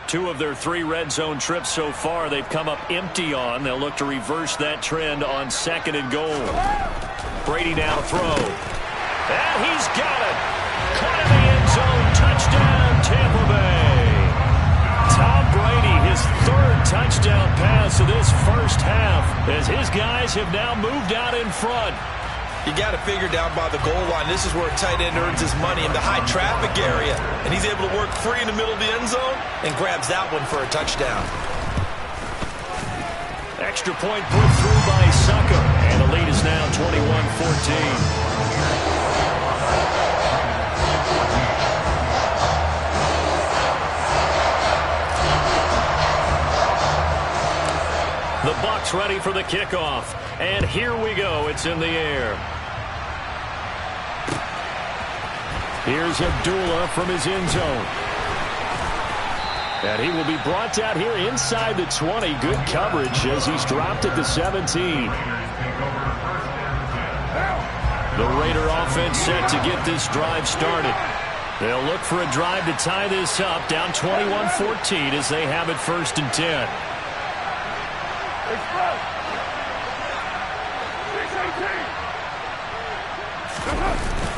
2 of their 3 red zone trips so far they've come up empty on. They'll look to reverse that trend on 2nd and goal. Brady now to throw. And he's got it. Caught in the end zone. Touchdown, Tampa Bay. Tom Brady, his 3rd touchdown pass of this first half, as his guys have now moved out in front. You got to figure down by the goal line. This is where a tight end earns his money in the high traffic area. And he's able to work free in the middle of the end zone and grabs that one for a touchdown. Extra point put through by Sucker. And the lead is now 21-14. The Bucs ready for the kickoff. And here we go. It's in the air. Here's Abdullah from his end zone. And he will be brought down here inside the 20. Good coverage as he's dropped at the 17. The Raider offense set to get this drive started. They'll look for a drive to tie this up. Down 21-14 as they have it 1st and 10.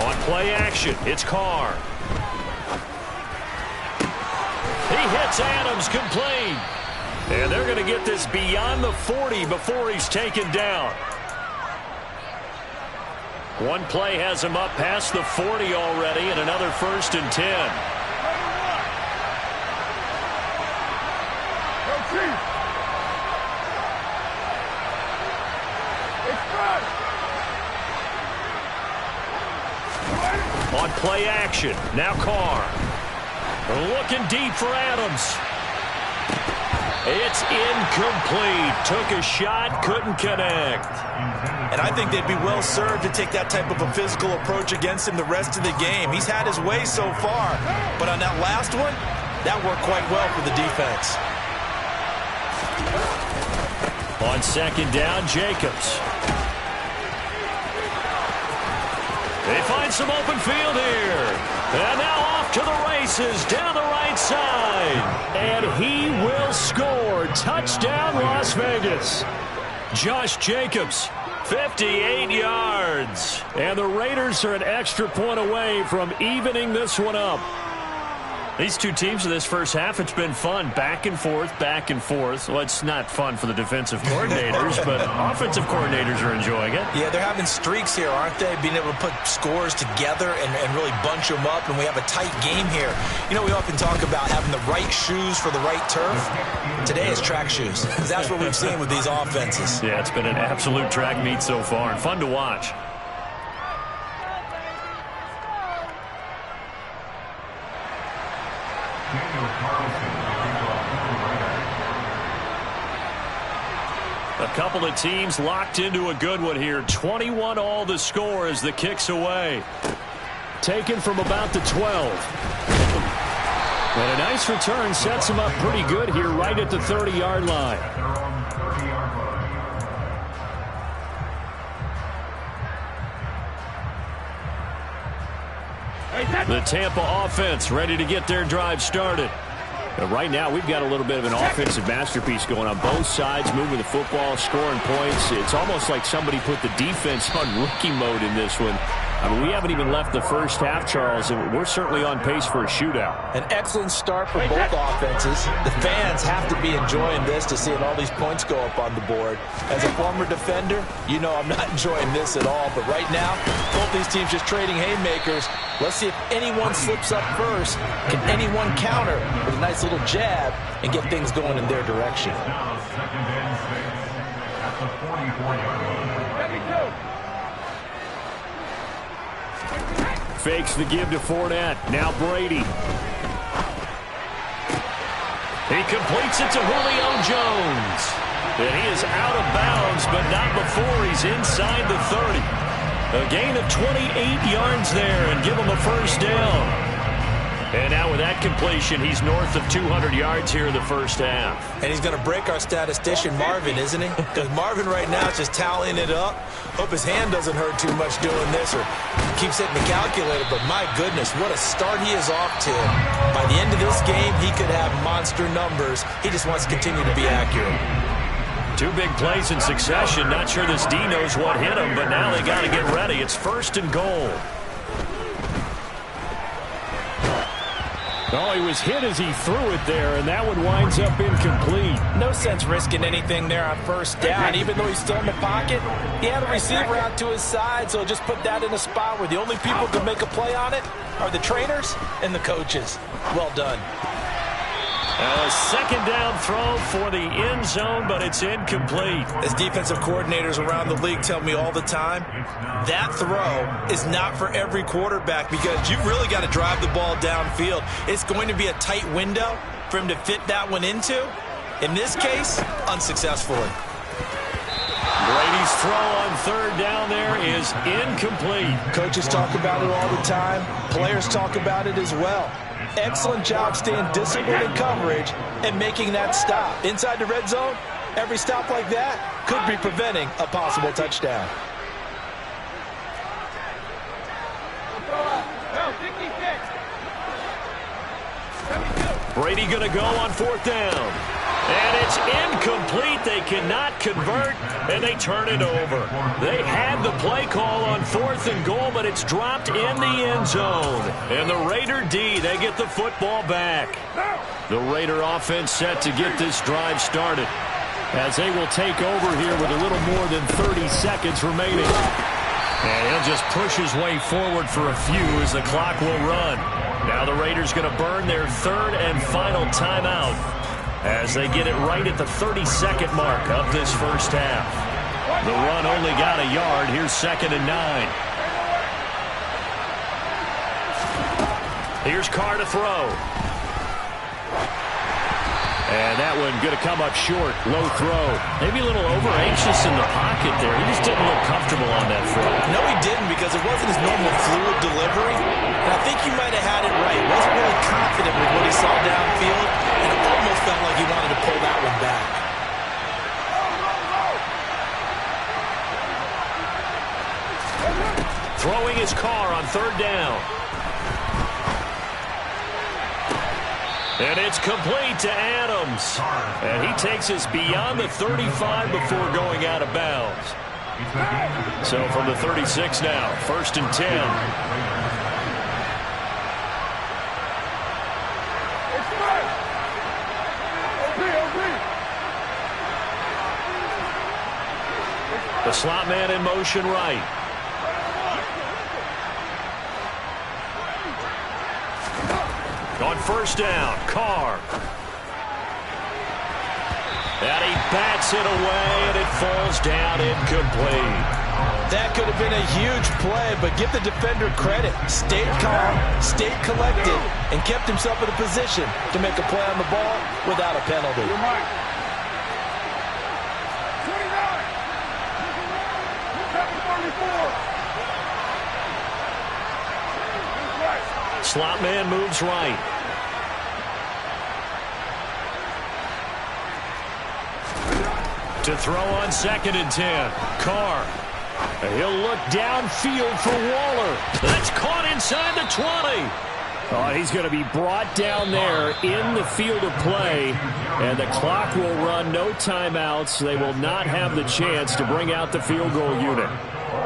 On play action, it's Carr. He hits Adams, complete. And they're going to get this beyond the 40 before he's taken down. One play has him up past the 40 already, and another 1st and 10. On play action, now Carr. Looking deep for Adams. It's incomplete. Took a shot, couldn't connect. And I think they'd be well served to take that type of a physical approach against him the rest of the game. He's had his way so far. But on that last one, that worked quite well for the defense. On 2nd down, Jacobs. They find some open field here. And now off to the races down the right side. And he will score. Touchdown, Las Vegas. Josh Jacobs, 58 yards. And the Raiders are an extra point away from evening this one up. These 2 teams in this first half, it's been fun. Back and forth, back and forth. Well, it's not fun for the defensive coordinators, but offensive coordinators are enjoying it. Yeah, they're having streaks here, aren't they? Being able to put scores together and really bunch them up, and we have a tight game here. You know, we often talk about having the right shoes for the right turf. Today it's track shoes. That's what we've seen with these offenses. Yeah, it's been an absolute track meet so far, and fun to watch. A couple of teams locked into a good one here. 21 all the score as the kick's away. Taken from about the 12. And a nice return sets him up pretty good here right at the 30-yard line. The Tampa offense ready to get their drive started. Right now, we've got a little bit of an offensive masterpiece going on both sides, moving the football, scoring points. It's almost like somebody put the defense on rookie mode in this one. I mean, we haven't even left the first half, Charles, and we're certainly on pace for a shootout. An excellent start for both offenses. The fans have to be enjoying this to seeing all these points go up on the board. As a former defender, you know I'm not enjoying this at all. But right now, both these teams just trading haymakers. Let's see if anyone slips up first. Can anyone counter with a nice little jab and get things going in their direction? Fakes the give to Fournette. Now Brady. He completes it to Julio Jones. And he is out of bounds, but not before he's inside the 30. A gain of 28 yards there and give him a first down. And now with that completion, he's north of 200 yards here in the first half. And he's going to break our statistician, Marvin, isn't he? Because Marvin right now is just tallying it up. Hope his hand doesn't hurt too much doing this, or keeps hitting the calculator, but my goodness, what a start he is off to. By the end of this game, he could have monster numbers. He just wants to continue to be accurate. 2 big plays in succession. Not sure this D knows what hit him, but now they got to get ready. It's 1st and goal. Oh, he was hit as he threw it there, and that one winds up incomplete. No sense risking anything there on 1st down. Even though he's still in the pocket, he had a receiver out to his side, so just put that in a spot where the only people who can make a play on it are the trainers and the coaches. Well done. A 2nd down throw for the end zone, but it's incomplete. As defensive coordinators around the league tell me all the time, that throw is not for every quarterback because you've really got to drive the ball downfield. It's going to be a tight window for him to fit that one into. In this case, unsuccessfully. Brady's throw on 3rd down there is incomplete. Coaches talk about it all the time. Players talk about it as well. Excellent job staying disciplined in coverage and making that stop. Inside the red zone, every stop like that could be preventing a possible touchdown. Brady going to go on 4th down. And it's incomplete. They cannot convert, and they turn it over. They had the play call on 4th and goal, but it's dropped in the end zone. And the Raider D, they get the football back. The Raider offense set to get this drive started, as they will take over here with a little more than 30 seconds remaining. And he'll just push his way forward for a few as the clock will run. Now the Raiders going to burn their 3rd and final timeout as they get it right at the 32nd mark of this 1st half. The run only got a yard. Here's 2nd and 9. Here's Carr to throw. And that one going to come up short. Low throw. Maybe a little over-anxious in the pocket there. He just didn't look comfortable on that throw. No, he didn't, because it wasn't his normal fluid delivery. And I think you might have had it right. He wasn't really confident with what he saw downfield, and it almost felt like he wanted to pull that one back. Throwing his Carr on 3rd down. And it's complete to Adams. And he takes us beyond the 35 before going out of bounds. So from the 36 now, 1st and 10. The slot man in motion right. On 1st down, Carr. And he bats it away, and it falls down incomplete. That could have been a huge play, but give the defender credit. Stayed calm, stayed collected, and kept himself in a position to make a play on the ball without a penalty. Slot man moves right. To throw on 2nd and 10. Carr. He'll look downfield for Waller. That's caught inside the 20. Oh, he's going to be brought down there in the field of play, and the clock will run. No timeouts. They will not have the chance to bring out the field goal unit.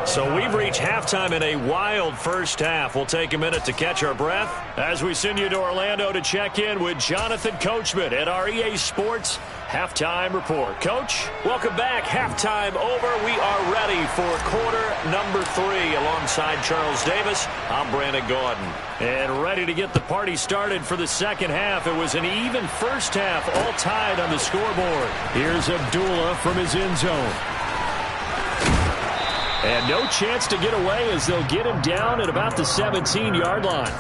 So we've reached halftime in a wild 1st half. We'll take a minute to catch our breath as we send you to Orlando to check in with Jonathan Coachman at our EA Sports Halftime Report. Coach, welcome back. Halftime over. We are ready for quarter number 3 alongside Charles Davis. I'm Brandon Gaudin. And ready to get the party started for the 2nd half. It was an even 1st half, all tied on the scoreboard. Here's Abdullah from his end zone. And no chance to get away as they'll get him down at about the 17-yard line.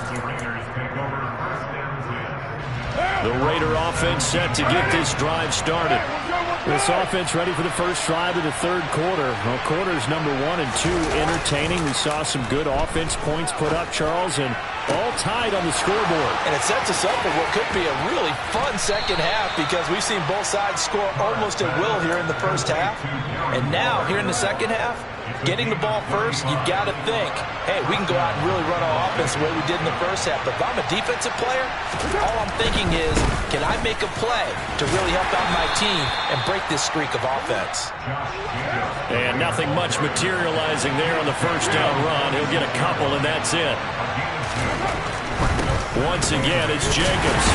The Raider offense set to get this drive started. This offense ready for the first drive of the 3rd quarter. Well, quarters number 1 and 2 entertaining. We saw some good offense points put up, Charles, and all tied on the scoreboard. And it sets us up for what could be a really fun 2nd half, because we've seen both sides score almost at will here in the 1st half. And now, here in the 2nd half, getting the ball first, you've got to think, hey, we can go out and really run our offense the way we did in the first half. But if I'm a defensive player, all I'm thinking is, can I make a play to really help out my team and break this streak of offense? And nothing much materializing there on the first down run. He'll get a couple, and that's it. Once again, it's Jacobs.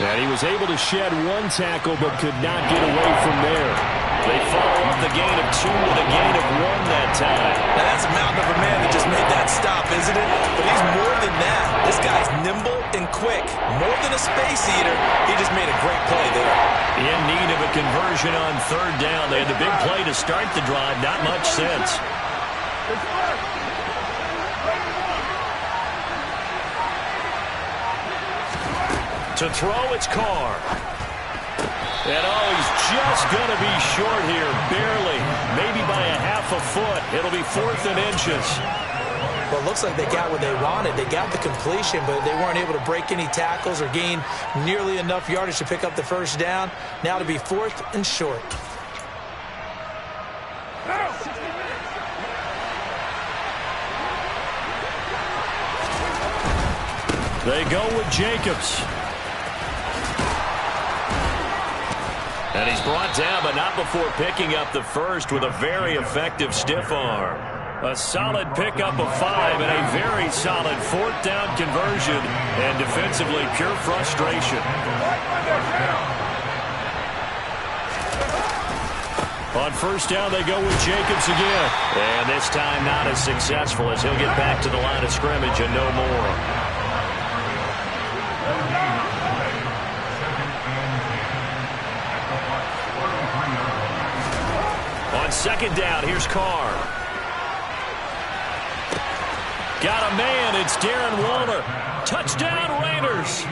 And he was able to shed one tackle, but could not get away from there. They follow up the gain of 2 with a gain of 1 that time. Now that's a mountain of a man that just made that stop, isn't it? But he's more than that. This guy's nimble and quick. More than a space eater, he just made a great play there. In need of a conversion on third down. They had the big play to start the drive. Not much sense. To throw, it's Carr. And he's just going to be short here, barely, maybe by a half a foot. It'll be 4th and inches. Well, it looks like they got what they wanted. They got the completion, but they weren't able to break any tackles or gain nearly enough yardage to pick up the first down. Now to be 4th and short. They go with Jacobs. And he's brought down, but not before picking up the first with a very effective stiff arm. A solid pickup of 5 and a very solid 4th down conversion. And defensively, pure frustration. On first down, they go with Jacobs again. And this time not as successful as he'll get back to the line of scrimmage and no more. Second down, here's Carr. Got a man, it's Darren Waller. Touchdown, Raiders.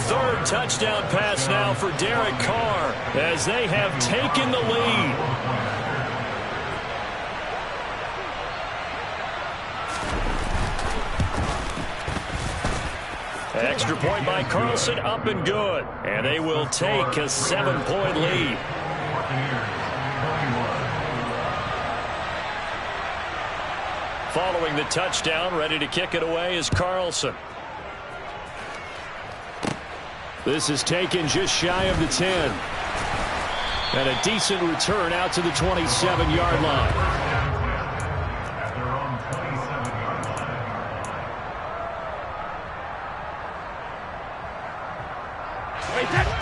3rd touchdown pass now for Derek Carr as they have taken the lead. Extra point by Carlson, up and good. And they will take a 7-point lead. Following the touchdown, ready to kick it away is Carlson. This is taken just shy of the 10. And a decent return out to the 27-yard line.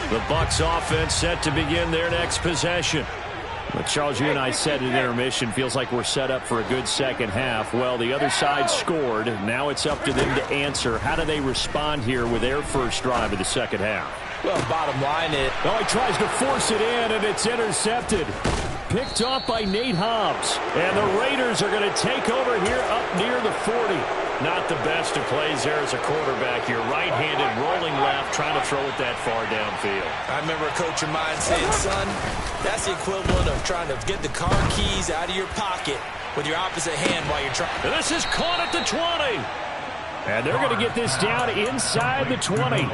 The Bucs offense set to begin their next possession. But Charles, you and I said at intermission, feels like we're set up for a good second half. Well, the other side scored. Now it's up to them to answer. How do they respond here with their first drive of the second half? Well, bottom line is... Oh, he tries to force it in, and it's intercepted. Picked off by Nate Hobbs. And the Raiders are going to take over here up near the 40. Not the best of plays there as a quarterback. You're right-handed, rolling left, trying to throw it that far downfield. I remember a coach of mine saying, son, that's the equivalent of trying to get the car keys out of your pocket with your opposite hand while you're trying. This is caught at the 20. And they're going to get this down inside the 20.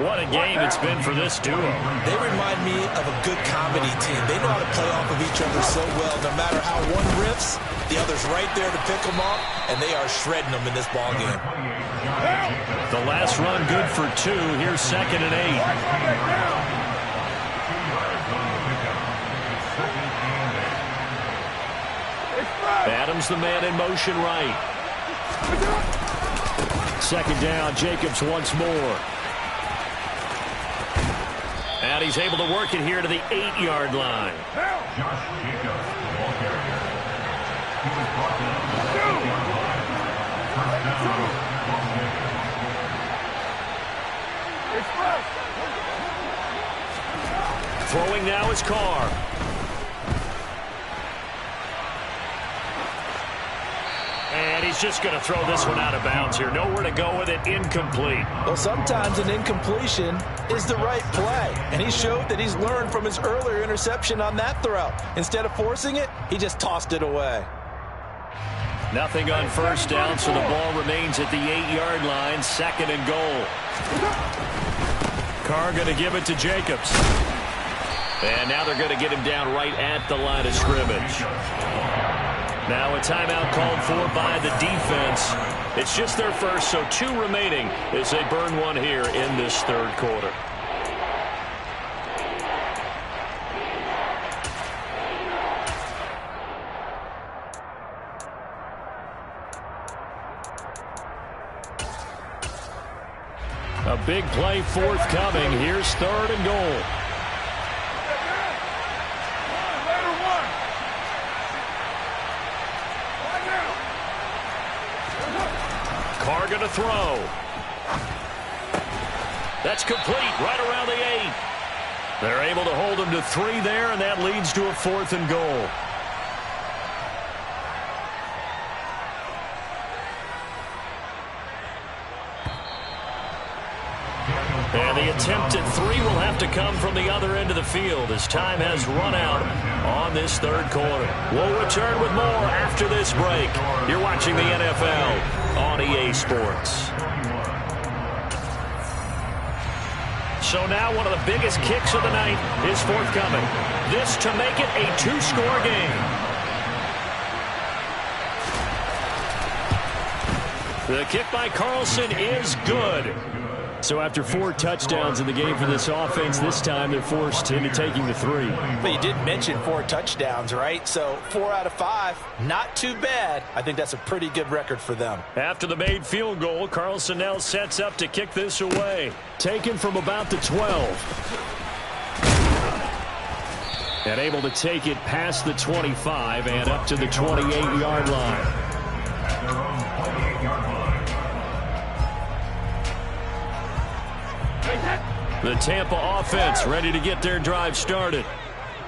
What a game it's been for this duo. They remind me of a good comedy team. They know how to play off of each other so well. No matter how one riffs, the other's right there to pick them up, and they are shredding them in this ball game. The last run good for 2. Here's 2nd and 8. Adams the man in motion right. 2nd down, Jacobs once more. And he's able to work it here to the 8-yard line. Throwing now is Carr. And he's just going to throw this one out of bounds here. Nowhere to go with it. Incomplete. Well, sometimes an incompletion is the right play. And he showed that he's learned from his earlier interception on that throw. Instead of forcing it, he just tossed it away. Nothing on first down, so the ball remains at the 8-yard line. 2nd and goal. Carr going to give it to Jacobs. And now they're going to get him down right at the line of scrimmage. Now a timeout called for by the defense. It's just their first, so 2 remaining as they burn one here in this third quarter. A big play forthcoming. Here's 3rd and goal. Carr going to throw. That's complete right around the 8. They're able to hold him to 3 there, and that leads to a 4th and goal. And the attempt at 3 will have to come from the other end of the field as time has run out on this third quarter. We'll return with more after this break. You're watching the NFL on EA Sports. So now one of the biggest kicks of the night is forthcoming. This to make it a 2-score game. The kick by Carlson is good. So after 4 touchdowns in the game for this offense, this time they're forced into taking the 3. But you did mention 4 touchdowns, right? So 4 out of 5, not too bad. I think that's a pretty good record for them. After the made field goal, Carlson now sets up to kick this away. Taken from about the 12. And able to take it past the 25 and up to the 28-yard line. The Tampa offense ready to get their drive started.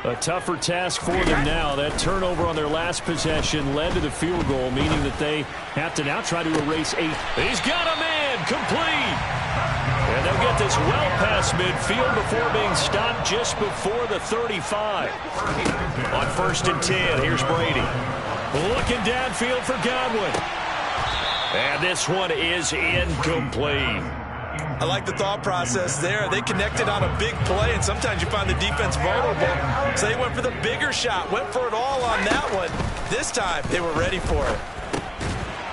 A tougher task for them now. That turnover on their last possession led to the field goal, meaning that they have to now try to erase 8. He's got a man, complete. And they'll get this well past midfield before being stopped just before the 35. On 1st and 10, here's Brady. Looking downfield for Godwin. And this one is incomplete. I like the thought process there. They connected on a big play, and sometimes you find the defense vulnerable. So they went for the bigger shot, went for it all on that one. This time, they were ready for it.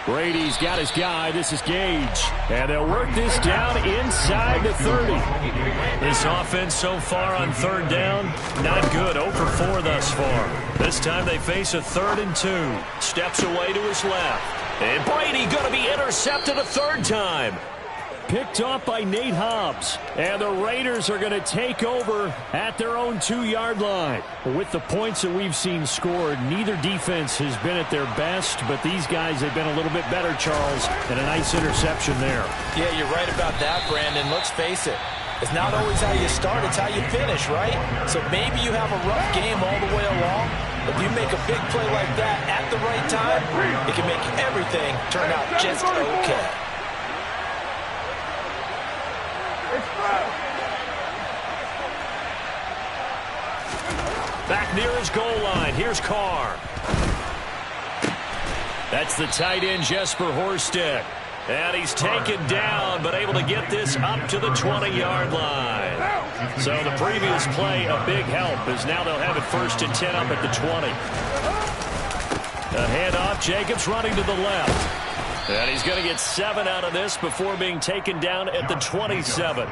Brady's got his guy. This is Gage. And they'll work this down inside the 30. This offense so far on 3rd down, not good. 0 for 4 thus far. This time they face a 3rd and 2. Steps away to his left. And Brady going to be intercepted a 3rd time. Picked off by Nate Hobbs. And the Raiders are going to take over at their own 2-yard line. With the points that we've seen scored, neither defense has been at their best, but these guys have been a little bit better, Charles, and a nice interception there. Yeah, you're right about that, Brandon. Let's face it. It's not always how you start, it's how you finish, right? So maybe you have a rough game all the way along, but if you make a big play like that at the right time, it can make everything turn out just okay. Back near his goal line. Here's Carr. That's the tight end, Jesper Horsted. And he's taken down, but able to get this up to the 20-yard line. So the previous play, a big help, as now they'll have it 1st and 10 up at the 20. A handoff, Jacobs running to the left. And he's going to get 7 out of this before being taken down at the 27.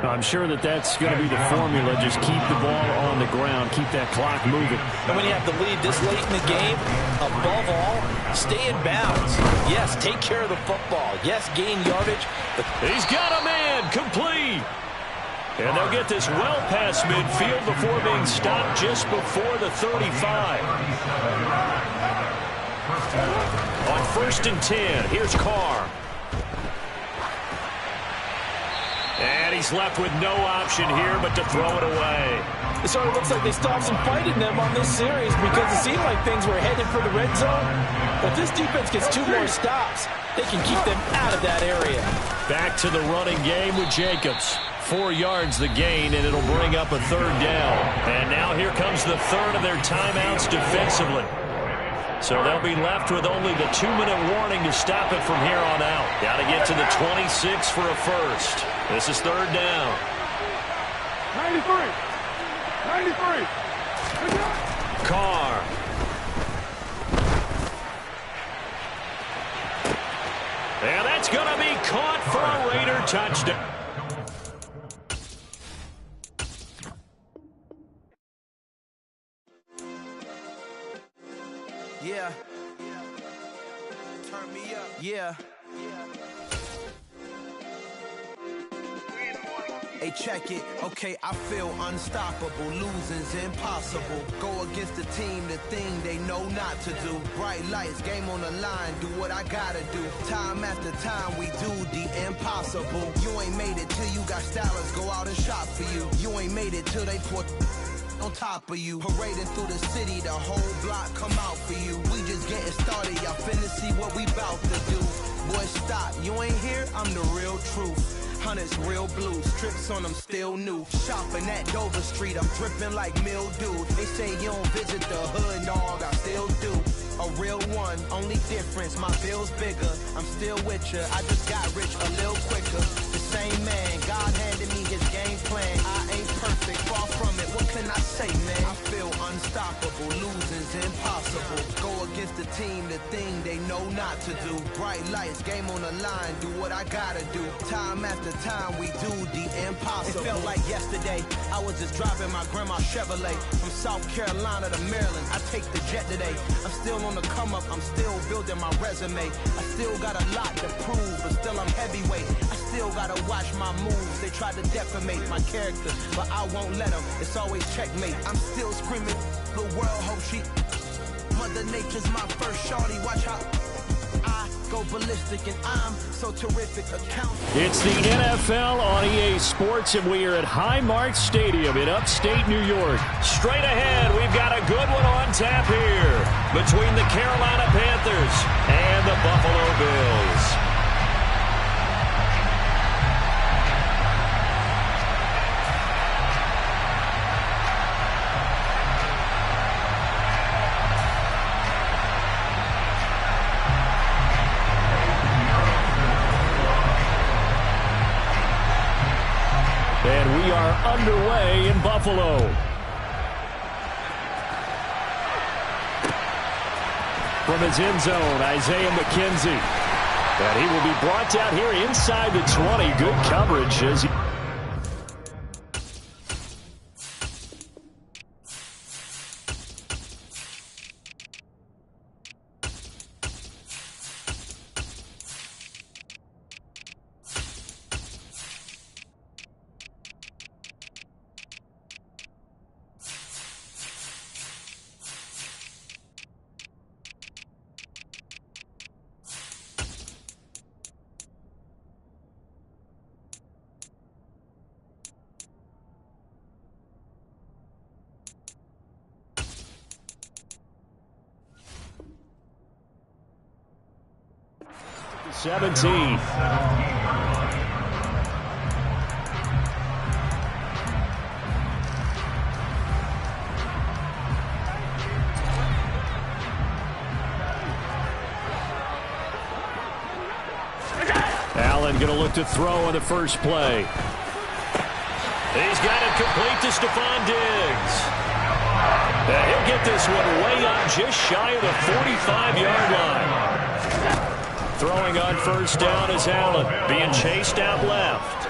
I'm sure that that's going to be the formula. Just keep the ball on the ground. Keep that clock moving. And when you have the lead this late in the game, above all, stay in bounds. Yes, take care of the football. Yes, gain yardage. But he's got a man, complete. And they'll get this well past midfield before being stopped just before the 35. On 1st and 10, here's Carr. And he's left with no option here but to throw it away. It sort of looks like they stopped some fight in them on this series because it seemed like things were headed for the red zone. But if this defense gets 2 more stops, they can keep them out of that area. Back to the running game with Jacobs. 4 yards the gain, and it'll bring up a 3rd down. And now here comes the 3rd of their timeouts defensively. So they'll be left with only the 2-minute warning to stop it from here on out. Got to get to the 26 for a first. This is 3rd down. 93. 93. Carr. And that's going to be caught for a Raider touchdown. Yeah. Turn me up. Yeah. Hey, check it. Okay, I feel unstoppable. Losing's impossible. Go against the team, the thing they know not to do. Bright lights, game on the line. Do what I gotta do. Time after time, we do the impossible. You ain't made it till you got stylists go out and shop for you. You ain't made it till they put on top of you. Parading through the city, the whole block come out for you. We just getting started, y'all finna see what we bout to do. Boy, stop, you ain't here, I'm the real truth. Hunters, real blue, strips on them still new. Shopping at Dover Street, I'm dripping like mildew. They say you don't visit the hood, dog, I still do. A real one, only difference, my bill's bigger. I'm still with ya, I just got rich a little quicker. The same man, God handed me his game plan. I ain't perfect, far from it, what can I say, man? I feel unstoppable, losing's impossible. Go against the team, the thing they know not to do. Bright lights, game on the line, do what I gotta do. Time after time, we do the impossible. It felt like yesterday, I was just driving my grandma's Chevrolet. From South Carolina to Maryland, I take the jet today. I'm still on the come up, I'm still building my resume. I still got a lot to prove, but still I'm heavyweight. I still gotta watch my moves. They try to defamate my character, but I won't let them. It's always checkmate. I'm still screaming, the world hope she. Mother Nature's my first shorty, watch how I go ballistic and I'm so terrific. It's the NFL on EA Sports, and we are at Highmark Stadium in upstate New York. Straight ahead, we've got a good one on tap here between the Carolina Panthers and the Buffalo Bills. And we are underway in Buffalo. From his end zone, Isaiah McKenzie. And he will be brought down here inside the 20. Good coverage as he... Allen going to look to throw on the first play. He's got it complete to Stephon Diggs. He'll get this one way up just shy of the 45-yard line. Throwing on first down is Allen, being chased out left.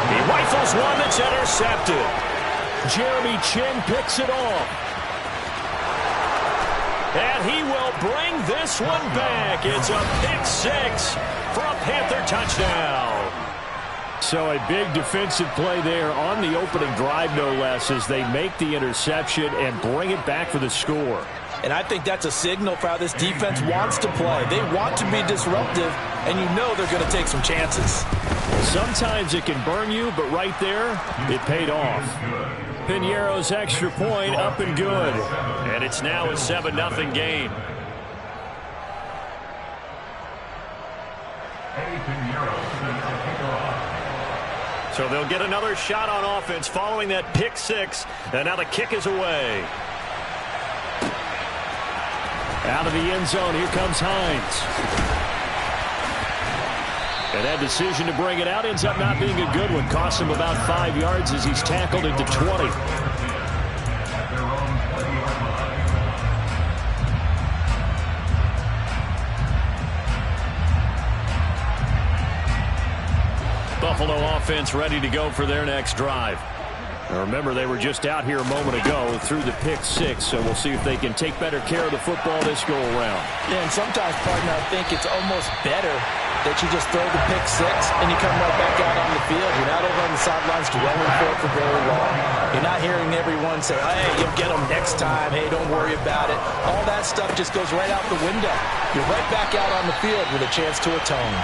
He rifles one that's intercepted. Jeremy Chin picks it off. And he will bring this one back. It's a pick six for a Panther touchdown. So a big defensive play there on the opening drive, no less, as they make the interception and bring it back for the score. And I think that's a signal for how this defense wants to play. They want to be disruptive, and you know they're going to take some chances. Sometimes it can burn you, but right there, it paid off. Piñeiro's extra point up and good. And it's now a 7-0 game. So they'll get another shot on offense following that pick six. And now the kick is away. Out of the end zone, here comes Hines. And that decision to bring it out ends up not being a good one. Costs him about 5 yards as he's tackled at the 20. Buffalo offense ready to go for their next drive. Now remember, they were just out here a moment ago through the pick 6, so we'll see if they can take better care of the football this go around. Yeah, and sometimes, partner, I think it's almost better that you just throw the pick 6 and you come right back out on the field. You're not over on the sidelines dwelling for very long. You're not hearing everyone say, hey, you'll get them next time. Hey, don't worry about it. All that stuff just goes right out the window. You're right back out on the field with a chance to atone.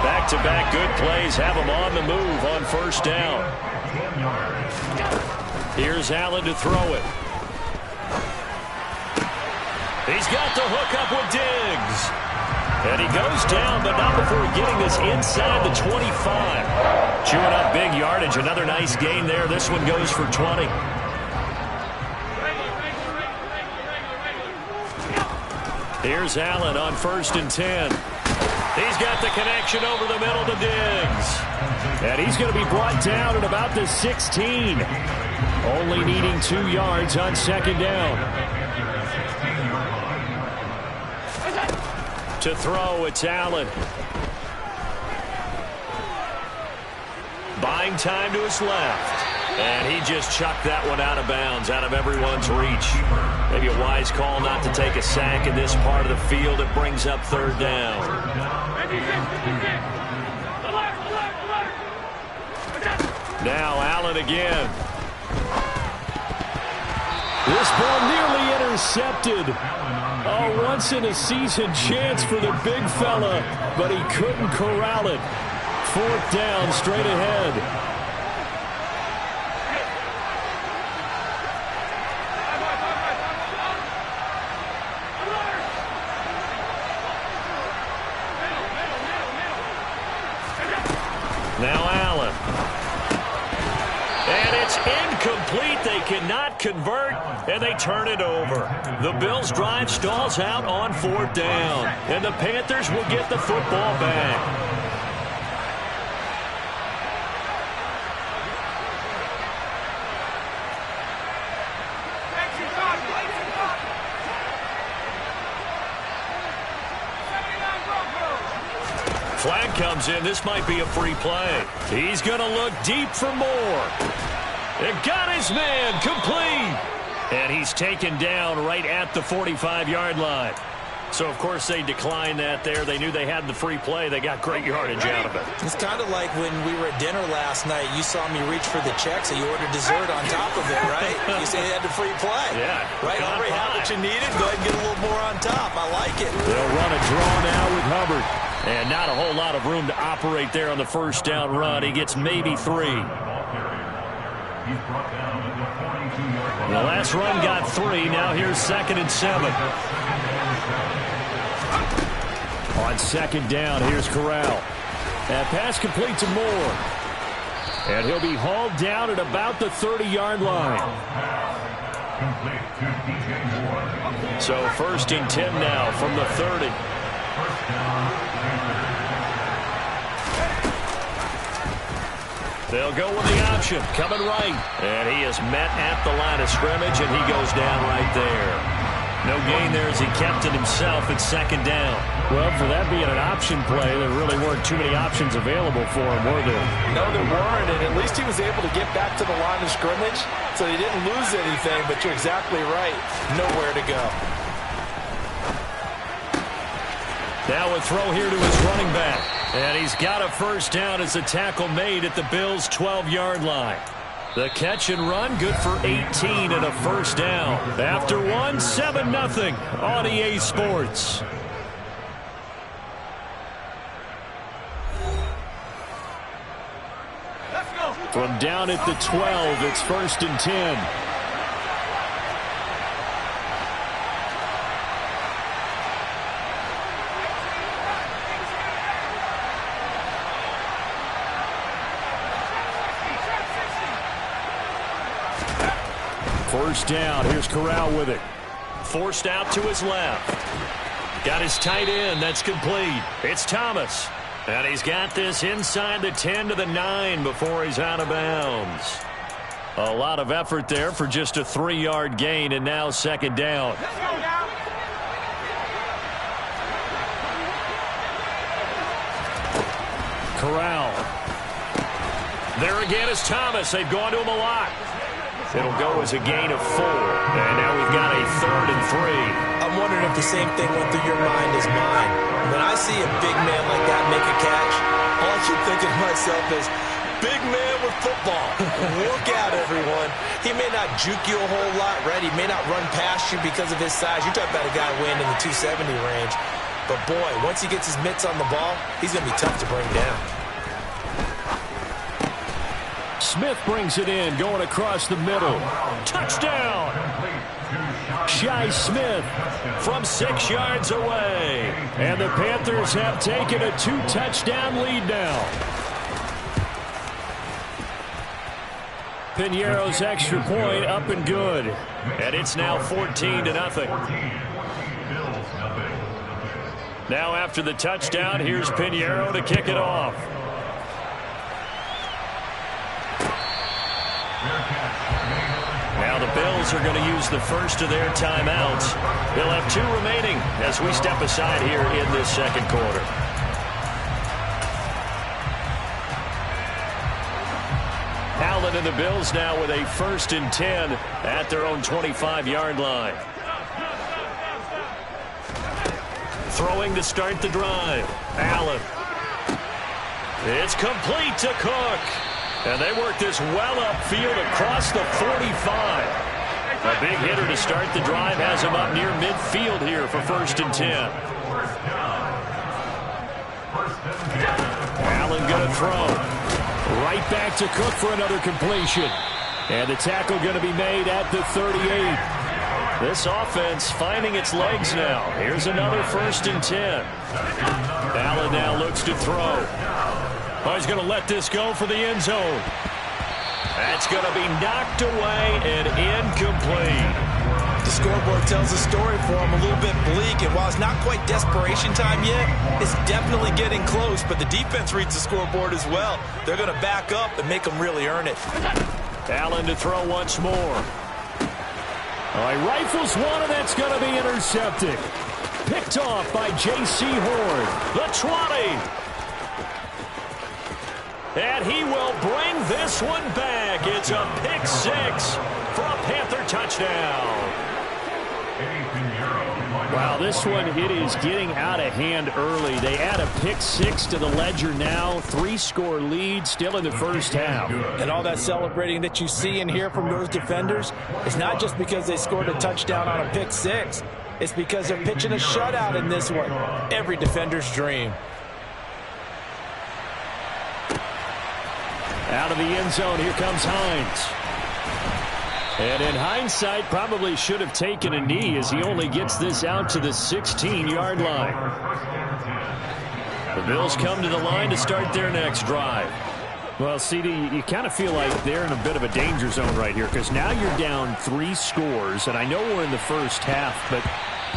Back-to-back good plays have him on the move on first down. Here's Allen to throw it. He's got the hook up with Diggs. And he goes down, but not before getting this inside the 25. Chewing up big yardage. Another nice gain there. This one goes for 20. Here's Allen on 1st and 10. He's got the connection over the middle to Diggs. And he's going to be brought down at about the 16. Only needing 2 yards on 2nd down. To throw, it's Allen. Buying time to his left. And he just chucked that one out of bounds, out of everyone's reach. Maybe a wise call not to take a sack in this part of the field. It brings up 3rd down. Now Allen again. This ball nearly intercepted. Oh, once-in-a-season chance for the big fella, but he couldn't corral it. 4th down, straight ahead. Now Allen. And it's incomplete. They cannot convert, and they turn it over. The Bills' drive stalls out on 4th down, and the Panthers will get the football back. Flag comes in. This might be a free play. He's going to look deep for more. It got his man complete. And he's taken down right at the 45-yard line. So, of course, they declined that there. They knew they had the free play. They got great yardage out of it. It's kind of like when we were at dinner last night. You saw me reach for the check, so you ordered dessert on top of it, right? You said you had the free play. Yeah. Right, already had what you needed. Go ahead and get a little more on top. I like it. They'll run a draw now with Hubbard. And not a whole lot of room to operate there on the 1st down run. He gets maybe 3. The last run got 3. Now here's 2nd and 7. On 2nd down, here's Corral. And pass complete to Moore. And he'll be hauled down at about the 30-yard line. So 1st and 10 now from the 30. They'll go with the option, coming right. And he is met at the line of scrimmage, and he goes down right there. No gain there as he kept it himself at 2nd down. Well, for that being an option play, there really weren't too many options available for him, were there? No, there weren't, and at least he was able to get back to the line of scrimmage, so he didn't lose anything, but you're exactly right. Nowhere to go. Now a throw here to his running back. And he's got a 1st down as a tackle made at the Bills' 12-yard line. The catch and run, good for 18 and a 1st down. After one, 7-0 on EA Sports. From down at the 12, it's 1st and 10. First down. Here's Corral with it. Forced out to his left. Got his tight end. That's complete. It's Thomas. And he's got this inside the 10 to the 9 before he's out of bounds. A lot of effort there for just a 3-yard gain, and now second down. Corral. There again is Thomas. They've gone to him a lot. It'll go as a gain of 4. And now we've got a 3rd and 3. I'm wondering if the same thing went through your mind as mine. When I see a big man like that make a catch, all I keep thinking to myself is, big man with football. Look out, everyone. He may not juke you a whole lot, right? He may not run past you because of his size. You're talking about a guy weighing in the 270 range. But, boy, once he gets his mitts on the ball, he's going to be tough to bring down. Smith brings it in, going across the middle. Touchdown! Shi Smith from 6 yards away. And the Panthers have taken a 2-touchdown lead now. Piñeiro's extra point up and good. And it's now 14-0. Now after the touchdown, here's Piñeiro to kick it off. Now the Bills are going to use the first of their timeouts. They'll have 2 remaining as we step aside here in this second quarter. Allen and the Bills now with a 1st and 10 at their own 25-yard line. Throwing to start the drive. Allen. It's complete to Cook. And they work this well upfield across the 45. A big hitter to start the drive has him up near midfield here for 1st and 10. Allen going to throw. Right back to Cook for another completion. And the tackle going to be made at the 38. This offense finding its legs now. Here's another 1st and 10. Allen now looks to throw. Oh, he's going to let this go for the end zone. That's going to be knocked away and incomplete. The scoreboard tells a story for him, a little bit bleak, and while it's not quite desperation time yet, it's definitely getting close, but the defense reads the scoreboard as well. They're going to back up and make them really earn it. Allen to throw once more. All right, rifles one, and that's going to be intercepted. Picked off by J.C. Horn. The 20. And he will bring this one back. It's a pick 6 for a Panther touchdown. Wow, this one, it is getting out of hand early. They add a pick 6 to the ledger now. 3-score lead still in the first half. And all that celebrating that you see and hear from those defenders is not just because they scored a touchdown on a pick 6. It's because they're pitching a shutout in this one. Every defender's dream. Out of the end zone, here comes Hines. And in hindsight, probably should have taken a knee as he only gets this out to the 16-yard line. The Bills come to the line to start their next drive. Well, CD, you kind of feel like they're in a bit of a danger zone right here because now you're down 3 scores, and I know we're in the first half, but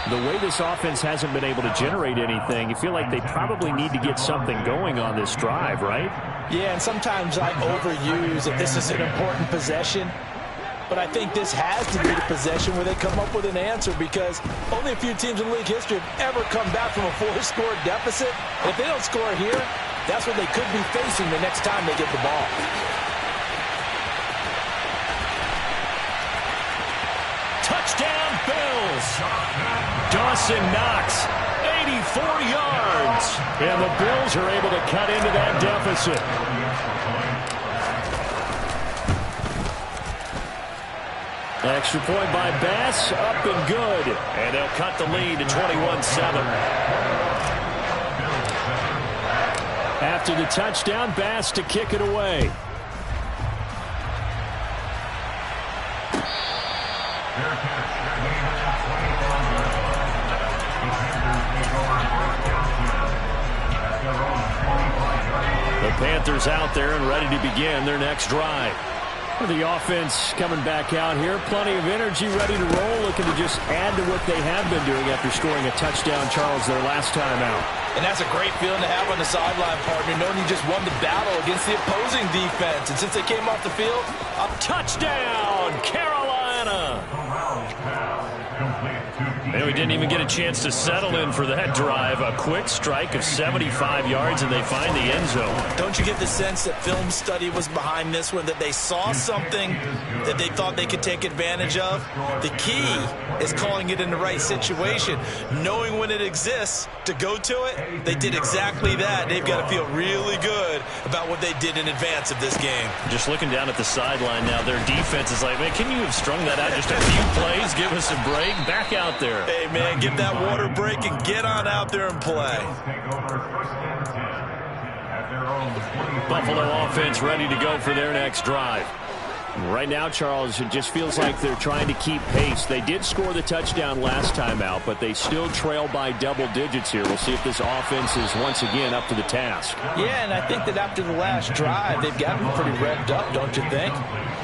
the way this offense hasn't been able to generate anything, you feel like they probably need to get something going on this drive, right? Yeah, and sometimes I overuse that this is an important possession. But I think this has to be the possession where they come up with an answer because only a few teams in league history have ever come back from a 4-score deficit. And if they don't score here, that's what they could be facing the next time they get the ball. Touchdown, Bills. Dawson Knox, 84 yards. And the Bills are able to cut into that deficit. Extra point by Bass, up and good. And they'll cut the lead to 21-7. After the touchdown, Bass to kick it away. The Panthers out there and ready to begin their next drive. The offense coming back out here. Plenty of energy, ready to roll, looking to just add to what they have been doing after scoring a touchdown, Charles, their last time out. And that's a great feeling to have on the sideline, partner, knowing you just won the battle against the opposing defense. And since they came off the field, a touchdown, Carolina! And we didn't even get a chance to settle in for that drive. A quick strike of 75 yards, and they find the end zone. Don't you get the sense that film study was behind this one, that they saw something that they thought they could take advantage of? The key is calling it in the right situation, knowing when it exists to go to it. They did exactly that. They've got to feel really good about what they did in advance of this game. Just looking down at the sideline now, their defense is like, man, can you have strung that out just a few plays? Give us a break. Back out there. Hey, man, get that water break and get on out there and play. Buffalo offense ready to go for their next drive. Right now, Charles, it just feels like they're trying to keep pace. They did score the touchdown last time out, but they still trail by double digits here. We'll see if this offense is once again up to the task. Yeah, and I think that after the last drive, they've gotten pretty revved up, don't you think?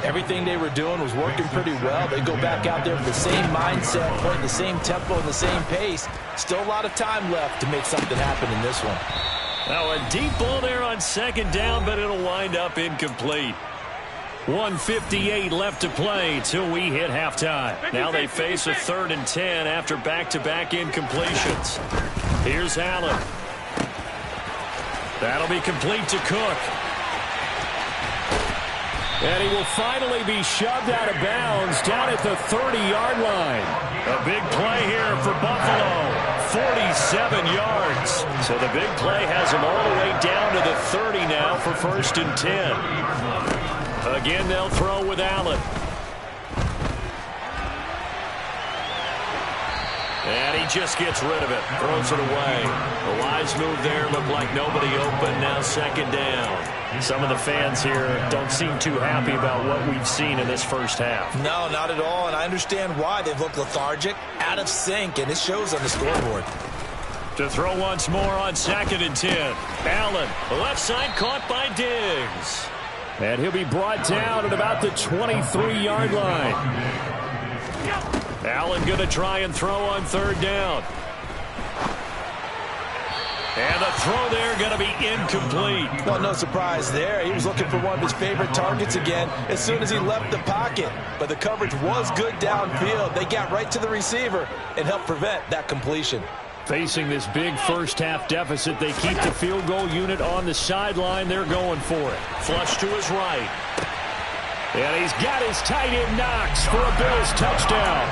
Everything they were doing was working pretty well. They go back out there with the same mindset, playing the same tempo and the same pace. Still a lot of time left to make something happen in this one. Now a deep ball there on second down, but it'll wind up incomplete. 1:58 left to play till we hit halftime. Now they face a 3rd and 10 after back-to-back incompletions. Here's Allen. That'll be complete to Cook. And he will finally be shoved out of bounds down at the 30-yard line. A big play here for Buffalo. 47 yards. So the big play has him all the way down to the 30 now for 1st and 10. Again, they'll throw with Allen. And he just gets rid of it. Throws it away. The wise move there. Looked like nobody open. Now 2nd down. Some of the fans here don't seem too happy about what we've seen in this first half. No, not at all. And I understand why. They've looked lethargic, out of sync, and it shows on the scoreboard. To throw once more on 2nd and 10. Allen, the left side caught by Diggs. And he'll be brought down at about the 23-yard line. Allen going to try and throw on 3rd down. And the throw there going to be incomplete. Well, no surprise there. He was looking for one of his favorite targets again as soon as he left the pocket. But the coverage was good downfield. They got right to the receiver and helped prevent that completion. Facing this big first-half deficit, they keep the field goal unit on the sideline. They're going for it. Flush to his right. And he's got his tight end Knox for a Bills touchdown.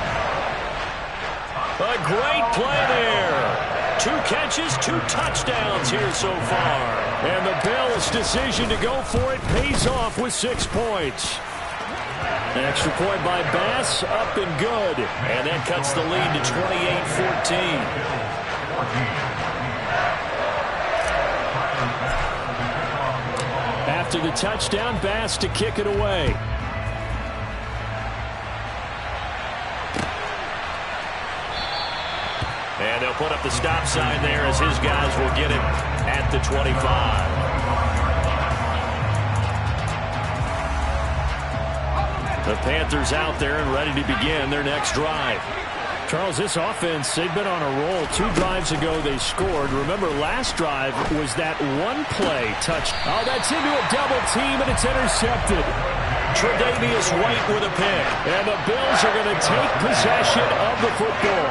A great play there. 2 catches, 2 touchdowns here so far. And the Bills' decision to go for it pays off with 6 points. An extra point by Bass, up and good. And that cuts the lead to 28-14. After the touchdown, Bass to kick it away. And they'll put up the stop sign there as his guys will get it at the 25. The Panthers out there and ready to begin their next drive. Charles, this offense, they've been on a roll. 2 drives ago they scored. Remember, last drive was that one play touch. Oh, that's into a double team, and it's intercepted. Tre'Davious White with a pick. And the Bills are going to take possession of the football.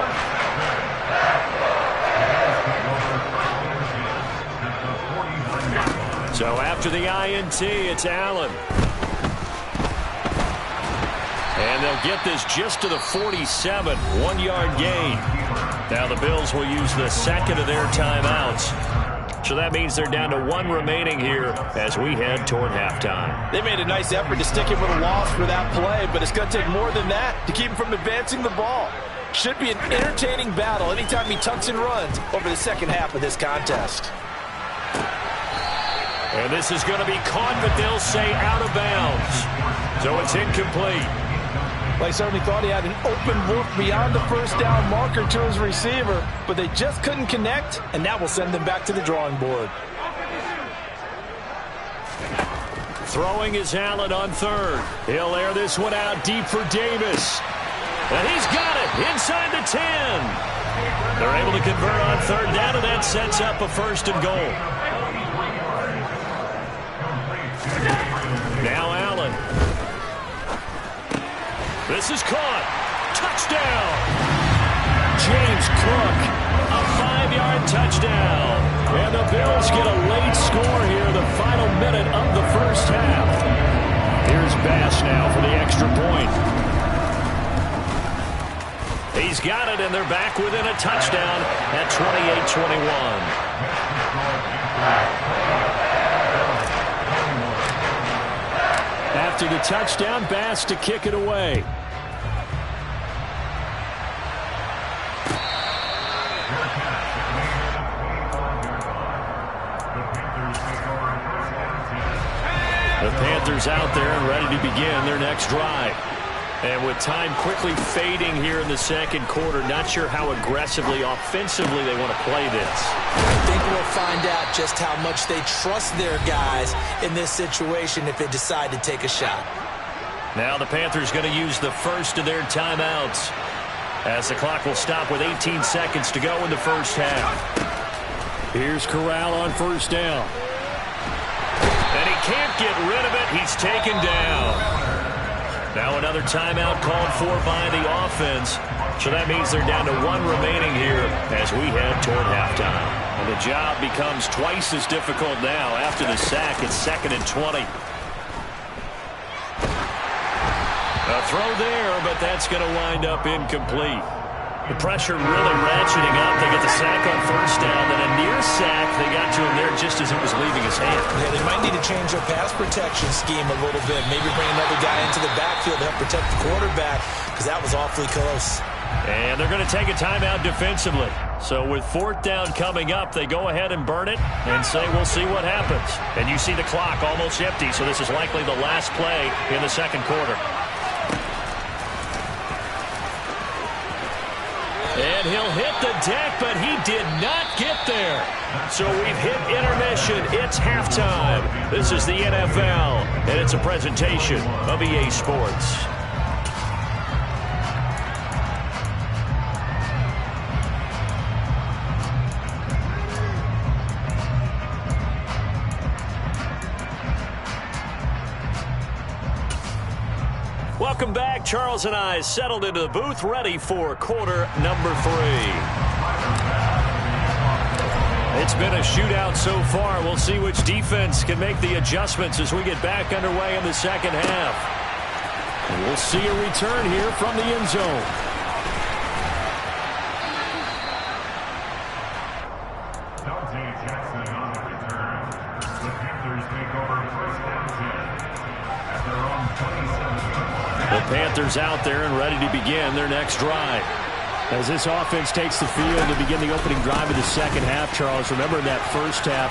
So after the INT, it's Allen. And they'll get this just to the 47, 1-yard gain. Now the Bills will use the 2nd of their timeouts. So that means they're down to 1 remaining here as we head toward halftime. They made a nice effort to stick him with a loss for that play, but it's going to take more than that to keep him from advancing the ball. Should be an entertaining battle anytime he tucks and runs over the second half of this contest. And this is going to be caught, but they'll say out of bounds. So it's incomplete. Well, he certainly thought he had an open look beyond the first down marker to his receiver, but they just couldn't connect, and that will send them back to the drawing board. Throwing is Allen on third. He'll air this one out deep for Davis. And he's got it inside the 10. They're able to convert on third down, and that sets up a 1st and goal. Now Allen. This is caught. Touchdown. James Cook, a 5-yard touchdown. And the Bills get a late score here in the final minute of the first half. Here's Bass now for the extra point. He's got it, and they're back within a touchdown at 28-21. After the touchdown, Bass to kick it away. The Panthers out there and ready to begin their next drive. And with time quickly fading here in the second quarter, not sure how aggressively, offensively they want to play this. I think we'll find out just how much they trust their guys in this situation if they decide to take a shot. Now the Panthers going to use the first of their timeouts as the clock will stop with 18 seconds to go in the first half. Here's Corral on first down. And he can't get rid of it. He's taken down. Now another timeout called for by the offense. So that means they're down to 1 remaining here as we head toward halftime. And the job becomes twice as difficult now after the sack. It's 2nd and 20. A throw there, but that's going to wind up incomplete. The pressure really ratcheting up. They get the sack on first down, then a near sack. They got to him there just as it was leaving his hand. Yeah, they might need to change their pass protection scheme a little bit. Maybe bring another guy into the backfield to help protect the quarterback, because that was awfully close. And they're going to take a timeout defensively. So with 4th down coming up, they go ahead and burn it and say, we'll see what happens. And you see the clock almost empty, so this is likely the last play in the second quarter. And he'll hit the deck, but he did not get there. So we've hit intermission. It's halftime. This is the NFL, and it's a presentation of EA Sports. Welcome back. Charles and I settled into the booth, ready for quarter number 3. It's been a shootout so far. We'll see which defense can make the adjustments as we get back underway in the second half. And we'll see a return here from the end zone. The Panthers out there and ready to begin their next drive. As this offense takes the field to begin the opening drive of the second half, Charles, remember in that first half,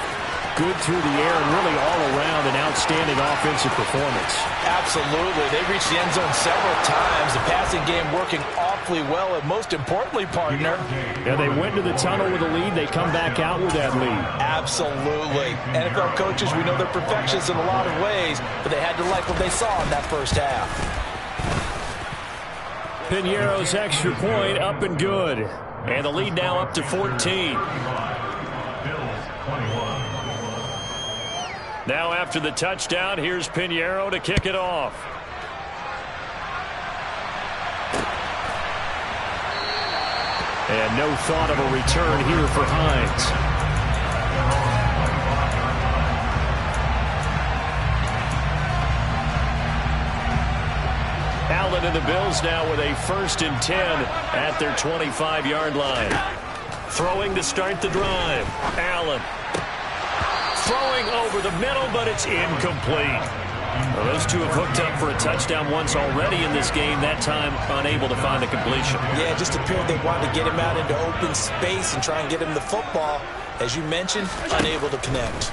good through the air and really all around an outstanding offensive performance. Absolutely. They reached the end zone several times. The passing game working awfully well, and most importantly, partner. Yeah, they went to the tunnel with a lead. They come back out with that lead. Absolutely. NFL coaches, we know they're perfectionists in a lot of ways, but they had to like what they saw in that first half. Piñeiro's extra point up and good. And the lead now up to 14. Now after the touchdown, here's Piñeiro to kick it off. And no thought of a return here for Hines. Allen and the Bills now with a 1st and 10 at their 25-yard line. Throwing to start the drive. Allen. Throwing over the middle, but it's incomplete. Well, those two have hooked up for a touchdown once already in this game, that time unable to find a completion. Yeah, it just appeared they wanted to get him out into open space and try and get him the football. As you mentioned, unable to connect.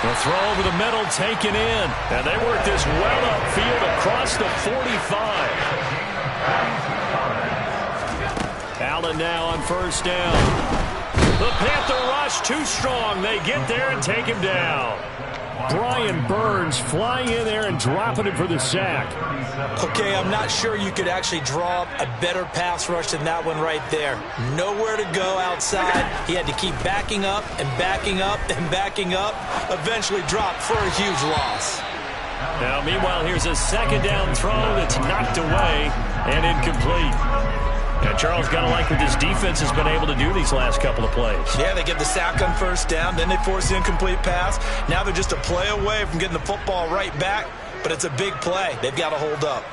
The throw over the middle taken in. And they work this well upfield across the 45. Allen now on first down. The Panther rush too strong. They get there and take him down. Brian Burns flying in there and dropping it for the sack. Okay, I'm not sure you could actually draw up a better pass rush than that one right there. Nowhere to go outside. He had to keep backing up and backing up and backing up. Eventually dropped for a huge loss. Now, meanwhile, here's a second down throw that's knocked away and incomplete. And Charles got to like what this defense has been able to do these last couple of plays. Yeah, they get the sack on first down, then they force the incomplete pass. Now they're just a play away from getting the football right back, but it's a big play. They've got to hold up.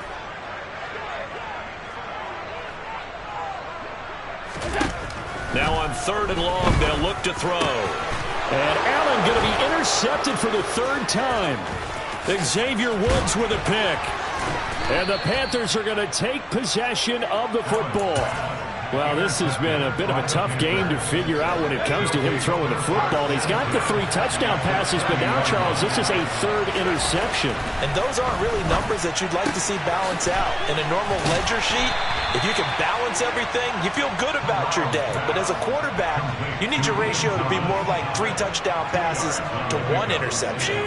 Now on 3rd and long, they'll look to throw. And Allen going to be intercepted for the 3rd time. Xavier Woods with a pick. And the Panthers are going to take possession of the football. Well, this has been a bit of a tough game to figure out when it comes to him throwing the football. He's got the 3 touchdown passes, but now, Charles, this is a 3rd interception. And those aren't really numbers that you'd like to see balance out. In a normal ledger sheet, if you can balance everything, you feel good about your day. But as a quarterback, you need your ratio to be more like 3 touchdown passes to 1 interception.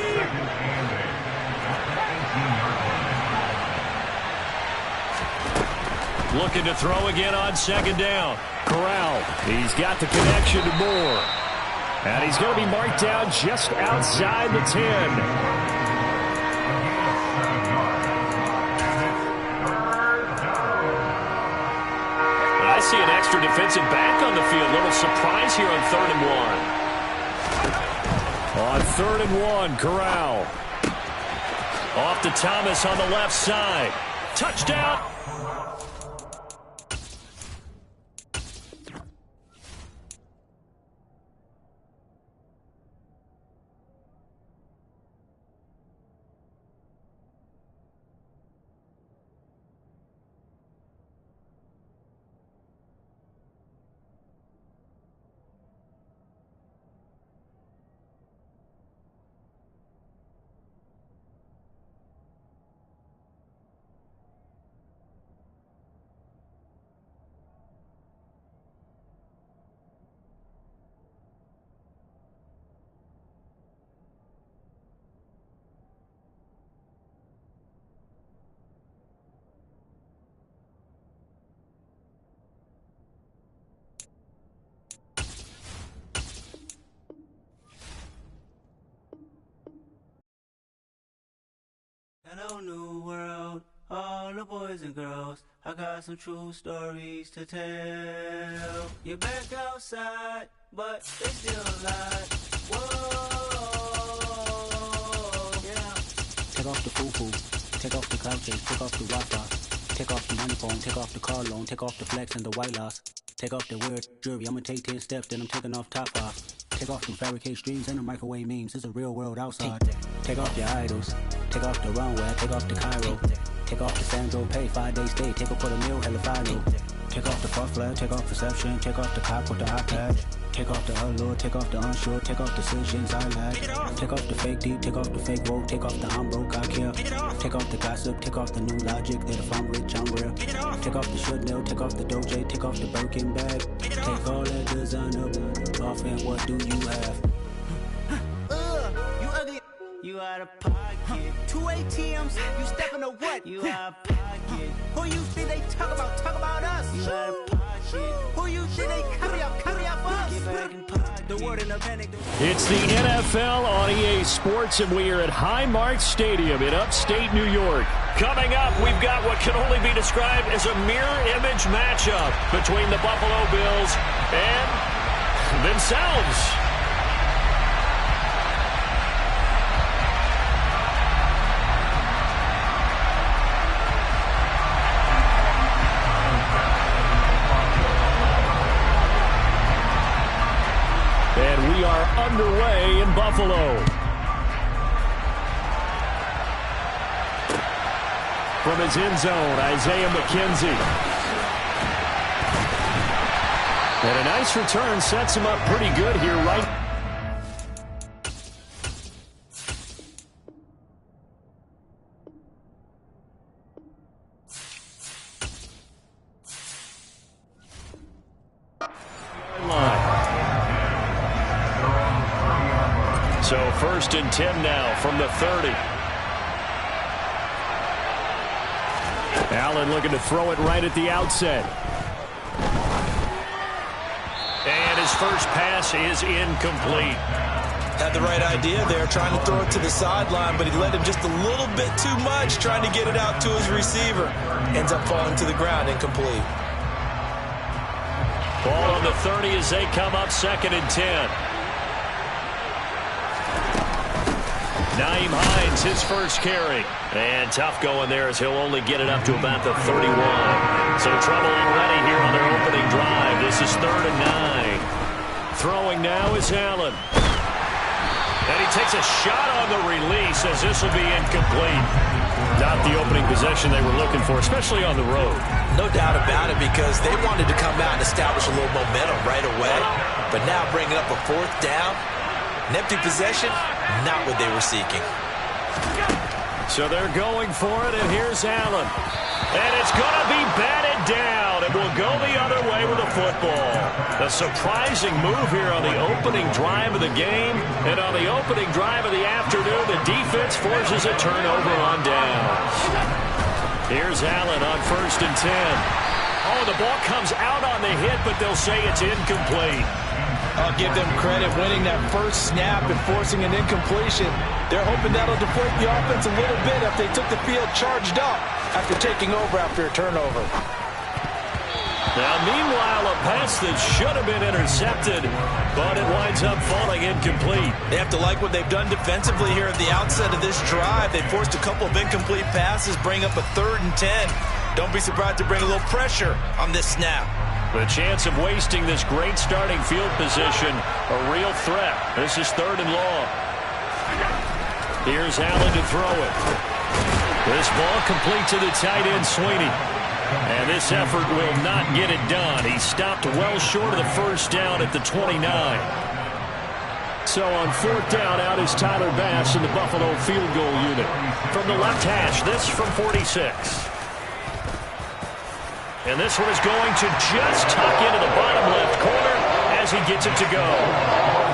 Looking to throw again on 2nd down. Corral, he's got the connection to Moore. And he's going to be marked down just outside the 10. I see an extra defensive back on the field. Little surprise here on 3rd and 1. On 3rd and 1, Corral. Off to Thomas on the left side. Touchdown. Hello, new world, all the boys and girls. I got some true stories to tell. You're back outside, but they still alive. Whoa, yeah. Take off the foo-foo, take off the cloud chase, take off the Wi-Fi, take off the money phone, take off the car loan, take off the flex and the white loss, take off the weird jewelry. I'ma take 10 steps, then I'm taking off top 5. Take off them fabricate streams and the microwave memes. It's a real world outside. Take off your idols. Take off the runway. Take off the Cairo. Take off the Sandro Pay. 5-day stay. Take off for the meal. Hella final. Take off the fuck flag. Take off perception. Take off the cop with the iPad. Take off the allure. Take off the unsure. Take off decisions I lag. Take off the fake deep. Take off the fake woke. Take off the I'm broke. I care. Take off the gossip. Take off the new logic. That if I'm rich, I'm real. Take off the should know. Take off the doje. Take off the Birkin bag. Take all that designer off and what do you have? You ugly. You out of pocket. 2 ATMs. You stepping to what? You out of pocket. Who you think they talk about? Talk about us. You out of pocket. Who you think they carry up for us? Get back in pocket. The word in the panic. It's the NFL on EA Sports, and we are at Highmark Stadium in upstate New York. Coming up, we've got what can only be described as a mirror image matchup between the Buffalo Bills and themselves. And we are underway in Buffalo. From his end zone, Isaiah McKenzie. And a nice return sets him up pretty good here, right? Line. So 1st and 10 now from the 30. Allen looking to throw it right at the outset. And his first pass is incomplete. Had the right idea there, trying to throw it to the sideline, but he led him just a little bit too much, trying to get it out to his receiver. Ends up falling to the ground, incomplete. Ball on the 30 as they come up 2nd and 10. Nyheim Hines, his first carry. And tough going there as he'll only get it up to about the 31. So trouble already here on their opening drive. This is 3rd and 9. Throwing now is Allen. And he takes a shot on the release as this will be incomplete. Not the opening possession they were looking for, especially on the road. No doubt about it, because they wanted to come out and establish a little momentum right away. But now bringing up a 4th down, an empty possession, not what they were seeking. So they're going for it, and here's Allen. And it's going to be batted down. It will go the other way with the football. A surprising move here on the opening drive of the game. And on the opening drive of the afternoon, the defense forces a turnover on downs. Here's Allen on 1st and 10. Oh, the ball comes out on the hit, but they'll say it's incomplete. I'll give them credit winning that first snap and forcing an incompletion. They're hoping that'll deflate the offense a little bit if they took the field charged up after taking over after a turnover. Now, meanwhile, a pass that should have been intercepted, but it winds up falling incomplete. They have to like what they've done defensively here at the outset of this drive. They forced a couple of incomplete passes, bring up a 3rd and 10. Don't be surprised to bring a little pressure on this snap. The chance of wasting this great starting field position, a real threat. This is 3rd and long. Here's Allen to throw it. This ball complete to the tight end, Sweeney. And this effort will not get it done. He stopped well short of the 1st down at the 29. So on 4th down, out is Tyler Bass in the Buffalo field goal unit. From the left hash, this from 46. And this one is going to just tuck into the bottom left corner as he gets it to go.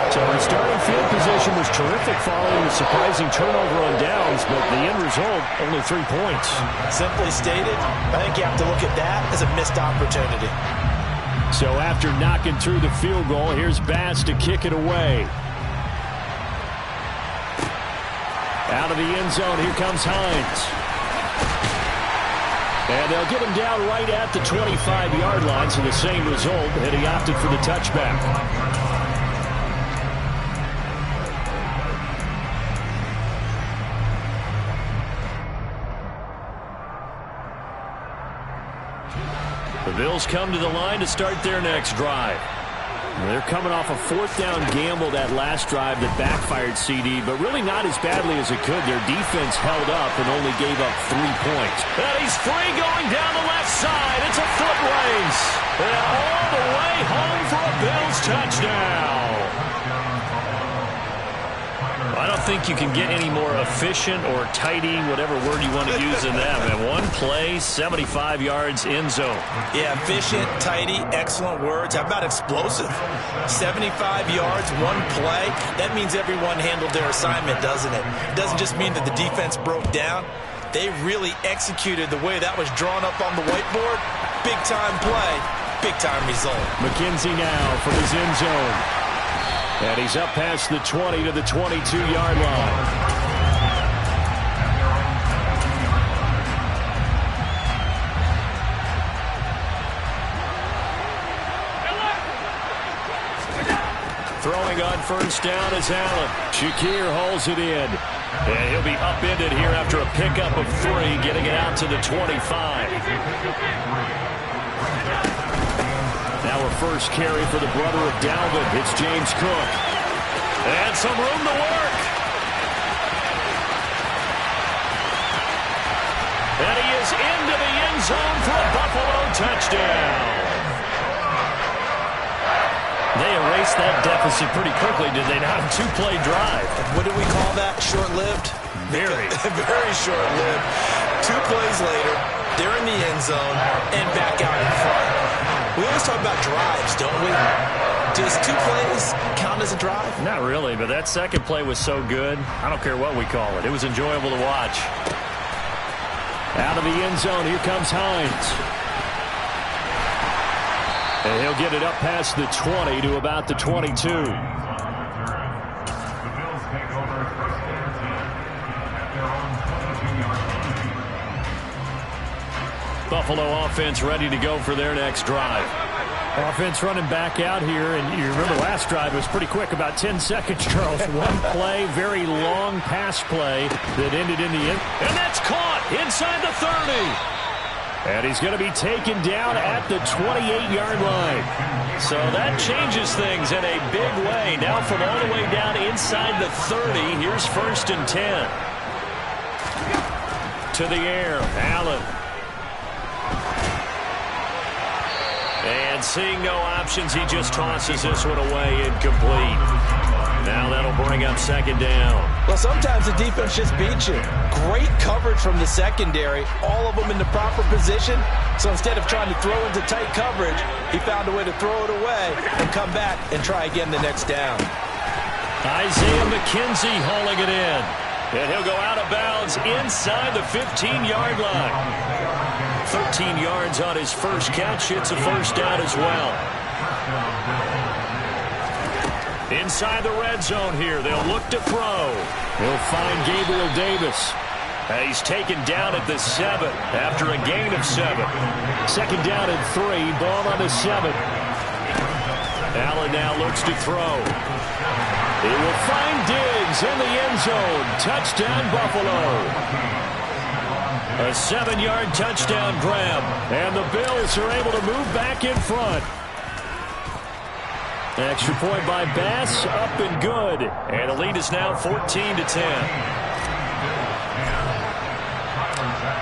So his starting field position was terrific following the surprising turnover on downs, but the end result, only 3 points. Simply stated, I think you have to look at that as a missed opportunity. So after knocking through the field goal, here's Bass to kick it away. Out of the end zone, here comes Hines. And they'll get him down right at the 25-yard line, so the same result, and he opted for the touchback. The Bills come to the line to start their next drive. They're coming off a 4th down gamble that last drive that backfired CD, but really not as badly as it could. Their defense held up and only gave up 3 points. And he's free going down the left side. It's a foot race. And all the way home for a Bills touchdown. I don't think you can get any more efficient or tidy, whatever word you want to use in that. Man, one play, 75 yards, end zone. Yeah, efficient, tidy, excellent words. How about explosive? 75 yards, one play. That means everyone handled their assignment, doesn't it? It doesn't just mean that the defense broke down. They really executed the way that was drawn up on the whiteboard. Big-time play, big-time result. McKenzie now from his end zone. And he's up past the 20 to the 22-yard line. Throwing on 1st down is Allen. Shakir hauls it in. And he'll be upended here after a pickup of 3, getting it out to the 25. Now a first carry for the brother of Dalvin. It's James Cook. And some room to work. And he is into the end zone for a Buffalo touchdown. They erased that deficit pretty quickly, did they not? A 2-play drive. What do we call that? Short-lived? Very. Very short-lived. 2 plays later, they're in the end zone and back out in front. We always talk about drives, don't we? Does 2 plays count as a drive? Not really, but that second play was so good. I don't care what we call it. It was enjoyable to watch. Out of the end zone, here comes Hines. And he'll get it up past the 20 to about the 22. Buffalo offense ready to go for their next drive. Offense running back out here, and you remember last drive was pretty quick, about 10 seconds, Charles. One play, very long pass play that ended in the end. And that's caught inside the 30. And he's going to be taken down at the 28-yard line. So that changes things in a big way. Now from all the way down inside the 30, here's 1st and 10. To the air, Allen. And seeing no options, he just tosses this one away, incomplete. Now that'll bring up 2nd down. Well, sometimes the defense just beats you. Great coverage from the secondary, all of them in the proper position. So instead of trying to throw into tight coverage, he found a way to throw it away and come back and try again the next down. Isaiah McKenzie hauling it in. And he'll go out of bounds inside the 15-yard line. 13 yards on his first catch. It's a 1st down as well. Inside the red zone here. They'll look to throw. He'll find Gabriel Davis. He's taken down at the 7 after a gain of 7. 2nd down and 3. Ball on the 7. Allen now looks to throw. He will find Diggs in the end zone. Touchdown, Buffalo. A 7-yard touchdown grab. And the Bills are able to move back in front. Extra point by Bass, up and good. And the lead is now 14-10.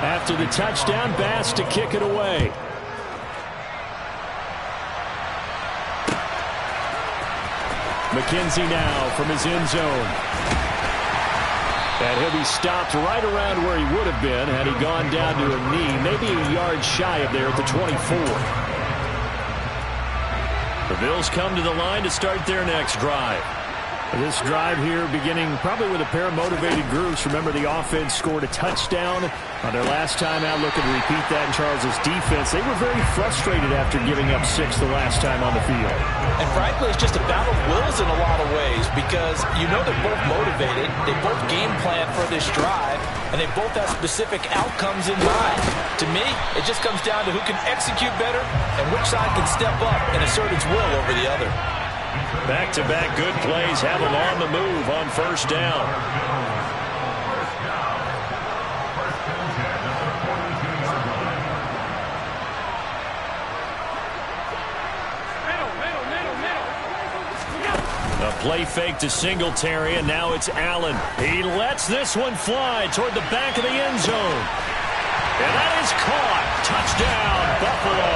After the touchdown, Bass to kick it away. McKenzie now from his end zone. And he'll be stopped right around where he would have been had he gone down to a knee, maybe a yard shy of there at the 24. The Bills come to the line to start their next drive. This drive here beginning probably with a pair of motivated groups. Remember, the offense scored a touchdown on their last time out, looking to repeat that in Charles's defense. They were very frustrated after giving up 6 the last time on the field. And frankly, it's just a battle of wills in a lot of ways because you know they're both motivated. They both game plan for this drive, and they both have specific outcomes in mind. To me, it just comes down to who can execute better and which side can step up and assert its will over the other. Back-to-back good plays have them on the move on 1st down. A play fake to Singletary, and now it's Allen. He lets this one fly toward the back of the end zone. And that is caught. Touchdown, Buffalo.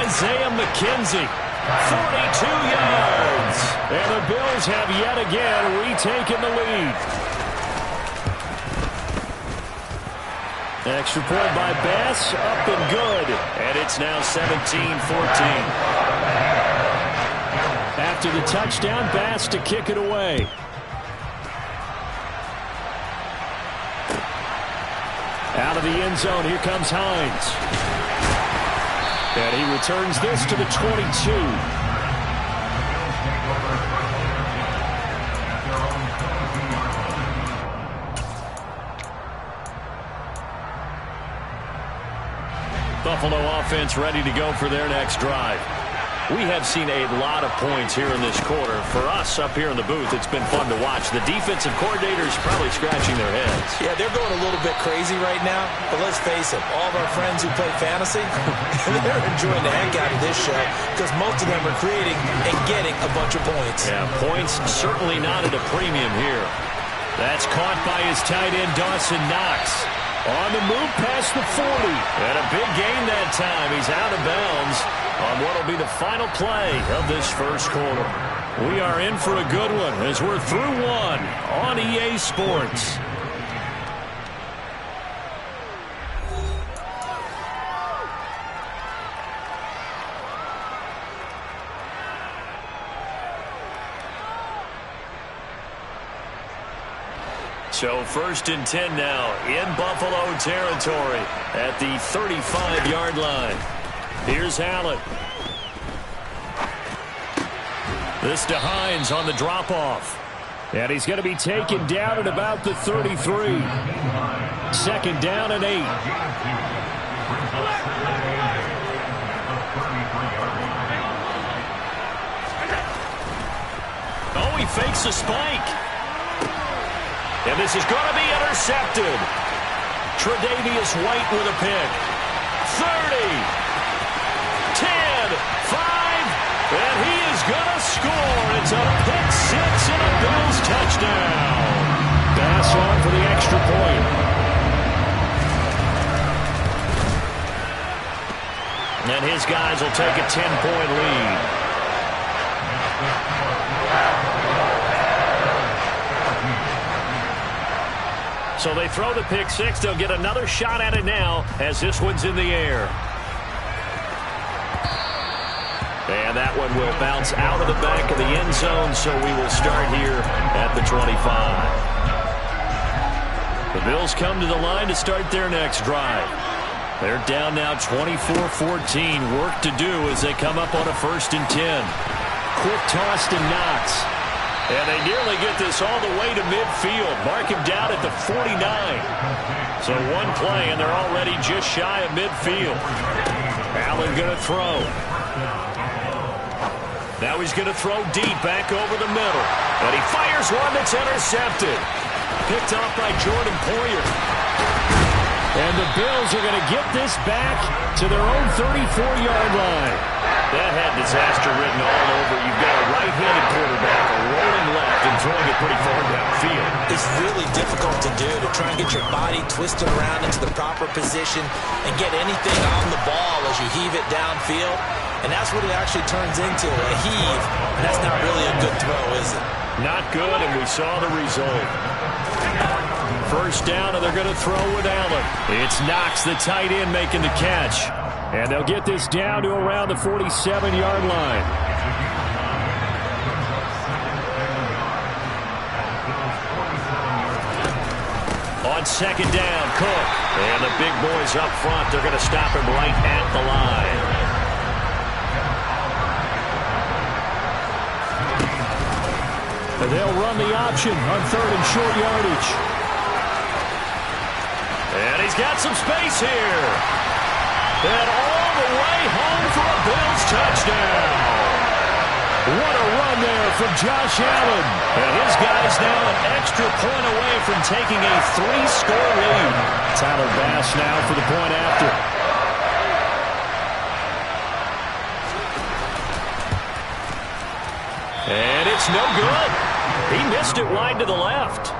Isaiah McKenzie. 42 yards. And the Bills have yet again retaken the lead. Extra point by Bass, up and good. And it's now 17-14. After the touchdown, Bass to kick it away. Out of the end zone, here comes Hines. And he returns this to the 22. Buffalo offense ready to go for their next drive. We have seen a lot of points here in this quarter. For us up here in the booth, it's been fun to watch. The defensive coordinators probably scratching their heads. Yeah, they're going a little bit crazy right now. But let's face it, all of our friends who play fantasy, they're enjoying the heck out of this show because most of them are creating and getting a bunch of points. Yeah, points certainly not at a premium here. That's caught by his tight end, Dawson Knox. On the move past the 40. And a big gain that time. He's out of bounds on what will be the final play of this first quarter. We are in for a good one as we're through one on EA Sports. So 1st and 10 now in Buffalo territory at the 35-yard line. Here's Allen. This to Hines on the drop-off. And he's going to be taken down at about the 33. 2nd down and 8. Oh, he fakes a spike. And this is going to be intercepted. Tre'Davious White with a pick. 30. 10. 5. And he is going to score. It's a pick six and a Bills touchdown. Pass on for the extra point. And his guys will take a 10-point lead. So they throw the pick six. They'll get another shot at it now as this one's in the air. And that one will bounce out of the back of the end zone, so we will start here at the 25. The Bills come to the line to start their next drive. They're down now 24-14. Work to do as they come up on a 1st and 10. Quick toss to Knox. And they nearly get this all the way to midfield. Mark him down at the 49. So one play, and they're already just shy of midfield. Allen going to throw. Now he's going to throw deep back over the middle. And he fires one that's intercepted. Picked off by Jordan Poyer. And the Bills are going to get this back to their own 34-yard line. That had disaster written all over. You've got a right-handed quarterback, a rolling left, and throwing it pretty far downfield. It's really difficult to do, to try and get your body twisted around into the proper position and get anything on the ball as you heave it downfield. And that's what it actually turns into, a heave. And that's not really a good throw, is it? Not good, and we saw the result. 1st down, and they're going to throw with Allen. It's Knox, the tight end, making the catch. And they'll get this down to around the 47-yard line. On 2nd down, Cook. And the big boys up front, they're going to stop him right at the line. And they'll run the option on 3rd and short yardage. And he's got some space here. And all the way home for a Bills touchdown. What a run there from Josh Allen. And his guys now an extra point away from taking a 3-score lead. Tyler Bass now for the point after. And it's no good. He missed it wide to the left.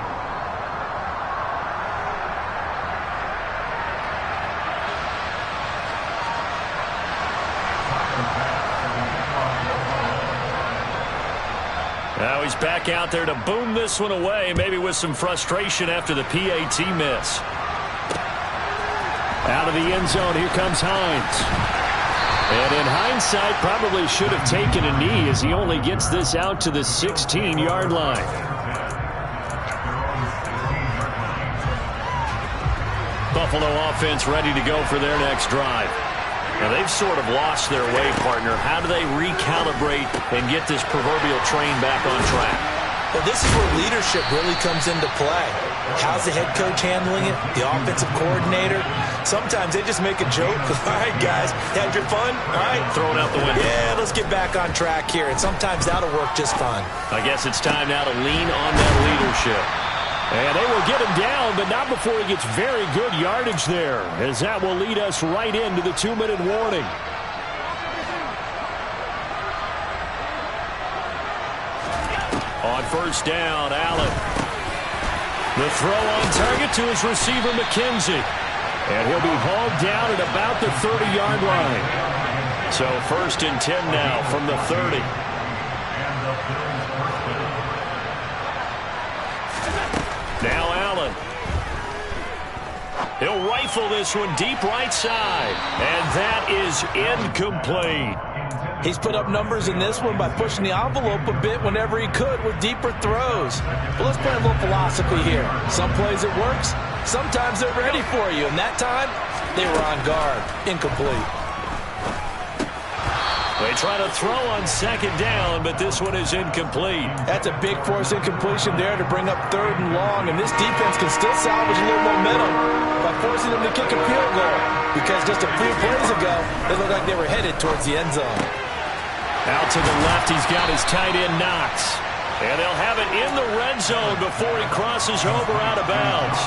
Now he's back out there to boom this one away, maybe with some frustration after the PAT miss. Out of the end zone, here comes Hines. And in hindsight, probably should have taken a knee as he only gets this out to the 16-yard line. Buffalo offense ready to go for their next drive. Now, they've sort of lost their way, partner. How do they recalibrate and get this proverbial train back on track? Well, this is where leadership really comes into play. How's the head coach handling it? The offensive coordinator? Sometimes they just make a joke. All right, guys, had your fun? All right. Throw it out the window. Yeah, let's get back on track here. And sometimes that'll work just fine. I guess it's time now to lean on that leadership. And they will get him down, but not before he gets very good yardage there, as that will lead us right into the 2-minute warning. On 1st down, Allen. The throw on target to his receiver, McKenzie. And he'll be hauled down at about the 30-yard line. So 1st and 10 now from the 30. Now Allen. He'll rifle this one deep right side. And that is incomplete. He's put up numbers in this one by pushing the envelope a bit whenever he could with deeper throws. But let's play a little philosophy here. Some plays it works, sometimes they're ready for you, and that time, they were on guard. Incomplete. They try to throw on second down, but this one is incomplete. That's a big force incompletion there to bring up 3rd and long, and this defense can still salvage a little momentum by forcing them to kick a field goal, because just a few plays ago, they looked like they were headed towards the end zone. Out to the left, he's got his tight end Knox. And they'll have it in the red zone before he crosses over out of bounds.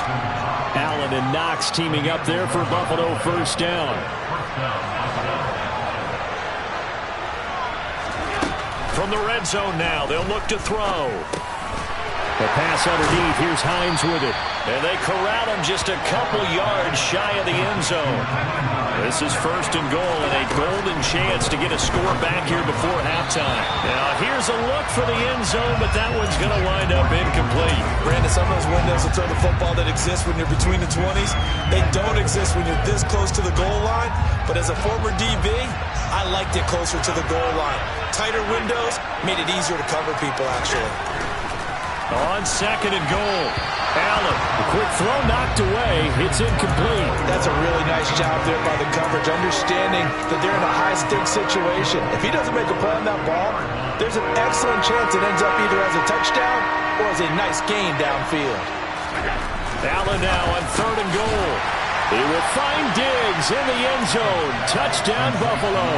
Allen and Knox teaming up there for Buffalo first down. From the red zone now, they'll look to throw. The pass underneath, here's Hines with it. And they corral him just a couple yards shy of the end zone. This is 1st and goal and a golden chance to get a score back here before halftime. Now here's a look for the end zone, but that one's going to wind up incomplete. Brandon, some of those windows to throw the football that exist when you're between the 20s, they don't exist when you're this close to the goal line. But as a former DB, I liked it closer to the goal line. Tighter windows made it easier to cover people, actually. On 2nd and goal, Allen, a quick throw knocked away. It's incomplete. That's a really nice job there by the coverage, understanding that they're in a high-stakes situation. If he doesn't make a play on that ball, there's an excellent chance it ends up either as a touchdown or as a nice gain downfield. Allen now on 3rd and goal. He will find Diggs in the end zone. Touchdown, Buffalo.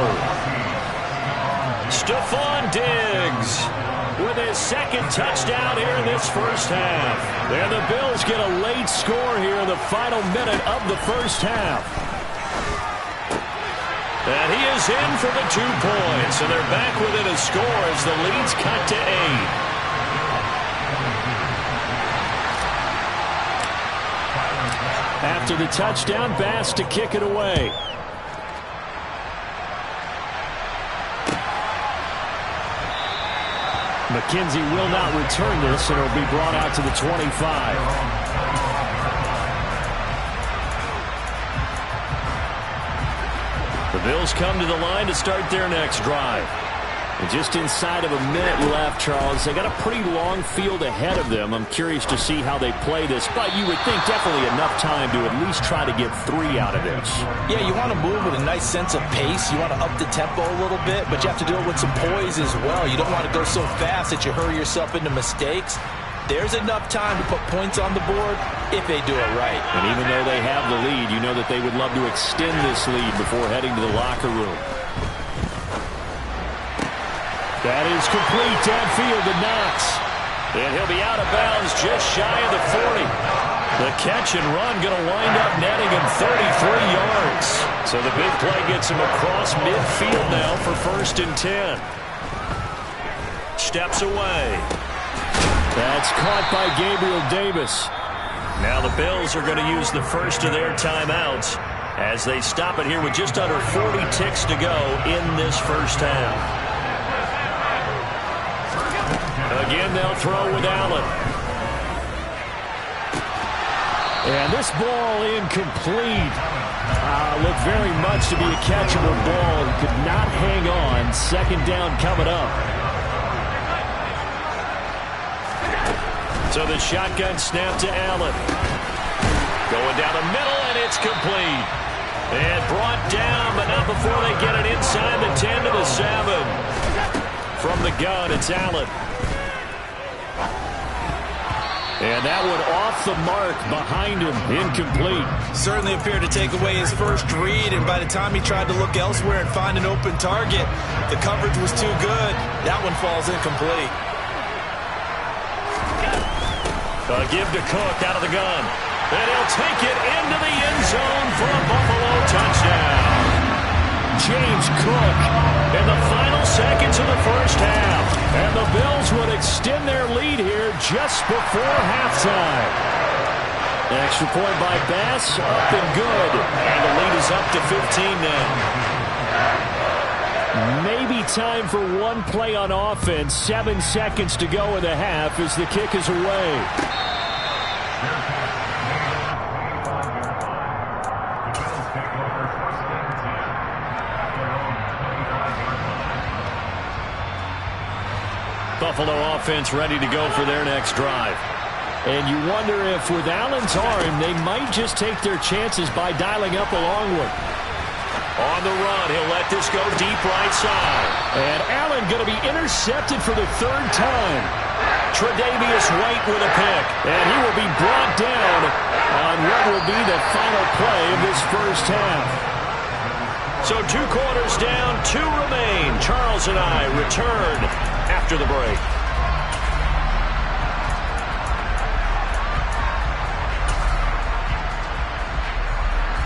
Stephon Diggs with his 2nd touchdown here in this first half. And the Bills get a late score here in the final minute of the first half. And he is in for the 2 points. And they're back within a score as the lead's cut to 8. After the touchdown, Bass to kick it away. McKenzie will not return this, and it'll be brought out to the 25. The Bills come to the line to start their next drive. And just inside of a minute left, Charles. They got a pretty long field ahead of them. I'm curious to see how they play this, but you would think definitely enough time to at least try to get 3 out of this. Yeah, you want to move with a nice sense of pace. You want to up the tempo a little bit, but you have to do it with some poise as well. You don't want to go so fast that you hurry yourself into mistakes. There's enough time to put points on the board if they do it right. And even though they have the lead, you know that they would love to extend this lead before heading to the locker room. That is complete downfield to Knox. And he'll be out of bounds just shy of the 40. The catch and run going to wind up netting him 33 yards. So the big play gets him across midfield now for 1st and 10. Steps away. That's caught by Gabriel Davis. Now the Bills are going to use the first of their timeouts as they stop it here with just under 40 ticks to go in this first half. Again, they'll throw with Allen. And this ball incomplete. Looked very much to be a catchable ball and could not hang on. 2nd down coming up. So the shotgun snap to Allen. Going down the middle, and it's complete. And brought down, but not before they get it inside the 10 to the 7. From the gun, it's Allen. And that one off the mark behind him, incomplete. Certainly appeared to take away his first read, and by the time he tried to look elsewhere and find an open target, the coverage was too good. That one falls incomplete. A give to Cook out of the gun. And he'll take it into the end zone for a Buffalo touchdown. James Cook in the final seconds of the first half. And the Bills would extend their lead here just before halftime. Extra point by Bass, up and good. And the lead is up to 15 now. Maybe time for one play on offense. 7 seconds to go in the half as the kick is away. Buffalo offense ready to go for their next drive. And you wonder if with Allen's arm, they might just take their chances by dialing up a long one. On the run, he'll let this go deep right side. And Allen going to be intercepted for the third time. Tre'Davious White with a pick. And he will be brought down on what will be the final play of this first half. So 2 quarters down, 2 remain. Charles and I return after the break.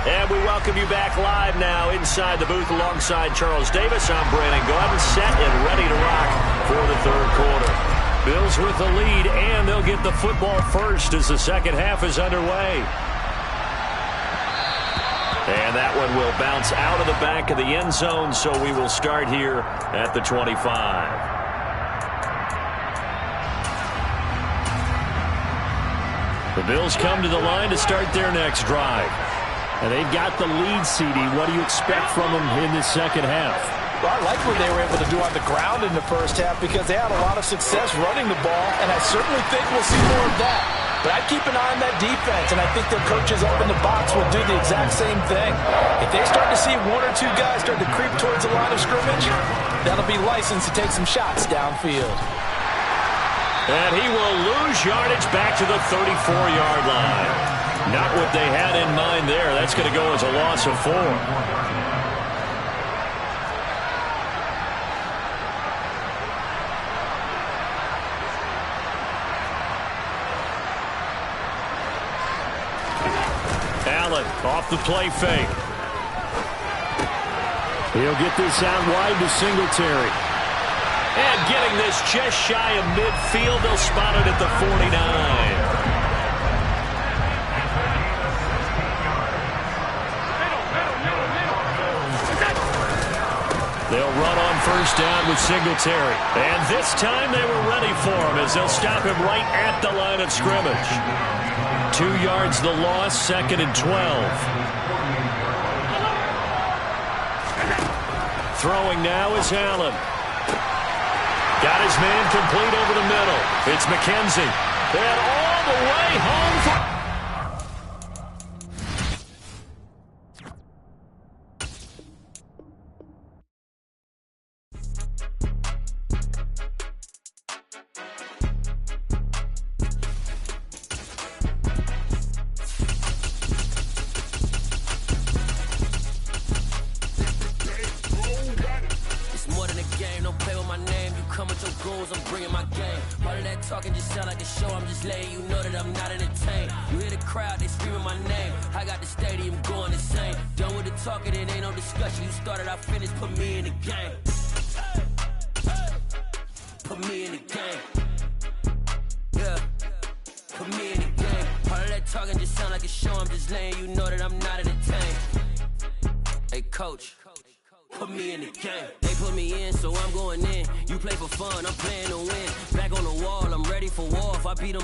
And we welcome you back live now inside the booth alongside Charles Davis. I'm Brandon Gordon, set and ready to rock for the third quarter. Bills with the lead, and they'll get the football first as the second half is underway. And that one will bounce out of the back of the end zone, so we will start here at the 25. The Bills come to the line to start their next drive. And they've got the lead, CD. What do you expect from them in the second half? Well, I like what they were able to do on the ground in the first half because they had a lot of success running the ball, and I certainly think we'll see more of that. But I'd keep an eye on that defense, and I think their coaches up in the box will do the exact same thing. If they start to see 1 or 2 guys start to creep towards the line of scrimmage, that'll be licensed to take some shots downfield. And he will lose yardage back to the 34-yard line. Not what they had in mind there. That's going to go as a loss of 4. Allen off the play fake. He'll get this out wide to Singletary. And getting this just shy of midfield. They'll spot it at the 49. They'll run on first down with Singletary. And this time they were ready for him as they'll stop him right at the line of scrimmage. 2 yards the loss, 2nd and 12. Throwing now is Allen. Got his man complete over the middle. It's McKenzie. And all the way home for...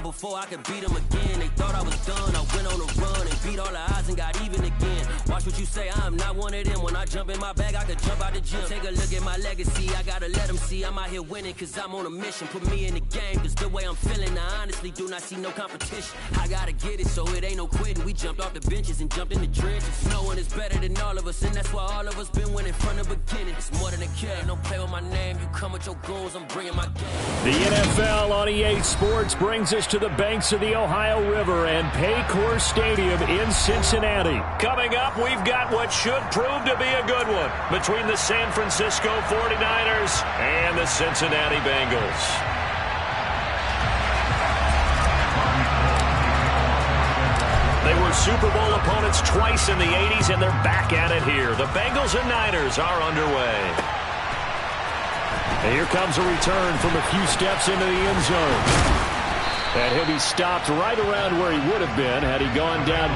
Before I could beat them again, they thought I was done. I went on a run and beat all the odds and got even again. Watch what you say, I'm not one of them. When I jump in my bag, I could jump out the gym. Take a look at my legacy, I gotta let them see I'm out here winning, cause I'm on a mission. Put me in the game, cause the way I'm feeling, I honestly do not see no competition. I gotta get it, so it ain't no quitting. We jumped off the benches and jumped in the trenches. No one is better than all of us, and that's why all of us been winning from the beginning. It's more than a game, don't play with my name. You come with your goals, I'm bringing my game. The NFL on EA Sports brings us to the banks of the Ohio River and Paycor Stadium in Cincinnati. Coming up, we've got what should prove to be a good one between the San Francisco 49ers and the Cincinnati Bengals. They were Super Bowl opponents twice in the 80s, and they're back at it here. The Bengals and Niners are underway. And here comes a return from a few steps into the end zone. And he'll be stopped right around where he would have been had he gone down.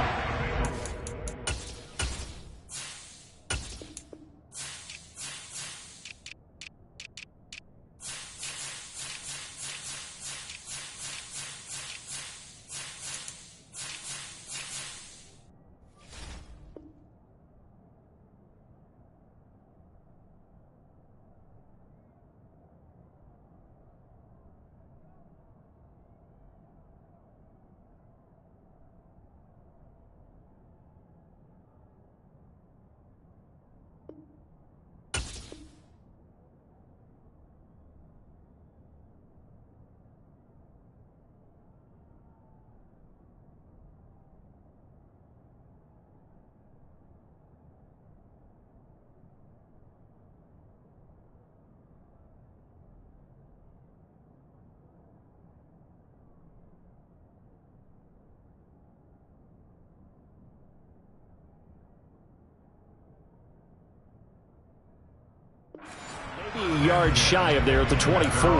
yards shy of there at the 24.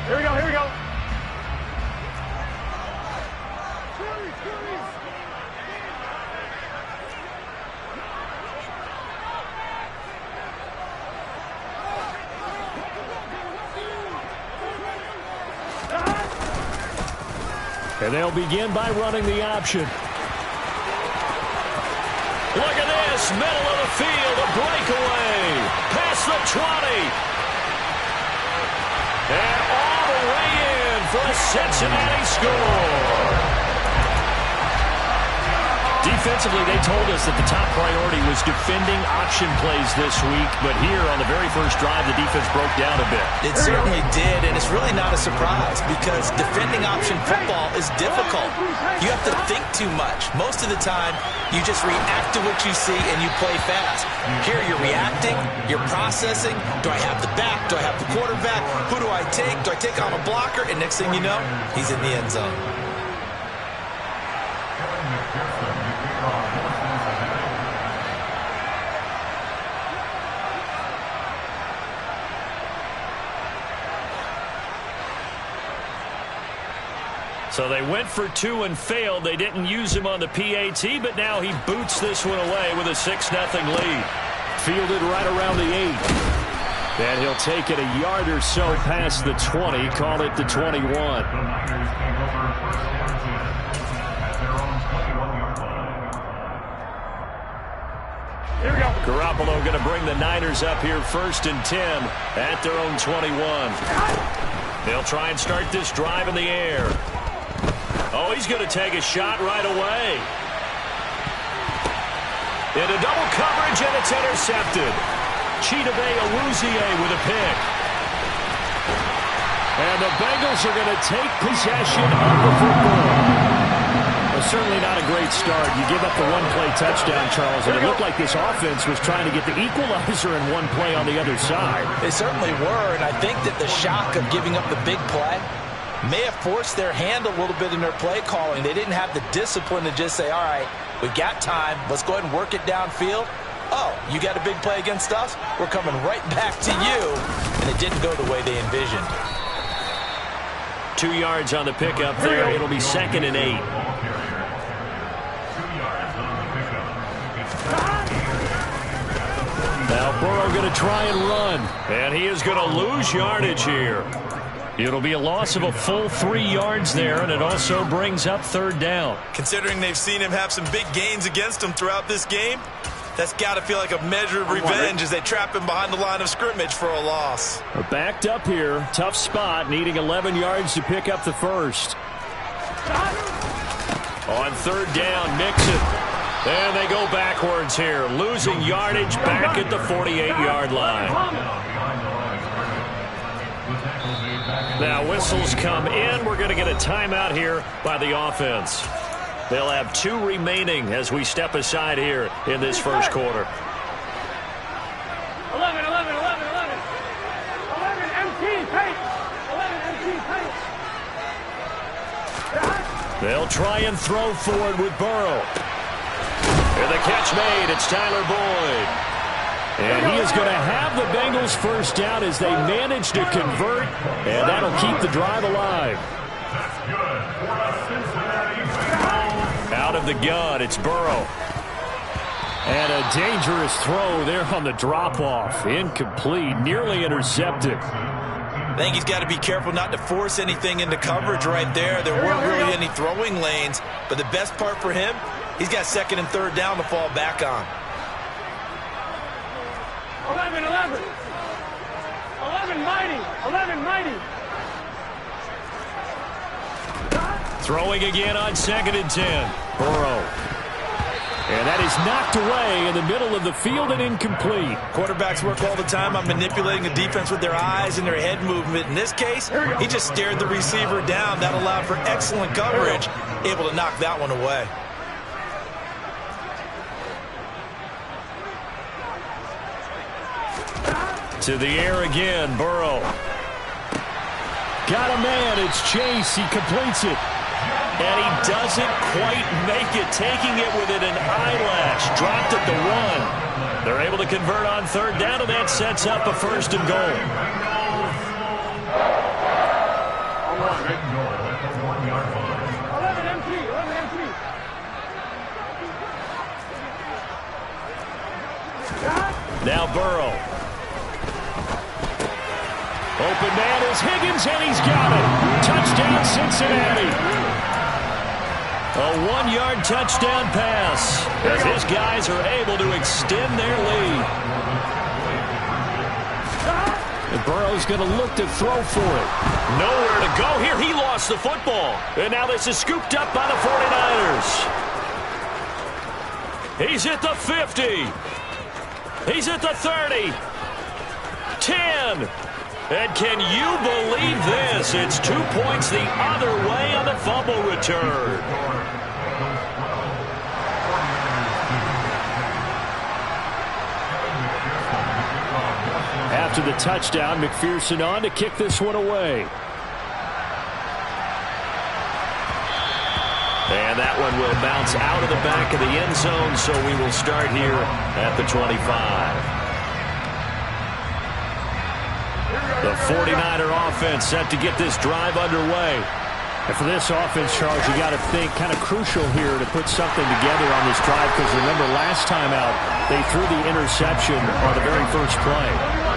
Here we go, here we go. And they'll begin by running the option. Look at this, middle of the field, a breakaway. Past the 20. And all the way in for a Cincinnati score. Defensively, they told us that the top priority was defending option plays this week, but here on the very first drive, the defense broke down a bit. It certainly did, and it's really not a surprise because defending option football is difficult. You have to think too much. Most of the time, you just react to what you see and you play fast. Here, you're reacting, you're processing. Do I have the back? Do I have the quarterback? Who do I take? Do I take on a blocker? And next thing you know, he's in the end zone. So they went for 2 and failed. They didn't use him on the PAT, but now he boots this one away with a 6-0 lead. Fielded right around the 8. And he'll take it a yard or so past the 20, call it the 21. Here we go. Garoppolo going to bring the Niners up here 1st and 10 at their own 21. They'll try and start this drive in the air. Oh, he's going to take a shot right away. Into double coverage, and it's intercepted. Chidobe Awuzie with a pick. And the Bengals are going to take possession of the football. Well, certainly not a great start. You give up the one-play touchdown, Charles, and it looked like this offense was trying to get the equalizer in one play on the other side. They certainly were, and I think that the shock of giving up the big play may have forced their hand a little bit in their play calling. They didn't have the discipline to just say, all right, we've got time. Let's go ahead and work it downfield. Oh, you got a big play against us? We're coming right back to you. And it didn't go the way they envisioned. 2 yards on the pickup there. It'll be 2nd and 8. Now Burrow going to try and run. And he is going to lose yardage here. It'll be a loss of a full 3 yards there, and it also brings up 3rd down. Considering they've seen him have some big gains against him throughout this game, that's got to feel like a measure of revenge as they trap him behind the line of scrimmage for a loss. We're backed up here. Tough spot, needing 11 yards to pick up the first. On 3rd down, Mixon. And they go backwards here, losing yardage back at the 48-yard line. Now whistles come in. We're going to get a timeout here by the offense. They'll have 2 remaining as we step aside here in this first quarter. 11, 11, 11, 11. 11 empty pace. 11 empty pace. They'll try and throw forward with Burrow. And the catch made. It's Tyler Boyd. And he is going to have the Bengals first down as they manage to convert, and that'll keep the drive alive. Out of the gun, it's Burrow. And a dangerous throw there on the drop-off. Incomplete, nearly intercepted. I think he's got to be careful not to force anything into coverage right there. There weren't really any throwing lanes, but the best part for him, he's got 2nd and 3rd down to fall back on. 11, 11. 11 mighty. 11 mighty. Throwing again on 2nd and 10. Burrow. And that is knocked away in the middle of the field and incomplete. Quarterbacks work all the time on manipulating the defense with their eyes and their head movement. In this case, he just stared the receiver down. That allowed for excellent coverage, able to knock that one away. To the air again, Burrow. Got a man, it's Chase, he completes it. And he doesn't quite make it, taking it within an eye dropped at the 1. They're able to convert on third down, and that sets up a 1st and goal. Now Burrow. Open man is Higgins, and he's got it. Touchdown, Cincinnati. A 1-yard touchdown pass as his guys are able to extend their lead. And Burrow's going to look to throw for it. Nowhere to go here. He lost the football. And now this is scooped up by the 49ers. He's at the 50. He's at the 30. 10. And can you believe this? It's 2 points the other way on the fumble return. After the touchdown, McPherson on to kick this one away. And that one will bounce out of the back of the end zone, so we will start here at the 25. The 49er offense set to get this drive underway. And for this offense, Charles, you got to think kind of crucial here to put something together on this drive, because remember last time out, they threw the interception on the very first play.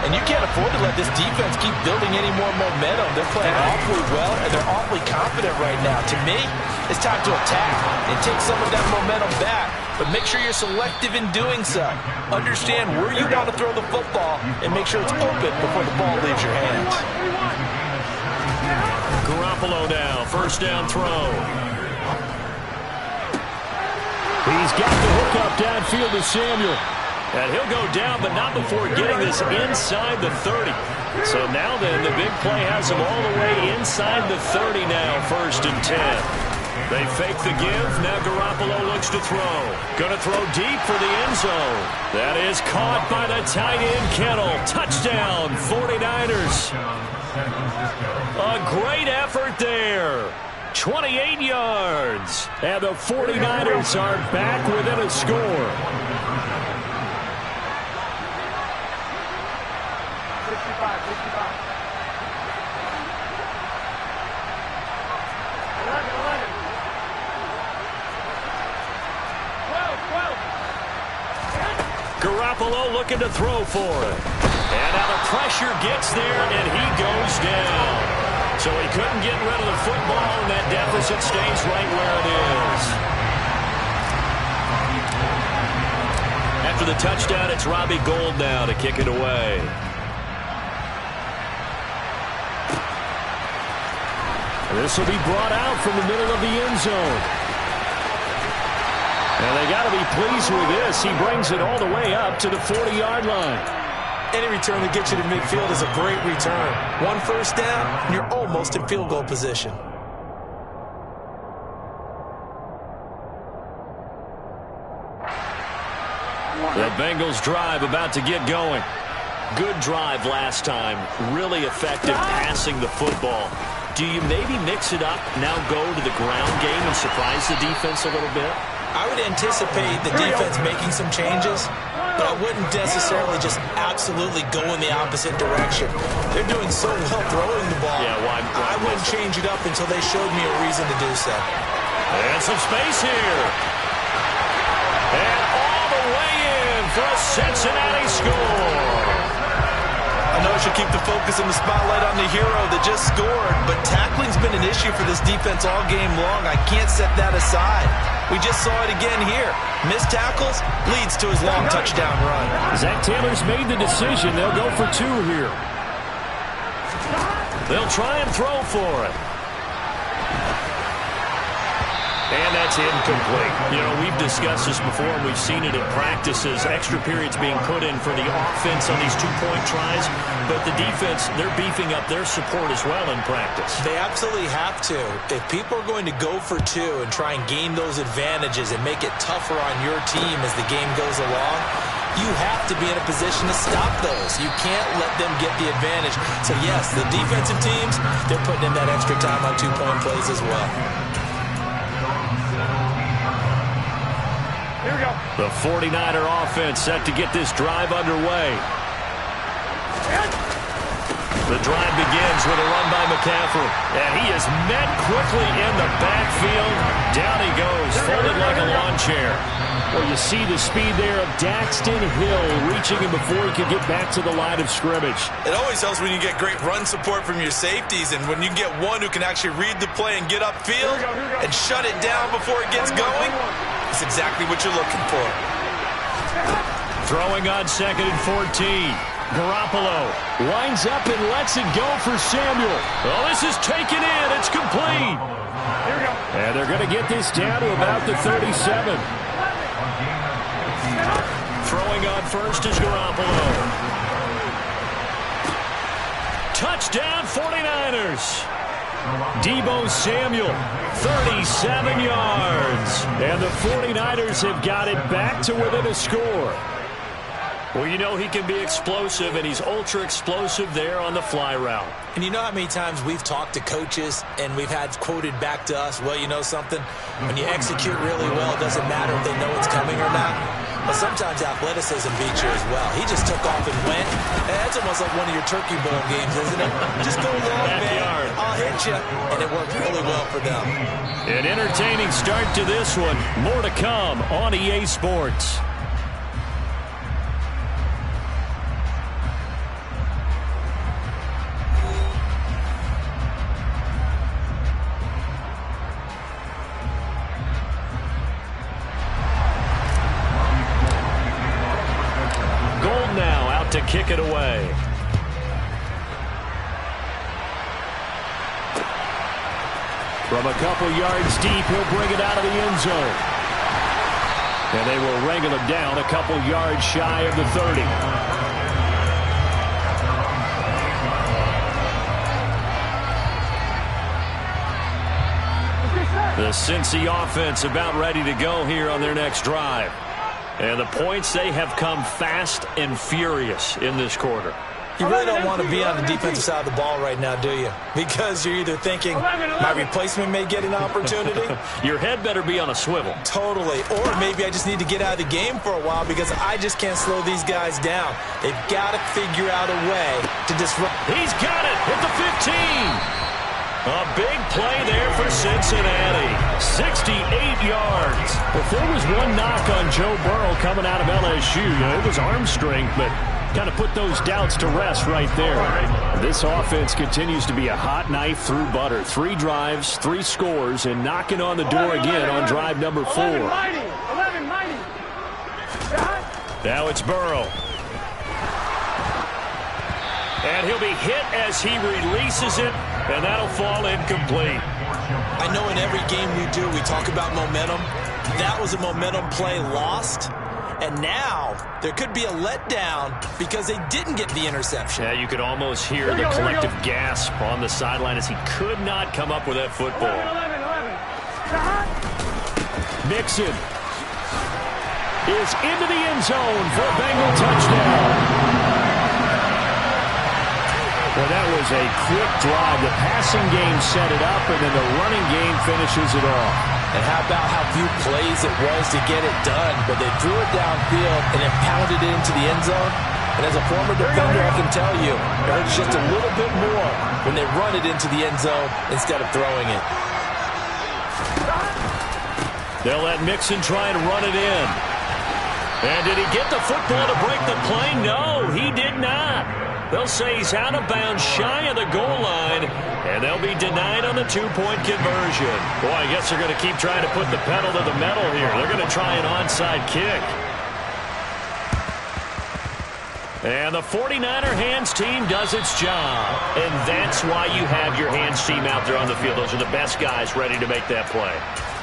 And you can't afford to let this defense keep building any more momentum. They're playing awfully well, and they're awfully confident right now. To me, it's time to attack and take some of that momentum back. But make sure you're selective in doing so. Understand where you want to throw the football and make sure it's open before the ball leaves your hands. Garoppolo now, 1st down throw. He's got the hook up downfield to Samuel. And he'll go down, but not before getting this inside the 30. So now then, the big play has him all the way inside the 30 now, 1st and 10. They fake the give. Now Garoppolo looks to throw. Going to throw deep for the end zone. That is caught by the tight end, Kittle. Touchdown, 49ers. A great effort there. 28 yards. And the 49ers are back within a score. 65. Garoppolo looking to throw for it. And now the pressure gets there, and he goes down. So he couldn't get rid of the football, and that deficit stays right where it is. After the touchdown, it's Robbie Gould now to kick it away. And this will be brought out from the middle of the end zone. And they got to be pleased with this. He brings it all the way up to the 40-yard line. Any return that gets you to midfield is a great return. 1 first down, and you're almost in field goal position. The Bengals drive about to get going. Good drive last time. Really effective passing the football. Do you maybe mix it up, now go to the ground game and surprise the defense a little bit? I would anticipate the defense making some changes, but I wouldn't necessarily just absolutely go in the opposite direction. They're doing so well throwing the ball. Yeah, why I wouldn't change it up until they showed me a reason to do so. And some space here. And all the way in for a Cincinnati score. I know I should keep the focus and the spotlight on the hero that just scored, but tackling's been an issue for this defense all game long. I can't set that aside. We just saw it again here. Missed tackles leads to his long touchdown run. Zach Taylor's made the decision. They'll go for 2 here. They'll try and throw for it. And that's incomplete. You know, we've discussed this before, and we've seen it in practices. Extra periods being put in for the offense on these 2-point tries. But the defense, they're beefing up their support as well in practice. They absolutely have to. If people are going to go for 2 and try and gain those advantages and make it tougher on your team as the game goes along, you have to be in a position to stop those. You can't let them get the advantage. So, yes, the defensive teams, they're putting in that extra time on 2-point plays as well. The 49er offense set to get this drive underway. The drive begins with a run by McCaffrey. And he is met quickly in the backfield. Down he goes, folded like a lawn chair. Well, you see the speed there of Daxton Hill reaching him before he could get back to the line of scrimmage. It always helps when you get great run support from your safeties, and when you get one who can actually read the play and get upfield and shut it down before it gets going, it's exactly what you're looking for. Throwing on 2nd and 14. Garoppolo lines up and lets it go for Samuel. Oh, this is taken in. It's complete. And they're going to get this down to about the 37. Throwing on first is Garoppolo. Touchdown 49ers. Deebo Samuel, 37 yards. And the 49ers have got it back to within a score. Well, you know he can be explosive, and he's ultra-explosive there on the fly route. And you know how many times we've talked to coaches and we've had quoted back to us, well, you know something? When you execute really well, it doesn't matter if they know it's coming or not. But sometimes athleticism beats you as well. He just took off and went. That's almost like one of your Turkey Bowl games, isn't it? Just go long, man. I'll hit you. And it worked really well for them. An entertaining start to this one. More to come on EA Sports. To kick it away. From a couple yards deep, he'll bring it out of the end zone. And they will wrangle him down a couple yards shy of the 30. The Cincy offense about ready to go here on their next drive. And the points, they have come fast and furious in this quarter. You really don't want to be on the defensive side of the ball right now, do you? Because you're either thinking, my replacement may get an opportunity. Your head better be on a swivel. Totally. Or maybe I just need to get out of the game for a while because I just can't slow these guys down. They've got to figure out a way to disrupt. He's got it at the 15. A big play there for Cincinnati. 68 yards. If there was one knock on Joe Burrow coming out of LSU, it was arm strength, but kind of put those doubts to rest right there. This offense continues to be a hot knife through butter. 3 drives, 3 scores, and knocking on the door again on drive number 4. Now it's Burrow. And he'll be hit as he releases it, and that'll fall incomplete. I know in every game we do, we talk about momentum. That was a momentum play lost. And now there could be a letdown because they didn't get the interception. Yeah, you could almost hear the collective gasp on the sideline as he could not come up with that football. Mixon is into the end zone for a Bengal touchdown. Well, that was a quick drive. The passing game set it up, and then the running game finishes it off. And how about how few plays it was to get it done, but they threw it downfield and then pounded it into the end zone. And as a former defender, I can tell you, it hurts just a little bit more when they run it into the end zone instead of throwing it. They'll let Mixon try and run it in. And did he get the football to break the play? No, he did not. They'll say he's out of bounds shy of the goal line, and they'll be denied on the 2-point conversion. Boy, I guess they're going to keep trying to put the pedal to the metal here. They're going to try an onside kick. And the 49er hands team does its job. And that's why you have your hands team out there on the field. Those are the best guys ready to make that play.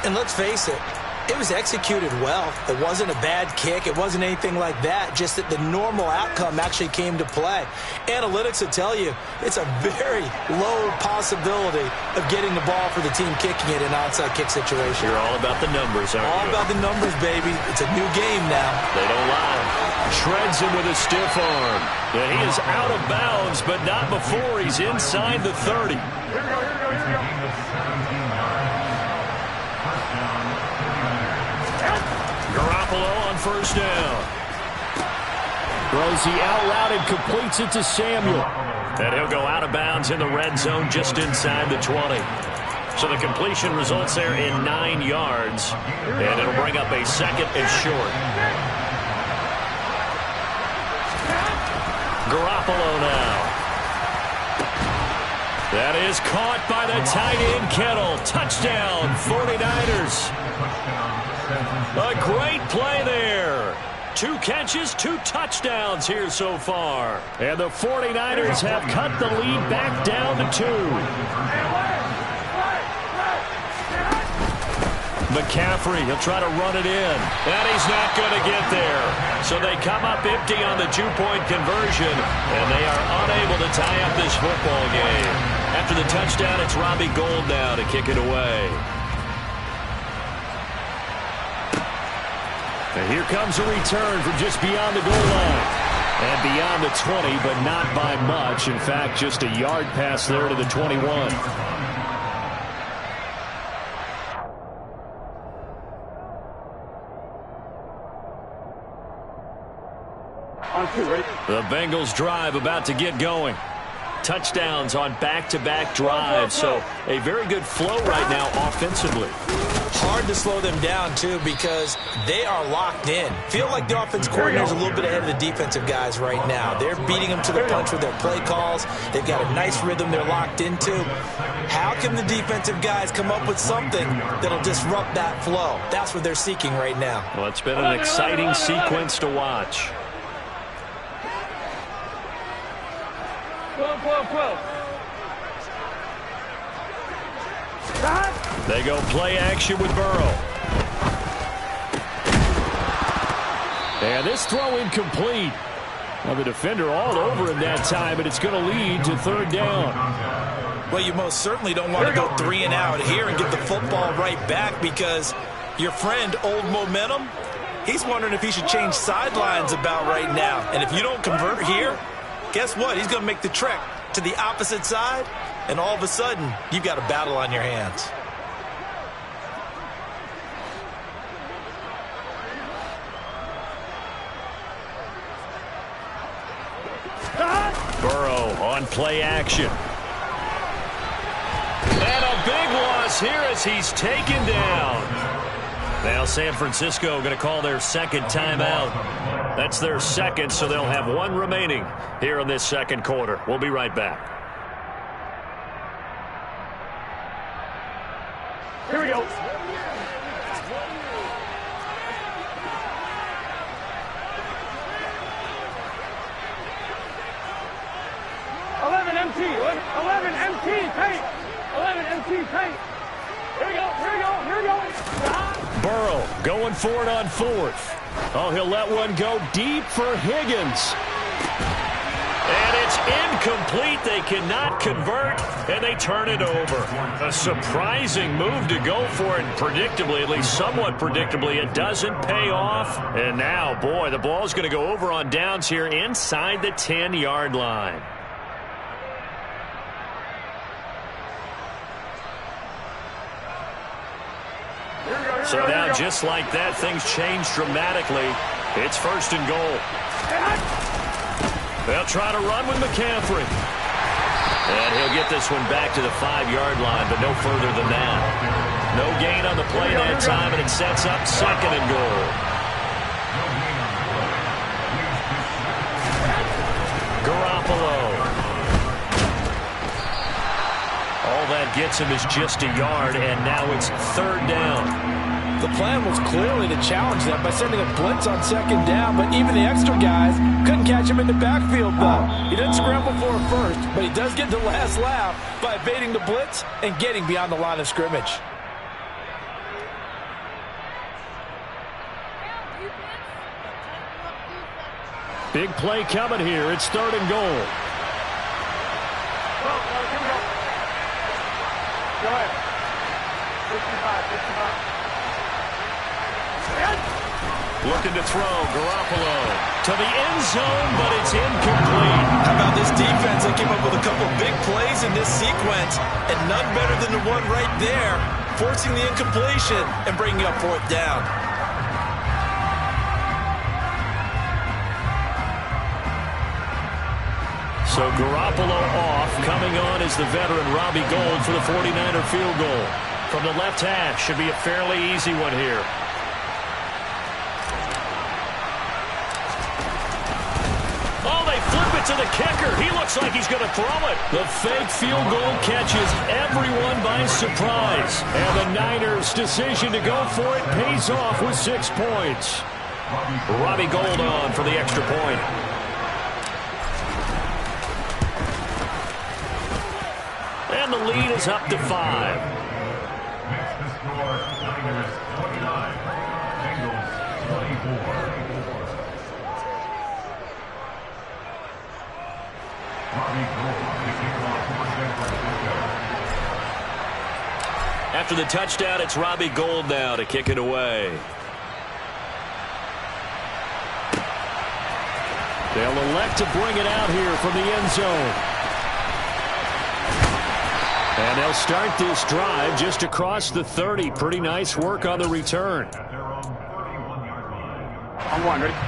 And let's face it, it was executed well. It wasn't a bad kick. It wasn't anything like that. Just that the normal outcome actually came to play. Analytics will tell you it's a very low possibility of getting the ball for the team kicking it in an onside kick situation. You're all about the numbers, aren't you? All about the numbers, baby. It's a new game now. They don't lie. Shreds him with a stiff arm. And he is out of bounds, but not before he's inside the 30. Garoppolo on first down. Throws the out route and completes it to Samuel. And he'll go out of bounds in the red zone just inside the 20. So the completion results there in 9 yards. And it'll bring up a second and short. Garoppolo now. That is caught by the tight end Kittle. Touchdown, 49ers. A great play there. 2 catches, 2 touchdowns here so far. And the 49ers have cut the lead back down to 2. McCaffrey, he'll try to run it in. And he's not going to get there. So they come up empty on the 2-point conversion, and they are unable to tie up this football game. After the touchdown, it's Robbie Gould now to kick it away. And here comes a return from just beyond the goal line. And beyond the 20, but not by much. In fact, just a yard pass there to the 21. The Bengals drive about to get going. Touchdowns on back-to-back drives, so a very good flow right now offensively. Hard to slow them down, too, because they are locked in. Feel like the offense coordinator is a little bit ahead of the defensive guys right now. They're beating them to the punch with their play calls. They've got a nice rhythm they're locked into. How can the defensive guys come up with something that'll disrupt that flow? That's what they're seeking right now. Well, it's been an exciting sequence to watch. 12. They go play action with Burrow. And this throw incomplete. Well, the defender all over him that time, but it's going to lead to 3rd down. Well, you most certainly don't want to go 3 and out here and get the football right back, because your friend, Old Momentum, he's wondering if he should change sidelines about right now. And if you don't convert here, guess what? He's going to make the trek to the opposite side, and all of a sudden, you've got a battle on your hands. Burrow on play action. And a big loss here as he's taken down. Now San Francisco going to call their second timeout. That's their second, so they'll have 1 remaining here in this second quarter. We'll be right back. Here we go. 11 MT, 11 MT paint, 11 MT paint. Here we go. Burrow going for it on 4th. Oh, he'll let one go deep for Higgins. And it's incomplete. They cannot convert, and they turn it over. A surprising move to go for it, predictably, at least somewhat predictably. It doesn't pay off. And now, boy, the ball's going to go over on downs here inside the 10-yard line. So now, just like that, things change dramatically. It's 1st and goal. They'll try to run with McCaffrey. And he'll get this one back to the 5-yard line, but no further than that. No gain on the play that time, and it sets up 2nd and goal. Garoppolo. All that gets him is just a yard, and now it's 3rd down. The plan was clearly to challenge them by sending a blitz on 2nd down, but even the extra guys couldn't catch him in the backfield, though. He didn't scramble for it first, but he does get the last laugh by evading the blitz and getting beyond the line of scrimmage. Big play coming here. It's 3rd and goal. Go ahead. 55. Looking to throw, Garoppolo to the end zone, but it's incomplete. How about this defense? They came up with a couple of big plays in this sequence, and none better than the one right there, forcing the incompletion and bringing up 4th down. So Garoppolo off. Coming on is the veteran Robbie Gould for the 49er field goal. From the left hash, should be a fairly easy one here. Oh, they flip it to the kicker. He looks like he's going to throw it. The fake field goal catches everyone by surprise. And the Niners' decision to go for it pays off with 6 points. Robbie Gould on for the extra point. And the lead is up to 5. After the touchdown, it's Robbie Gould now to kick it away. They'll elect to bring it out here from the end zone. And they'll start this drive just across the 30. Pretty nice work on the return.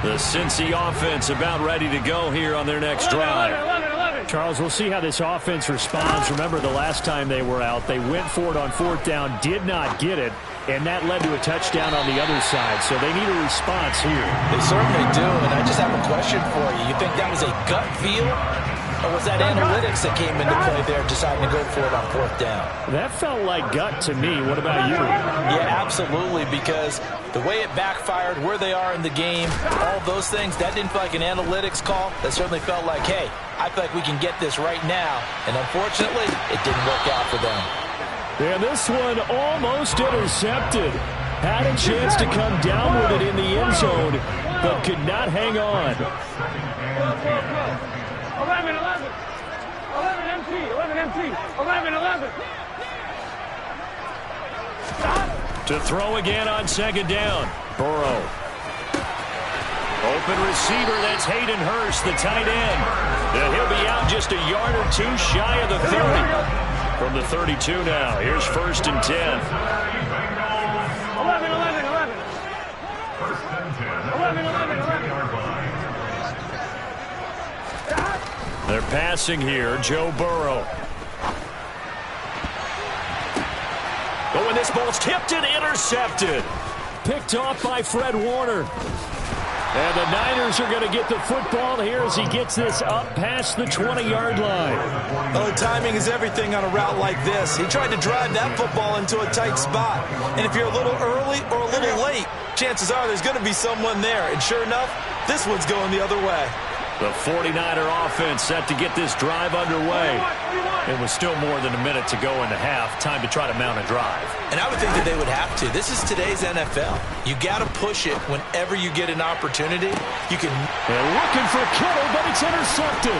The Cincy offense about ready to go here on their next drive. Charles, we'll see how this offense responds. Remember, the last time they were out, they went for it on 4th down, did not get it, and that led to a touchdown on the other side. So they need a response here. They certainly do, and I just have a question for you. You think that was a gut feel, or was that analytics that came into play there deciding to go for it on 4th down? That felt like gut to me. What about you? Yeah, absolutely, because the way it backfired, where they are in the game, all those things, that didn't feel like an analytics call. That certainly felt like, hey, I feel like we can get this right now. And unfortunately, it didn't work out for them. And this one almost intercepted. Had a chance to come down with it in the end zone, but could not hang on. 11, 11. 11 MT, 11 MT, 11, 11. To throw again on 2nd down. Burrow. Open receiver, that's Hayden Hurst, the tight end. And he'll be out just a yard or two shy of the 30. From the 32 now, here's 1st and 10. 11, 11, 11. 11, 11, 11. They're passing here, Joe Burrow. Oh, and this ball's tipped and intercepted. Picked off by Fred Warner. And the Niners are going to get the football here as he gets this up past the 20-yard line. Oh, timing is everything on a route like this. He tried to drive that football into a tight spot. And if you're a little early or a little late, chances are there's going to be someone there. And sure enough, this one's going the other way. The 49er offense set to get this drive underway. It was still more than a minute to go in the half. Time to try to mount a drive. And I would think that they would have to. This is today's NFL. You got to push it whenever you get an opportunity. You can. They're looking for Kittle, but it's intercepted.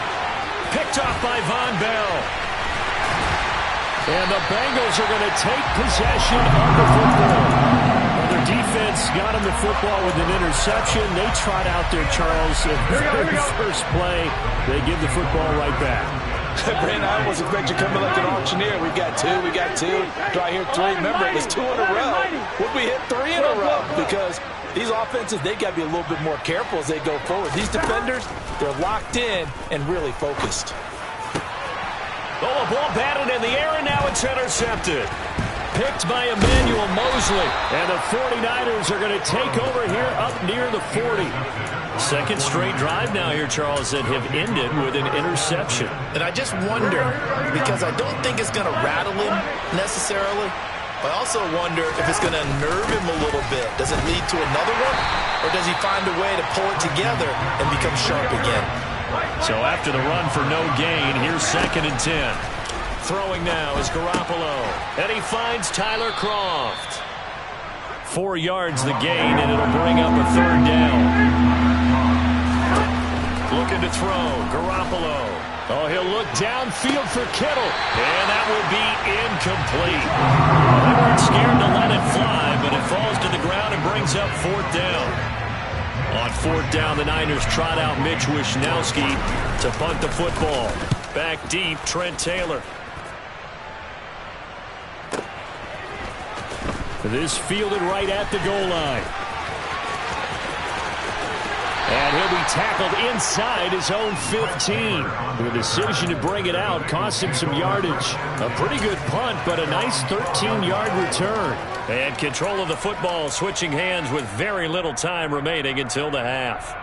Picked off by Von Bell. And the Bengals are going to take possession of the football. Their defense got him the football with an interception. They trot out there, Charles, in the very first play. They give the football right back. Brandon, I almost expect you coming like an auctioneer. We got two. Do I hear 3? Remember, it was 2 in a row. Would we hit 3 in a row? Because these offenses, they got to be a little bit more careful as they go forward. These defenders, they're locked in and really focused. Oh, a ball batted in the air, and now it's intercepted. Picked by Emmanuel Mosley. And the 49ers are going to take over here up near the 40. Second straight drive now here, Charles, that have ended with an interception. And I just wonder, because I don't think it's going to rattle him necessarily, but I also wonder if it's going to nerve him a little bit. Does it lead to another one? Or does he find a way to pull it together and become sharp again? So after the run for no gain, here's 2nd and 10. Throwing now is Garoppolo. And he finds Tyler Kroft. 4 yards the gain, and it'll bring up a 3rd down. Looking to throw, Garoppolo. Oh, he'll look downfield for Kittle. And that will be incomplete. They weren't scared to let it fly, but it falls to the ground and brings up 4th down. On 4th down, the Niners trot out Mitch Wishnowsky to punt the football. Back deep, Trent Taylor. This fielded right at the goal line. And he'll he'll be tackled inside his own 15. The decision to bring it out cost him some yardage. A pretty good punt, but a nice 13-yard return. And control of the football switching hands with very little time remaining until the half.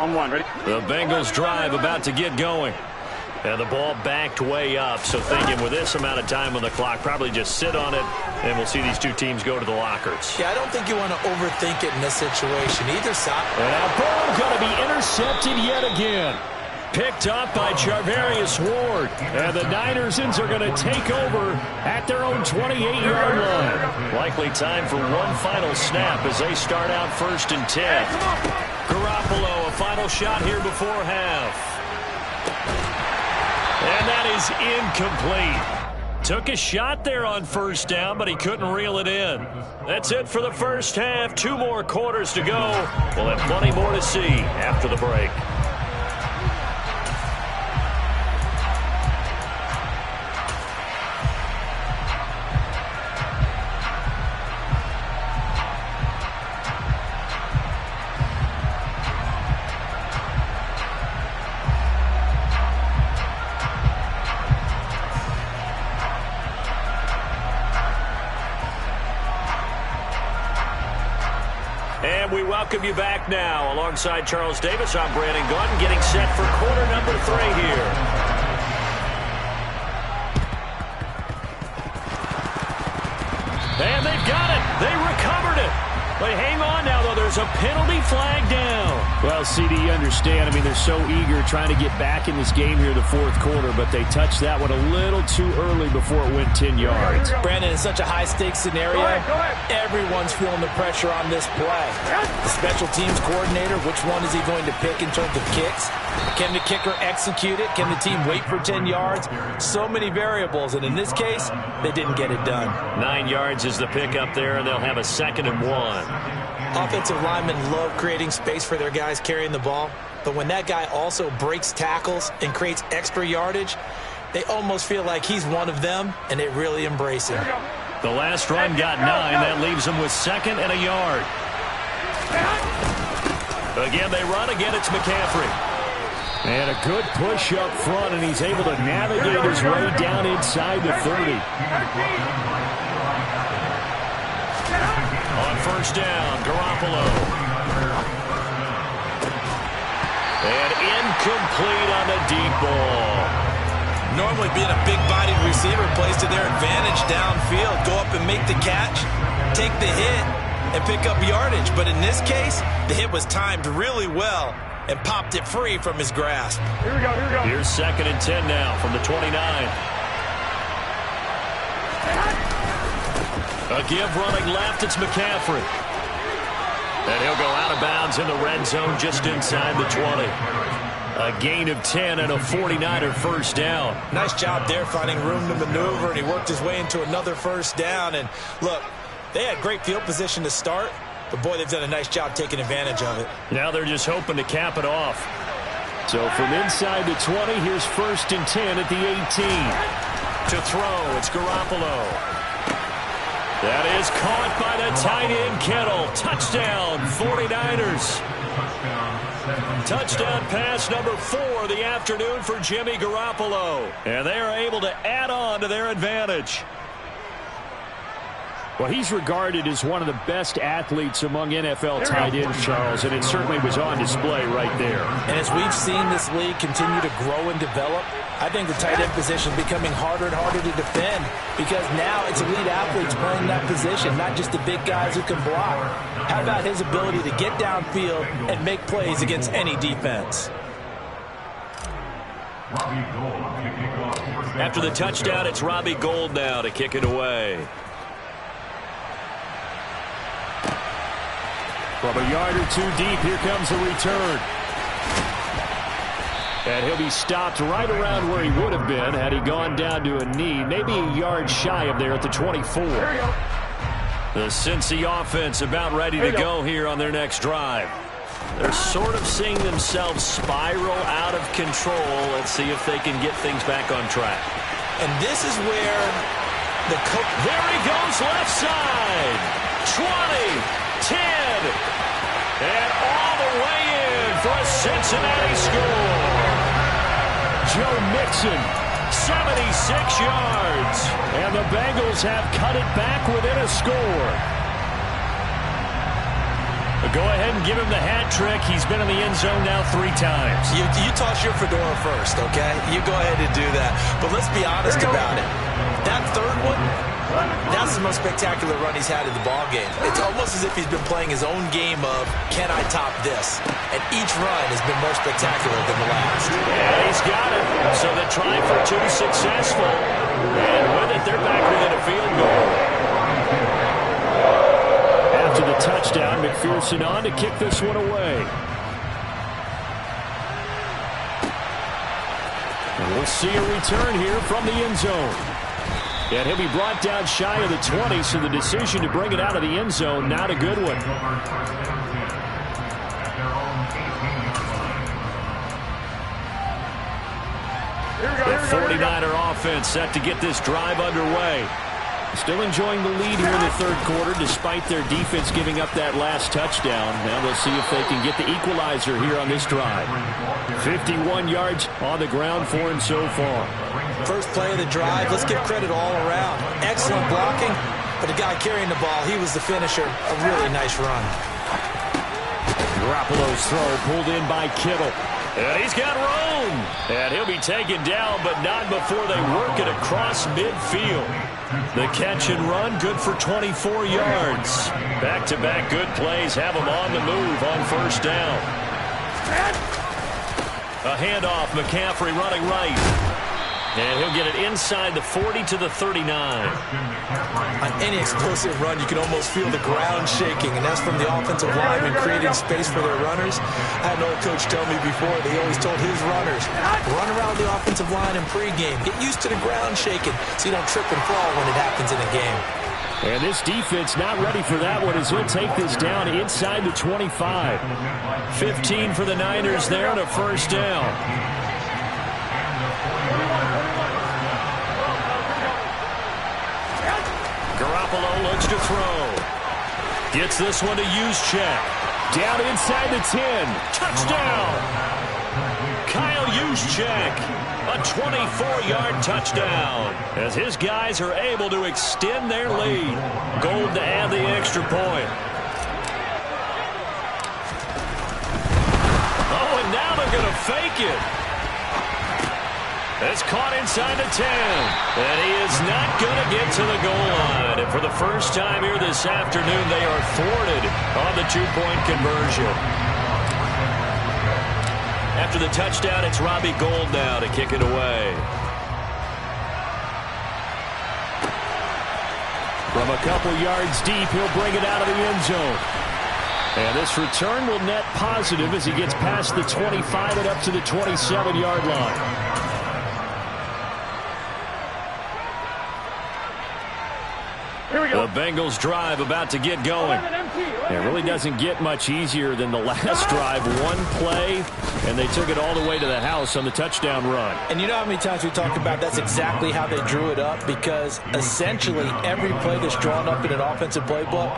On one, ready? The Bengals drive about to get going. And the ball backed way up, so thinking with this amount of time on the clock, probably just sit on it, and we'll see these two teams go to the lockers. Yeah, I don't think you want to overthink it in this situation. Either side. And now Burrow going to be intercepted yet again. Picked up by Charvarius Ward. And the Ninersons are going to take over at their own 28-yard line. Likely time for one final snap as they start out 1st and 10. Garoppolo, a final shot here before half. And that is incomplete. Took a shot there on 1st down, but he couldn't reel it in. That's it for the first half. 2 more quarters to go. We'll have plenty more to see after the break. And we welcome you back now. Alongside Charles Davis, I'm Brandon Gaudin, getting set for quarter number 3 here. And they've got it. They recovered it. But hang on now, though. There's a penalty flag down. Well, CD, you understand. I mean, they're so eager trying to get back in this game here in the 4th quarter, but they touched that one a little too early before it went 10 yards. Brandon, in such a high-stakes scenario, everyone's feeling the pressure on this play. The special teams coordinator, which one is he going to pick in terms of kicks? Can the kicker execute it? Can the team wait for 10 yards? So many variables, and in this case, they didn't get it done. 9 yards is the pickup there, and they'll have a 2nd and 1. Offensive linemen love creating space for their guys carrying the ball, but when that guy also breaks tackles and creates extra yardage, they almost feel like he's one of them, and they really embrace him. The last run got 9. That leaves them with 2nd and a yard. Again, they run. Again, it's McCaffrey. And a good push up front, and he's able to navigate his way down inside the 30. On 1st down, Garoppolo. And incomplete on the deep ball. Normally being a big-bodied receiver plays to their advantage downfield. Go up and make the catch, take the hit, and pick up yardage. But in this case, the hit was timed really well and popped it free from his grasp. Here we go, here we go. Here's 2nd and 10 now from the 29. A give running left, it's McCaffrey. And he'll go out of bounds in the red zone just inside the 20. A gain of 10 and a 49er 1st down. Nice job there finding room to maneuver, and he worked his way into another 1st down. And look, they had great field position to start, but boy, they've done a nice job taking advantage of it. Now they're just hoping to cap it off. So from inside the 20, here's 1st and 10 at the 18. To throw, it's Garoppolo. That is caught by the tight end Kittle. Touchdown, 49ers. Touchdown pass number 4 of the afternoon for Jimmy Garoppolo. And they are able to add on to their advantage. Well, he's regarded as one of the best athletes among NFL tight ends, Charles, and it certainly was on display right there. And as we've seen this league continue to grow and develop, I think the tight end position is becoming harder and harder to defend because now it's elite athletes playing that position, not just the big guys who can block. How about his ability to get downfield and make plays against any defense? After the touchdown, it's Robbie Gould now to kick it away. From a yard or 2 deep, here comes the return. And he'll be stopped right around where he would have been had he gone down to a knee, maybe a yard shy of there at the 24. The Cincy offense about ready to go here on their next drive. They're sort of seeing themselves spiral out of control. Let's see if they can get things back on track. And this is where the coach... There he goes left side. 20, 10. Cincinnati score. Joe Mixon, 76 yards. And the Bengals have cut it back within a score. Go ahead and give him the hat trick. He's been in the end zone now 3 times. You toss your fedora first, okay? You go ahead and do that. But let's be honest about it. That third one, that's the most spectacular run he's had in the ballgame. It's almost as if he's been playing his own game of, can I top this? And each run has been more spectacular than the last. Yeah, he's got it. So the try for 2 successful. And with it, they're back within a field goal. After the touchdown, McPherson on to kick this one away. And we'll see a return here from the end zone. And he'll be brought down shy of the 20, so the decision to bring it out of the end zone, not a good one. The 49er offense set to get this drive underway. Still enjoying the lead here in the third quarter despite their defense giving up that last touchdown. Now they'll see if they can get the equalizer here on this drive. 51 yards on the ground for him so far. First play of the drive, let's give credit all around. Excellent blocking, but the guy carrying the ball, he was the finisher. A really nice run. Garoppolo's throw pulled in by Kittle. And he's got room. And he'll be taken down, but not before they work it across midfield. The catch and run, good for 24 yards. Back-to-back good plays have him on the move on first down. A handoff, McCaffrey running right. And he'll get it inside the 40 to the 39. On any explosive run, you can almost feel the ground shaking, and that's from the offensive linemen creating space for their runners. I had an old coach tell me before, they always told his runners, run around the offensive line in pregame. Get used to the ground shaking so you don't trip and fall when it happens in a game. And this defense not ready for that one as he'll take this down inside the 25. 15 for the Niners there on a first down. Garoppolo looks to throw. Gets this one to Juszczyk. Down inside the 10. Touchdown. Kyle Juszczyk. A 24-yard touchdown. As his guys are able to extend their lead. Gold to add the extra point. Oh, and now they're going to fake it. It's caught inside the 10. And he is not going to get to the goal line. And for the first time here this afternoon, they are thwarted on the two-point conversion. After the touchdown, it's Robbie Gould now to kick it away. From a couple yards deep, he'll bring it out of the end zone. And this return will net positive as he gets past the 25 and up to the 27-yard line. The Bengals drive about to get going. It really doesn't get much easier than the last drive. One play, and they took it all the way to the house on the touchdown run. And you know how many times we talked about that's exactly how they drew it up, because essentially every play that's drawn up in an offensive playbook,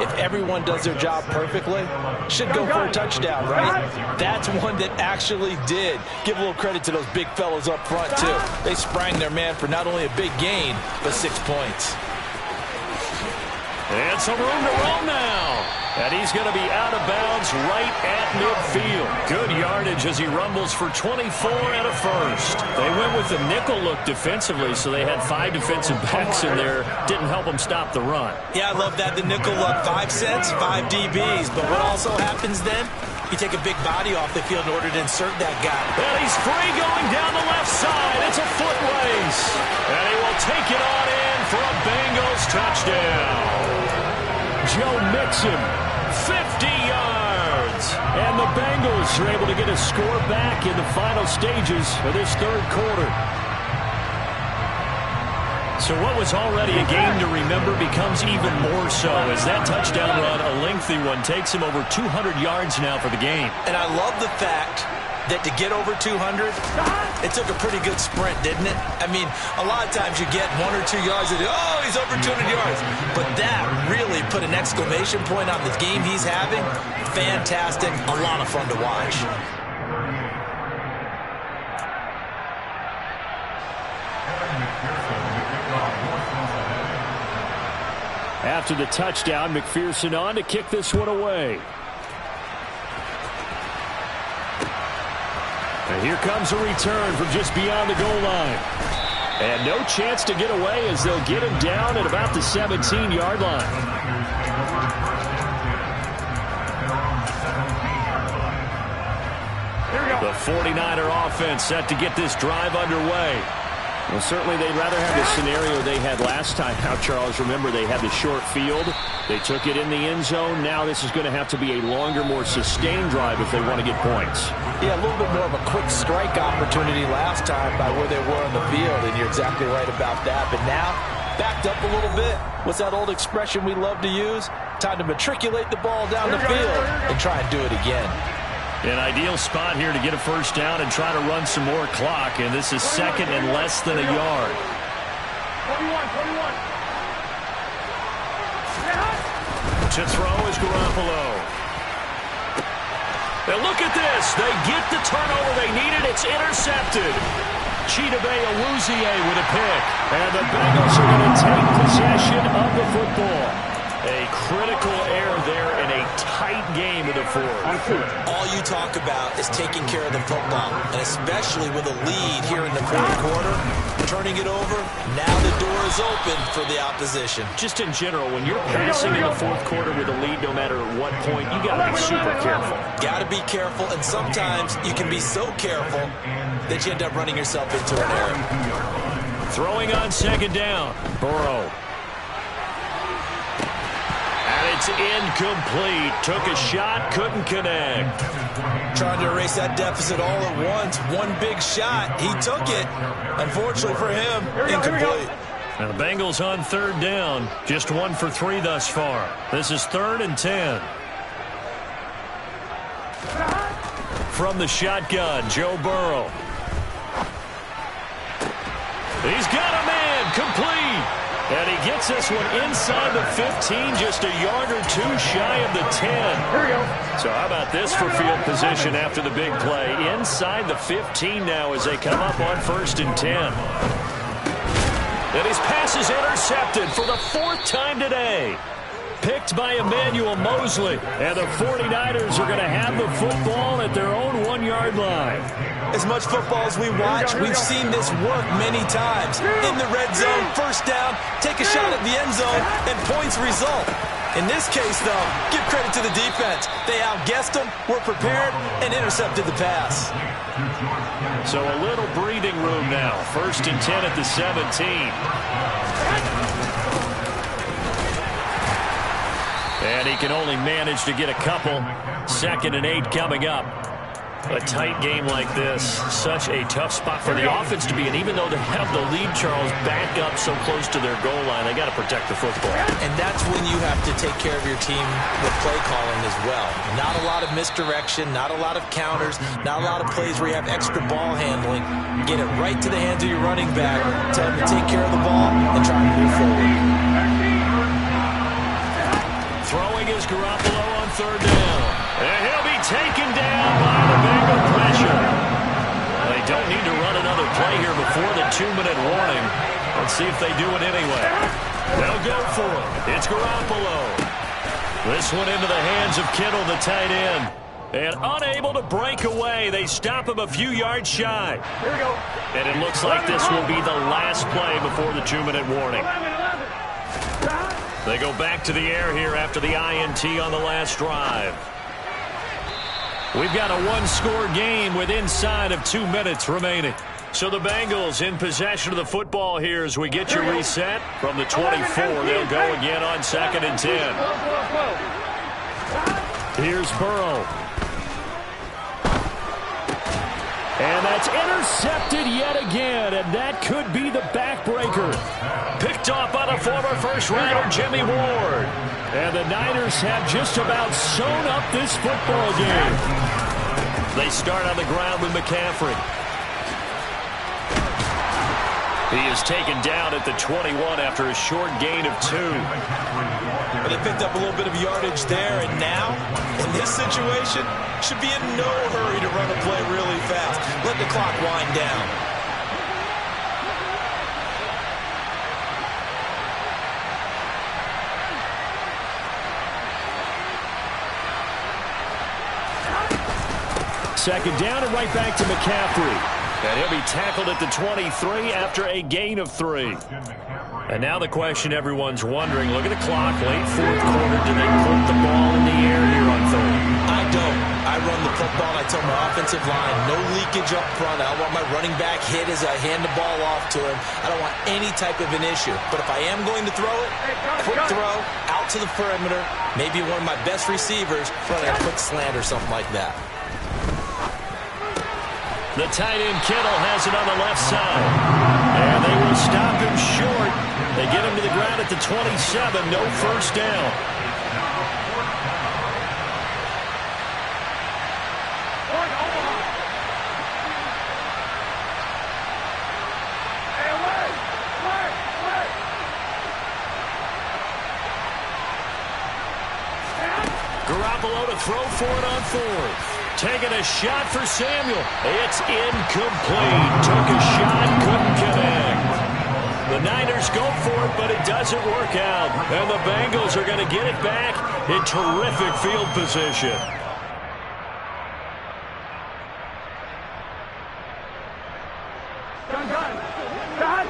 if everyone does their job perfectly, should go for a touchdown, right? That's one that actually did. Give a little credit to those big fellas up front, too. They sprang their man for not only a big gain, but 6 points. And some room to roll now. And he's going to be out of bounds right at midfield. Good yardage as he rumbles for 24 and a first. They went with the nickel look defensively, so they had 5 defensive backs in there. Didn't help them stop the run. Yeah, I love that. The nickel look, 5 cents, 5 DBs. But what also happens then? You take a big body off the field in order to insert that guy. And he's free going down the left side. It's a foot race. And he will take it on in for a Bengals touchdown. Joe Mixon, 50 yards. And the Bengals are able to get a score back in the final stages of this third quarter. So what was already a game to remember becomes even more so as that touchdown run, a lengthy one, takes him over 200 yards now for the game. And I love the fact that to get over 200, it took a pretty good sprint, didn't it? I mean, a lot of times you get 1 or 2 yards and, oh, he's over 200 yards. But that really put an exclamation point on the game he's having. Fantastic. A lot of fun to watch. After the touchdown, McPherson on to kick this one away. And here comes a return from just beyond the goal line. And no chance to get away as they'll get him down at about the 17-yard line. The 49er offense set to get this drive underway. Well, certainly they'd rather have the scenario they had last time out, Charles. Remember, they had the short field. They took it in the end zone. Now this is going to have to be a longer, more sustained drive if they want to get points. Yeah, a little bit more of a quick strike opportunity last time by where they were on the field, and you're exactly right about that. But now, backed up a little bit. What's that old expression we love to use? Time to matriculate the ball down the field and try and do it again. An ideal spot here to get a first down and try to run some more clock, and this is second and less than a yard. 21. To throw is Garoppolo. And look at this. They get the turnover they needed. It's intercepted. Chidobe Awuzie with a pick. And the Bengals are going to take possession of the football. A critical error there in a tight game of the fourth. All you talk about is taking care of the football, and especially with a lead here in the fourth quarter, turning it over, now the door is open for the opposition. Just in general, when you're passing in the fourth quarter with a lead, no matter at what point, you got to be super careful. Got to be careful, and sometimes you can be so careful that you end up running yourself into an error. Throwing on second down, Burrow. It's incomplete. Took a shot, couldn't connect. Trying to erase that deficit all at once. One big shot. He took it. Unfortunately for him, incomplete. Now the Bengals on third down. Just 1 for 3 thus far. This is 3rd and 10. From the shotgun, Joe Burrow. He's got a man. Complete. And he gets this one inside the 15, just a yard or 2 shy of the 10. Here we go. So how about this for field position after the big play? Inside the 15 now as they come up on 1st and 10. And his pass is intercepted for the 4th time today. Picked by Emmanuel Mosley. And the 49ers are going to have the football at their own 1-yard line. As much football as we watch, we've seen this work many times. In the red zone, first down, take a shot at the end zone, and points result. In this case, though, give credit to the defense. They outguessed them, were prepared, and intercepted the pass. So a little breathing room now. 1st and 10 at the 17. And he can only manage to get a couple. 2nd and 8 coming up. A tight game like this, such a tough spot for the offense to be in. Even though they have the lead, Charles, back up so close to their goal line, they got to protect the football. And that's when you have to take care of your team with play calling as well. Not a lot of misdirection, not a lot of counters, not a lot of plays where you have extra ball handling. Get it right to the hands of your running back, tell him to take care of the ball, and try to move forward. Throwing is Garoppolo on 3rd down. And he'll be taken down by the Bengal pressure. They don't need to run another play here before the 2-minute warning. Let's see if they do it anyway. They'll go for it. It's Garoppolo. This one into the hands of Kittle, the tight end. And unable to break away. They stop him a few yards shy. Here we go. And it looks like this will be the last play before the 2-minute warning. They go back to the air here after the INT on the last drive. We've got a 1-score game with inside of 2 minutes remaining. So the Bengals in possession of the football here as we get you reset. From the 24, they'll go again on 2nd and 10. Here's Burrow. And that's intercepted yet again, and that could be the backbreaker. Picked off by the former first-rounder Jimmy Ward. And the Niners have just about sewn up this football game. They start on the ground with McCaffrey. He is taken down at the 21 after a short gain of 2. Well, they picked up a little bit of yardage there, and now, in this situation, should be in no hurry to run a play really fast. Let the clock wind down. Second down and right back to McCaffrey. And he'll be tackled at the 23 after a gain of 3. And now the question everyone's wondering, look at the clock, late fourth quarter, do they put the ball in the air here on third? I don't. I run the football, and I tell my offensive line, no leakage up front. I don't want my running back hit as I hand the ball off to him. I don't want any type of an issue. But if I am going to throw it, quick throw, out to the perimeter, maybe one of my best receivers running a quick slant or something like that. The tight end Kittle has it on the left side. And they will stop him short. They get him to the ground at the 27. No first down. Garoppolo to throw for it on fourth. Taking a shot for Samuel. It's incomplete. Took a shot, couldn't connect. The Niners go for it, but it doesn't work out. And the Bengals are going to get it back in terrific field position. Done.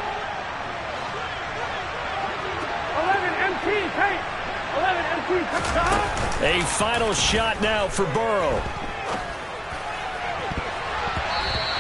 11 MT, Tate. 11 MT, A final shot now for Burrow.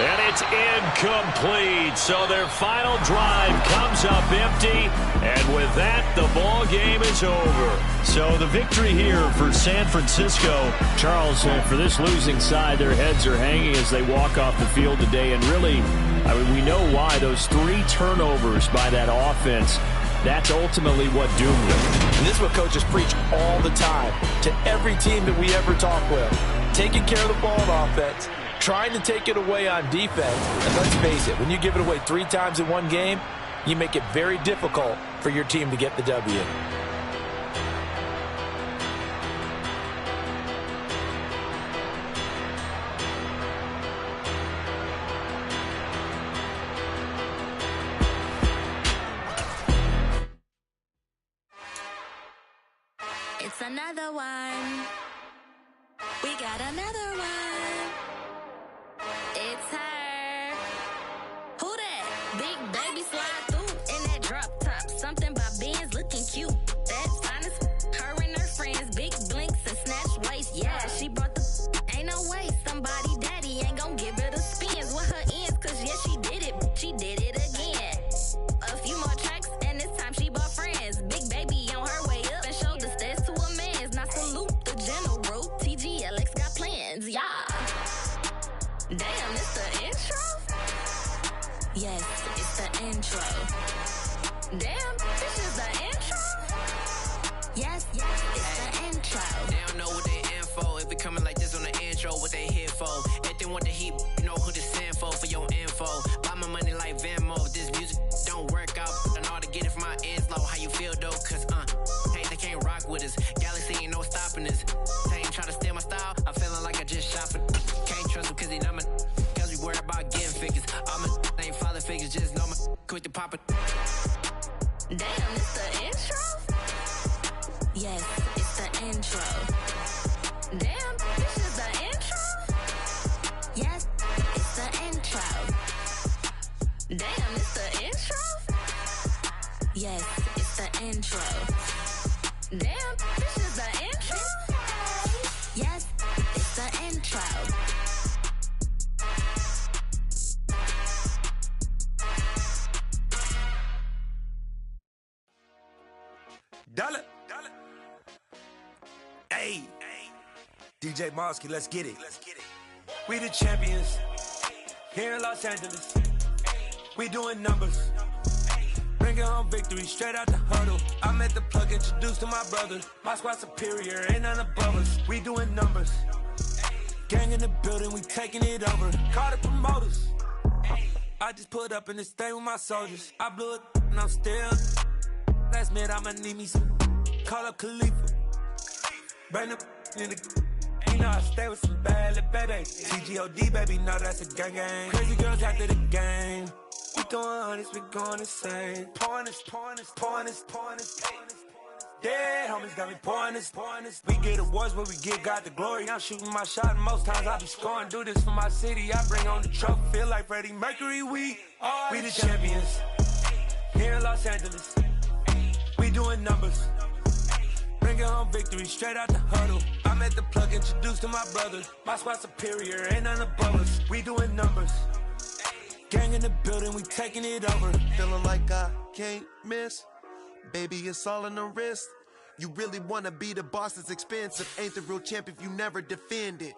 And it's incomplete. So their final drive comes up empty. And with that, the ball game is over. So the victory here for San Francisco. Charles, for this losing side, their heads are hanging as they walk off the field today. And really, I mean, we know why. Those 3 turnovers by that offense, that's ultimately what doomed them. And this is what coaches preach all the time to every team that we ever talk with. Taking care of the ball on offense, trying to take it away on defense. And let's face it, when you give it away 3 times in one game, you make it very difficult for your team to get the W. It's another one. We got another one. It's her. Who that? Big baby slide through in that drop top. Something by Benz looking cute. That's honest. Her and her friends, big blinks and snatch waist. Yeah, she brought the. Ain't no way somebody daddy ain't gon' give her the spins with her ends. Cause yeah, she did it. She did it again. A few more tracks and this time she bought friends. Big baby on her way up and showed the stats to a man's. Now salute the general. TGLX got plans, yeah. Damn, it's the intro? Yes, it's the intro. Damn, this is the intro? Yes, it's the intro. They don't know what they in for. If it coming like this on the intro, what they here for? If they want the heat, you know who to send for your info. Buy my money like Venmo. If this music don't work out, I know how to get it from my ends low. How you feel though? Cause hey, they can't rock with us. Galaxy ain't no stopping us. They ain't try to steal my style. I'm feeling like I just shot for. Can't trust them cause they not my. Cause we worried about getting figures. All my ain't father figures, just know my quick to pop it. Damn, it's the intro? Yes, it's the intro. Damn, this is the intro? Yes, it's the intro. Damn, it's the intro? Yes, it's the intro. Damn, this is the intro? Yes, it's the intro. Dollar. Hey, DJ Mosky, let's get it. We the champions. here in Los Angeles. We doing numbers. Bringing home victory straight out the huddle. I met the plug, introduced to my brother. My squad superior, ain't none above us. We doing numbers. Gang in the building, we taking it over. Call the promoters. I just put up in this thing with my soldiers. I blew it and I'm still. Last minute I'ma need me some. Call up Khalifa. Bring the in the. You know I stay with some bad little baby. TGOD baby, know that's a gang gang. Crazy girls after the game. We going honest, we going insane. Pouring this. Dead homies got me pouring this. We get awards, but we get God the glory. I'm shooting my shot, and most times I be scoring. Do this for my city, I bring on the trophy. Feel like Freddie Mercury, we the champions. Here in Los Angeles, we doing numbers. Bringing home victory straight out the huddle. I met the plug, introduced to my brother. My squad superior, ain't none above us. We doing numbers. Gang in the building, we taking it over. Feeling like I can't miss. Baby, it's all in the wrist. You really wanna be the boss, it's expensive. Ain't the real champ if you never defend it.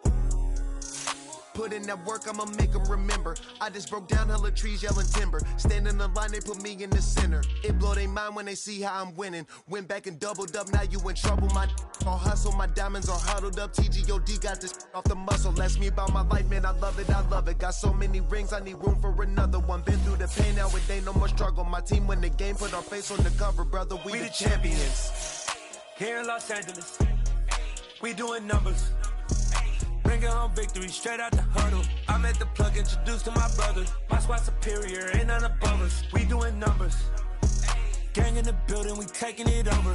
Put in that work, I'ma make them remember. I just broke down hella trees, yelling timber. Stand in the line, they put me in the center. It blow their mind when they see how I'm winning. Went back and doubled up, now you in trouble. My all hustle, my diamonds are huddled up. TGOD got this off the muscle. Ask me about my life, man, I love it. Got so many rings, I need room for another one. Been through the pain, now it ain't no more struggle. My team win the game, put our face on the cover, brother. We the champions. Here in Los Angeles, we doing numbers. Bringing home victory straight out the huddle. I met the plug, introduced to my brother. My squad superior, ain't none above us. We doing numbers. Gang in the building, we taking it over.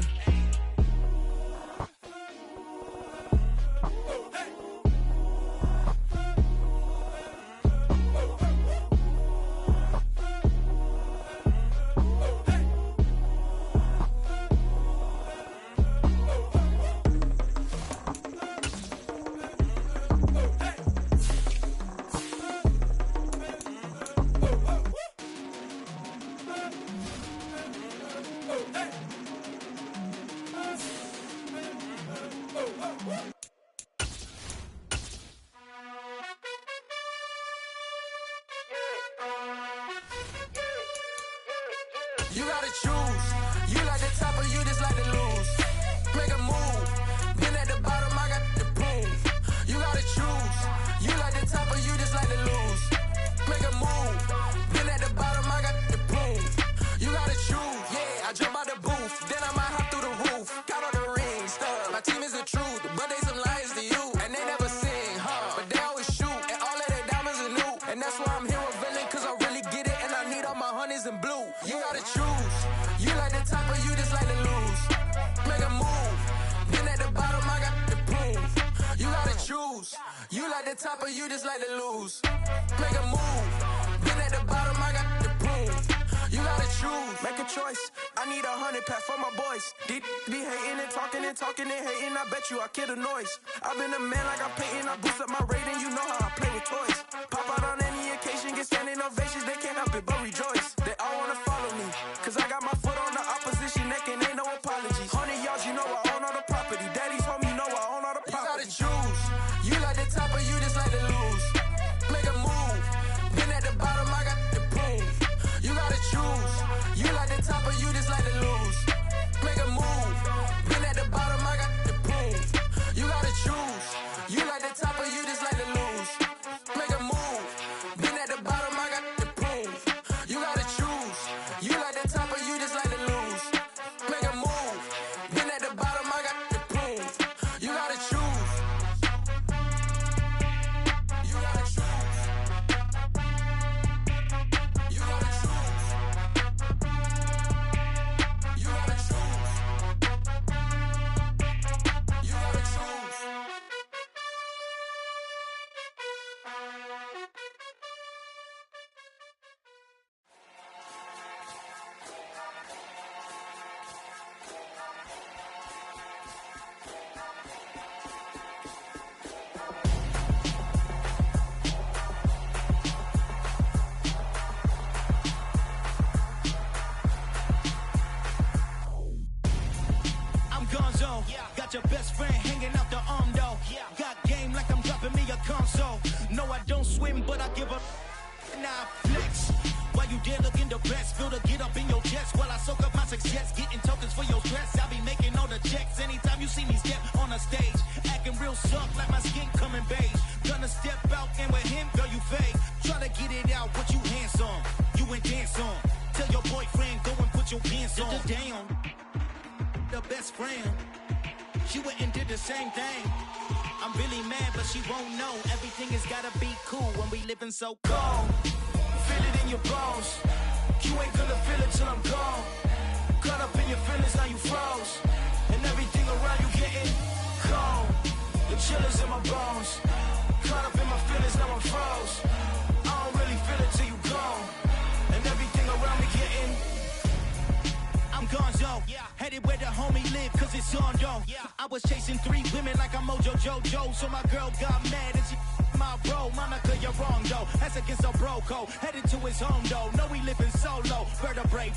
You gotta choose. You like the top or you just like to lose. Make a move. Been at the bottom, I got the proof. You gotta choose. You like the top or you just like to lose. Make a move. Been at the bottom, I got the proof. You gotta choose. Yeah, I jump out the booth. Then I might hop through the roof. Got all the rings, stuff. My team is the truth, but they some liars to you. And they never sing, but they always shoot. And all of their diamonds are new. And that's why I'm here with Villain, cause I really get it. And I need all my honeys in blue. You gotta choose. You like the top or you just like to lose. Make a move. Been at the bottom, I got the proof. You gotta choose. You like the top or you just like to lose. Make a move. Been at the bottom, I got the proof. You gotta choose. Make a choice. I need 100 pack for my boys. Be hating and talking and hating. I bet you I kill the noise. I've been a man like I'm painting. I boost up my rating. You know how I play with toys. Pop out on any occasion, get standing ovations. They can't help it but rejoice. They all wanna follow me, cause I got my foot on the opposition neck and ain't no apologies. 100 yards, you know I own all the property. Daddy's home, you know I own all the property. You gotta choose. You like the top or you just like to lose. Make a move. Been at the bottom, I got the proof. You gotta choose. You like the top or you just like to lose. Make a move. Been at the bottom, I got the proof. You gotta choose. You like the top or you just like to lose. Make a move. Been at the bottom, I got the proof. You gotta choose. You like the top or you just like to lose. Make a move. Been at the bottom, I got the proof. You gotta choose. You gotta choose. You gotta choose. You gotta choose. You gotta choose. I flex. While you there looking the best, feel the get up in your chest while I soak up my success, getting tokens for your stress. I be making all the checks anytime you see me step on a stage, acting real soft like my skin coming beige. Gonna step out and with him, girl, you fake. Try to get it out, but you handsome, you ain't dance on. Tell your boyfriend go and put your pants on. Down, the best friend, she went and did the same thing. I'm really mad, but she won't know. Everything has gotta be cool when we living so cold. Feel it in your bones. You ain't gonna feel it till I'm gone. Caught up in your feelings, now you froze. And everything around you getting cold. The chillers in my bones. Caught up in my feelings, now I'm froze. I don't really feel it till you gone. And everything around me getting I'm gonzo, headed where the homie live, cause it's on though. I was chasing 3 women like I'm Mojo Jojo, so my girl got mad and she my bro. Monica, you're wrong though, that's against a bro code. Headed to his home though, know we living solo. Vertebrae,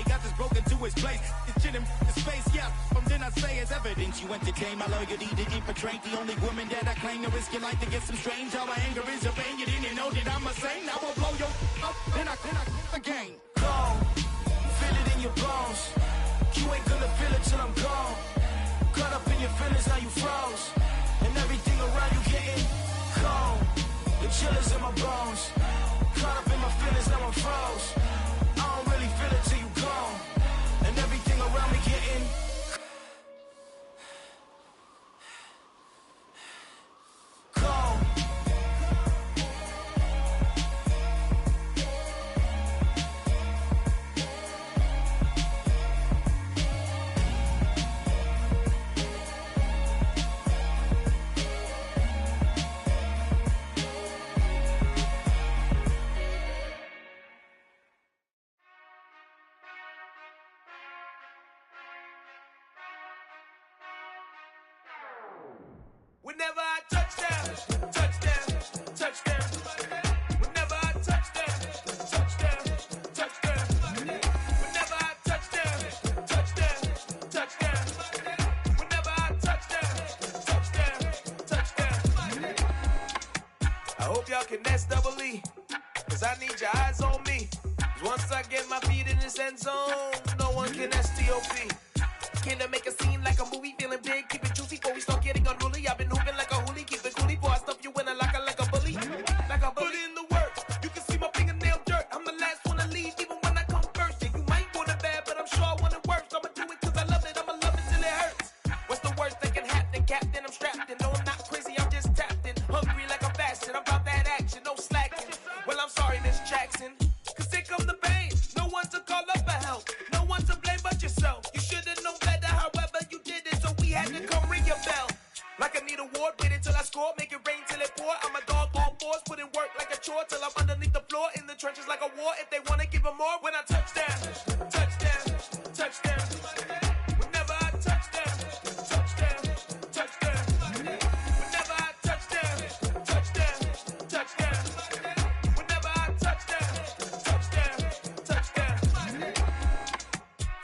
got this broken to his place. It's shit in his face, from then I say it's evidence. You entertain my loyalty to infiltrate. The only woman that I claim to risk your life to get some strange. All my anger is a pain, you didn't know that I'm a saint. Now I'll blow your up, then I again. Go. Feel it in your bones. You ain't gonna feel it till I'm gone. Caught up in your feelings, now you froze. And everything around you getting cold. The chillers in my bones. Caught up in my feelings, now I'm froze. I don't really feel it till you gone. And everything around me getting cold. Whenever I touchdown, touchdown, touchdown. Whenever I touchdown, touchdown, touchdown. Whenever I touchdown, touchdown, touchdown. Whenever I touchdown, touchdown, touchdown. I hope y'all can nest double E, cause I need your eyes on me. Cause once I get my feet in this end zone, no one can STOP. Came to make a scene like a movie, feeling big, keep it juicy before we start getting unruly. I've been hooping like a hoolie, keep it coolie before I stuff you in a locker like a bully. Like a bully. Put in the work, you can see my fingernail dirt. I'm the last one to leave, even when I come first. Yeah, you might want it bad, but I'm sure I want it worse. I'ma do it cause I love it, I'ma love it till it hurts. What's the worst that can happen, Captain? I'm strapped in, no I'm not crazy, I'm just tapped in. Hungry like I'm fasting, I'm about that action, no slacking. Well, I'm sorry, Miss Jackson, cause here come the pain. No one to call up for help, no one to blame but yourself. You should've known better, however you did it, so we had to come ring your bell. Like I need a ward, wait until I score, make it rain till it pour. I'm a dog on fours, put in work like a chore till I'm underneath the floor, in the trenches like a war. If they wanna give them more, when I touchdown, touchdown, touchdown. Whenever I touchdown, touchdown, touchdown. Whenever I touchdown, touchdown, touchdown. Whenever I touchdown, touchdown, touchdown.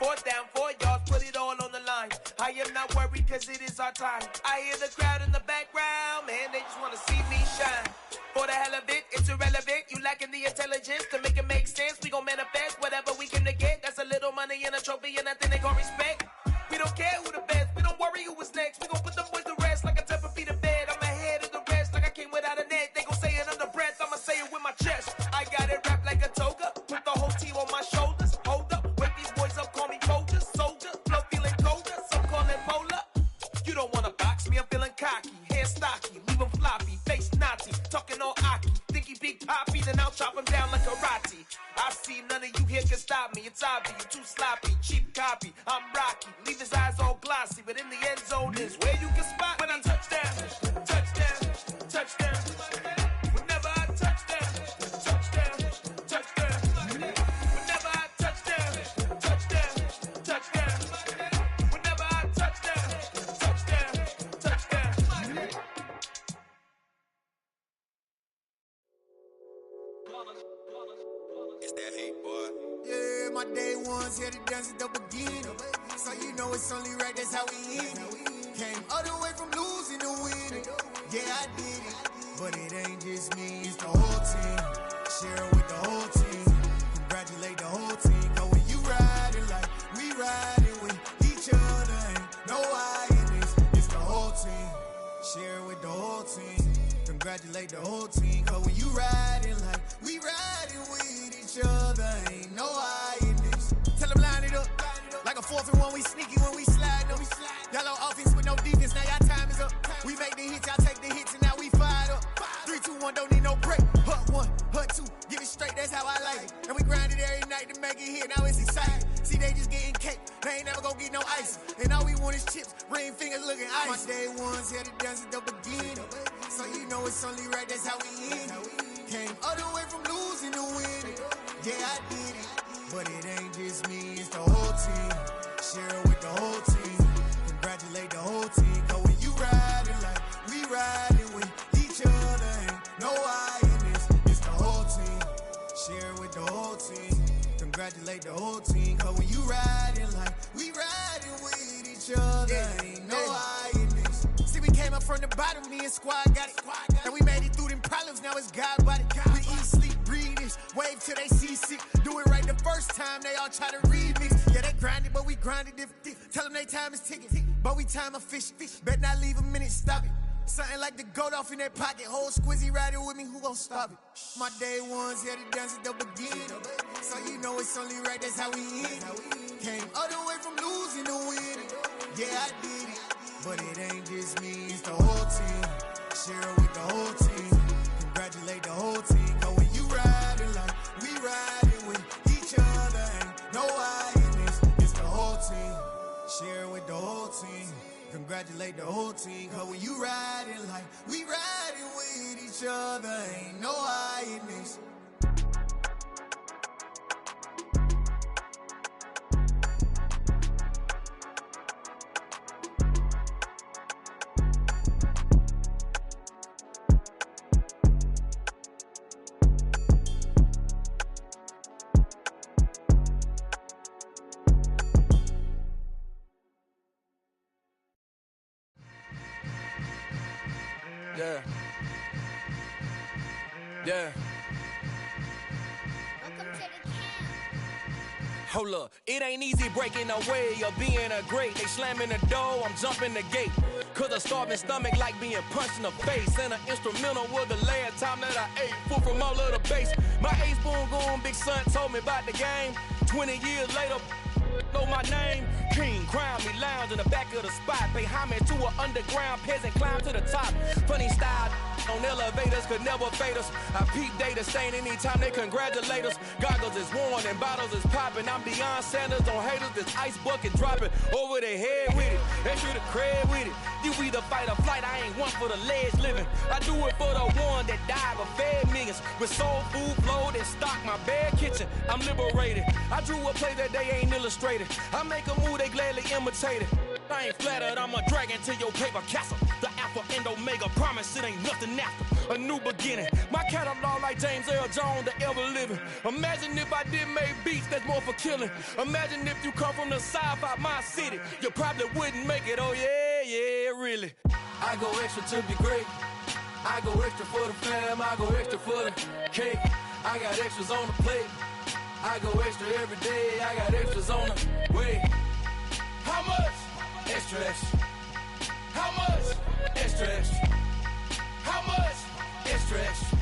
4th down, 4 yards, put it all on the line. I am not worried cause it is our time. I hear the crowd in the background, man, they just wanna see me shine. For the hell of it, it's irrelevant. You lacking the intelligence to make it make sense. We gon' manifest whatever we came to get. That's a little money and a trophy and nothing they gon' respect. We don't care who the best, we don't worry who was next. We gon' put the boys to rest like a temper feet of bed. I'm ahead of the rest like I came without a net. They gon' say it under breath, I'ma say it with my chest. I got it wrapped like a toga, put the whole team on my shoulders. Hold up, wake these boys up, call me Folger, soldier. Flow feeling colder, some call it polar. You don't wanna box me, I'm feeling cocky. Hair stocky, leave him floppy, face naughty. Talking all aki, think he big poppy, then I'll chop him down like karate. I see none of you here can stop me. It's obvious, you too sloppy, cheap copy. I'm Rocky, leave his eyes all glossy, but in the end zone is where you can spot when I touchdown, touchdown, touchdown. Whenever I touchdown, touchdown, touchdown. Whenever I touchdown, touchdown, touchdown. Whenever I touchdown, touchdown, touchdown. It's that hate, boy. Yeah, my day ones here to dance at the beginning. So you know it's only right, that's how we end it. Came all the way from losing to winning. Yeah, I did it. But it ain't just me, it's the whole team. share it with the whole team. Congratulate the whole team. Cause when you riding like we riding with each other, ain't no I in this. It's the whole team. Share it with the whole team. Congratulate the whole team. Cause when you riding like we riding with each other, ain't no I in this. Tell them line it up. Like a 4th and 1, we sneaky when we slide them. Y'all on offense with no defense, now y'all time is up. We make the hits, y'all take the hits, and now we fired up. 3, 2, 1, don't need no break. Hut 1, hut 2, get it straight, that's how I like it. And we grind it every night to make it hit, now it's exciting. See, they just getting cake, they ain't never gonna get no ice. And all we want is chips, ring fingers looking ice. My day ones here to dance at the beginning. So you know it's only right, that's how we end it. Came all the way from losing to winning. Yeah, I did it. But it ain't just me, it's the whole team. Share it with the whole team. Congratulate the whole team. Cause when you riding like we riding with each other, ain't no I in this. It's the whole team. Share it with the whole team. Congratulate the whole team. Cause when you riding like we riding with each other, ain't no I in this. See, we came up from the bottom, me and squad got it. And we made it through them problems, now it's God body. We eat, sleep, breathe this, wave till they see sick. Do it right the first time, they all try to remix. Yeah, they grinded, but we grinded different. Tell them they time is ticking, but we time a fish. Bet not leave a minute, stop it. Something like the goat off in that pocket. Whole squizzy riding with me, who gon' stop it? My day ones here to dance at the beginning. So you know it's only right, that's how we end it. Came all the way from losing to winning. Yeah, I did it. But it ain't just me, it's the whole team. Share it with the whole team. Congratulate the whole team. Cause when you riding like we riding with each other, ain't no I in this. It's the whole team. Share it with the whole team. Congratulate the whole team. Cause when you riding like we riding with each other, ain't no I in this. Yeah. Yeah. Hold up, it ain't easy breaking away or being a great. They slamming the door, I'm jumping the gate. Cause a starving stomach like being punched in the face. And an instrumental was the last time that I ate food from all of the base. My ace boom goon big son told me about the game. 20 years later, know my name. King, crown me, lounge in the back of the spot. Pay homage to an underground peasant, climb to the top. Funny style on elevators could never fade us. I peep data stain anytime they congratulate us. Goggles is worn and bottles is popping. I'm Deion Sanders, don't haters, this ice bucket dropping over their head with it. Extra the cred with it. You either fight or flight, I ain't one for the ledge living. I do it for the one that died but fed millions. With soul food flowed and stocked my bad kitchen. I'm liberated. I drew a play that they ain't illustrated. I make a move, they gladly imitate it. I ain't flattered, I'm a dragon to your paper castle. The alpha and omega, promise it ain't nothing after. A new beginning. My catalog like James Earl Jones, the ever living. Imagine if I did make beats that's more for killing. Imagine if you come from the south out my city. You probably wouldn't make it, oh yeah, really. I go extra to be great. I go extra for the fam, I go extra for the cake. I got extras on the plate. I go extra every day, I got extras on the way. How much? Extra, extra. How much? Extra, extra. How much? Extra, extra.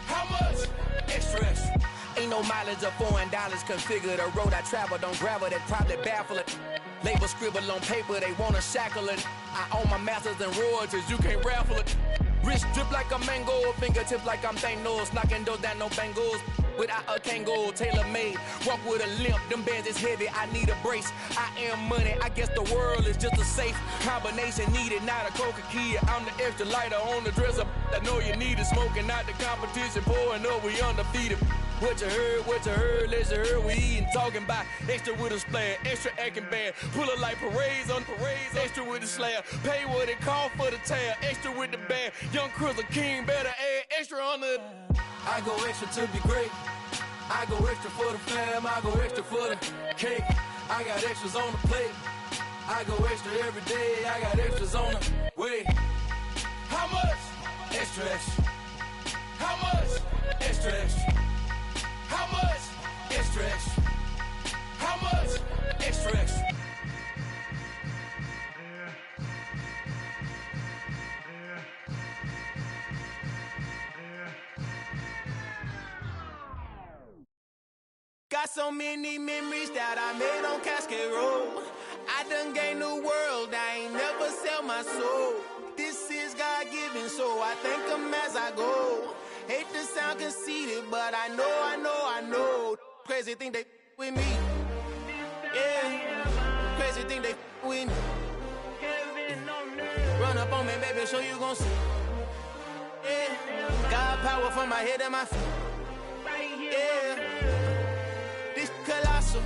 How much? Extra, extra. Ain't no mileage of $4 configure the road I travel. Don't gravel that probably baffle it. Label scribble on paper, they wanna shackle it. I own my masters and royalties, you can't raffle it. Wrist drip like a mango, fingertips like I'm Thanos. Knocking those down, no bangles. Without a Kango, tailor-made. Walk with a limp, them bands is heavy, I need a brace. I am money, I guess the world is just a safe combination needed, not a coca key. I'm the extra lighter on the dresser. I know you need it, smoking out the competition, pouring up, we undefeated. What you heard, let's hear we eatin', talking about extra with a splash, extra acting bad. Pull it like parades on parades, extra with the slab. Pay what it cost for the tab, extra with the bag. Young Chris a king, better add extra on the. I go extra to be great. I go extra for the fam, I go extra for the cake. I got extras on the plate. I go extra every day, I got extras on the way. How much? Extra, extra. How much? Extra, extra. Got so many memories that I made on Cascade Road. I done gained the world, I ain't never sell my soul. This is God-given, so I thank him as I go. Hate to sound conceited, but I know. Crazy thing they with me. Yeah, crazy thing they with me. Run up on me, baby, show you gon' see. Yeah, God power from my head and my feet. Yeah, this colossal.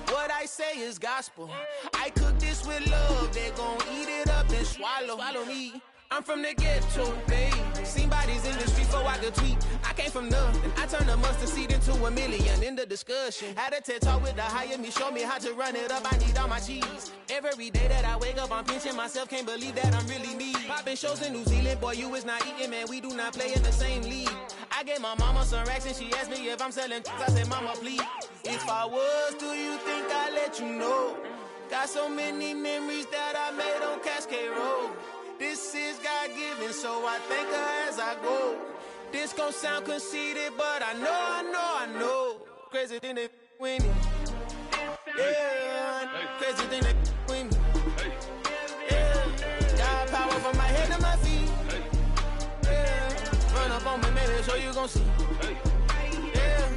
What I say is gospel. I cook this with love. They gon' eat it up and swallow me. I'm from the ghetto, babe. Seen bodies in the street before I could tweet. I came from nothing. I turned a mustard seed into a million. In the discussion, had a TED talk with the higher me. Show me how to run it up. I need all my cheese. Every day that I wake up, I'm pinching myself. Can't believe that I'm really me. Popping shows in New Zealand, boy, you is not eating, man. We do not play in the same league. I gave my mama some racks and she asked me if I'm selling. I said, mama, please. If I was, do you think I'd let you know? Got so many memories that I made on Cascade Road. This is God-given, so I thank her as I go. This gon' sound conceited, but I know. Crazy thing they with me. Yeah, crazy thing they with me. Yeah, got power from my head to my feet. Yeah, run up on me, maybe so you gon' see. Yeah.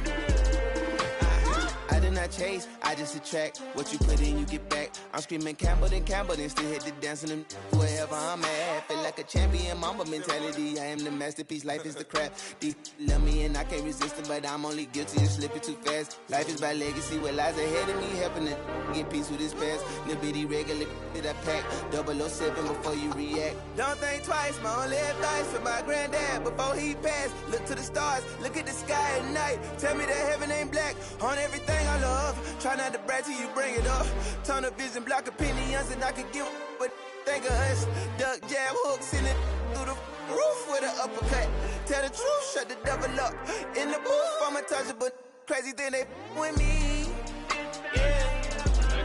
I did not chase, I just attract. What you put in, you get back. I'm screaming Campbell, then still hit the dance and wherever I'm at. Feel like a champion, mamba mentality. I am the masterpiece, life is the crap. Deep love me and I can't resist it, but I'm only guilty of slipping too fast. Life is by legacy, what lies ahead of me, helping to get peace with this past. Little bitty regular that I pack, 007 before you react. Don't think twice, my only advice for my granddad before he passed. Look to the stars, look at the sky at night. Tell me that heaven ain't black on everything I love. Try not to brag till you bring it up. Tunnel vision, block opinions, and I could give but think of us. Duck, jab, hooks in it through the roof with an uppercut. Tell the truth, shut the devil up. In the booth, I'm untouchable. Crazy thing they with me. Yeah,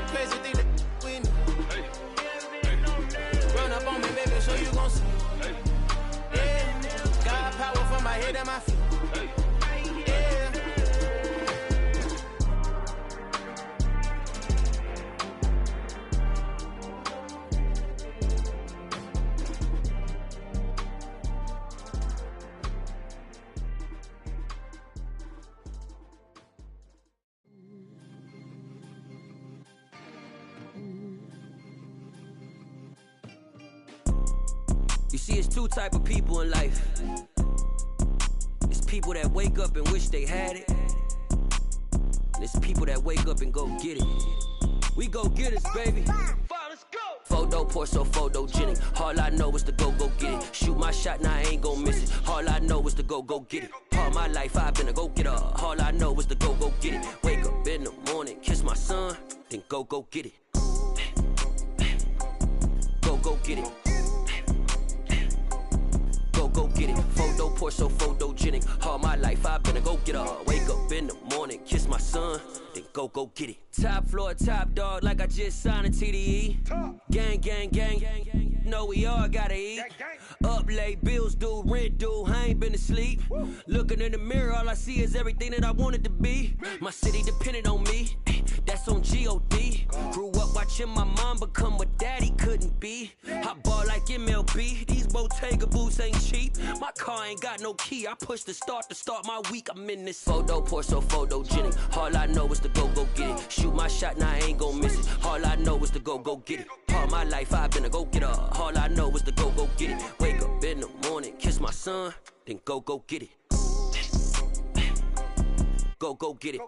crazy thing they with me. Run up on me, baby, so you gon' see. Yeah, God power from my head and my feet. Yeah. You see, it's two type of people in life. It's people that wake up and wish they had it. And it's people that wake up and go get it. We go get it, baby. Let's go. Photo pour so photogenic. All I know is to go get it. Shoot my shot, now I ain't gon' miss it. All I know is to go get it. All my life I've been a go getter. All I know is to go get it. Wake up in the morning, kiss my son, then go get it. Go get it. Go get it. Photo pour so photogenic. All my life I've been a go getter. Wake up in the morning, kiss my son, then go get it. Top floor, top dog, like I just signed a TDE. Gang. Know we all gotta eat. Up late, bills due, rent due, I ain't been asleep. Looking in the mirror, all I see is everything that I wanted to be. My city depended on me, that's on G.O.D. Grew up watching my mom become what daddy couldn't be. I ball like MLB, these Bottega boots ain't cheap. My car ain't got no key, I push the start to start my week. I'm in this photo pour so photogenic. All I know is to go get it. Shoot my shot, now I ain't gon' miss it. All I know is to go get it. All my life I've been a go getter. All I know is to go get it. Wake up in the morning, kiss my son, then go get it. Go get it.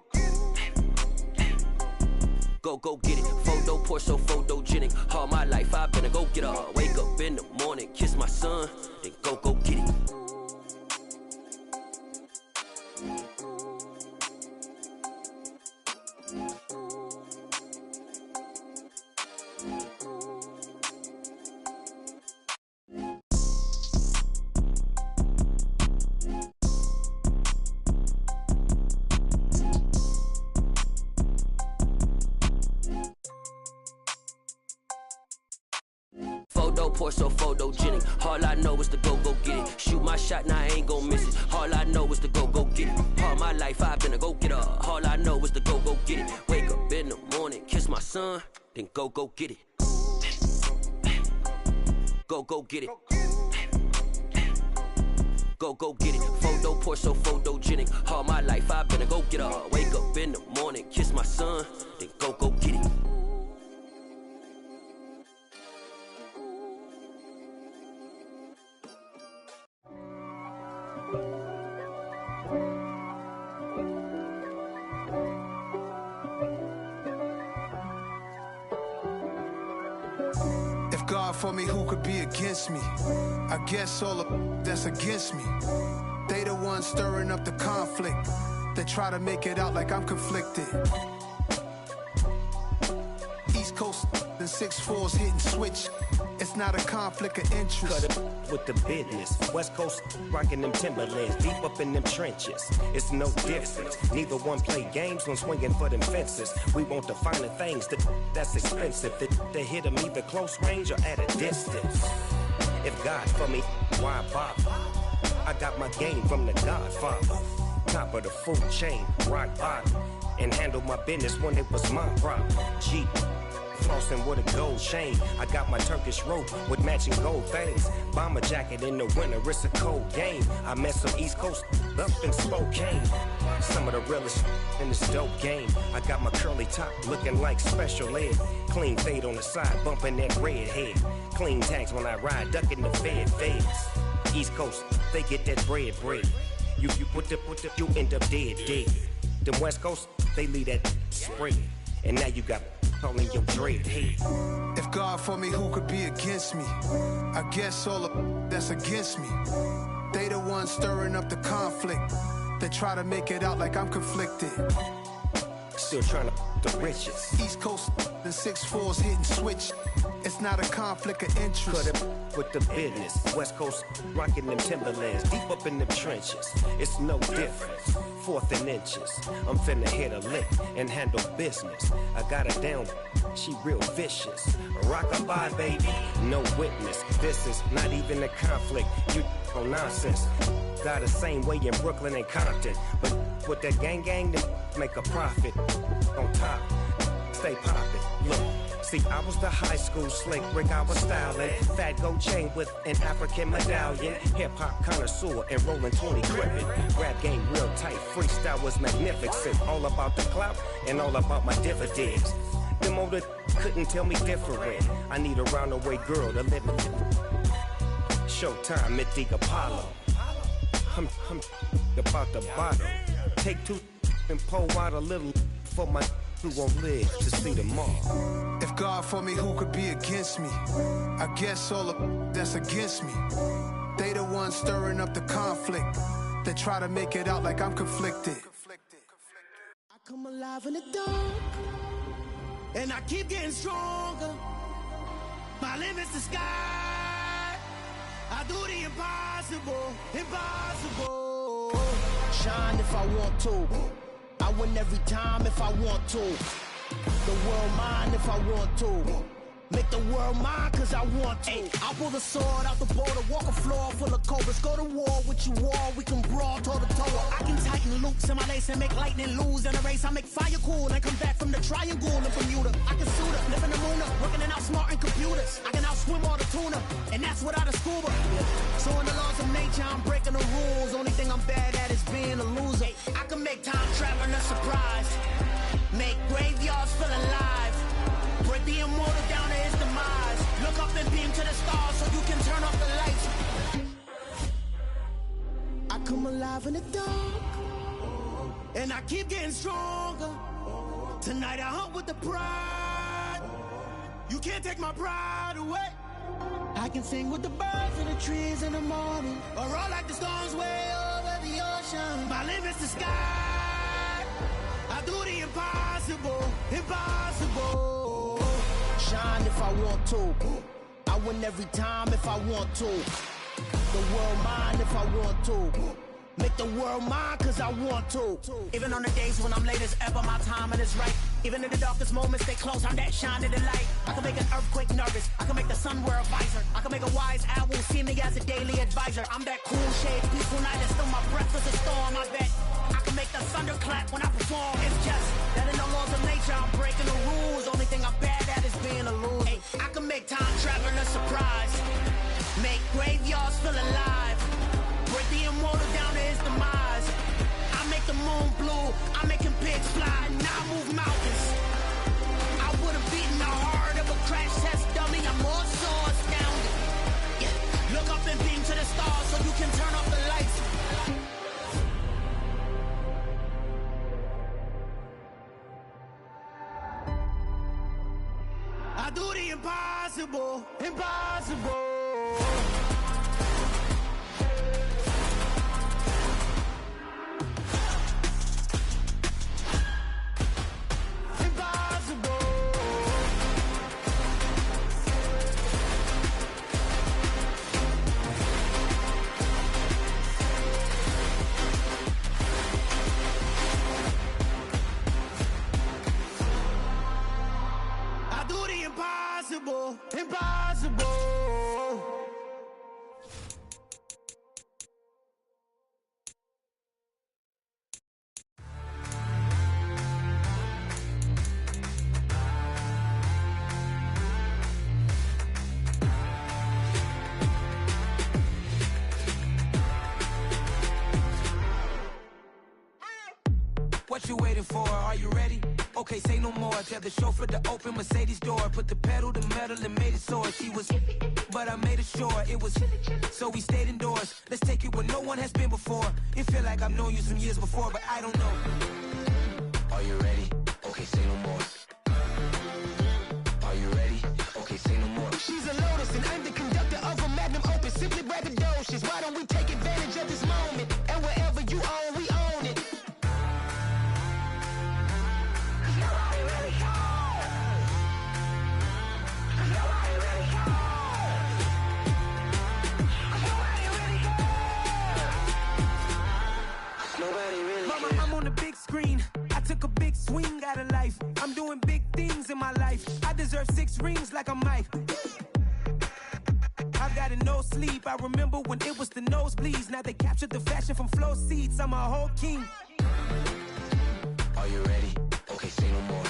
Go get it. Photo pour so photogenic. All my life I've been a go getter. Wake up in the morning, kiss my son, then go get it. Photo poor, so photogenic. All I know is to go get it. Shoot my shot, now I ain't gon' miss it. All I know is to go get it. All my life I've been a go-getter. All I know is to go get it. Wake up in the morning, kiss my son, then go get it. Go get it. Go get it. Photo poor, so photogenic. All my life I've been a go-getter. Wake up in the morning, kiss my son, then go get it. God for me, who could be against me? I guess all of that's against me. They the ones stirring up the conflict. They try to make it out like I'm conflicted. East Coast and 6'4's hitting switch. It's not a conflict of interest. Cut it with the business. West Coast rocking them Timberlands, deep up in them trenches. It's no difference. Neither one play games when swinging for them fences. We want the finer things that's expensive. They hit them either close range or at a distance. If God for me, why bother? I got my game from the Godfather. Top of the food chain, rock bottom. And handle my business when it was my problem. Jeep. Flossing with a gold chain. I got my Turkish rope with matching gold things. Bomber jacket in the winter, it's a cold game. I met some East Coast up in Spokane. Some of the realest in this dope game. I got my curly top looking like special ed. Clean fade on the side, bumping that red head. Clean tags when I ride, ducking the feds. East Coast, they get that bread. You you end up dead. Them West Coast, they leave that spread. And now you got calling your dread head. If God for me, who could be against me? I guess all of that's against me. They the ones stirring up the conflict. They try to make it out like I'm conflicted. Still trying to the riches. East Coast and 6'4's hitting switch. It's not a conflict of interest. Cut it with the business. West Coast rocking them Timberlands, deep up in them trenches. It's no difference. 4th and inches. I'm finna hit a lick and handle business. I got her down, she real vicious. Rock-a-bye, baby, no witness. This is not even a conflict. You on nonsense. Got the same way in Brooklyn and Compton. But with that gang, they make a profit. On top, stay poppin'. Look. See, I was the high school slick Rick, I was styling. Fat gold chain with an African medallion. Hip-hop connoisseur and rolling 20 crippin'. Rap game real tight, freestyle was magnificent. All about the clout and all about my dividends. Them older couldn't tell me different. I need a roundaway girl to live with. Showtime, Mythic Apollo. I'm about the bottom. Take 2 and pour out a little for my who won't live to see tomorrow. If God for me, who could be against me? I guess all of that's against me. They the ones stirring up the conflict. They try to make it out like I'm conflicted. I come alive in the dark, and I keep getting stronger. My limit's the sky. I do the impossible. Shine if I want to. I win every time if I want to. The world mine if I want to. Make the world mine cause I want to. I'll pull the sword out the border, walk a floor full of cobras. Go to war with you all, we can brawl toe to toe. I can tighten loops in my lace and make lightning lose in a race. I make fire cool and come back from the triangle in Bermuda. I can suit up, live in the moon up, working and outsmarting computers. I can outswim all the tuna, and that's without a scuba. So in the laws of nature, I'm breaking the rules. Only thing I'm bad at is being a loser. I can make time traveling a surprise. Make graveyards feel alive. Break the immortal down to his demise. Look up and beam to the stars so you can turn off the lights. I come alive in the dark, and I keep getting stronger. Tonight I hunt with the pride. You can't take my pride away. I can sing with the birds and the trees in the morning, or roll like the storms way over the ocean. My limit's the sky. I do the impossible. Shine if I want to. I win every time if I want to. The world mine if I want to. Make the world mine cause I want to. Even on the days when I'm late as ever, my timing is right. Even in the darkest moments, stay close. I'm that shine in the light. I can make an earthquake nervous. I can make the sun wear a visor. I can make a wise owl see me as a daily advisor. I'm that cool shade, peaceful night, and still my breath is a storm. I bet I can make the thunder clap when I perform. It's just that in the laws of nature, I'm breaking the rules. Only thing I'm bad at is being a loser. Hey, I can make time travel a surprise. Make graveyards feel alive. Break the immortal down to his demise. I make the moon blue. I'm making pigs fly. Now I move mountains. I would have beaten the heart of a crash test dummy. I'm more so astounded. Yeah. Look up and beam to the stars so you can turn off the lights. I do the impossible, impossible. Impossible, impossible. What you waiting for? Are you ready? Okay, say no more. Tell the chauffeur to open Mercedes door. Put the pedal to metal and made it soar. She was, but I made it sure it was. So we stayed indoors. Let's take it where no one has been before. It feel like I've known you some years before, but I don't know. Are you ready? Okay, say no more. Are you ready? Okay, say no more. She's a lotus and I'm the conductor of a magnum opus. Simply braggadocious. Why don't we take advantage of this moment? And wherever you own, we own it. Mama, I'm on the big screen. I took a big swing out of life. I'm doing big things in my life. I deserve 6 rings like I'm Mike. I've got no sleep. I remember when it was the nosebleeds. Now they captured the fashion from flow seats. I'm a whole king. Are you ready? Okay, say no more.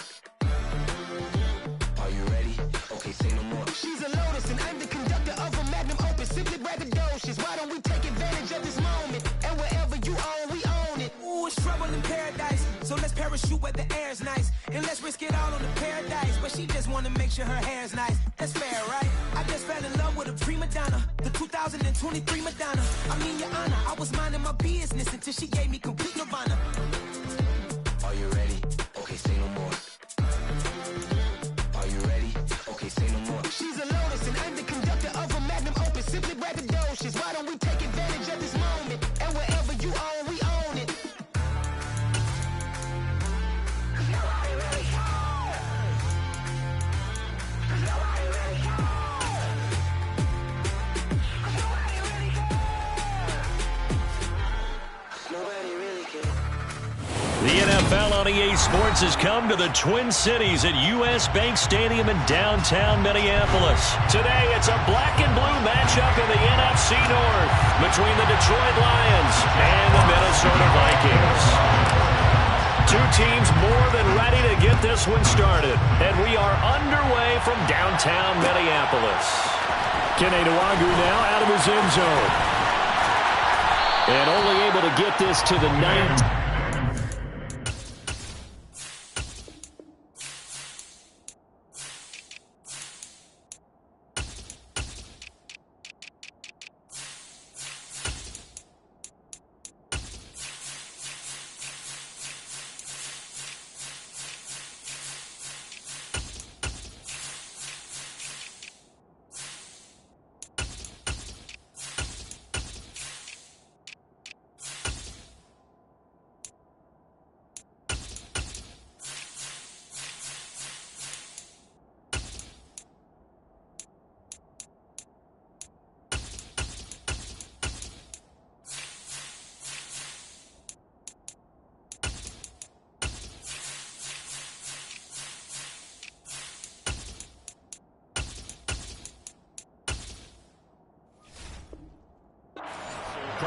Are you ready? Okay, say no more. She's a lotus and I'm the conductor of a magnum opus. Simply braggadocious. Why don't we take advantage of this moment? And wherever you own, we own it. Ooh, it's trouble in paradise. So let's parachute where the air's nice. And let's risk it all on the paradise. But she just wanna make sure her hair's nice. That's fair, right? I just fell in love with a prima donna. The 2023 Madonna. I mean, your honor, I was minding my business until she gave me complete nirvana. Are you ready? Okay, say no more. Are you ready? Okay, say no more. She's a lotus and I'm the conductor of a magnum opus. Simply braggadocious. Why don't we take advantage of this moment? And wherever you own, we own it. Nobody really cares. Nobody really cares. Nobody really cares. Nobody really cares. The NFL on EA Sports has come to the Twin Cities at US Bank Stadium in downtown Minneapolis. Today, it's a black and blue matchup in the NFC North between the Detroit Lions and the Minnesota Vikings. Two teams more than ready to get this one started, and we are underway from downtown Minneapolis. Kenny Nwagu now out of his end zone. And only able to get this to the 9th.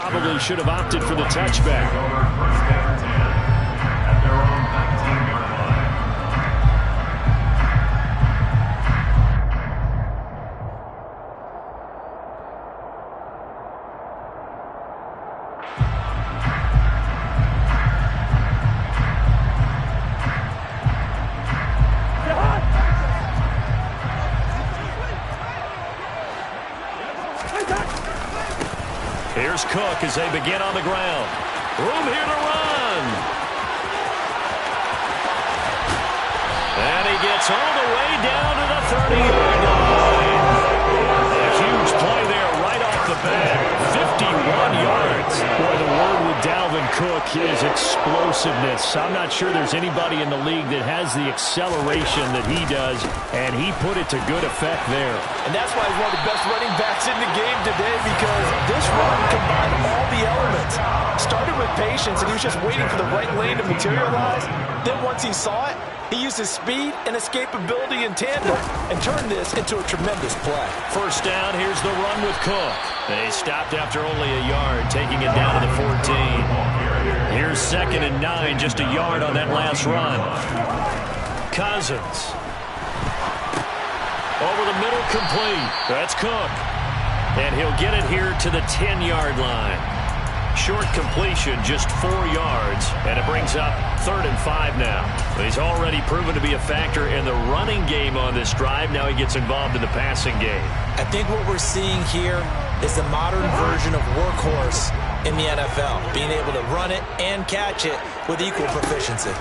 Probably should have opted for the touchback. Here's Cook as they begin on the ground. Room here to run. And he gets all the way down to the 30-yard line. A huge play there right off the bat. 51 yards. Boy, the word with Dalvin Cook is explosiveness. I'm not sure there's anybody in the league that has the acceleration that he does, and he put it to good effect there. And that's why he's one of the best running backs in the game today, because this run combined all the elements. Started with patience, and he was just waiting for the right lane to materialize. Then once he saw it, he used his speed and escapability in tandem and turned this into a tremendous play. First down, here's the run with Cook. They stopped after only a yard, taking it down to the 14. Here's 2nd and 9, just a yard on that last run. Cousins. Over the middle, complete. That's Cook. And he'll get it here to the 10-yard line. Short completion, just 4 yards, and it brings up 3rd and 5 now. He's already proven to be a factor in the running game on this drive. Now he gets involved in the passing game. I think what we're seeing here is the modern version of workhorse in the NFL, being able to run it and catch it with equal proficiency.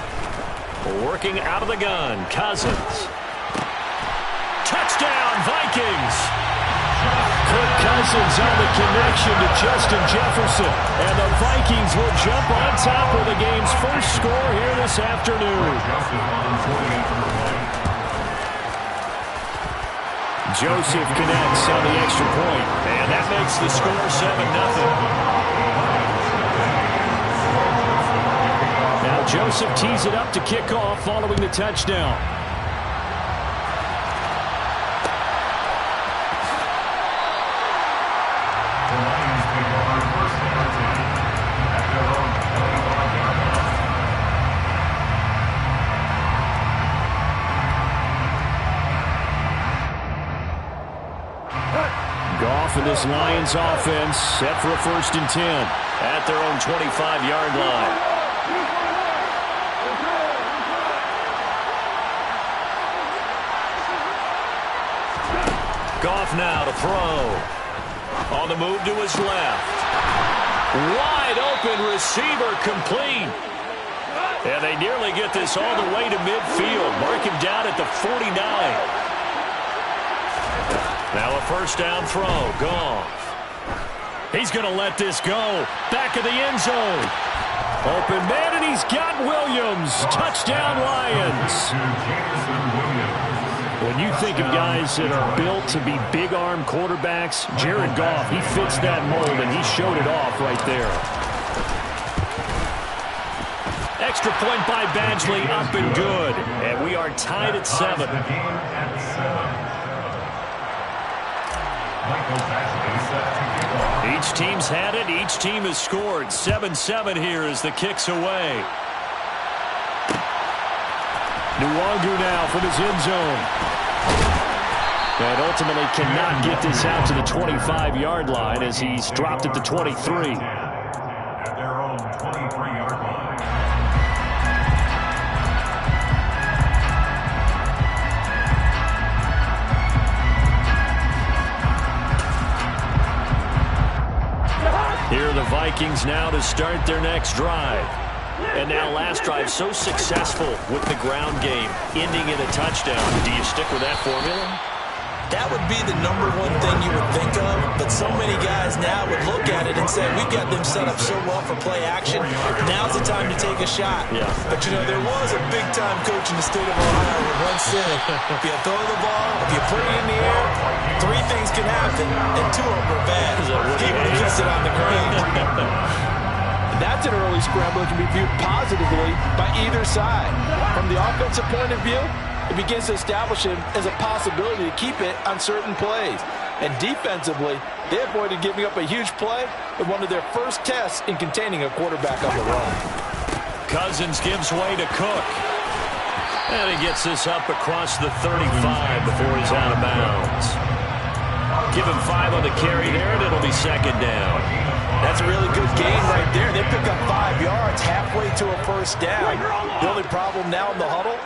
Working out of the gun, Cousins. Touchdown, Vikings! Kirk Cousins on the connection to Justin Jefferson. And the Vikings will jump on top of the game's first score here this afternoon. Joseph connects on the extra point. And that makes the score 7-0. Now Joseph tees it up to kick off following the touchdown. For this Lions offense, set for a 1st and 10 at their own 25-yard line. Goff now to throw. On the move to his left. Wide open receiver, complete. And they nearly get this all the way to midfield. Mark him down at the 49. Now a 1st down throw. Goff. He's going to let this go. Back of the end zone. Open man, and he's got Williams. Touchdown, Lions. When you think of guys that are built to be big-arm quarterbacks, Jared Goff, he fits that mold, and he showed it off right there. Extra point by Badgley, up and good. And we are tied at 7. Each team's had it. Each team has scored. 7-7 here as the kick's away. Nwangu now from his end zone. And ultimately cannot get this out to the 25-yard line as he's dropped at the 23. At their own 23-yard line. Here are the Vikings now to start their next drive. And now last drive so successful with the ground game, ending in a touchdown. Do you stick with that formula? That would be the #1 thing you would think of, but so many guys now would look at it and say, we've got them set up so well for play action, now's the time to take a shot. Yeah. But, you know, there was a big-time coach in the state of Ohio who once said, if you throw the ball, if you put it in the air, 3 things can happen, and 2 of them are bad. He would kiss it on the ground. That's an early scramble that can be viewed positively by either side. From the offensive point of view, it begins to establish him as a possibility to keep it on certain plays. And defensively, they avoided giving up a huge play in one of their first tests in containing a quarterback on the run. Cousins gives way to Cook. And he gets this up across the 35 before he's out of bounds. Give him 5 on the carry there, and it'll be second down. That's a really good gain right there. They pick up 5 yards halfway to a first down. The only problem now in the huddle,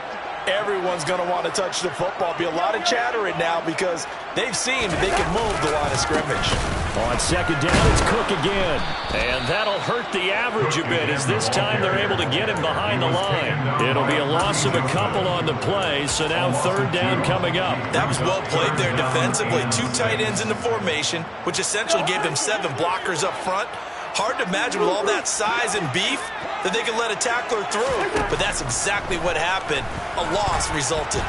everyone's going to want to touch the football. Be a lot of chattering now because they've seen that they can move the line of scrimmage. On second down, it's Cook again. And that'll hurt the average a bit as this time they're able to get him behind the line. It'll be a loss of a couple on the play, so now third down coming up. That was well played there defensively. 2 tight ends in the formation, which essentially gave them 7 blockers up front. Hard to imagine with all that size and beef that they could let a tackler through. But that's exactly what happened. A loss resulted.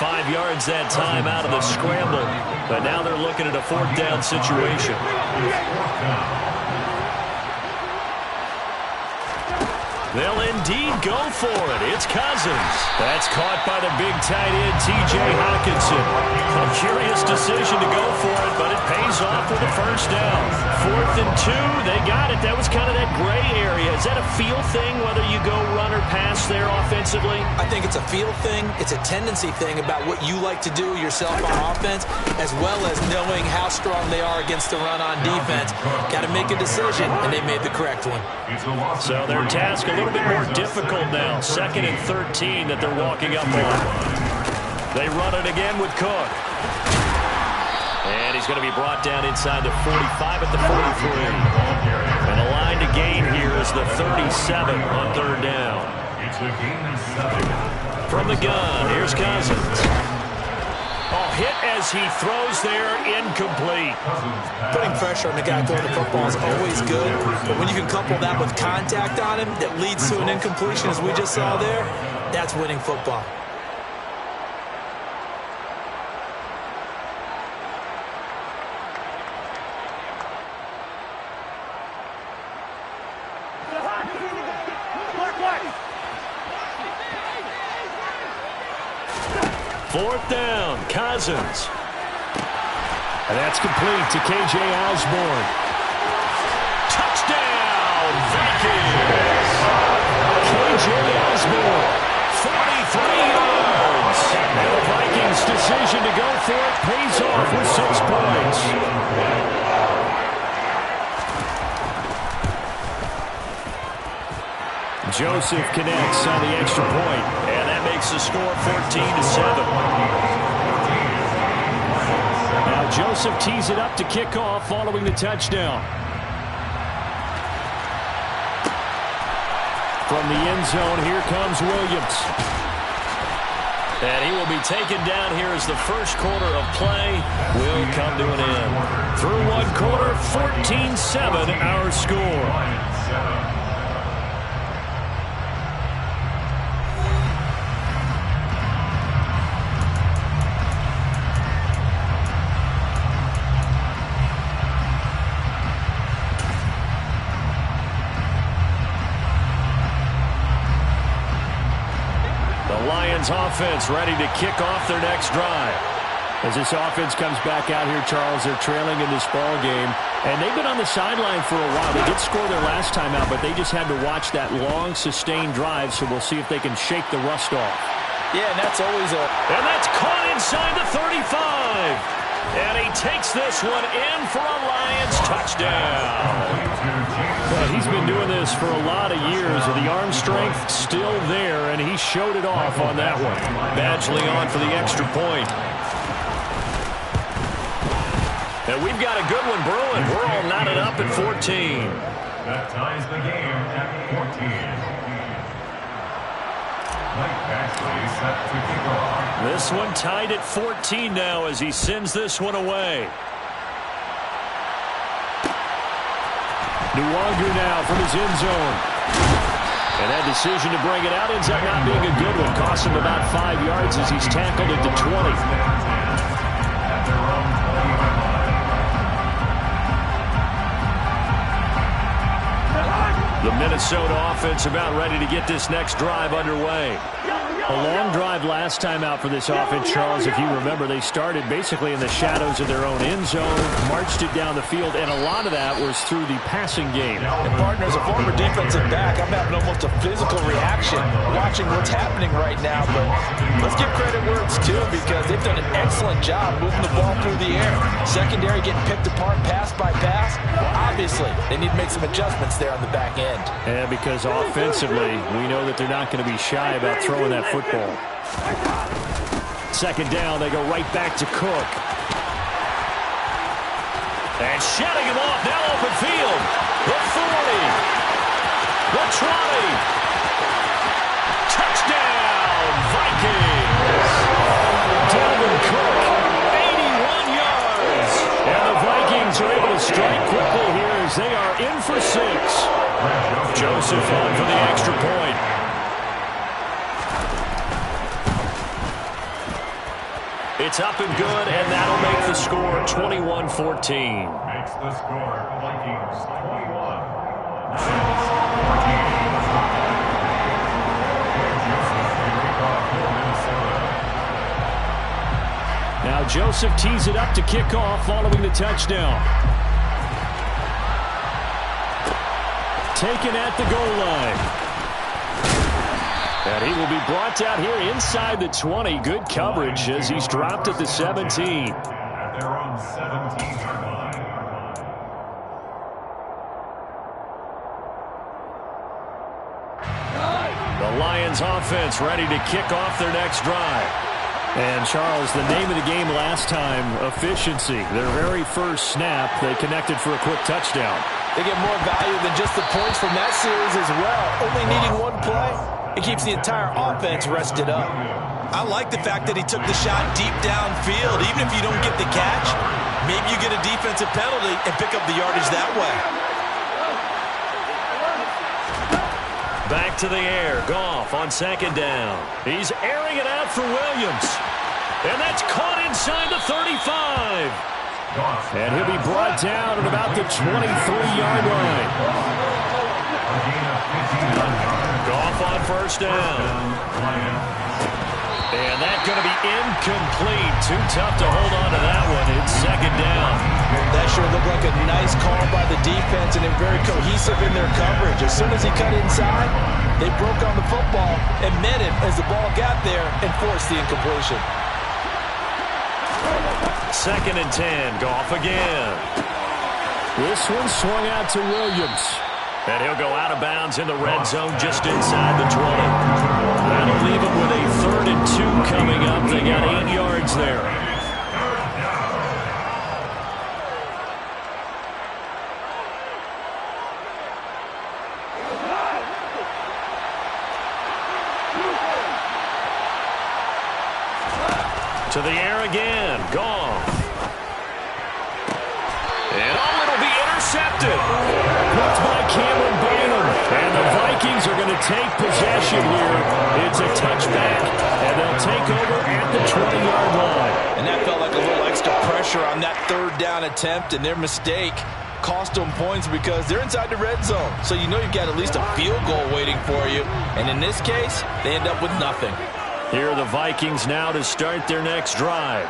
5 yards that time out of the scramble. But now they're looking at a fourth down situation. They'll indeed go for it. It's Cousins. That's caught by the big tight end, T.J. Hockenson. A curious decision to go for it, but it pays off with a first down. 4th and 2, they got it. That was kind of that gray area. Is that a feel thing, whether you go run or pass there offensively? I think it's a feel thing. It's a tendency thing about what you like to do yourself on offense, as well as knowing how strong they are against the run on defense. Got to make a decision, and they made the correct one. So their task a little bit more difficult now. 2nd and 13 that they're walking up on. They run it again with Cook. And he's going to be brought down inside the 45 at the 43. And the line to gain here is the 37 on third down. From the gun, here's Cousins. Oh, hit as he throws there, incomplete. Putting pressure on the guy throwing the football is always good, but when you can couple that with contact on him that leads to an incompletion, as we just saw there, that's winning football. Fourth down, Cousins. And that's complete to K.J. Osborne. Touchdown, Vikings! K.J. Osborne, 43 yards. And the Vikings' decision to go for it pays off with 6 points. Joseph connects on the extra point, and that makes the score 14-7. Now Joseph tees it up to kick off following the touchdown. From the end zone, here comes Williams. And he will be taken down here as the first quarter of play will come to an end. Through one quarter, 14-7 our score. Offense ready to kick off their next drive. As this offense comes back out here, Charles, they're trailing in this ball game, and they've been on the sideline for a while. They did score their last time out, but they just had to watch that long, sustained drive, so we'll see if they can shake the rust off. Yeah, and that's always a... And that's caught inside the 35. And he takes this one in for a Lions touchdown. Well, he's been doing this for a lot of years. The arm strength still there, and he showed it off on that one. Badgley on for the extra point. And we've got a good one brewing. We're all knotted up at 14. That ties the game at 14. This one tied at 14 now as he sends this one away. Nwangu now from his end zone. And that decision to bring it out ends up not being a good one. Costs him about 5 yards as he's tackled at the 20. The Minnesota offense about ready to get this next drive underway. A long drive last time out for this offense, Charles. If you remember, they started basically in the shadows of their own end zone, marched it down the field, and a lot of that was through the passing game. And partner, as a former defensive back, I'm having almost a physical reaction watching what's happening right now. But let's give credit where it's due, because they've done an excellent job moving the ball through the air. Secondary getting picked apart pass by pass. Well, obviously, they need to make some adjustments there on the back end. Yeah, because offensively, we know that they're not going to be shy about throwing that football. Second down, they go right back to Cook. And shutting him off, now open field. The 40. The 20. Touchdown, Vikings. Dalvin Cook, 81 yards. And the Vikings are able to strike quickly here as they are in for 6. Joseph on for the extra point. It's up and good, and that'll make the score 21-14. Makes the score Vikings 21. Now Joseph tees it up to kick off following the touchdown. Taken at the goal line. And he will be brought down here inside the 20. Good coverage as he's dropped at the 17. At their own 17-yard line. The Lions offense ready to kick off their next drive. And Charles, the name of the game last time, efficiency. Their very first snap, they connected for a quick touchdown. They get more value than just the points from that series as well. Only needing one play, it keeps the entire offense rested up. I like the fact that he took the shot deep downfield. Even if you don't get the catch, maybe you get a defensive penalty and pick up the yardage that way. Back to the air. Goff on second down. He's airing it out for Williams. And that's caught inside the 35. And he'll be brought down at about the 23-yard line. Goff on first down. And that's going to be incomplete. Too tough to hold on to that one. It's second down. That sure looked like a nice call by the defense, and they're very cohesive in their coverage. As soon as he cut inside, they broke on the football and met him as the ball got there and forced the incompletion. Second and 10. Goff again. This one swung out to Williams. And he'll go out of bounds in the red zone just inside the 20. That'll leave him with a 3rd and 2 coming up. They got 8 yards there. To the air again. Goff. And it'll be intercepted. Blocked by Cameron Bynum. And the Vikings are going to take possession here. It's a touchback, and they'll take over at the 20-yard line. And that felt like a little extra pressure on that 3rd down attempt, and their mistake cost them points because they're inside the red zone. So you know you've got at least a field goal waiting for you. And in this case, they end up with nothing. Here are the Vikings now to start their next drive.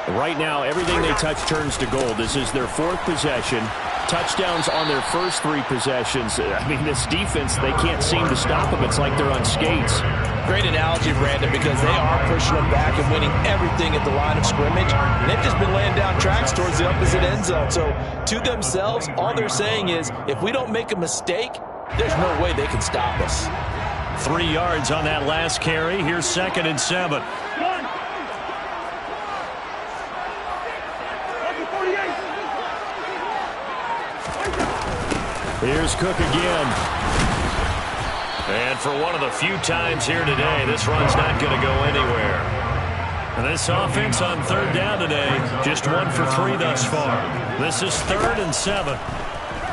Right now, everything they touch turns to gold. This is their 4th possession. Touchdowns on their first 3 possessions. I mean, this defense, they can't seem to stop them. It's like they're on skates. Great analogy, Brandon, because they are pushing them back and winning everything at the line of scrimmage. And they've just been laying down tracks towards the opposite end zone. So to themselves, all they're saying is, if we don't make a mistake, there's no way they can stop us. 3 yards on that last carry. Here's 2nd and 7. Here's Cook again. And for one of the few times here today, this run's not going to go anywhere. And this offense on 3rd down today, just 1 for 3 thus far. This is 3rd and 7.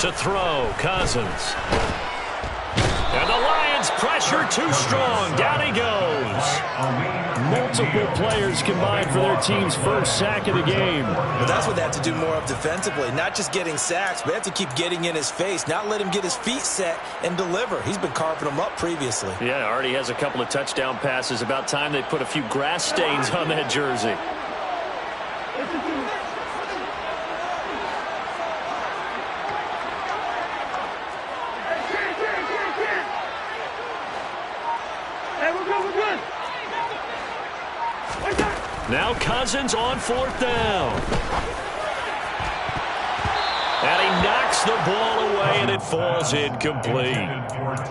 To throw, Cousins. And the Lions pressure too strong. Down he goes. Multiple players combined for their team's first sack of the game. But that's what they have to do more of defensively. Not just getting sacks, but they have to keep getting in his face, not let him get his feet set and deliver. He's been carving them up previously. Yeah, already has a couple of touchdown passes. About time they put a few grass stains on that jersey. Now Cousins on 4th down. And he knocks the ball away, and it falls incomplete.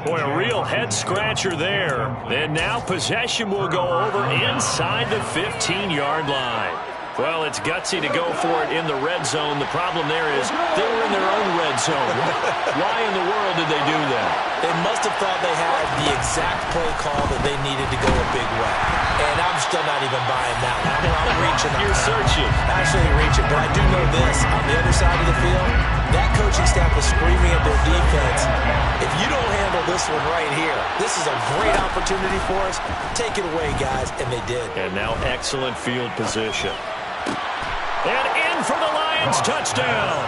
Boy, a real head-scratcher there. And now possession will go over inside the 15-yard line. Well, it's gutsy to go for it in the red zone. The problem there is they were in their own red zone. Why in the world did they do that? They must have thought they had the exact play call that they needed to go a big way. And I'm still not even buying that one. I'm reaching. You're searching. Actually reaching. But I do know this. On the other side of the field, that coaching staff is screaming at their defense. If you don't handle this one right here, this is a great opportunity for us. Take it away, guys. And they did. And now excellent field position. And in for the Lions, touchdown.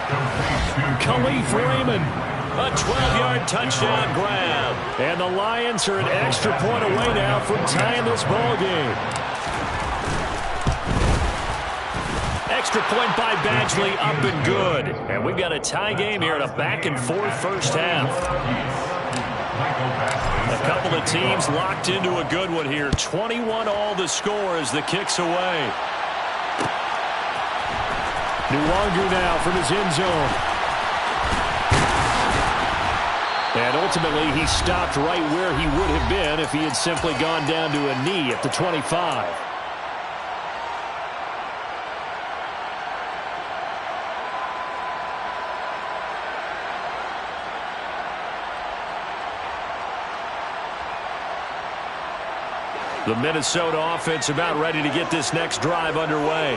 Khalif Raymond, a 12-yard touchdown grab. And the Lions are an extra point away now from tying this ball game. Extra point by Badgley, up and good. And we've got a tie game here in a back-and-forth first half. A couple of teams locked into a good one here. 21-all the score as the kick's away. Nwangu now from his end zone. And ultimately, he stopped right where he would have been if he had simply gone down to a knee at the 25. The Minnesota offense about ready to get this next drive underway.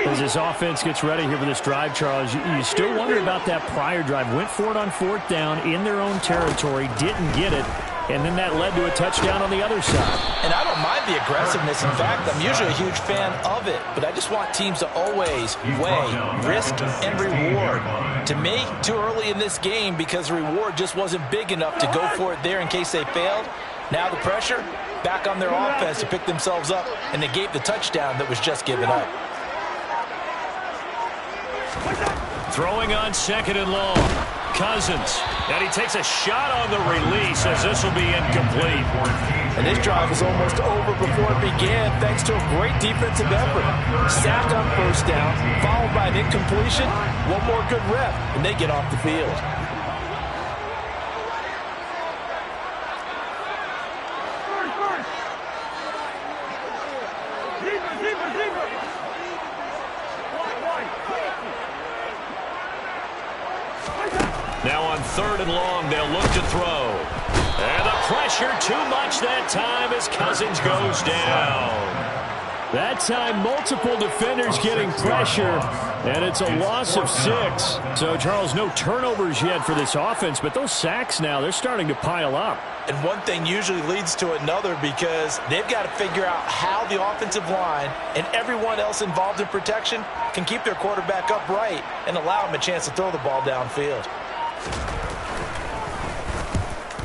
As this offense gets ready here for this drive, Charles, you still wonder about that prior drive. Went for it on 4th down in their own territory, didn't get it, and then that led to a touchdown on the other side. And I don't mind the aggressiveness. In fact, I'm usually a huge fan of it, but I just want teams to always weigh risk and reward. To me, too early in this game because the reward just wasn't big enough to go for it there in case they failed. Now the pressure back on their offense to pick themselves up, and they gave the touchdown that was just given up. Throwing on 2nd and long. Cousins. And he takes a shot on the release as this will be incomplete. And this drive was almost over before it began thanks to a great defensive effort. Sack on 1st down, followed by an incompletion. One more good rep, and they get off the field. Now on 3rd and long, they'll look to throw. And the pressure too much that time as Cousins goes down. That time, multiple defenders getting pressure, and it's a loss of 6. So, Charles, no turnovers yet for this offense, but those sacks now, they're starting to pile up. And one thing usually leads to another because they've got to figure out how the offensive line and everyone else involved in protection can keep their quarterback upright and allow him a chance to throw the ball downfield.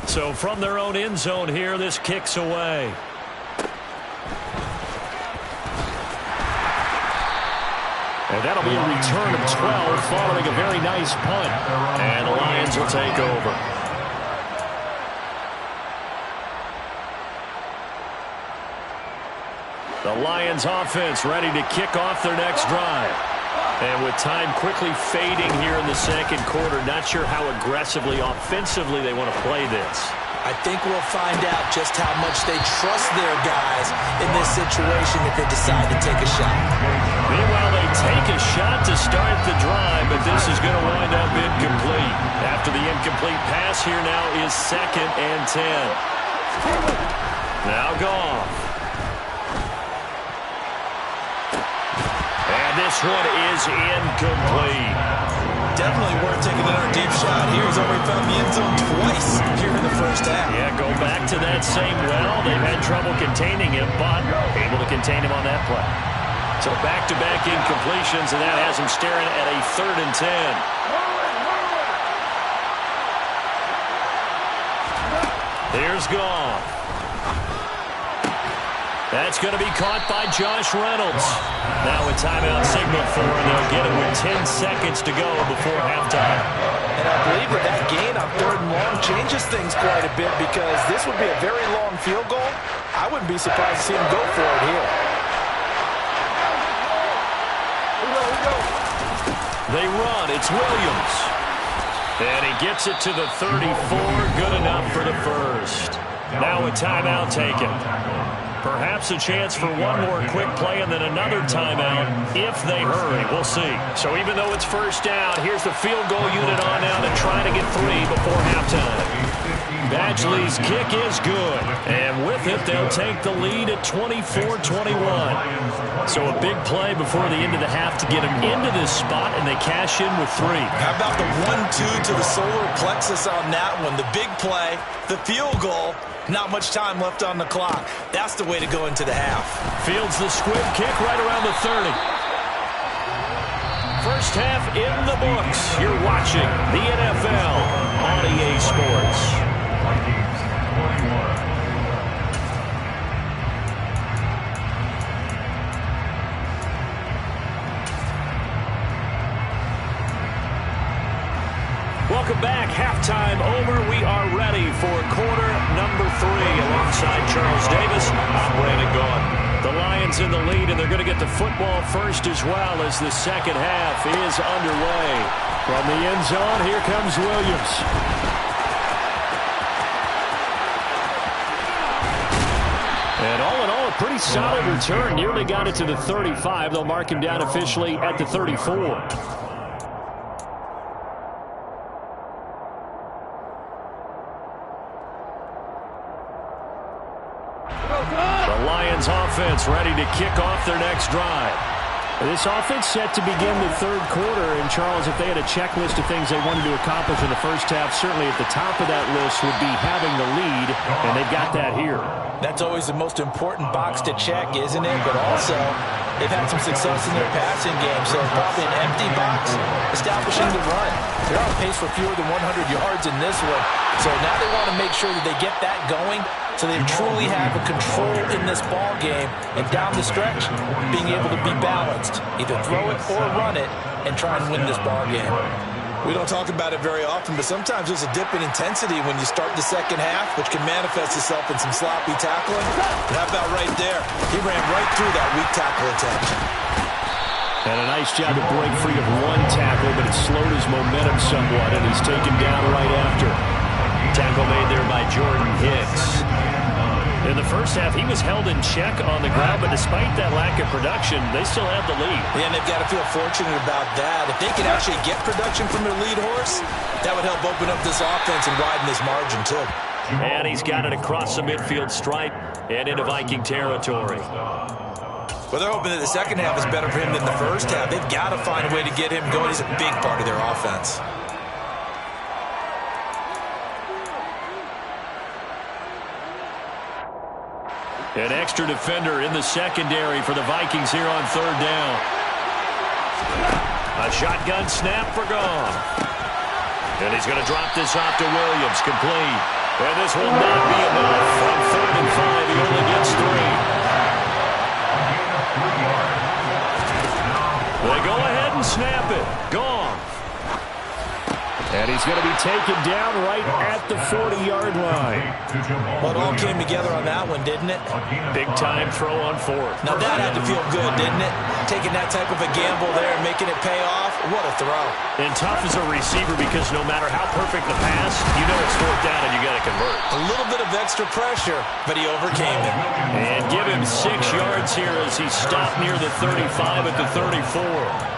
So from their own end zone here, this kicks away. And that'll be a return of 12 following a very nice punt. And the Lions will take over. The Lions offense ready to kick off their next drive. And with time quickly fading here in the 2nd quarter, not sure how aggressively, offensively they want to play this. I think we'll find out just how much they trust their guys in this situation if they decide to take a shot. Meanwhile, they take a shot to start the drive, but this is going to wind up incomplete. After the incomplete pass, here now is 2nd and 10. Now Goff. And this one is incomplete. Definitely worth taking another deep shot here. He's already found the end zone twice here in the first first half. Yeah, go back to that same well. They've had trouble containing him, but able to contain him on that play. So back-to-back incompletions, and that has him staring at a 3rd and 10. Here's Goff. That's going to be caught by Josh Reynolds. Now a timeout signal for him. They'll get it with 10 seconds to go before halftime. And I believe that gain on 3rd and long changes things quite a bit because this would be a very long field goal. I wouldn't be surprised to see him go for it here. They run. It's Williams. And he gets it to the 34. Good enough for the first. Now a timeout taken. Perhaps a chance for one more quick play and then another timeout if they hurry. We'll see. So even though it's first down, here's the field goal unit on now to try to get 3 before halftime. Badgley's kick is good. And with it, they'll take the lead at 24-21. So a big play before the end of the half to get them into this spot, and they cash in with 3. How about the 1-2 to the solar plexus on that one? The big play, the field goal. Not much time left on the clock. That's the way to go into the half. Fields the squib kick right around the 30. First half in the books. You're watching the NFL on EA Sports. Welcome back. Halftime over. We are ready for quarter number 3. Alongside Charles Davis, I'm Brandon Gaughan. The Lions in the lead, and they're going to get the football first as well as the second half is underway. From the end zone, here comes Williams. And all in all, a pretty solid return. Nearly got it to the 35. They'll mark him down officially at the 34. Offense ready to kick off their next drive. This offense set to begin the 3rd quarter, and Charles, if they had a checklist of things they wanted to accomplish in the first half, certainly at the top of that list would be having the lead, and they've got that here. That's always the most important box to check, isn't it? But also, they've had some success in their passing game, so probably an empty box establishing the run. They're on pace for fewer than 100 yards in this one, so now they want to make sure that they get that going so they truly have a control in this ball game, and down the stretch, being able to be balanced. Either throw it or run it and try and win this ball game. We don't talk about it very often, but sometimes there's a dip in intensity when you start the second half, which can manifest itself in some sloppy tackling. And how about right there? He ran right through that weak tackle attempt. And a nice job to break free of one tackle, but it slowed his momentum somewhat, and he's taken down right after. Tackle made there by Jordan Hicks. In the first half, he was held in check on the ground, but despite that lack of production, they still have the lead. Yeah, and they've got to feel fortunate about that. If they can actually get production from their lead horse, that would help open up this offense and widen this margin, too. And he's got it across the midfield stripe and into Viking territory. Well, they're hoping that the second half is better for him than the first half. They've got to find a way to get him going. He's a big part of their offense. An extra defender in the secondary for the Vikings here on 3rd down. A shotgun snap for Goff. And he's going to drop this off to Williams. Complete. And this will not be enough. From 3rd and 5, he only gets 3. They go ahead and snap it. Goff. And he's going to be taken down right at the 40-yard line. Well, it all came together on that one, didn't it? Big-time throw on 4th. Now, that had to feel good, didn't it? Taking that type of a gamble there and making it pay off. What a throw. And tough as a receiver because no matter how perfect the pass, you know it's 4th down and you got to convert. A little bit of extra pressure, but he overcame it. And give him 6 yards here as he stopped near the 35 at the 34.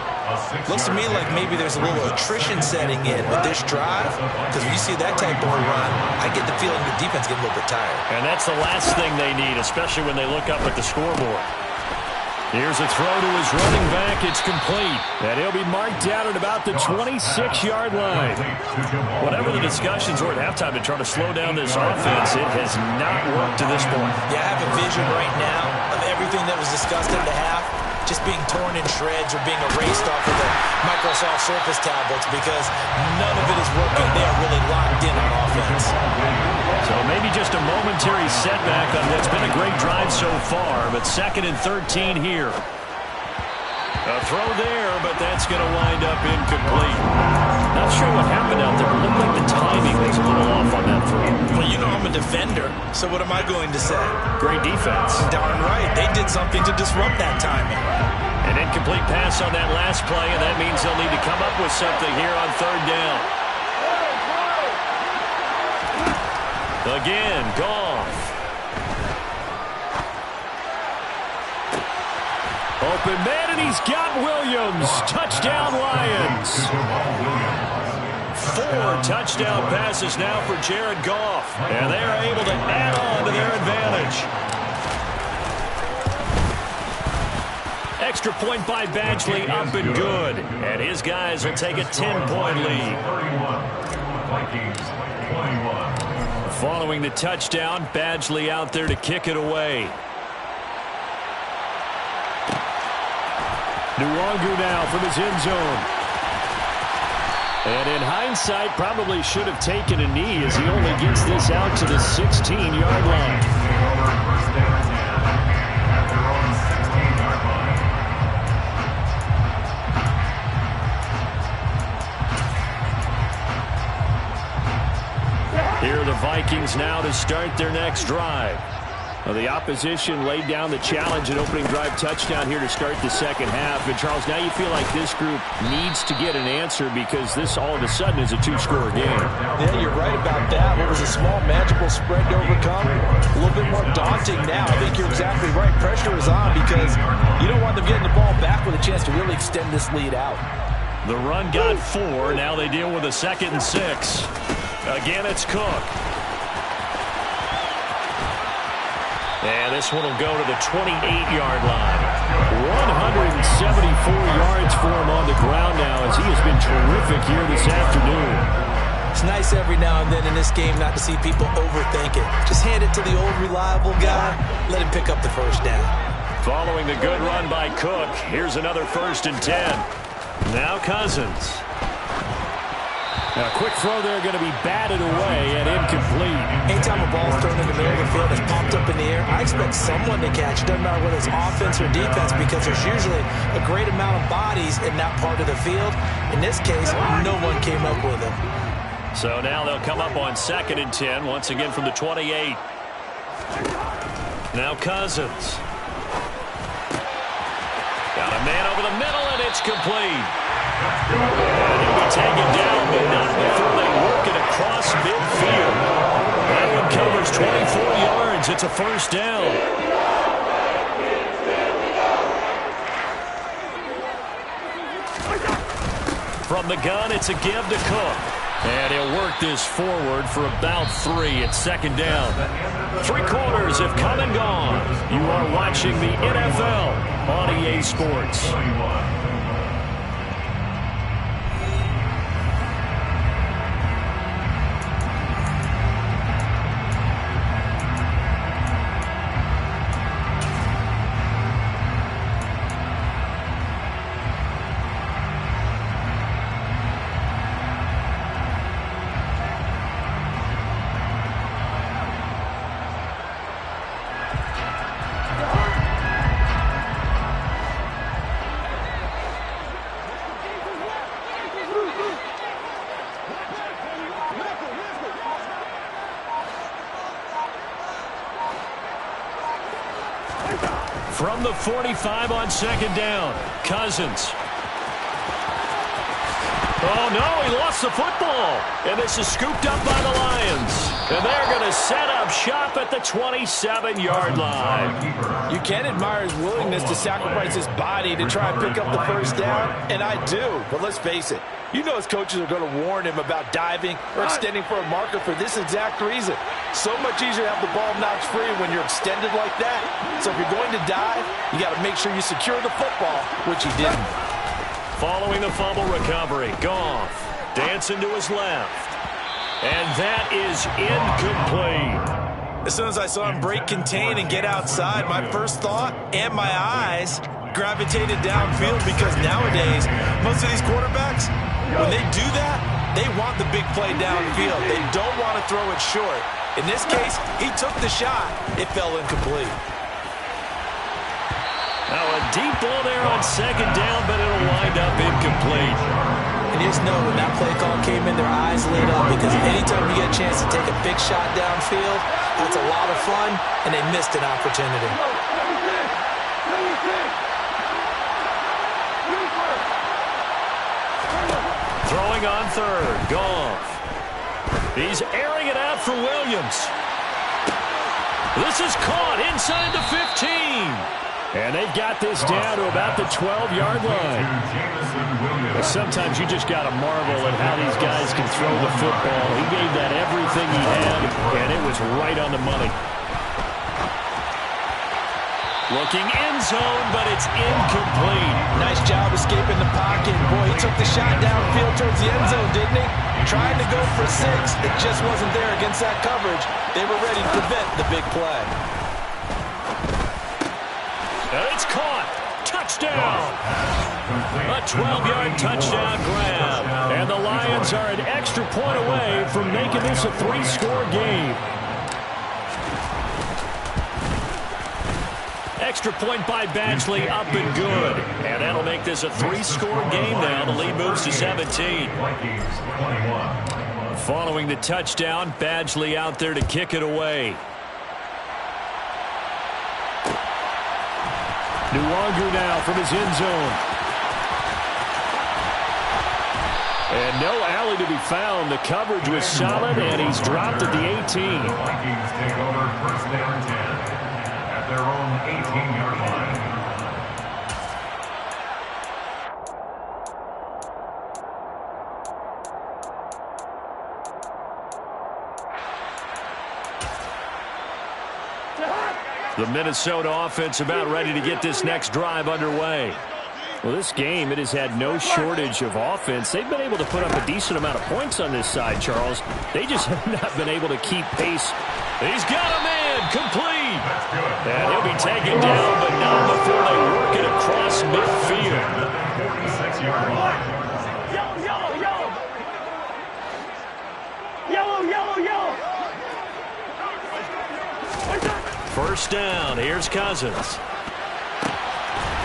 Looks to me like maybe there's a little attrition setting in with this drive, because when you see that type of a run, I get the feeling the defense getting a little bit tired. And that's the last thing they need, especially when they look up at the scoreboard. Here's a throw to his running back. It's complete. And he'll be marked down at about the 26-yard line. Whatever the discussions were at halftime to try to slow down this offense, it has not worked to this point. Yeah, I have a vision right now of everything that was discussed at the half just being torn in shreds or being erased off of the Microsoft Surface tablets because none of it is working. They are really locked in on offense. So maybe just a momentary setback on what's been a great drive so far, but 2nd and 13 here. A throw there, but that's going to wind up incomplete. Not sure what happened out there. It looked like the timing was a little off on that throw. Well, you know I'm a defender, so what am I going to say? Great defense. Darn right. They did something to disrupt that timing. An incomplete pass on that last play, and that means they'll need to come up with something here on 3rd down. Again, Goff. Open man, and he's got Williams. Touchdown, Lions. 4 touchdown passes now for Jared Goff. And they are able to add on to their advantage. Extra point by Badgley, up and good. And his guys will take a 10-point lead. Following the touchdown, Badgley out there to kick it away. Nwangu now from his end zone. And in hindsight, probably should have taken a knee as he only gets this out to the 16-yard line. Here are the Vikings now to start their next drive. Well, the opposition laid down the challenge and opening drive touchdown here to start the 2nd half. And, Charles, now you feel like this group needs to get an answer because this all of a sudden is a 2-score game. Yeah, you're right about that. What was a small, manageable spread to overcome? A little bit more daunting now. I think you're exactly right. Pressure is on because you don't want them getting the ball back with a chance to really extend this lead out. The run got 4. Now they deal with a 2nd and 6. Again, it's Cook. And this one will go to the 28-yard line. 174 yards for him on the ground now as he has been terrific here this afternoon. It's nice every now and then in this game not to see people overthink it. Just hand it to the old reliable guy. Let him pick up the 1st down. Following the good run by Cook, here's another 1st and 10. Now Cousins. Now, a quick throw there going to be batted away and incomplete. Anytime a ball's thrown in the middle of the field, it's popped up in the air, I expect someone to catch. It doesn't matter whether it's offense or defense because there's usually a great amount of bodies in that part of the field. In this case, no one came up with it. So now they'll come up on 2nd and 10, once again from the 28. Now Cousins. Got a man over the middle, and it's complete. And he'll be taken down, but not before they work it across midfield. That one covers 24 yards. It's a 1st down. From the gun, it's a give to Cook. And he'll work this forward for about 3 at 2nd down. 3 quarters have come and gone. You are watching the NFL on EA Sports. From the 45 on 2nd down, Cousins. Oh, no, he lost the football. And this is scooped up by the Lions. And they're going to set up shop at the 27-yard line. You can admire his willingness to sacrifice his body to try and pick up the 1st down, and I do. But let's face it, you know his coaches are going to warn him about diving or extending for a marker for this exact reason. So much easier to have the ball knocked free when you're extended like that. So if you're going to dive, you got to make sure you secure the football, which he didn't. Following the fumble recovery, Goff dancing to his left. And that is incomplete. As soon as I saw him break contain and get outside, my first thought and my eyes gravitated downfield, because nowadays, most of these quarterbacks, when they do that, they want the big play downfield. They don't want to throw it short. In this case, he took the shot. It fell incomplete. Now a deep ball there on second down, but it'll wind up incomplete. And you just know when that play call came in, their eyes lit up, because anytime you get a chance to take a big shot downfield, that's a lot of fun, and they missed an opportunity. Throwing on third, Goff. He's airing it out for Williams. This is caught inside the 15. And they've got this down to about the 12-yard line. Sometimes you just got to marvel at how these guys can throw the football. He gave that everything he had, and it was right on the money. Looking end zone, but it's incomplete. Nice job escaping the pocket. Boy, he took the shot downfield towards the end zone, didn't he? Trying to go for 6. It just wasn't there against that coverage. They were ready to prevent the big play. And it's caught. Touchdown. A 12-yard touchdown grab. And the Lions are an extra point away from making this a 3-score game. Extra point by Badgley, up and good. And that'll make this a 3-score game now. The lead moves to 17. Following the touchdown, Badgley out there to kick it away. Nuwanger now from his end zone. And no alley to be found. The coverage was solid, and he's dropped at the 18. Vikings take over first down 10 at their own 18-yard line. The Minnesota offense about ready to get this next drive underway. Well, this game, it has had no shortage of offense. They've been able to put up a decent amount of points on this side, Charles. They just have not been able to keep pace. He's got a man, complete. And he'll be taken down, but not before they work it across midfield. 46-yard line. Yellow, yellow. Yellow, yellow, yellow. First down, here's Cousins.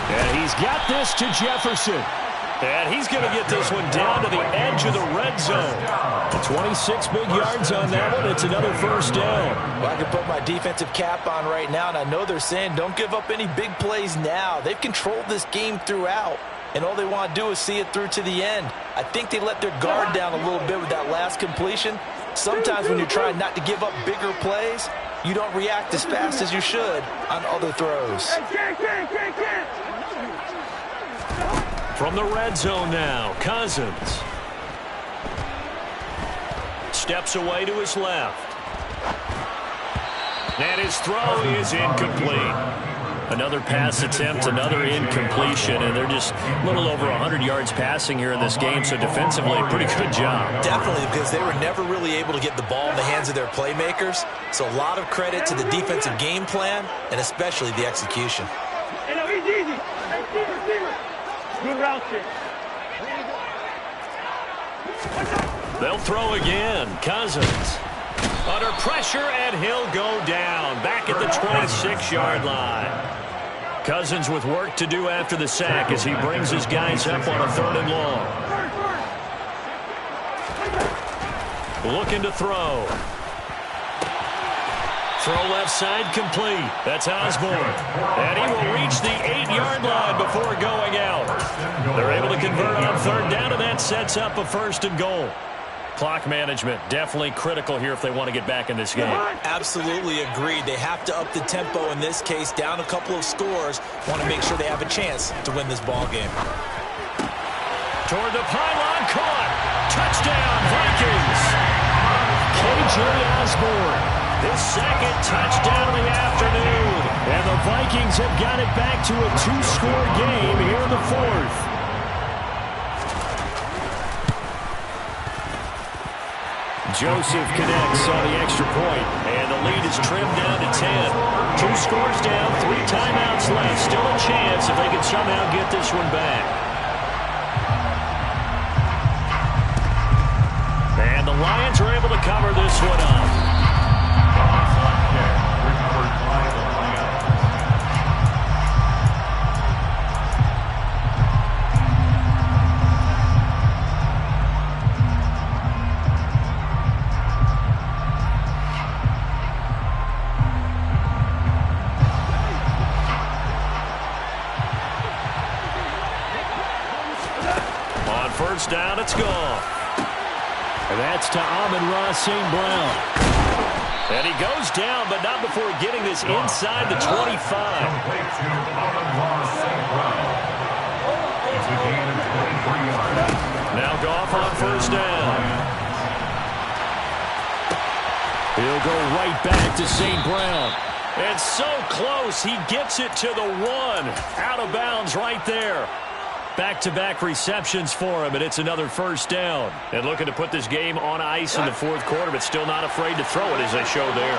And he's got this to Jefferson. And he's going to get this one down to the edge of the red zone. 26 big yards on that one. It's another first down. Well, I can put my defensive cap on right now, and I know they're saying don't give up any big plays now. They've controlled this game throughout, and all they want to do is see it through to the end. I think they let their guard down a little bit with that last completion. Sometimes when you're trying not to give up bigger plays, you don't react as fast as you should on other throws. From the red zone now, Cousins. Steps away to his left. And his throw is incomplete. Another pass attempt, another incompletion, and they're just a little over 100 yards passing here in this game, so defensively, pretty good job. Definitely, because they were never really able to get the ball in the hands of their playmakers, so a lot of credit to the defensive game plan, and especially the execution. Hey, no, he's easy. Receiver. Good route kick. They'll throw again. Cousins under pressure, and he'll go down back at the 26-yard line. Cousins with work to do after the sack as he brings his guys up on a 3rd and long. Looking to throw. Throw left side complete. That's Osborne. And he will reach the 8-yard line before going out. They're able to convert on 3rd down, and that sets up a 1st and goal. Clock management definitely critical here if they want to get back in this game. Absolutely agreed. They have to up the tempo in this case, down a couple of scores. Want to make sure they have a chance to win this ball game. Toward the pylon, caught. Touchdown, Vikings. KJ Osborne. His second touchdown of the afternoon. And the Vikings have got it back to a 2-score game here in the fourth. Joseph connects on the extra point, and the lead is trimmed down to 10. 2 scores down, 3 timeouts left. Still a chance if they can somehow get this one back. And the Lions are able to cover this one up. First down, it's gone. And that's to Amon-Ra St. Brown. And he goes down, but not before getting this inside the 25. Now Goff on first down. He'll go right back to St. Brown. And so close, he gets it to the 1. Out of bounds right there. Back-to-back receptions for him, and it's another first down. And looking to put this game on ice in the fourth quarter, but still not afraid to throw it as they show there.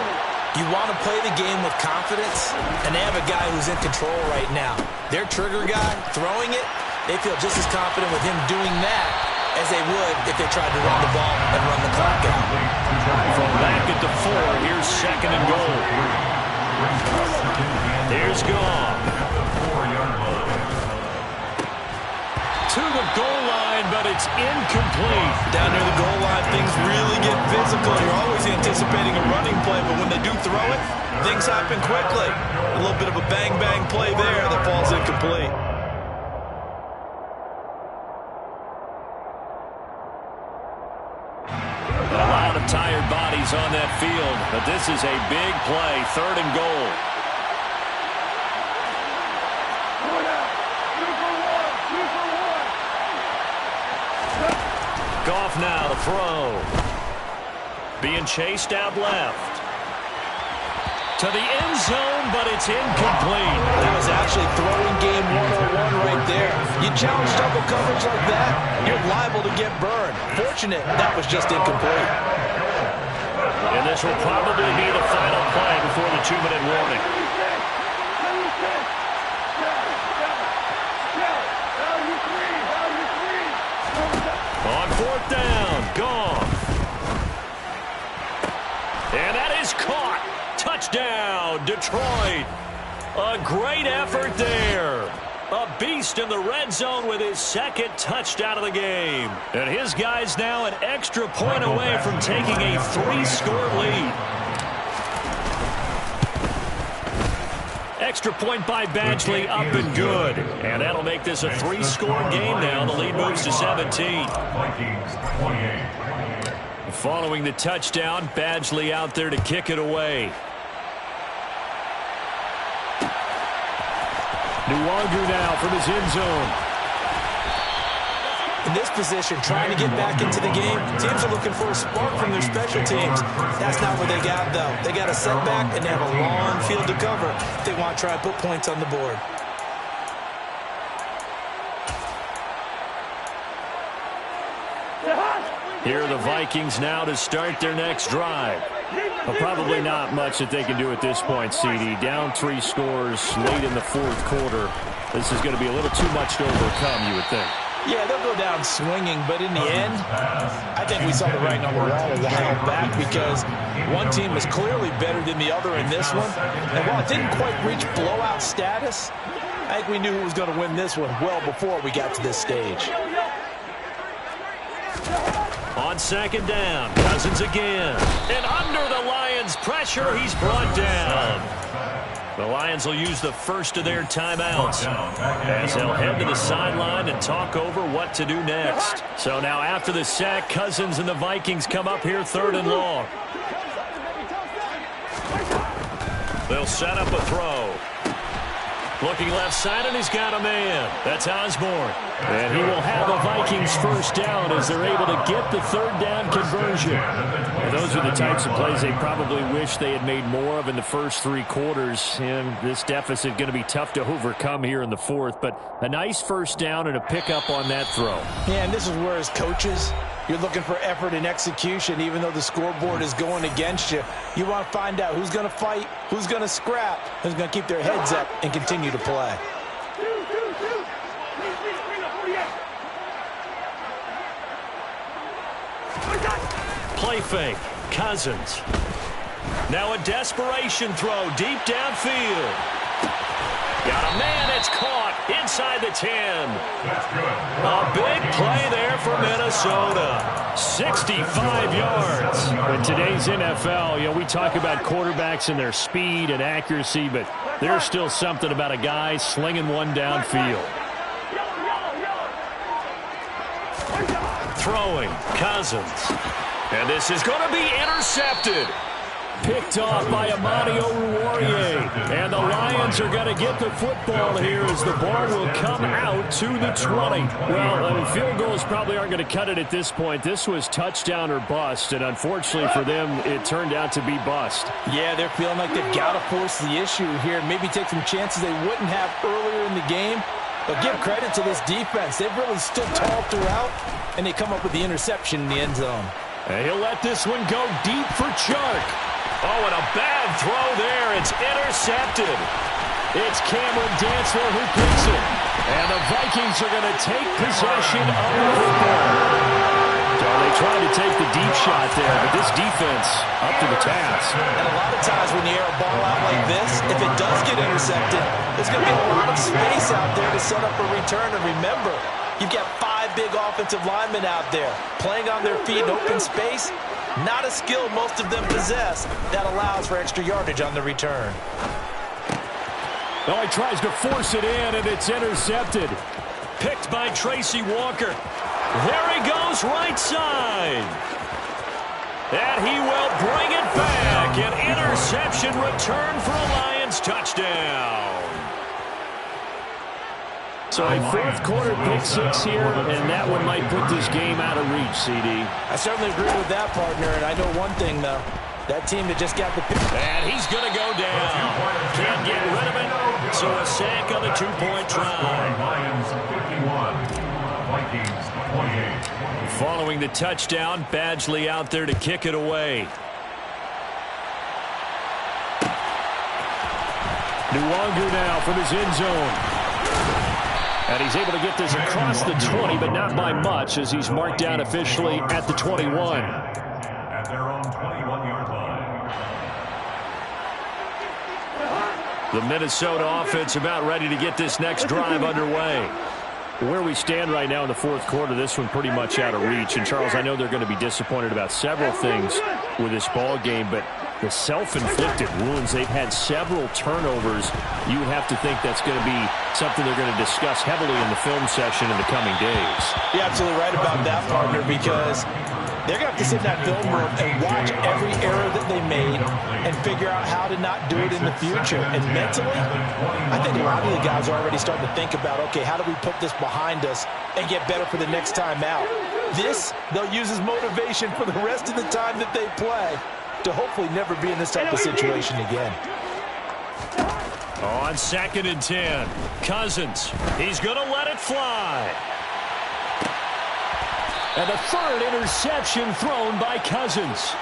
You want to play the game with confidence, and they have a guy who's in control right now. Their trigger guy, throwing it, they feel just as confident with him doing that as they would if they tried to run the ball and run the clock out. From back at the 4, here's second and goal. Here's Goff. To the goal line, but it's incomplete. Down near the goal line, things really get physical. You're always anticipating a running play, but when they do throw it, things happen quickly. A little bit of a bang-bang play there that falls incomplete. A lot of tired bodies on that field, but this is a big play, third and goal. Goff now to throw. Being chased out left. To the end zone, but it's incomplete. That was actually throwing game 101 right there. You challenge double coverage like that, you're liable to get burned. Fortunate that was just incomplete. And this will probably be the final play before the 2-minute warning. On fourth down, Goff. And that is caught. Touchdown, Detroit. A great effort there. A beast in the red zone with his second touchdown of the game. And his guys now an extra point away from taking a 3-score lead. Extra point by Badgley, up and good. And that'll make this a 3-score game now. The lead moves to 17. Following the touchdown, Badgley out there to kick it away. Nwangu now from his end zone. In this position, trying to get back into the game, teams are looking for a spark from their special teams. That's not what they got, though. They got a setback, and they have a long field to cover if they want to try to put points on the board. Here are the Vikings now to start their next drive. Well, probably not much that they can do at this point, CD. Down 3 scores late in the fourth quarter. This is going to be a little too much to overcome, you would think. Yeah, they'll go down swinging, but in the end, I think we saw the writing on the wall as they held back because one team was clearly better than the other in this one. And while it didn't quite reach blowout status, I think we knew who was going to win this one well before we got to this stage. On second down, Cousins again. And under the Lions' pressure, he's brought down. The Lions will use the first of their timeouts as they'll head to the sideline and talk over what to do next. So now after the sack, Cousins and the Vikings come up here third and long. They'll set up a throw. Looking left side, and he's got a man. That's Osborne. And he will have a Vikings first down as they're able to get the third down conversion. And those are the types of plays they probably wish they had made more of in the first 3 quarters. And this deficit going to be tough to overcome here in the fourth. But a nice first down and a pickup on that throw. Yeah, and this is where as coaches, you're looking for effort and execution, even though the scoreboard is going against you. You want to find out who's going to fight, who's going to scrap, who's going to keep their heads up and continue to play. Play fake. Cousins. Now a desperation throw deep downfield. Got a man. It's caught inside the 10. A big play there for Minnesota. 65 yards. In today's NFL, we talk about quarterbacks and their speed and accuracy, but there's still something about a guy slinging one downfield. Throwing. Cousins. And this is going to be intercepted. Picked off by Amani Oruwariye. And the Lions are going to get the football here as the ball will come out to the 20. Well, field goals probably aren't going to cut it at this point. This was touchdown or bust, and unfortunately for them, it turned out to be bust. Yeah, they're feeling like they've got to force the issue here. Maybe take some chances they wouldn't have earlier in the game. But give credit to this defense. They've really stood tall throughout, and they come up with the interception in the end zone. And he'll let this one go deep for Chark. Oh, and a bad throw there. It's intercepted. It's Cameron Dantzler who picks it. And the Vikings are going to take possession of the football. So they tried to take the deep shot there, but this defense up to the task. And a lot of times when you air a ball out like this, if it does get intercepted, there's going to be a lot of space out there to set up a return. And remember, you've got 5 big offensive linemen out there playing on their feet in open space. Not a skill most of them possess that allows for extra yardage on the return. Oh, he tries to force it in, and it's intercepted. Picked by Tracy Walker. There he goes, right side. And he will bring it back. An interception return for a Lions touchdown. So a fourth quarter pick-6 here, and that one might put this game out of reach, CD. I certainly agree with that, partner, and I know one thing, though. That team that just got the pick. And he's going to go down. Can't get rid of it. So a sack on the 2-point try. Lions 51, Vikings 28. Following the touchdown, Badgley out there to kick it away. Nwangu now from his end zone. And he's able to get this across the 20, but not by much, as he's marked down officially at the 21. At their own 21-yard line. The Minnesota offense about ready to get this next drive underway. Where we stand right now in the fourth quarter, this one pretty much out of reach. And, Charles, I know they're going to be disappointed about several things with this ball game, but the self-inflicted wounds, they've had several turnovers. You have to think that's going to be something they're going to discuss heavily in the film session in the coming days. You're absolutely right about that, partner, because they're going to have to sit in that film room and watch every error that they made and figure out how to not do it in the future. And mentally, I think a lot of the guys are already starting to think about, okay, how do we put this behind us and get better for the next time out? This, they'll use as motivation for the rest of the time that they play to hopefully never be in this type of situation again. On 2nd and 10, Cousins. He's going to let it fly. And the third interception thrown by Cousins.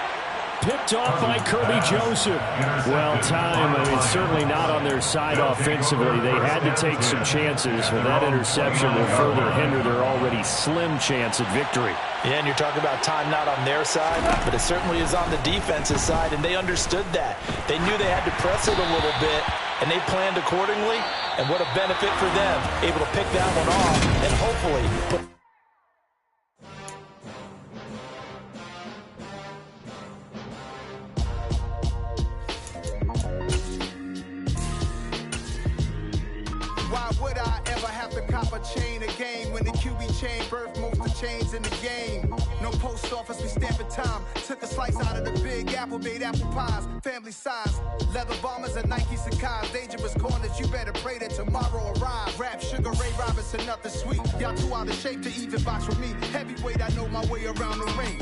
Picked off by Kirby Joseph. Well, time, certainly not on their side offensively. They had to take some chances, and that interception will further hinder their already slim chance at victory. Yeah, and you're talking about time not on their side, but it certainly is on the defensive side, and they understood that. They knew they had to press it a little bit, and they planned accordingly, and what a benefit for them, able to pick that one off and hopefully put Why would I ever have to cop a chain a game when the QB chain birth most chains in the game. No post office, we stamping time. Took a slice out of the big apple, made apple pies. Family size, leather bombers and Nike Sacai's. Dangerous corners, you better pray that tomorrow arrives. Rap, Sugar Ray Robinson, nothing sweet. Y'all too out of shape to even box with me. Heavyweight, I know my way around the ring.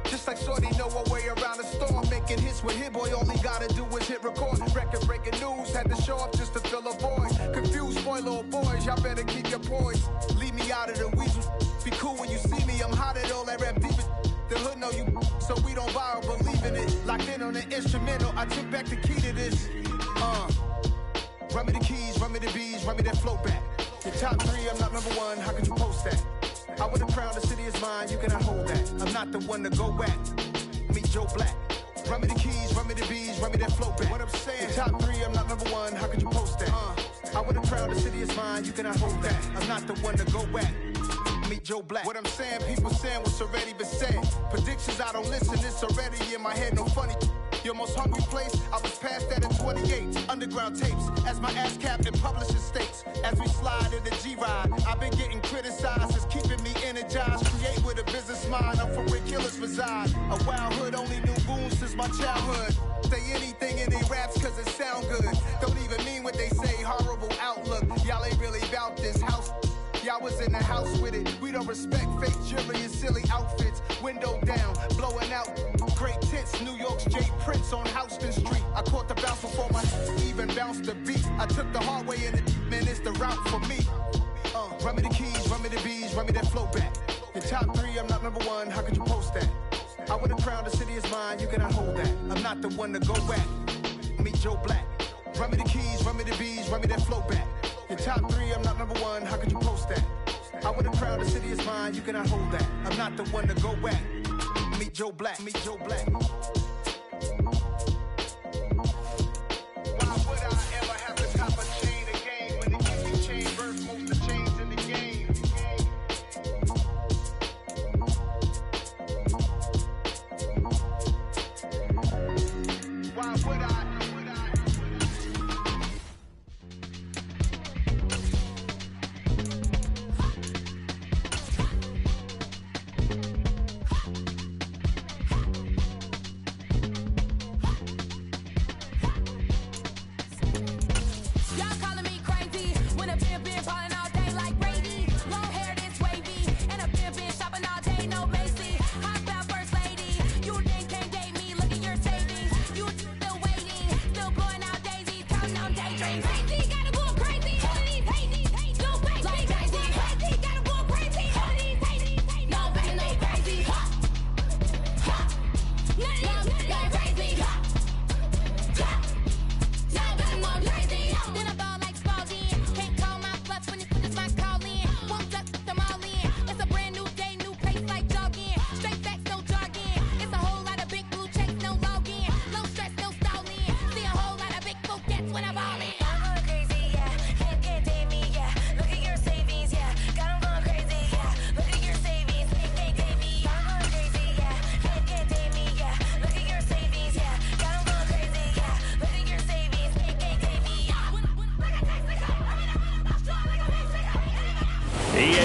Just like Shorty know her way around the storm. Making hits with Hit Boy, all he gotta do is hit record. Record breaking news, had to show up just to fill a void. Confused boy, little boys, y'all better keep your poise. Leave me out of the weasel. Be cool when you see me, I'm hot at all that rap deep. The hood know you, so we don't borrow, believe in it. Locked in on the instrumental, I took back the key to this. Run me the keys, run me the bees, run me that flow back. Your top 3, I'm not number 1, how could you post that? I would have crowned the city is mine, you cannot hold that. I'm not the one to go back. Meet Joe Black. Run me the keys, run me the bees, run me that flow back. What I'm saying, your top 3, I'm not number 1, how could you post that? I would have crowned the city is mine, you cannot hold that. I'm not the one to go back. Meet Joe Black. What I'm saying, people saying what's already been said. Predictions, I don't listen, it's already in my head, no funny. Your most hungry place, I was past that in 28. Underground tapes, as my ass cap in publishing states. As we slide in the G-Ride, I've been getting criticized, it's keeping me energized. Create with a business mind, I'm from where killers reside. A wild hood, only knew goons since my childhood. Say anything in they raps cause it sound good. Don't even mean what they say, horrible outlook. Y'all ain't really about this house. Y'all was in the house with it. We don't respect fake jewelry and silly outfits. Window down, blowing out. Great tits, New York's J. Prince on Houston Street. I caught the bounce before my even bounced the beat. I took the hard way in it, man, it's the route for me. Run me the keys, run me the bees, run me that flow back. Your top 3, I'm not number 1, how could you post that? I would have crowned the city is mine, you cannot hold that. I'm not the one to go back. Meet Joe Black. Run me the keys, run me the bees, run me that flow back. Your top 3, I'm not number 1, how could you post that? I would have crowned the city is mine, you cannot hold that. I'm not the one to go back. Meet Joe Black, meet Joe Black. Why would I ever have to cop a chain again when it can be chain verse most of the chains in the game? Why would I?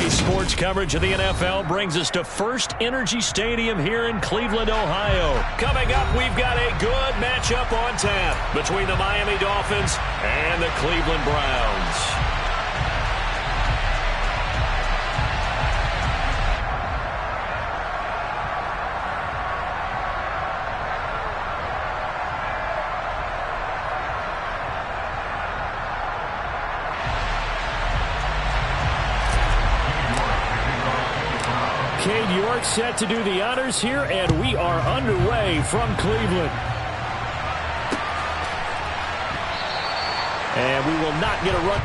Sports coverage of the NFL brings us to First Energy Stadium here in Cleveland, Ohio. Coming up, we've got a good matchup on tap between the Miami Dolphins and the Cleveland Browns. Cade York set to do the honors here, and we are underway from Cleveland. And we will not get a run.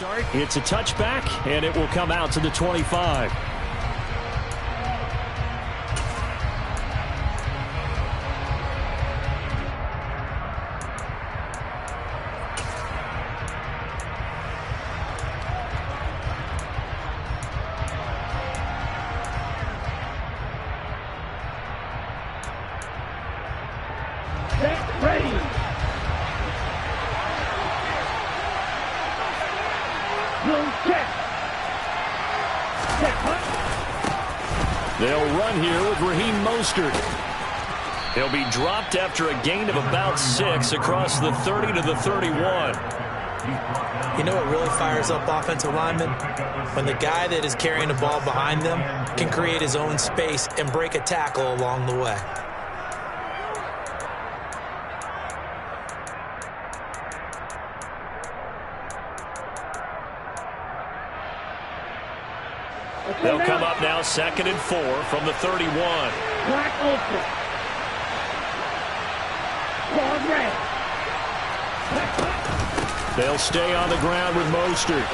start. It's a touchback, and it will come out to the 25. They'll run here with Raheem Mostert. He'll be dropped after a gain of about 6 across the 30 to the 31. You know what really fires up offensive linemen? When the guy that is carrying the ball behind them can create his own space and break a tackle along the way. They'll come up now 2nd and 4 from the 31. Black open. Ball red. They'll stay on the ground with Mostert.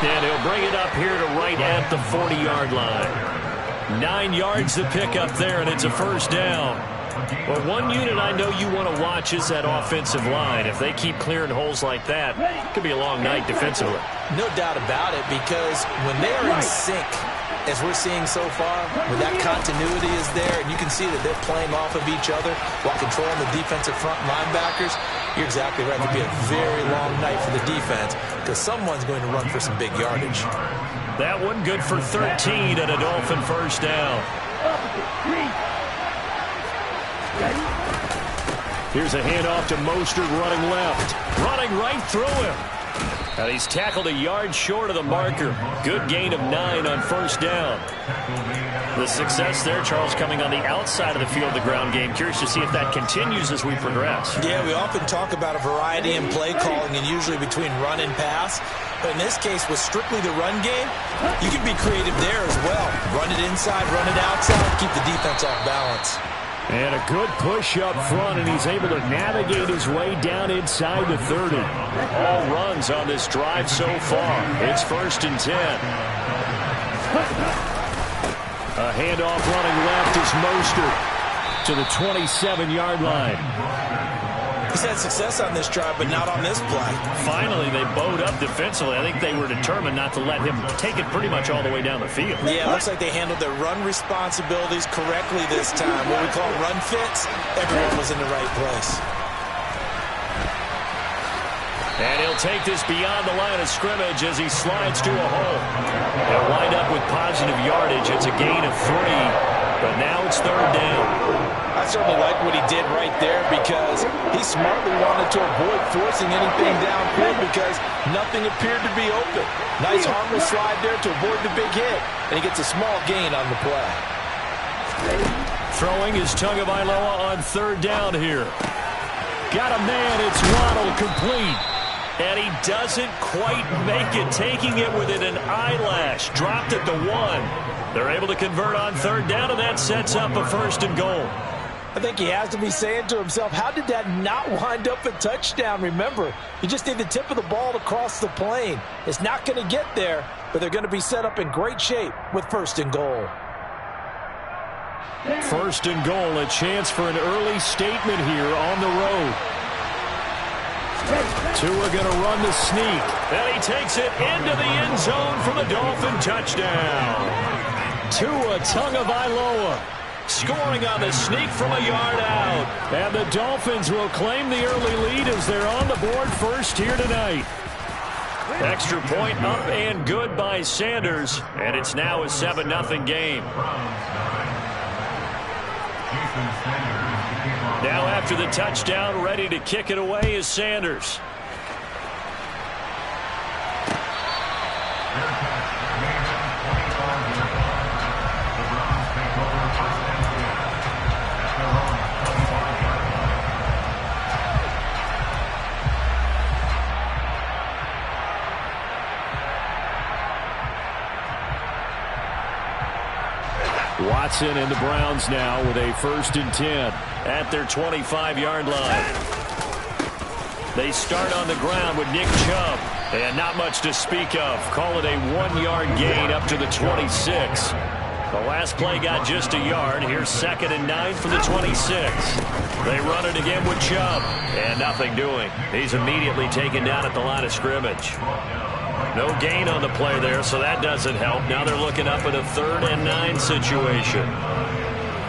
And he'll bring it up here to right at the 40-yard line. 9 yards to pick up there, and it's a first down. Well, one unit I know you want to watch is that offensive line. If they keep clearing holes like that, it could be a long night defensively. No doubt about it, because when they are in sync, as we're seeing so far, where that continuity is there, and you can see that they're playing off of each other while controlling the defensive front linebackers, you're exactly right. It could be a very long night for the defense, because someone's going to run for some big yardage. That one good for 13 and a Dolphin first down. Here's a handoff to Mostert running left. Running right through him. And he's tackled a yard short of the marker. Good gain of 9 on first down. The success there, Charles, coming on the outside of the field, the ground game. Curious to see if that continues as we progress. Yeah, we often talk about a variety in play calling and usually between run and pass. But in this case, with strictly the run game, you can be creative there as well. Run it inside, run it outside, keep the defense off balance. And a good push up front, and he's able to navigate his way down inside the 30. All runs on this drive so far. It's 1st and 10. A handoff running left is Mostert to the 27-yard line. He's had success on this drive, but not on this play. Finally, they bowed up defensively. I think they were determined not to let him take it pretty much all the way down the field. Yeah, it looks like they handled their run responsibilities correctly this time. What we call run fits, everyone was in the right place. And he'll take this beyond the line of scrimmage as he slides to a hole. They'll wind up with positive yardage. It's a gain of 3, but now it's 3rd down. I certainly like what he did right there because he smartly wanted to avoid forcing anything downfield because nothing appeared to be open. Nice harmless slide there to avoid the big hit, and he gets a small gain on the play. Throwing is Tagovailoa on 3rd down here. Got a man, it's Waddle, complete. And he doesn't quite make it, taking it within an eyelash. Dropped at the 1. They're able to convert on 3rd down, and that sets up a 1st and goal. I think he has to be saying to himself, how did that not wind up a touchdown? Remember, you just need the tip of the ball to cross the plane. It's not going to get there, but they're going to be set up in great shape with 1st and goal. 1st and goal, a chance for an early statement here on the road. Tua going to run the sneak, and he takes it into the end zone for the Dolphin touchdown. Tua Tagovailoa scoring on the sneak from a yard out. And the Dolphins will claim the early lead as they're on the board first here tonight. Extra point up and good by Sanders, and it's now a 7-0 game. Now after the touchdown, ready to kick it away is Sanders. Watson and the Browns now with a 1st and 10 at their 25-yard line. They start on the ground with Nick Chubb. And not much to speak of. Call it a 1-yard gain up to the 26. The last play got just a yard. Here's 2nd and 9 for the 26. They run it again with Chubb. And nothing doing. He's immediately taken down at the line of scrimmage. No gain on the play there, so that doesn't help. Now they're looking up at a 3rd and 9 situation.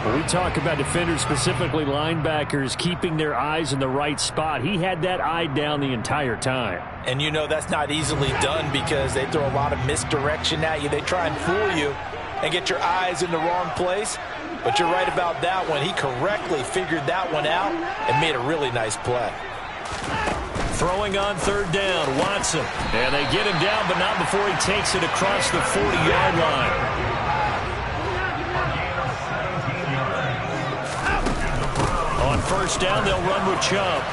When we talk about defenders, specifically linebackers, keeping their eyes in the right spot, he had that eye down the entire time. And you know that's not easily done because they throw a lot of misdirection at you. They try and fool you and get your eyes in the wrong place. But you're right about that one. He correctly figured that one out and made a really nice play. Throwing on 3rd down, Watson. And they get him down, but not before he takes it across the 40-yard line. On 1st down, they'll run with Chubb.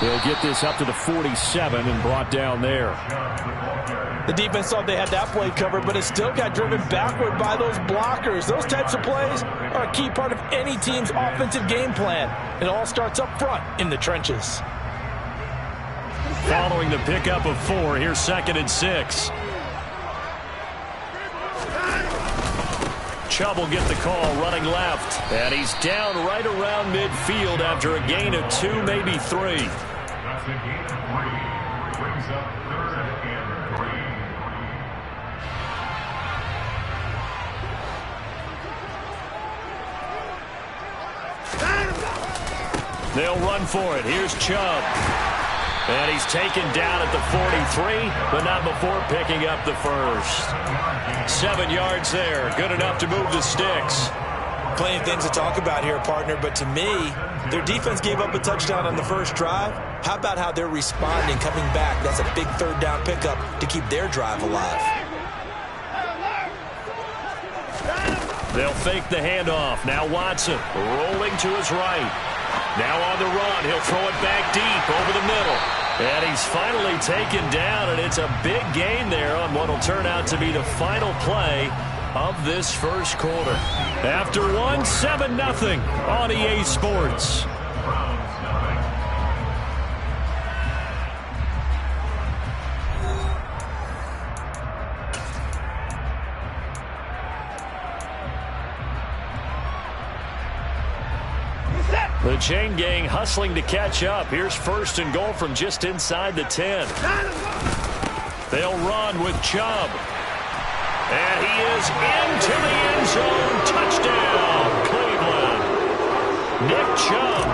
They'll get this up to the 47 and brought down there. The defense thought they had that play covered, but it still got driven backward by those blockers. Those types of plays are a key part of any team's offensive game plan. It all starts up front in the trenches. Following the pickup of 4, here's 2nd and 6. Chubb will get the call running left. And he's down right around midfield after a gain of 2, maybe 3. That's a gain of 3. Brings up 3rd and 3. They'll run for it. Here's Chubb. And he's taken down at the 43, but not before picking up the 1st. 7 yards there. Good enough to move the sticks. Plenty of things to talk about here, partner, but to me, their defense gave up a touchdown on the first drive. How about how they're responding, coming back? That's a big 3rd down pickup to keep their drive alive. They'll fake the handoff. Now Watson rolling to his right. Now on the run, he'll throw it back deep over the middle. And he's finally taken down, and it's a big gain there on what will turn out to be the final play of this first quarter. After 1, 7-0 on EA Sports. The chain gang hustling to catch up. Here's 1st and goal from just inside the 10. They'll run with Chubb. And he is into the end zone. Touchdown, Cleveland. Nick Chubb,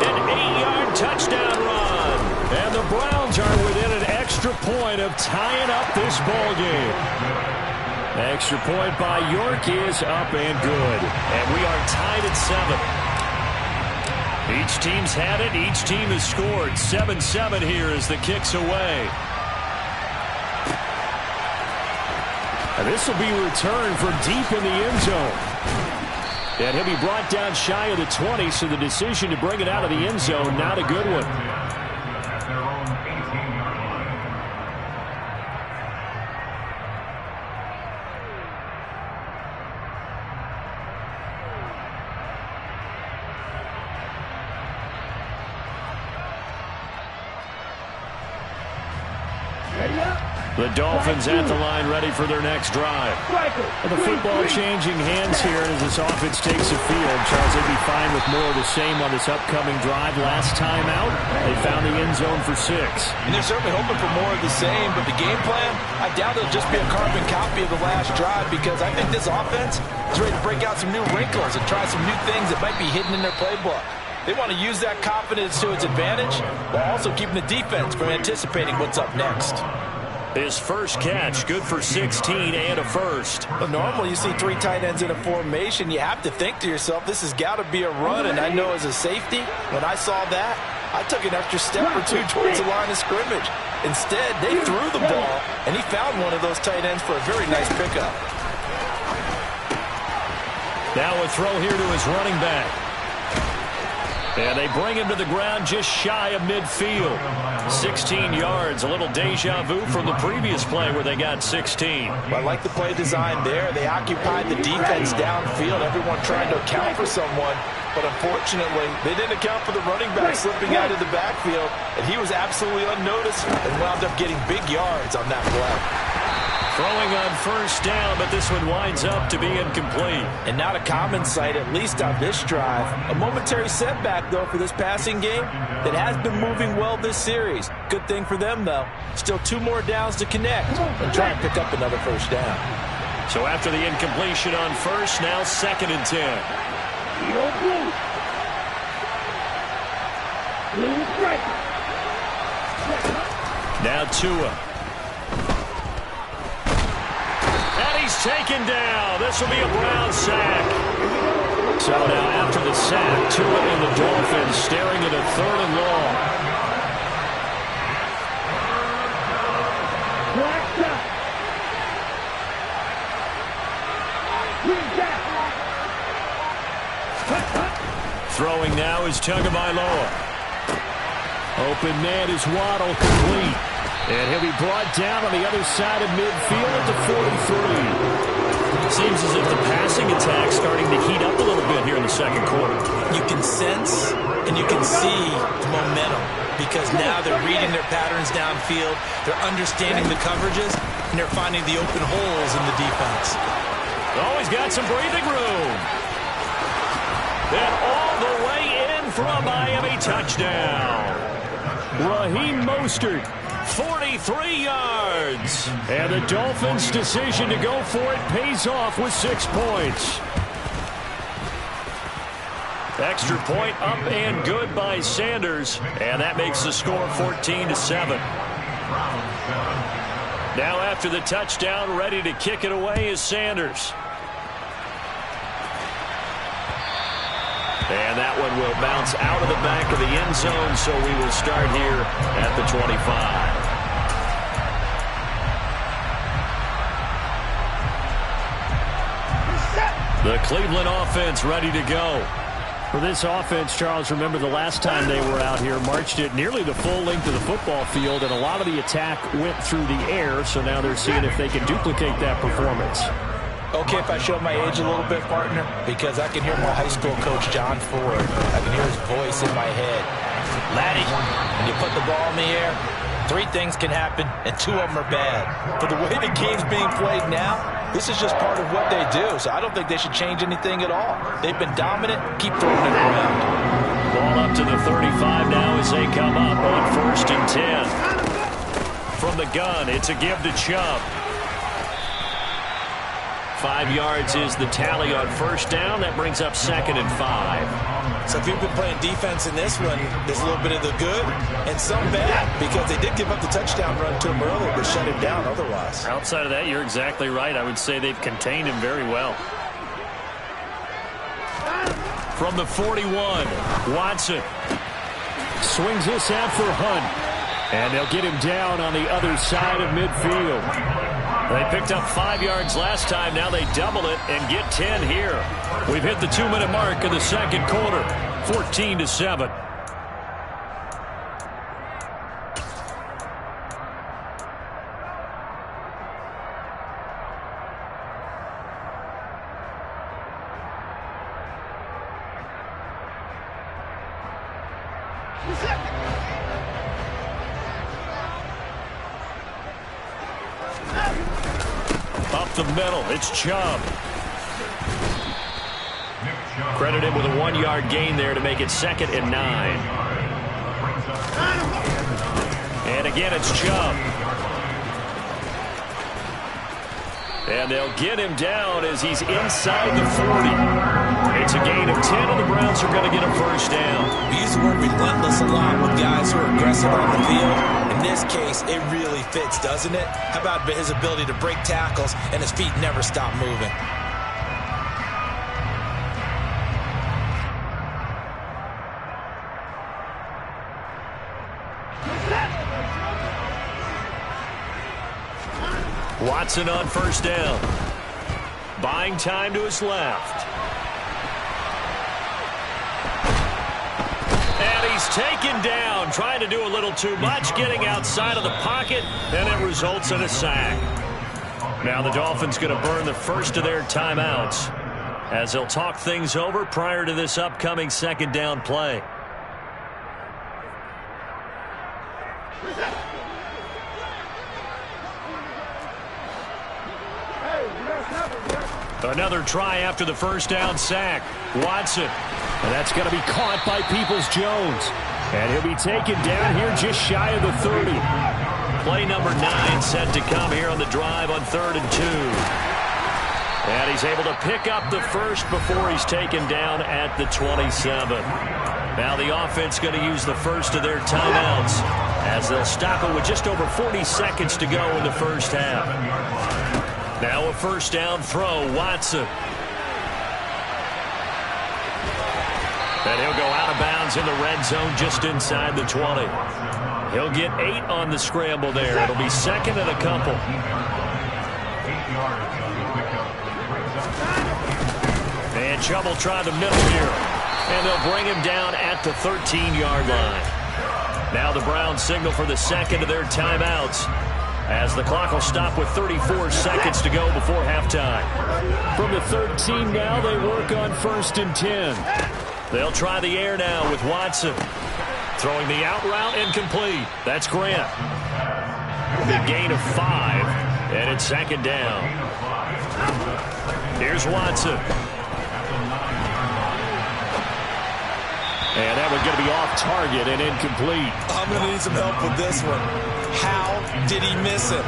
an 8-yard touchdown run. And the Browns are within an extra point of tying up this ball game. Extra point by York is up and good. And we are tied at 7. Each team's had it. Each team has scored. 7-7 here as the kick's away. And this will be returned from deep in the end zone. And he'll be brought down shy of the 20, so the decision to bring it out of the end zone, not a good one. At their own 18-yard line. The Dolphins at the line ready for their next drive. And the football changing hands here as this offense takes the field. Charles, they'd be fine with more of the same on this upcoming drive. Last time out, they found the end zone for 6. And they're certainly hoping for more of the same, but the game plan, I doubt it'll just be a carbon copy of the last drive because I think this offense is ready to break out some new wrinkles and try some new things that might be hidden in their playbook. They want to use that confidence to its advantage while also keeping the defense from anticipating what's up next. His first catch, good for 16 and a first. But normally you see 3 tight ends in a formation. You have to think to yourself, this has got to be a run. And I know as a safety, when I saw that, I took an extra step or 2 towards the line of scrimmage. Instead, they threw the ball, and he found one of those tight ends for a very nice pickup. Now a throw here to his running back. And they bring him to the ground just shy of midfield. 16 yards, a little deja vu from the previous play where they got 16. Well, I like the play design there. They occupied the defense downfield, everyone trying to account for someone. but unfortunately, they didn't account for the running back slipping out of the backfield, and he was absolutely unnoticed and wound up getting big yards on that play. Throwing on first down, but this one winds up to be incomplete. And not a common sight, at least on this drive. A momentary setback, though, for this passing game that has been moving well this series. Good thing for them, though. Still 2 more downs to connect and try and pick up another first down. So after the incompletion on first, now 2nd and 10. Now Tua. He's taken down. This will be a Brown sack. So now after the sack, Tua and the Dolphins staring at a 3rd and long. Throwing now is Tagovailoa. Open man is Waddle, complete. And he'll be brought down on the other side of midfield at the 43. Seems as if the passing attack's starting to heat up a little bit here in the second quarter. You can sense and you can see the momentum because now they're reading their patterns downfield, they're understanding the coverages, and they're finding the open holes in the defense. Always got some breathing room. And all the way in for a Miami touchdown. Raheem Mostert. 43 yards. And the Dolphins' decision to go for it pays off with 6 points. Extra point up and good by Sanders. And that makes the score 14-7. Now after the touchdown, ready to kick it away is Sanders. And that one will bounce out of the back of the end zone, so we will start here at the 25. The Cleveland offense ready to go. For this offense, Charles, remember the last time they were out here, marched it nearly the full length of the football field, and a lot of the attack went through the air, so now they're seeing if they can duplicate that performance. Okay, if I show my age a little bit, partner, because I can hear my high school coach, John Ford. I can hear his voice in my head. Laddie, when you put the ball in the air, 3 things can happen, and 2 of them are bad. For the way the game's being played now, this is just part of what they do, so I don't think they should change anything at all. They've been dominant. Keep throwing it around. Ball up to the 35 now as they come up on 1st and 10. From the gun, it's a give to Chubb. 5 yards is the tally on first down. That brings up 2nd and 5. So if you've been playing defense in this one, there's a little bit of the good and some bad because they did give up the touchdown run to him earlier but shut him down otherwise. Outside of that, you're exactly right. I would say they've contained him very well. From the 41, Watson swings this out for Hunt. And they'll get him down on the other side of midfield. They picked up 5 yards last time. Now they double it and get 10 here. We've hit the 2-minute mark of the second quarter. 14-7. Up the middle, it's Chubb. Credit him with a 1-yard gain there to make it 2nd and 9. And again, it's Chubb. And they'll get him down as he's inside the 40. It's a gain of 10, and the Browns are going to get a first down. We use the word relentless a lot with guys who are aggressive on the field. In this case, it really fits, doesn't it? How about his ability to break tackles and his feet never stop moving? Watson on first down. Buying time to his left. And he's taken down, trying to do a little too much, getting outside of the pocket, and it results in a sack. Now the Dolphins going to burn the first of their timeouts. as they'll talk things over prior to this upcoming second down play. Another try after the first down sack. Watson. And that's going to be caught by Peoples-Jones. And he'll be taken down here just shy of the 30. Play number 9 set to come here on the drive on 3rd and 2. And he's able to pick up the first before he's taken down at the 27. Now the offense going to use the first of their timeouts as they'll stop it with just over 40 seconds to go in the first half. Now a first down throw, Watson. And he'll go out of bounds in the red zone just inside the 20. He'll get 8 on the scramble there. It'll be second and a couple. And Chubb will try the middle here. And they'll bring him down at the 13-yard line. Now the Browns signal for the second of their timeouts, as the clock will stop with 34 seconds to go before halftime. From the 13 now, they work on 1st and 10. They'll try the air now with Watson. Throwing the out route incomplete. That's Grant. The gain of 5, and it's second down. Here's Watson. And that one's going to be off target and incomplete. I'm going to need some help with this one. How did he miss it?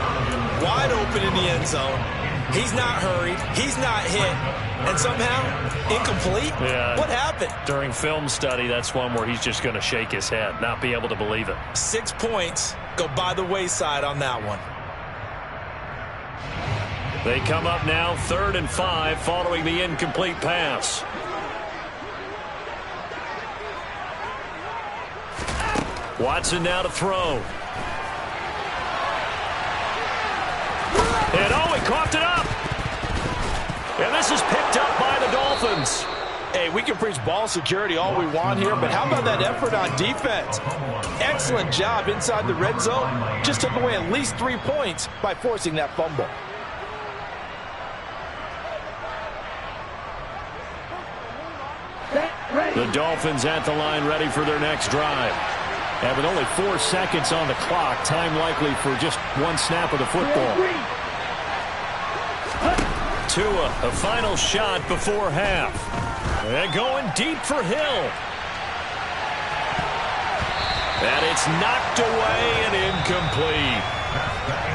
Wide open in the end zone. He's not hurried. He's not hit. And somehow, incomplete? Yeah. What happened? During film study, that's one where he's just going to shake his head, not be able to believe it. 6 points go by the wayside on that one. They come up now 3rd and 5 following the incomplete pass. Watson now to throw. And he coughed it up. And this is picked up by the Dolphins. Hey, we can preach ball security all we want here, but how about that effort on defense? Excellent job inside the red zone. Just took away at least 3 points by forcing that fumble. The Dolphins at the line ready for their next drive. And with only 4 seconds on the clock, time likely for just 1 snap of the football. Tua, a final shot before half. And going deep for Hill. And it's knocked away and incomplete.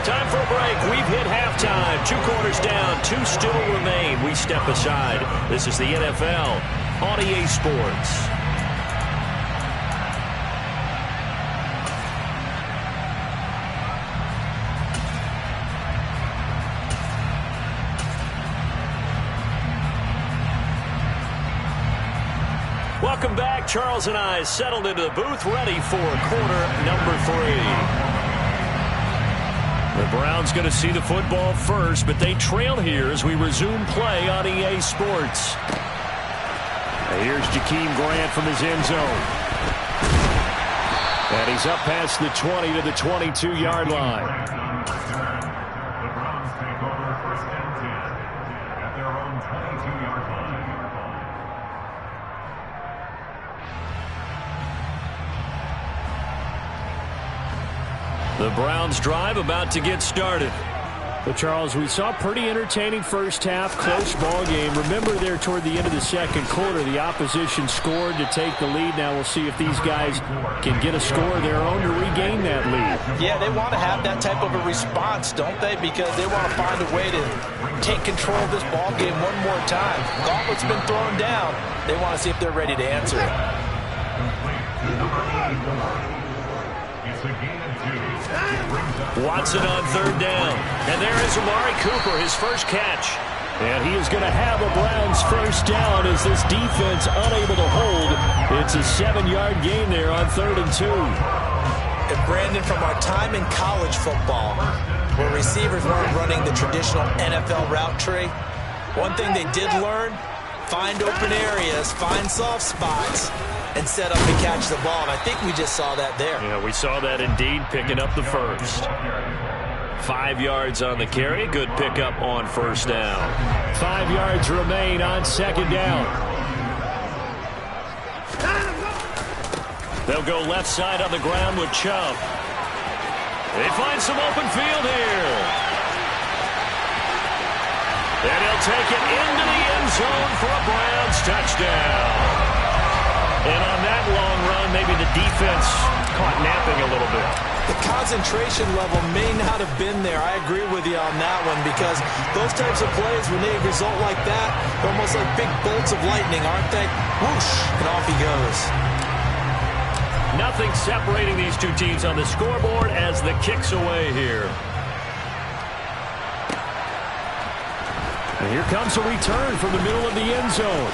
Time for a break. We've hit halftime. 2 quarters down, 2 still remain. We step aside. This is the NFL on EA Sports. Welcome back. Charles and I settled into the booth, ready for quarter number 3. The Browns going to see the football first, but they trail here as we resume play on EA Sports. Here's Jakeem Grant from his end zone. And he's up past the 20 to the 22-yard line. The Browns take over 1st and 10 at their own 22-yard line. The Browns drive about to get started. But, Charles, we saw a pretty entertaining first half, close ball game. Remember there toward the end of the second quarter, the opposition scored to take the lead. Now we'll see if these guys can get a score of their own to regain that lead. Yeah, they want to have that type of a response, don't they? Because they want to find a way to take control of this ball game one more time. Gauntlet's been thrown down. They want to see if they're ready to answer it. It's a gain of 2. Watson on 3rd down. And there is Amari Cooper, his first catch. And he is going to have a Browns first down as this defense unable to hold. It's a 7-yard gain there on 3rd and 2. And Brandon, from our time in college football, where receivers weren't running the traditional NFL route tree, one thing they did learn, find open areas, find soft spots, and set up to catch the ball. And I think we just saw that there. Yeah, we saw that indeed, picking up the first. 5 yards on the carry. Good pickup on first down. 5 yards remain on second down. They'll go left side on the ground with Chubb. They find some open field here. And he'll take it into the end zone for a Browns touchdown. And on that long run, maybe the defense caught napping a little bit. The concentration level may not have been there. I agree with you on that one because those types of plays, when they result like that, they're almost like big bolts of lightning, aren't they? Whoosh, and off he goes. Nothing separating these two teams on the scoreboard as the kick's away here. And here comes a return from the middle of the end zone.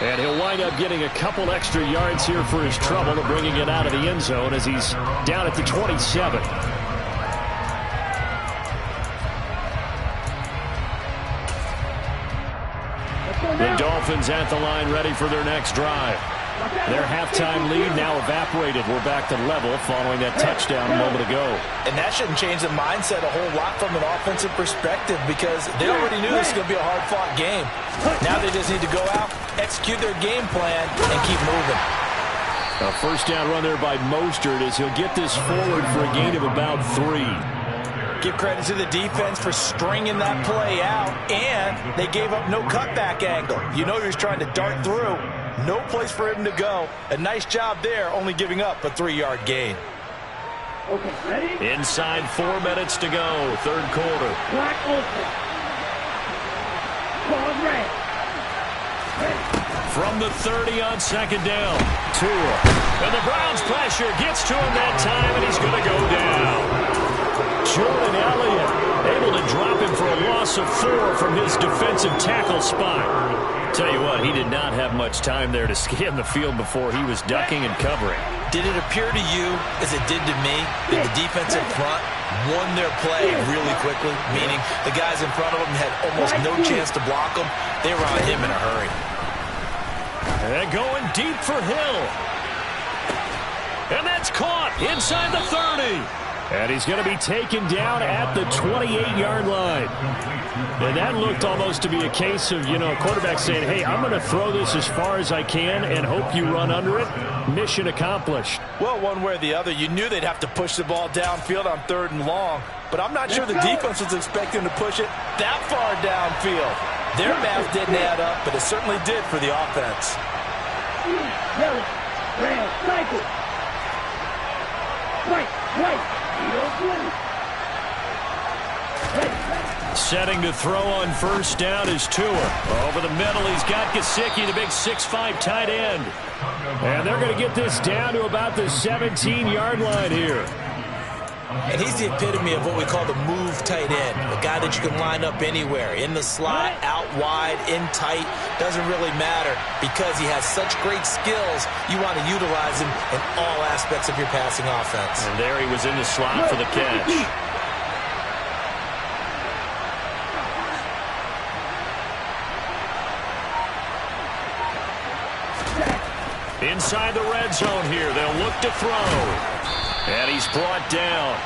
And he'll wind up getting a couple extra yards here for his trouble of bringing it out of the end zone as he's down at the 27. The Dolphins at the line ready for their next drive. Their halftime lead now evaporated. We're back to level following that touchdown a moment ago. And that shouldn't change the mindset a whole lot from an offensive perspective because they already knew this was going to be a hard-fought game. Now they just need to go out, execute their game plan, and keep moving. A first down run there by Mostert as he'll get this forward for a gain of about 3. Give credit to the defense for stringing that play out, and they gave up no cutback angle. You know he was trying to dart through. No place for him to go. A nice job there, only giving up a 3-yard gain. Okay, ready? Inside 4 minutes to go, third quarter. Black open. Ball red. From the 30 on second down. Tua. And the Browns pressure gets to him that time, and he's going to go down. Jordan Elliott able to drop him for a loss of 4 from his defensive tackle spot. Tell you what, he did not have much time there to scan the field before he was ducking and covering. Did it appear to you, as it did to me, that the defensive front won their play really quickly? Meaning the guys in front of them had almost no chance to block him. They were on him in a hurry. And going deep for Hill. And that's caught inside the 30. And he's going to be taken down at the 28-yard line. And that looked almost to be a case of, a quarterback saying, hey, I'm going to throw this as far as I can and hope you run under it. Mission accomplished. Well, one way or the other, you knew they'd have to push the ball downfield on 3rd and long. But I'm not sure the defense was expecting to push it that far downfield. Their math didn't add up, but it certainly did for the offense. Setting to throw on first down is Tua. Over the middle, he's got Gesicki, the big 6'5" tight end. And they're going to get this down to about the 17-yard line here. And he's the epitome of what we call the move tight end. A guy that you can line up anywhere. In the slot, out wide, in tight. Doesn't really matter because he has such great skills. You want to utilize him in all aspects of your passing offense. And there he was in the slot for the catch. Inside the red zone here. They'll look to throw. And he's brought down.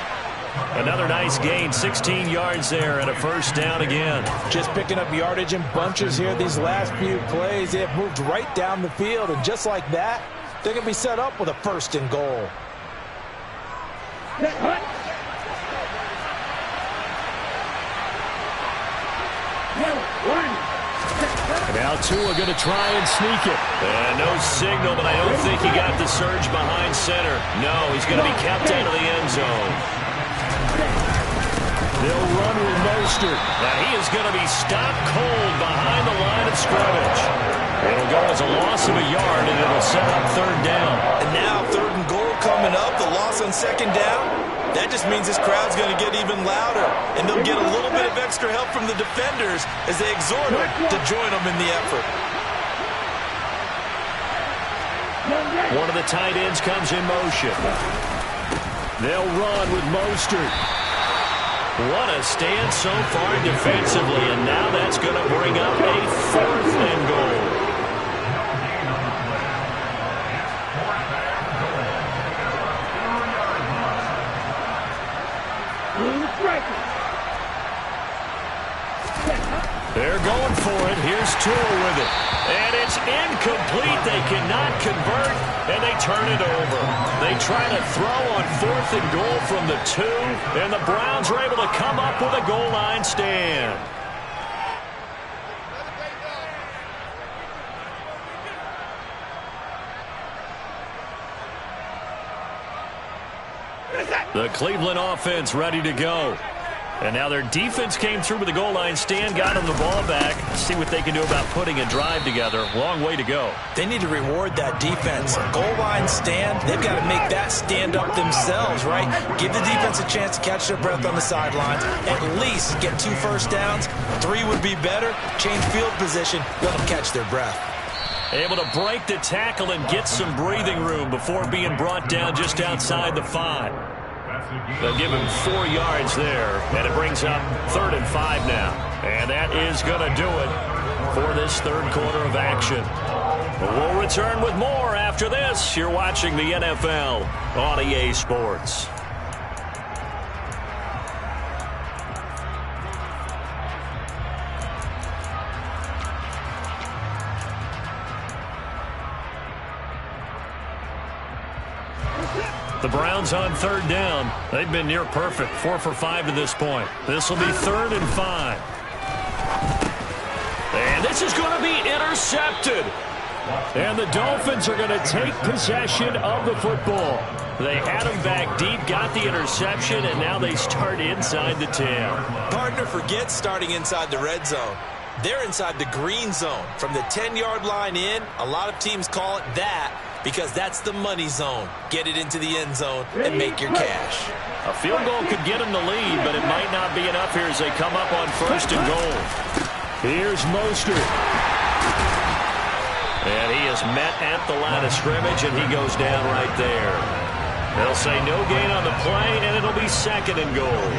Another nice gain, 16 yards there and a first down again. Just picking up yardage in bunches here these last few plays. They have moved right down the field, and just like that, they're going to be set up with a 1st and goal. Now Tua going to try and sneak it. And no signal, but I don't think he got the surge behind center. No, he's going to be kept out of the end zone. They'll run with Mostert. Now he is going to be stopped cold behind the line of scrimmage. It'll go as a loss of a yard, and it'll set up 3rd down. And now 3rd and goal coming up. The loss on 2nd down. That just means this crowd's going to get even louder, and they'll get a little bit of extra help from the defenders as they exhort them to join them in the effort. One of the tight ends comes in motion. They'll run with Mostert. What a stand so far defensively, and now that's going to bring up a 4th and goal. Tua with it. And it's incomplete. They cannot convert, and they turn it over. They try to throw on 4th and goal from the 2, and the Browns are able to come up with a goal line stand. The Cleveland offense ready to go. And now their defense came through with the goal line stand, got them the ball back. See what they can do about putting a drive together. Long way to go. They need to reward that defense. A goal line stand, they've got to make that stand up themselves, right? Give the defense a chance to catch their breath on the sidelines. At least get 2 first downs. 3 would be better. Change field position. Let them catch their breath. Able to break the tackle and get some breathing room before being brought down just outside the 5. They'll give him 4 yards there, and it brings up 3rd and 5 now. And that is going to do it for this 3rd quarter of action. We'll return with more after this. You're watching the NFL on EA Sports. The Browns on 3rd down. They've been near perfect, 4 for 5 to this point. This will be 3rd and 5. And this is going to be intercepted. And the Dolphins are going to take possession of the football. They had him back deep, got the interception, and now they start inside the 10. Partner forgets starting inside the red zone. They're inside the green zone. From the 10-yard line in, a lot of teams call it that, because that's the money zone. Get it into the end zone and make your cash. A field goal could get them the lead, but it might not be enough here as they come up on 1st and goal. Here's Mostert. And he is met at the line of scrimmage, and he goes down right there. They'll say no gain on the play, and it'll be 2nd and goal.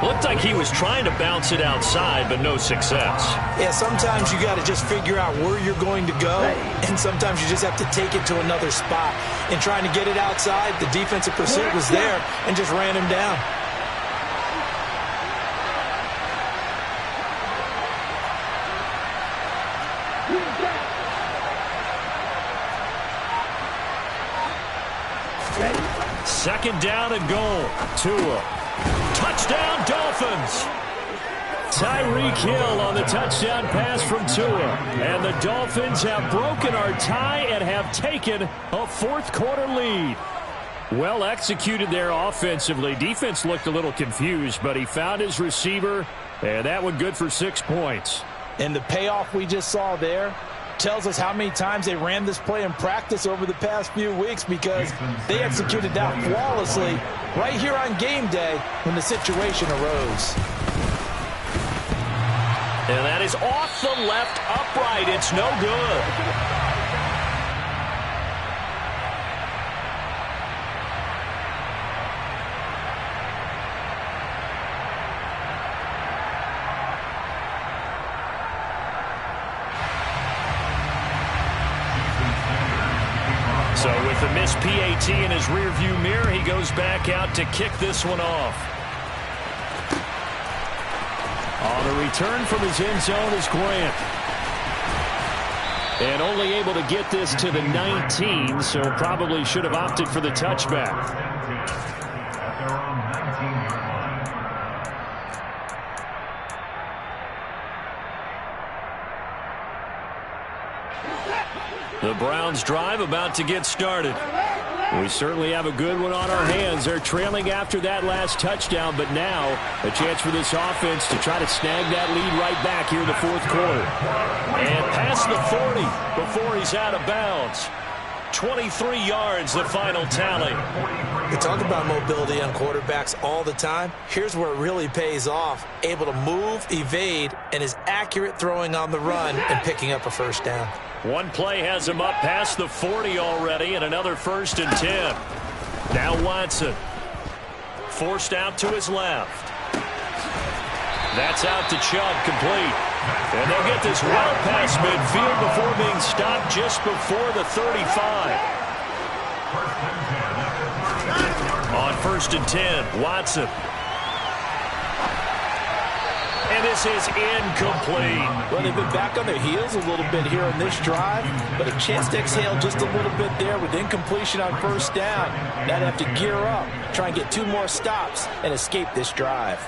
Looked like he was trying to bounce it outside, but no success. Yeah, sometimes you got to just figure out where you're going to go, and sometimes you just have to take it to another spot. In trying to get it outside, the defensive pursuit was there and just ran him down. Second down and goal. Tua. Touchdown, Dolphins. Tyreek Hill on the touchdown pass from Tua. And the Dolphins have broken our tie and have taken a 4th quarter lead. Well executed there offensively. Defense looked a little confused, but he found his receiver, and that one good for 6 points. And the payoff we just saw there tells us how many times they ran this play in practice over the past few weeks, because they executed that flawlessly right here on game day when the situation arose. And that is off the left upright. It's no good. So with the missed PAT in his rearview mirror, he goes back out to kick this one off. On the return from his end zone is Grant. And only able to get this to the 19, so probably should have opted for the touchback. The Browns drive about to get started. We certainly have a good one on our hands. They're trailing after that last touchdown, but now a chance for this offense to try to snag that lead right back here in the 4th quarter. And past the 40 before he's out of bounds. 23 yards, the final tally. We talk about mobility on quarterbacks all the time. Here's where it really pays off. Able to move, evade, and is accurate throwing on the run and picking up a first down. One play has him up past the 40 already, and another 1st and 10. Now Watson. Forced out to his left. That's out to Chubb, complete. And they'll get this well past midfield before being stopped just before the 35. On 1st and 10, Watson. And this is incomplete. Well, they've been back on their heels a little bit here on this drive, but a chance to exhale just a little bit there with incompletion on first down. Now they have to gear up, try and get 2 more stops, and escape this drive.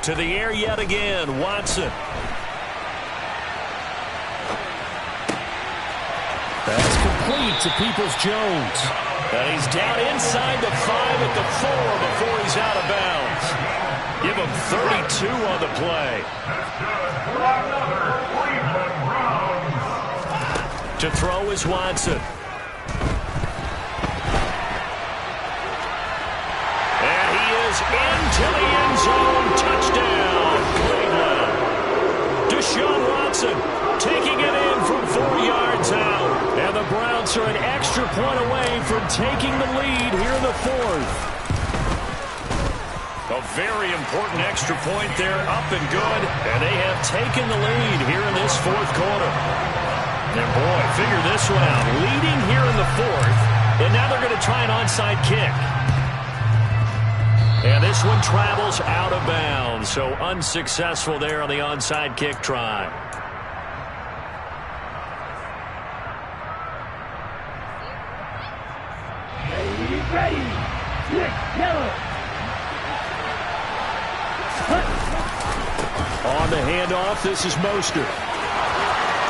To the air yet again, Watson. That's complete to Peoples-Jones. And he's down inside the 5 at the 4 before he's out of bounds. Give him 32 on the play. To throw is Watson. And he is into the end zone. Touchdown, Cleveland. Deshaun Watson taking it in from 4 yards out. And the Browns are an extra point away from taking the lead here in the 4th. A very important extra point there, up and good. And they have taken the lead here in this 4th quarter. And boy, figure this one out. Leading here in the 4th, and now they're going to try an onside kick. And this one travels out of bounds, so unsuccessful there on the onside kick try. Ready. Yellow. On the handoff, this is Mostert.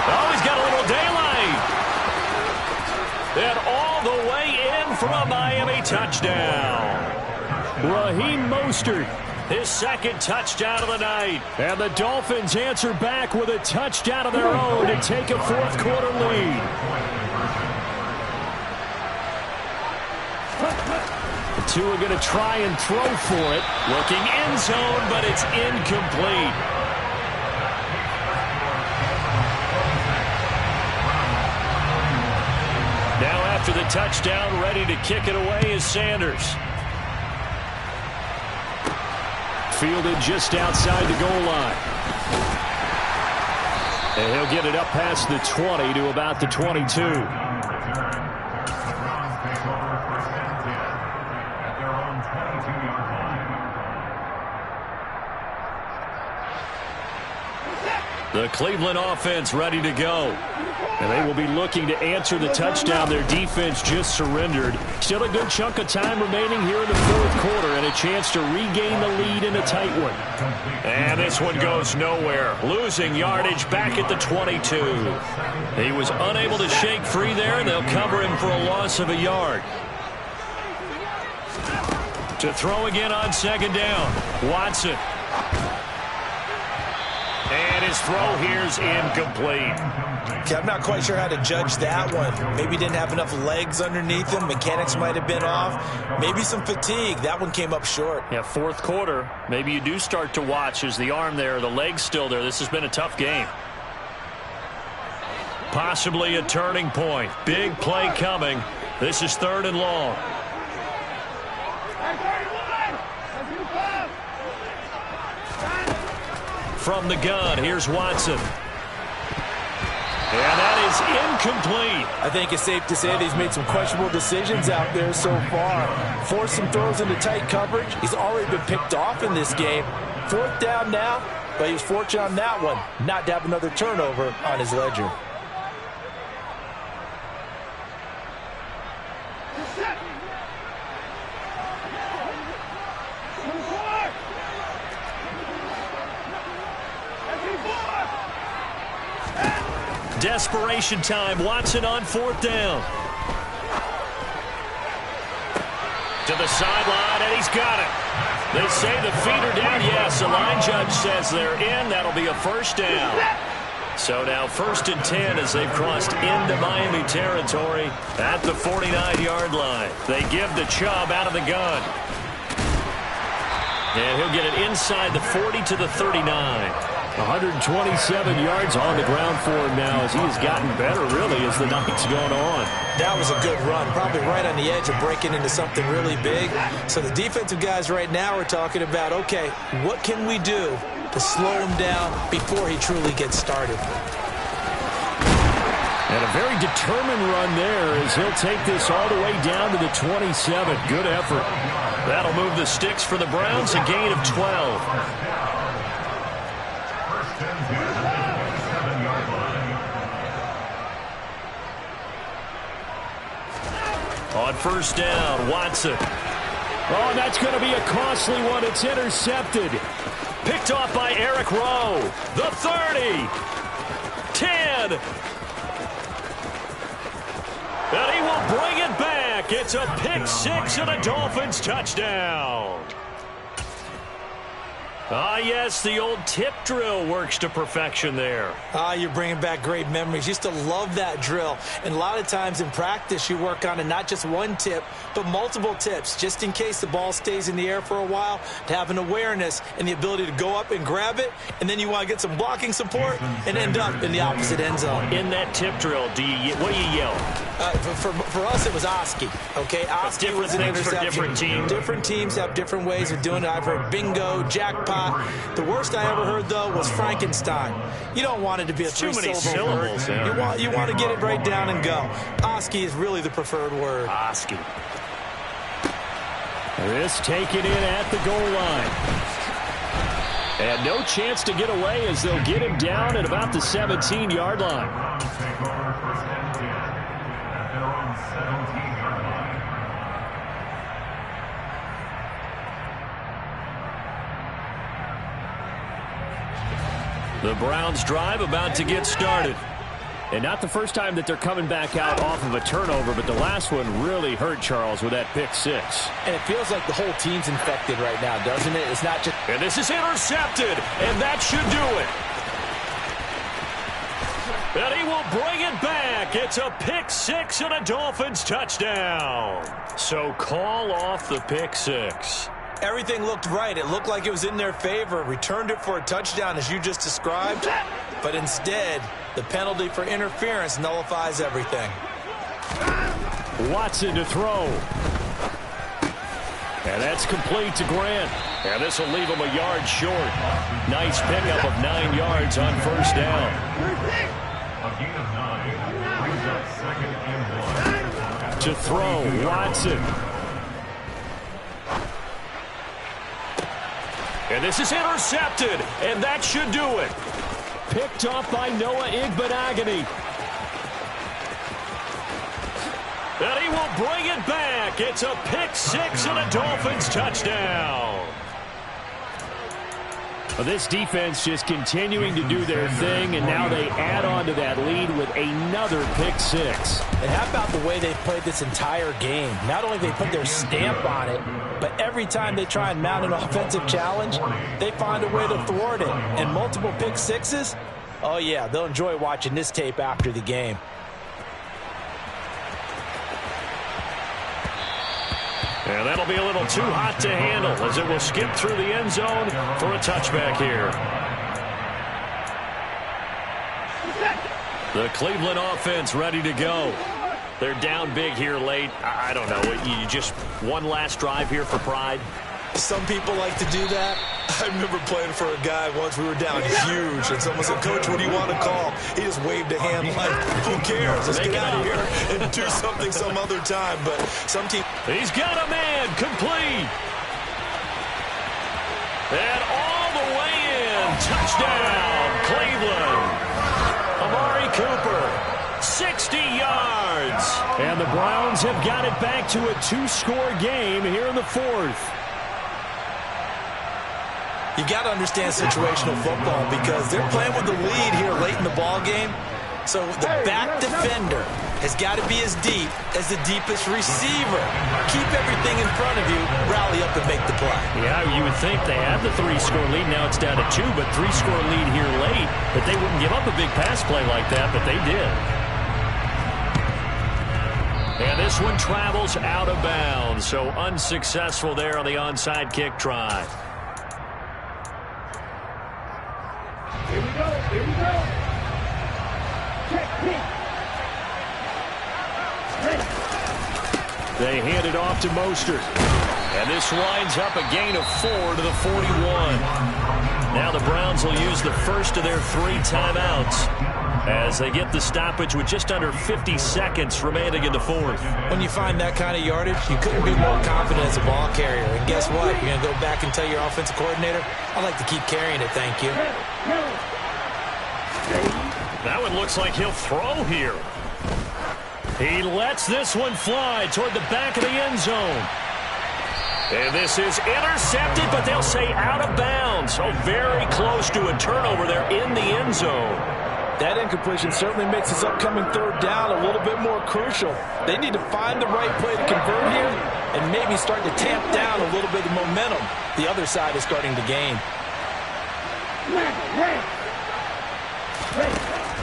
Oh, he's got a little daylight. And all the way in for a Miami touchdown. Raheem Mostert, his 2nd touchdown of the night. And the Dolphins answer back with a touchdown of their own to take a 4th quarter lead. The 2 are going to try and throw for it. Looking end zone, but it's incomplete. Now after the touchdown, ready to kick it away is Sanders. Fielded just outside the goal line. And he'll get it up past the 20 to about the 22. The Cleveland offense ready to go. And they will be looking to answer the touchdown their defense just surrendered. Still a good chunk of time remaining here in the 4th quarter and a chance to regain the lead in a tight one. And this one goes nowhere. Losing yardage back at the 22. He was unable to shake free there, and they'll cover him for a loss of a yard. To throw again on 2nd down. Watson. And his throw here is incomplete. Okay, I'm not quite sure how to judge that one. Maybe didn't have enough legs underneath him. Mechanics might have been off. Maybe some fatigue. That one came up short. Yeah, 4th quarter. Maybe you do start to watch. Is the arm there, the leg's still there. This has been a tough game. Possibly a turning point. Big play coming. This is 3rd and long. From the gun, here's Watson. And that is incomplete. I think it's safe to say that he's made some questionable decisions out there so far. Forced some throws into tight coverage. He's already been picked off in this game. 4th down now, but he was fortunate on that one not to have another turnover on his ledger. Desperation time. Watson on 4th down. To the sideline, and he's got it. They say the feet are down. Yes, the line judge says they're in. That'll be a 1st down. So now 1st and 10 as they've crossed into Miami territory at the 49-yard line. They give the Chubb out of the gun. And he'll get it inside the 40 to the 39. 127 yards on the ground for him now as he has gotten better, really, as the night's gone on. That was a good run, probably right on the edge of breaking into something really big. So the defensive guys right now are talking about, okay, what can we do to slow him down before he truly gets started? And a very determined run there as he'll take this all the way down to the 27. Good effort. That'll move the sticks for the Browns, a gain of 12. On first down, Watson. Oh, that's going to be a costly one. It's intercepted. Picked off by Eric Rowe. The 30. 10. And he will bring it back. It's a pick six and a Dolphins touchdown. Ah, yes, the old tip drill works to perfection there. Ah, you're bringing back great memories. Used to love that drill. And a lot of times in practice, you work on it, not just one tip, but multiple tips, just in case the ball stays in the air for a while, to have an awareness and the ability to go up and grab it, and then you want to get some blocking support and end up in the opposite end zone. In that tip drill, what do you yell? For us, it was Oski. Okay, Oski was an interception. For different teams. Different teams have different ways of doing it. I've heard bingo, jackpot. The worst I ever heard, though, was Frankenstein. You don't want it to be a three-syllable word. Yeah. You want to get it right down and go. Oski is really the preferred word. Oski. This taken in at the goal line. And no chance to get away as they'll get him down at about the 17-yard line. The Browns drive about to get started. And not the first time that they're coming back out off of a turnover, but the last one really hurt Charles with that pick six. And it feels like the whole team's infected right now, doesn't it? It's not just... And this is intercepted, and that should do it. And he will bring it back. It's a pick six and a Dolphins touchdown. So call off the pick six. Everything looked right. It looked like it was in their favor. Returned it for a touchdown, as you just described. But instead, the penalty for interference nullifies everything. Watson to throw. And that's complete to Grant. And this will leave him a yard short. Nice pickup of 9 yards on first down. A gain of 9 brings up 2nd and 1. To throw, Watson. And this is intercepted, and that should do it. Picked off by Noah Igbenogany. And he will bring it back. It's a pick six and a Dolphins touchdown. Well, this defense just continuing to do their thing, and now they add on to that lead with another pick six. And how about the way they played this entire game? Not only they put their stamp on it, but every time they try and mount an offensive challenge, they find a way to thwart it. And multiple pick sixes? Oh, yeah, they'll enjoy watching this tape after the game. And that'll be a little too hot to handle as it will skip through the end zone for a touchback here. The Cleveland offense ready to go. They're down big here late. I don't know. You just one last drive here for pride? Some people like to do that. I remember playing for a guy once. We were down huge, and someone said, "Coach, what do you want to call?" He just waved a hand like, "Who cares? Let's get out of here and do something some other time." But some team... He's got a man complete. And all the way in. Touchdown, Cleveland. Amari Cooper, 60 yards. And the Browns have got it back to a 2-score game here in the fourth. You got to understand situational football because they're playing with the lead here late in the ball game. So the back defender has got to be as deep as the deepest receiver. Keep everything in front of you, rally up and make the play. Yeah, you would think they have the 3-score lead. Now it's down to 2, but 3-score lead here late. But they wouldn't give up a big pass play like that, but they did. And this one travels out of bounds, so unsuccessful there on the onside kick try. Here we go. Here we go. Check, kick. They hand it off to Mostert. And this winds up a gain of 4 to the 41. Now the Browns will use the first of their 3 timeouts as they get the stoppage with just under 50 seconds remaining in the fourth. When you find that kind of yardage, you couldn't be more confident as a ball carrier. And guess what? You're going to go back and tell your offensive coordinator, I'd like to keep carrying it, thank you. That one looks like he'll throw here. He lets this one fly toward the back of the end zone. And this is intercepted, but they'll say out of bounds. So very close to a turnover there in the end zone. That incompletion certainly makes this upcoming third down a little bit more crucial. They need to find the right play to convert here and maybe start to tamp down a little bit of momentum the other side is starting to gain.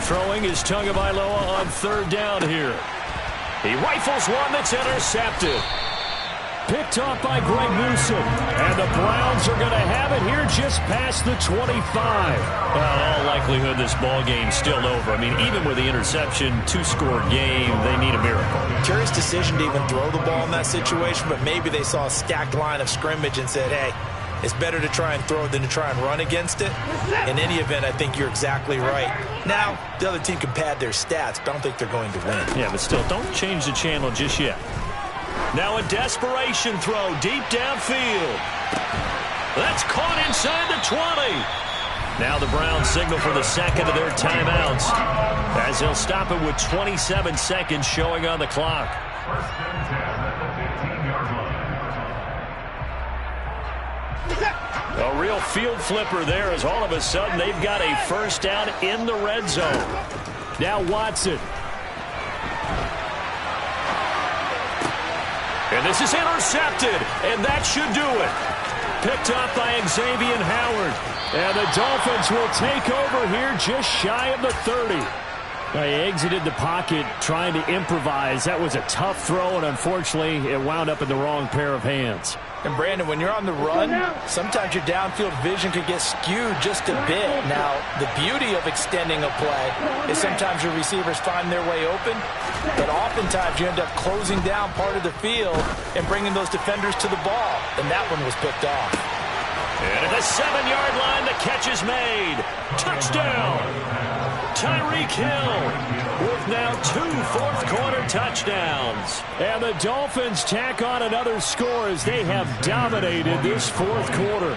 Throwing is Tagovailoa on third down here. He rifles one that's intercepted. Picked off by Greg Newsom. And the Browns are going to have it here just past the 25. Well, in all likelihood, this ball game's still over. I mean, even with the interception, 2-score game, they need a miracle. Curious decision to even throw the ball in that situation, but maybe they saw a stacked line of scrimmage and said, hey, it's better to try and throw than to try and run against it. In any event, I think you're exactly right. Now, the other team can pad their stats, but I don't think they're going to win. Yeah, but still, don't change the channel just yet. Now a desperation throw deep downfield. That's caught inside the 20. Now the Browns signal for the second of their timeouts as they'll stop it with 27 seconds showing on the clock. First and 10 at the 15-yard line. A real field flipper there as all of a sudden they've got a first down in the red zone. Now Watson. And this is intercepted, and that should do it. Picked up by Xavier Howard. And the Dolphins will take over here just shy of the 30. They exited the pocket trying to improvise. That was a tough throw, and unfortunately, it wound up in the wrong pair of hands. And Brandon, when you're on the run, sometimes your downfield vision could get skewed just a bit. Now, the beauty of extending a play is sometimes your receivers find their way open, but oftentimes you end up closing down part of the field and bringing those defenders to the ball, and that one was picked off. And at the 7-yard line, the catch is made. Touchdown! Tyreek Hill with now 2 fourth-quarter touchdowns. And the Dolphins tack on another score as they have dominated this fourth quarter.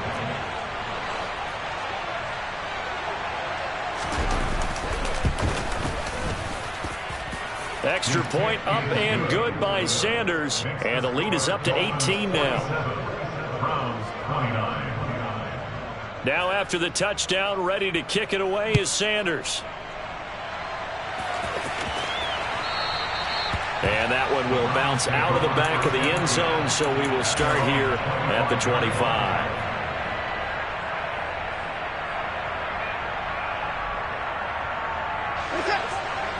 Extra point up and good by Sanders. And the lead is up to 18 now. Browns 29. Now after the touchdown, ready to kick it away is Sanders. And that one will bounce out of the back of the end zone, so we will start here at the 25.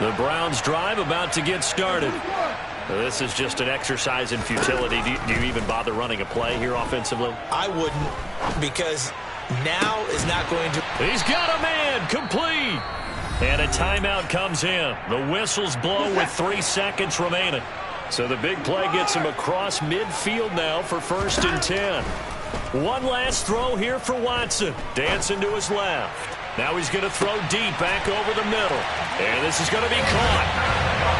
The Browns drive about to get started. This is just an exercise in futility. Do you even bother running a play here offensively? I wouldn't, because now is not going to... He's got a man, complete. And a timeout comes in. The whistles blow with 3 seconds remaining. So the big play gets him across midfield now for 1st and 10. One last throw here for Watson. Dancing to his left. Now he's going to throw deep back over the middle. And this is going to be caught.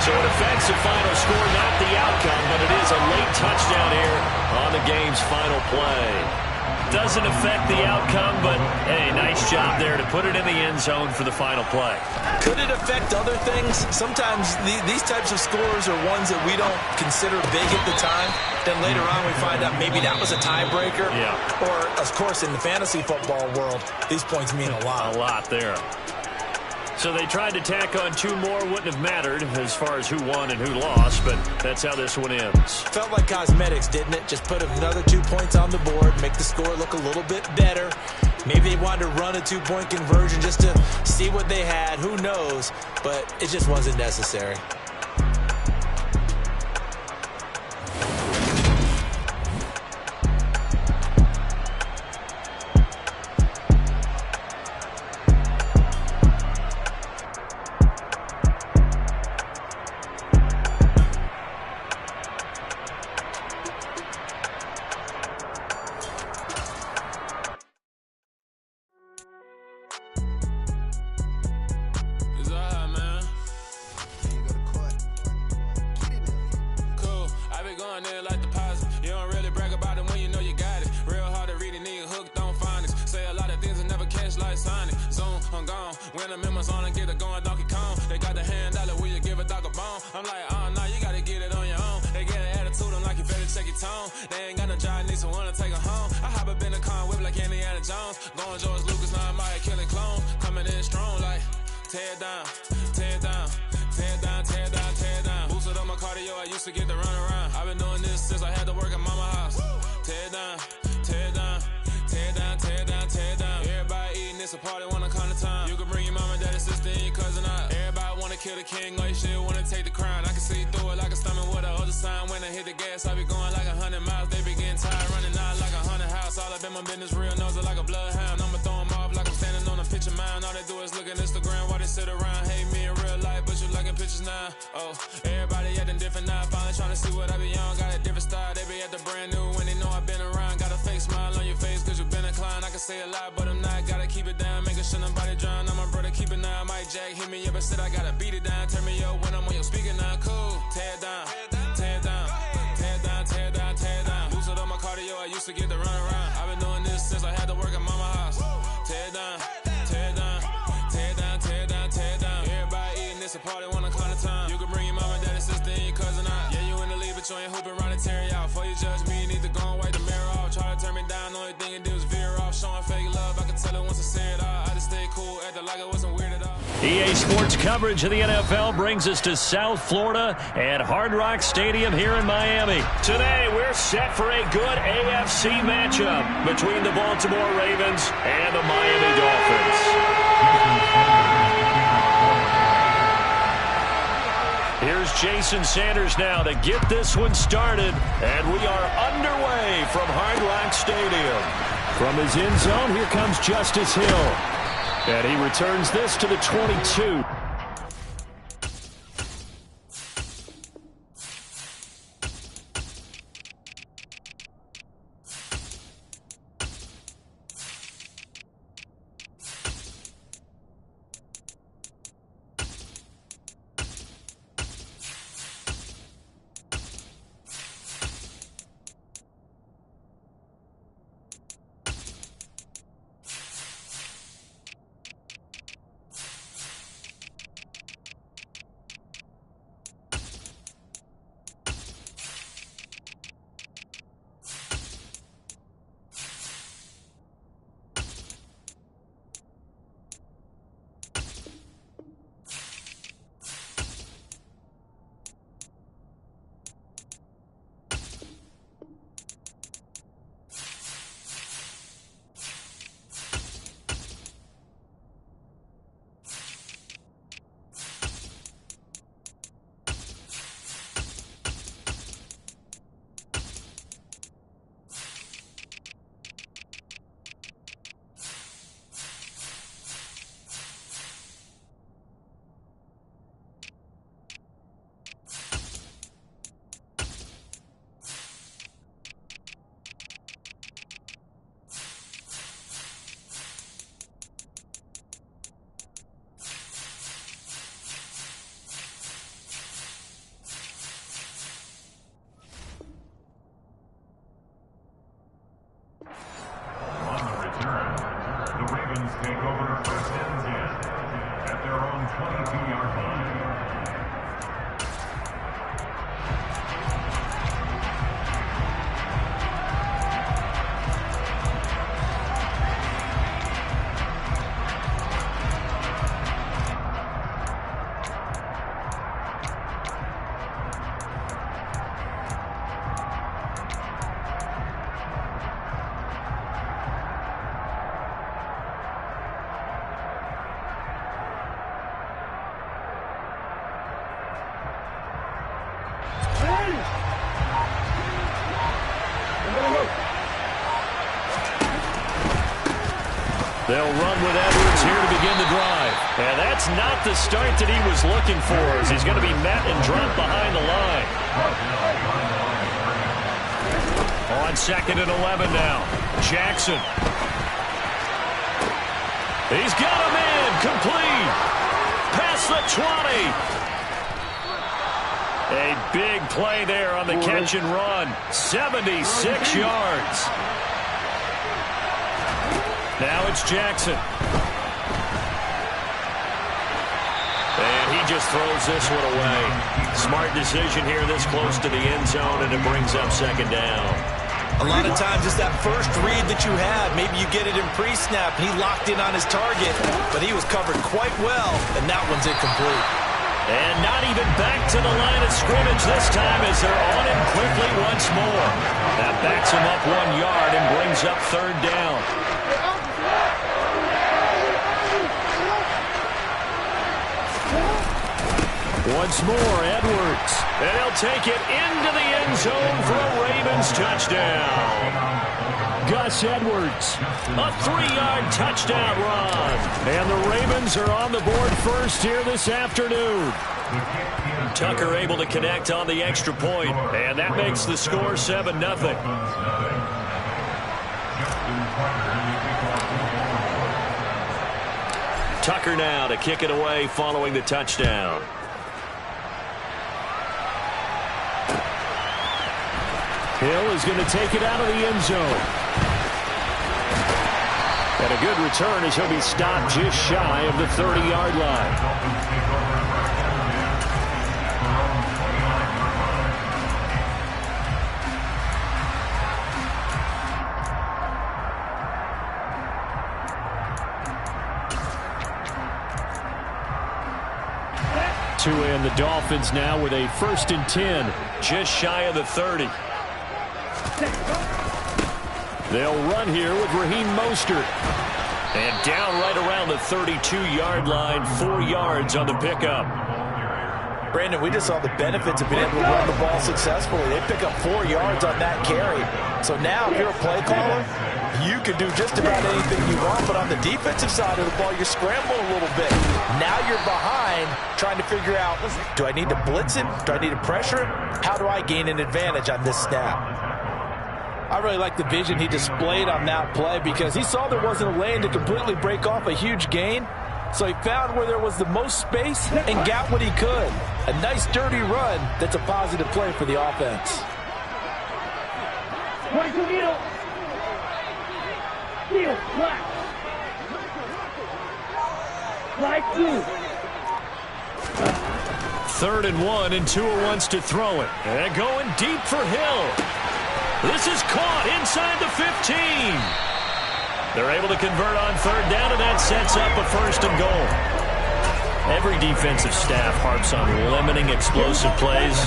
So it affects the final score, not the outcome, but it is a late touchdown here on the game's final play. Doesn't affect the outcome, but, hey, nice job there to put it in the end zone for the final play. Could it affect other things? Sometimes these types of scores are ones that we don't consider big at the time. Then later on we find out maybe that was a tiebreaker. Yeah. Or, of course, in the fantasy football world, these points mean a lot. A lot there. So they tried to tack on 2 more. Wouldn't have mattered as far as who won and who lost, but that's how this one ends. Felt like cosmetics, didn't it? Just put another 2 points on the board, make the score look a little bit better. Maybe they wanted to run a 2-point conversion just to see what they had. Who knows? But it just wasn't necessary. helmets on and get it going Donkey Kong. They got the hand out, will you give a dog a bone? I'm like, nah, you gotta get it on your own. They get an attitude, I'm like, you better check your tone. They ain't got no job, need someone to take her home. I hop up in the car, whip like Indiana Jones. Going George Lucas, now I might kill a clone. Coming in strong like, tear down, tear down, tear down, tear down, tear down. Boosted on my cardio, I used to get to run around. I've been doing this since I had to work at mama house. Tear down, tear down, tear down, tear down, tear down. Everybody eating, it's a party, wanna come to time. You can bring your mama, daddy, sister, and your cousin out. Everybody wanna kill the king, or you shit wanna take the crown. I can see through it like a stomach with a other sign. When I hit the gas, I be going like 100 miles. They be getting tired, running out like 100 house. All up in my business, real nose it like a bloodhound. I'ma throw 'em off like I'm standing on a picture mound. All they do is look at Instagram while they sit around. Hate me in real life, but you liking pictures now. Oh, everybody acting different now. Finally trying to see what I be on. Got a different style, they be at the brand new when they know I've been around. Got a fake smile on your face cause you been inclined. I can say a lot, but I'm not. Gotta keep it down, making sure nobody drown. I'm my brother, keep it now. Mike Jack hit me up and said I gotta beat it down. Turn me up when I'm on your speaker now. Cool, tear down, tear down, tear down, tear down, tear down. Boosted on my cardio, I used to get to run around. I've been doing this since I had to work at mama house. Tear down, tear down, tear down, tear down, tear down. Everybody eating, it's a party, wanna climb the time. You can bring your mama, daddy, sister, and your cousin out. Yeah, you in the lead, but you ain't hooping around and tear out. Before you judge me, you need to go and wipe the mirror off. Try to turn me down, only thing you do is veer off. Showing fake love, I can tell it once I say it all. I just stay cool, acting like I wasn't weird at all. EA Sports coverage of the NFL brings us to South Florida at Hard Rock Stadium here in Miami. Today, we're set for a good AFC matchup between the Baltimore Ravens and the Miami Dolphins. Here's Jason Sanders now to get this one started, and we are underway from Hard Rock Stadium. From his end zone, here comes Justice Hill. And he returns this to the 22. The Ravens take over first and 10 at their own 22-yard line. They'll run with Edwards here to begin the drive. And that's not the start that he was looking for, as he's going to be met and dropped behind the line. On 2nd and 11 now. Jackson. He's got him in. Complete. Past the 20. A big play there on the catch and run. 76 yards. Now it's Jackson. just throws this one away. Smart decision here this close to the end zone, and it brings up second down. A lot of times it's that first read that you have. Maybe you get it in pre-snap, and he locked in on his target, but he was covered quite well, and that one's incomplete. And not even back to the line of scrimmage this time as they're on him quickly once more. That backs him up 1 yard and brings up third down. Once more, Edwards. And he'll take it into the end zone for a Ravens touchdown. Gus Edwards, a 3-yard touchdown run. And the Ravens are on the board first here this afternoon. Tucker able to connect on the extra point, and that makes the score 7-0. Tucker now to kick it away following the touchdown. Hill is going to take it out of the end zone. And a good return as he'll be stopped just shy of the 30-yard line. And the Dolphins now with a 1st and 10, just shy of the 30. They'll run here with Raheem Mostert. And down right around the 32-yard line, 4 yards on the pickup. Brandon, we just saw the benefits of being able to run the ball successfully. They pick up 4 yards on that carry. So now, if you're a play caller, you can do just about anything you want, but on the defensive side of the ball, you're scrambling a little bit. Now you're behind, trying to figure out, do I need to blitz him? Do I need to pressure him? How do I gain an advantage on this snap? I really like the vision he displayed on that play because he saw there wasn't a lane to completely break off a huge gain. So he found where there was the most space and got what he could. A nice, dirty run that's a positive play for the offense. Third and 1, and Tua wants to throw it. And going deep for Hill. This is caught inside the 15. They're able to convert on third down, and that sets up a 1st and goal. Every defensive staff harps on limiting explosive plays.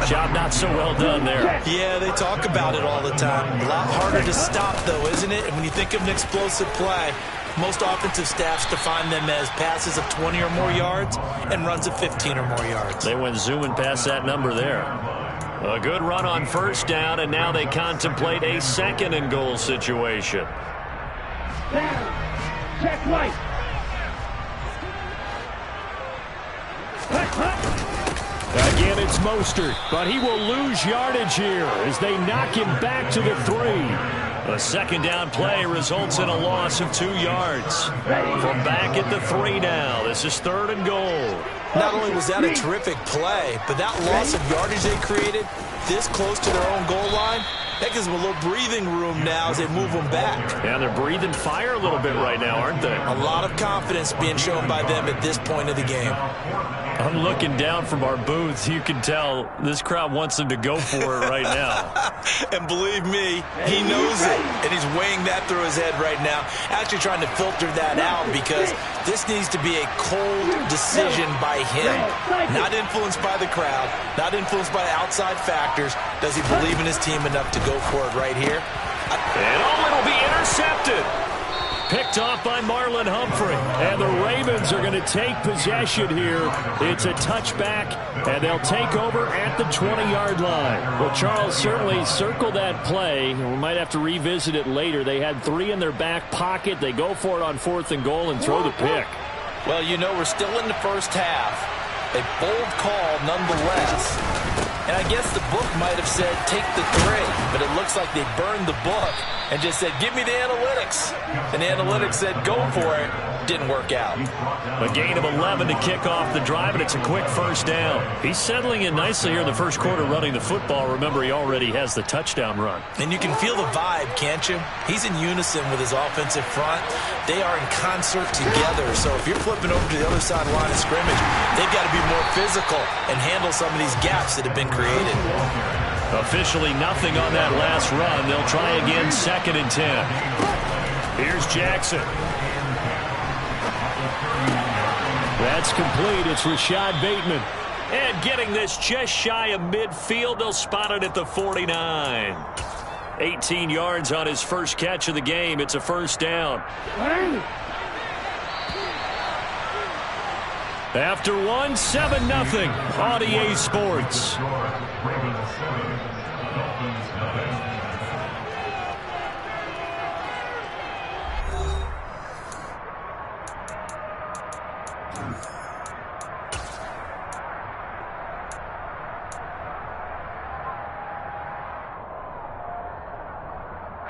Job not so well done there. Yeah, they talk about it all the time. A lot harder to stop, though, isn't it? And when you think of an explosive play, most offensive staffs define them as passes of 20 or more yards and runs of 15 or more yards. They went zooming past that number there. A good run on first down, and now they contemplate a 2nd and goal situation. Check right. Again, it's Mostert, but he will lose yardage here as they knock him back to the 3. A 2nd down play results in a loss of 2 yards. From back at the 3 now, this is 3rd and goal. Not only was that a terrific play, but that loss of yardage they created this close to their own goal line, that gives them a little breathing room now as they move them back. Yeah, they're breathing fire a little bit right now, aren't they? A lot of confidence being shown by them at this point of the game. I'm looking down from our booth. You can tell this crowd wants them to go for it right now. And believe me, he knows it. And he's weighing that through his head right now. Actually trying to filter that out because this needs to be a cold decision by him. Not influenced by the crowd. Not influenced by outside factors. Does he believe in his team enough to go for it right here? And it'll be intercepted. Picked off by Marlon Humphrey. And the Ravens are going to take possession here. It's a touchback, and they'll take over at the 20-yard line. Well, Charles certainly circled that play. We might have to revisit it later. They had 3 in their back pocket. They go for it on 4th and goal and throw the pick. Well, you know, we're still in the first half. A bold call nonetheless. And I guess the book might have said take the 3, but it looks like they burned the book and just said, give me the analytics. And the analytics said, go for it. Didn't work out. A gain of 11 to kick off the drive, and it's a quick 1st down. He's settling in nicely here in the first quarter running the football. Remember, he already has the touchdown run. And you can feel the vibe, can't you? He's in unison with his offensive front. They are in concert together. So if you're flipping over to the other side line of scrimmage, they've got to be be more physical and handle some of these gaps that have been created. Officially nothing on that last run. They'll try again, 2nd and 10. Here's Jackson. That's complete. It's Rashad Bateman. And getting this just shy of midfield, they'll spot it at the 49. 18 yards on his first catch of the game. It's a first down. After 1, 7-0 on EA Sports.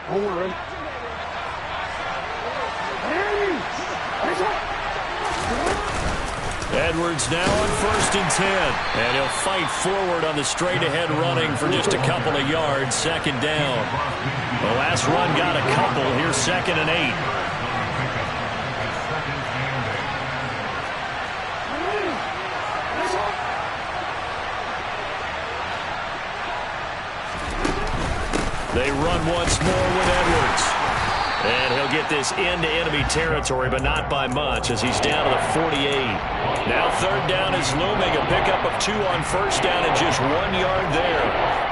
Don't worry. Edwards now on 1st and 10. And he'll fight forward on the straight-ahead running for just a couple of yards. 2nd down. The last run got a couple. Here's 2nd and 8. They run once more with Edwards. And he'll get this into enemy territory, but not by much as he's down to the 48. Now 3rd down is looming. A pickup of 2 on 1st down and just 1 yard there.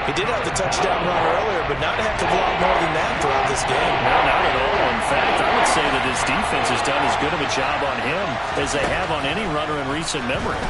He did have the touchdown run earlier, but not a heck of a lot more than that throughout this game. No, not at all. In fact, I would say that his defense has done as good of a job on him as they have on any runner in recent memory.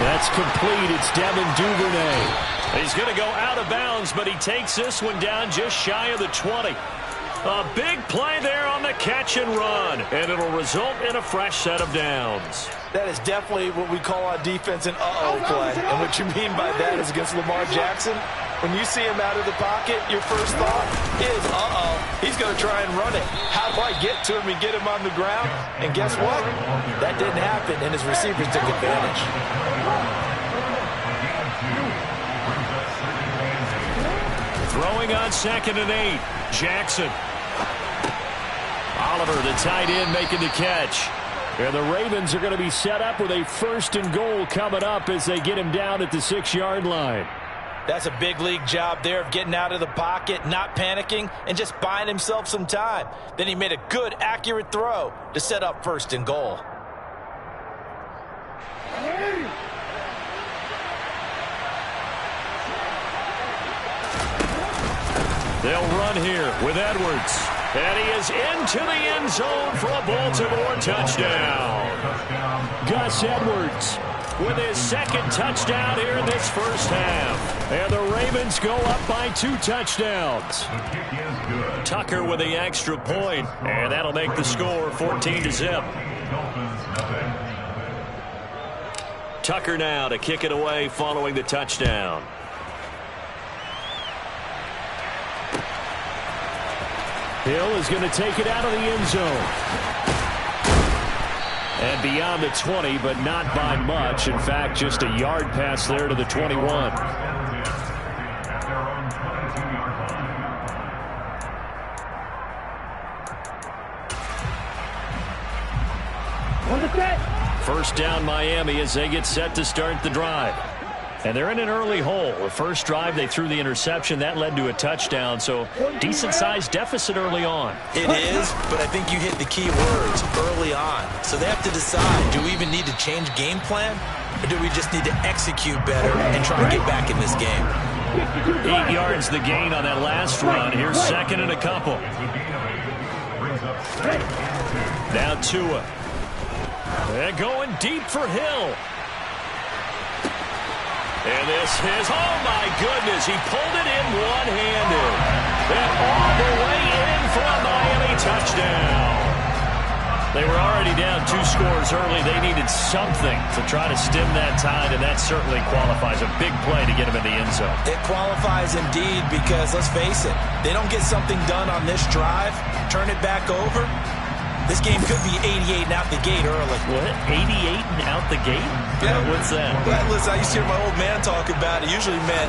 That's complete. It's Devin Duvernay. He's going to go out of bounds, but he takes this one down just shy of the 20. A big play there on the catch and run, and it'll result in a fresh set of downs. That is definitely what we call on defense an uh-oh play. And what you mean by that is against Lamar Jackson, when you see him out of the pocket, your first thought is, uh-oh, he's going to try and run it. How do I get to him and get him on the ground? And guess what? That didn't happen, and his receivers took advantage. Throwing on 2nd and 8. Jackson. Oliver, the tight end, making the catch. And the Ravens are going to be set up with a 1st and goal coming up as they get him down at the 6-yard line. That's a big league job there of getting out of the pocket, not panicking, and just buying himself some time. Then he made a good, accurate throw to set up 1st and goal. They'll run here with Edwards. And he is into the end zone for a Baltimore touchdown. Gus Edwards with his 2nd touchdown here in this first half. And the Ravens go up by 2 touchdowns. Tucker with the extra point. And that'll make the score 14-0. Tucker now to kick it away following the touchdown. Hill is going to take it out of the end zone. And beyond the 20, but not by much. In fact, just a yard pass there to the 21. First down Miami as they get set to start the drive. And they're in an early hole. The first drive, they threw the interception. That led to a touchdown, so decent-sized deficit early on. It is, but I think you hit the key words, early on. So they have to decide, do we even need to change game plan, or do we just need to execute better and try and get back in this game? 8 yards the gain on that last run. Here's 2nd and a couple. Now Tua. They're going deep for Hill. And this is, oh my goodness, he pulled it in one-handed. And all the way in for a Miami touchdown. They were already down 2 scores early. They needed something to try to stem that tide, and that certainly qualifies. A big play to get him in the end zone. It qualifies indeed because, let's face it, they don't get something done on this drive, turn it back over. This game could be 88 and out the gate early. What? 88 and out the gate? Yeah. What's that? Well, listen, I used to hear my old man talk about it. Usually meant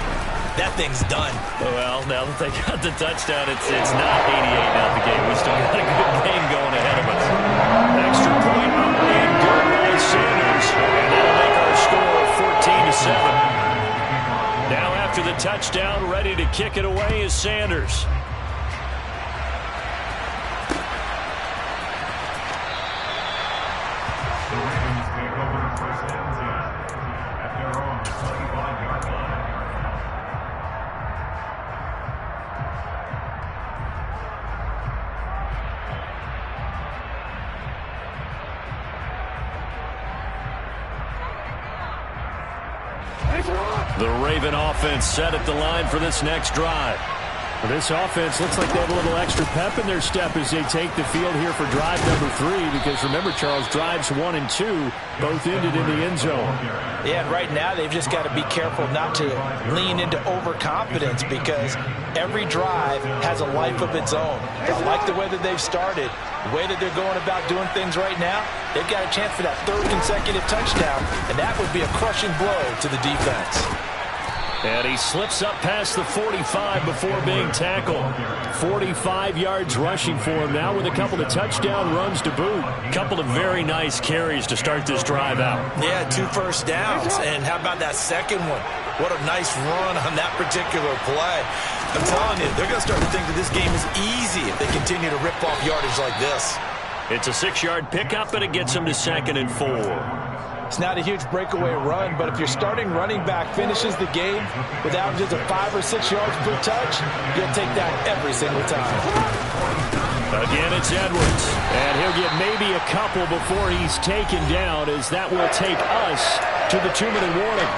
that thing's done. Well, now that they got the touchdown, it's not 88 out the gate. We still got a good game going ahead of us. Extra point, and good. kick it away is Sanders. The Ravens take over first and 10 at their own 25-yard line. The Raven offense set at the line for this next drive. Well, this offense looks like they have a little extra pep in their step as they take the field here for drive number 3, because remember, Charles, drives 1 and 2 both ended in the end zone. Yeah, and right now they've just got to be careful not to lean into overconfidence, because every drive has a life of its own. I like the way that they've started, the way that they're going about doing things right now. They've got a chance for that 3rd consecutive touchdown, and that would be a crushing blow to the defense. And he slips up past the 45 before being tackled. 45 yards rushing for him now with a couple of touchdown runs to boot. Couple of very nice carries to start this drive out. Yeah, 2 first downs. And how about that second one? What a nice run on that particular play. I'm telling you, they're going to start to think that this game is easy if they continue to rip off yardage like this. It's a 6-yard pickup, and it gets them to 2nd and 4. It's not a huge breakaway run, but if your starting running back finishes the game with averages of 5 or 6 yards per touch, you'll take that every single time. Again, it's Edwards, and he'll get maybe a couple before he's taken down, as that will take us to the 2-minute warning.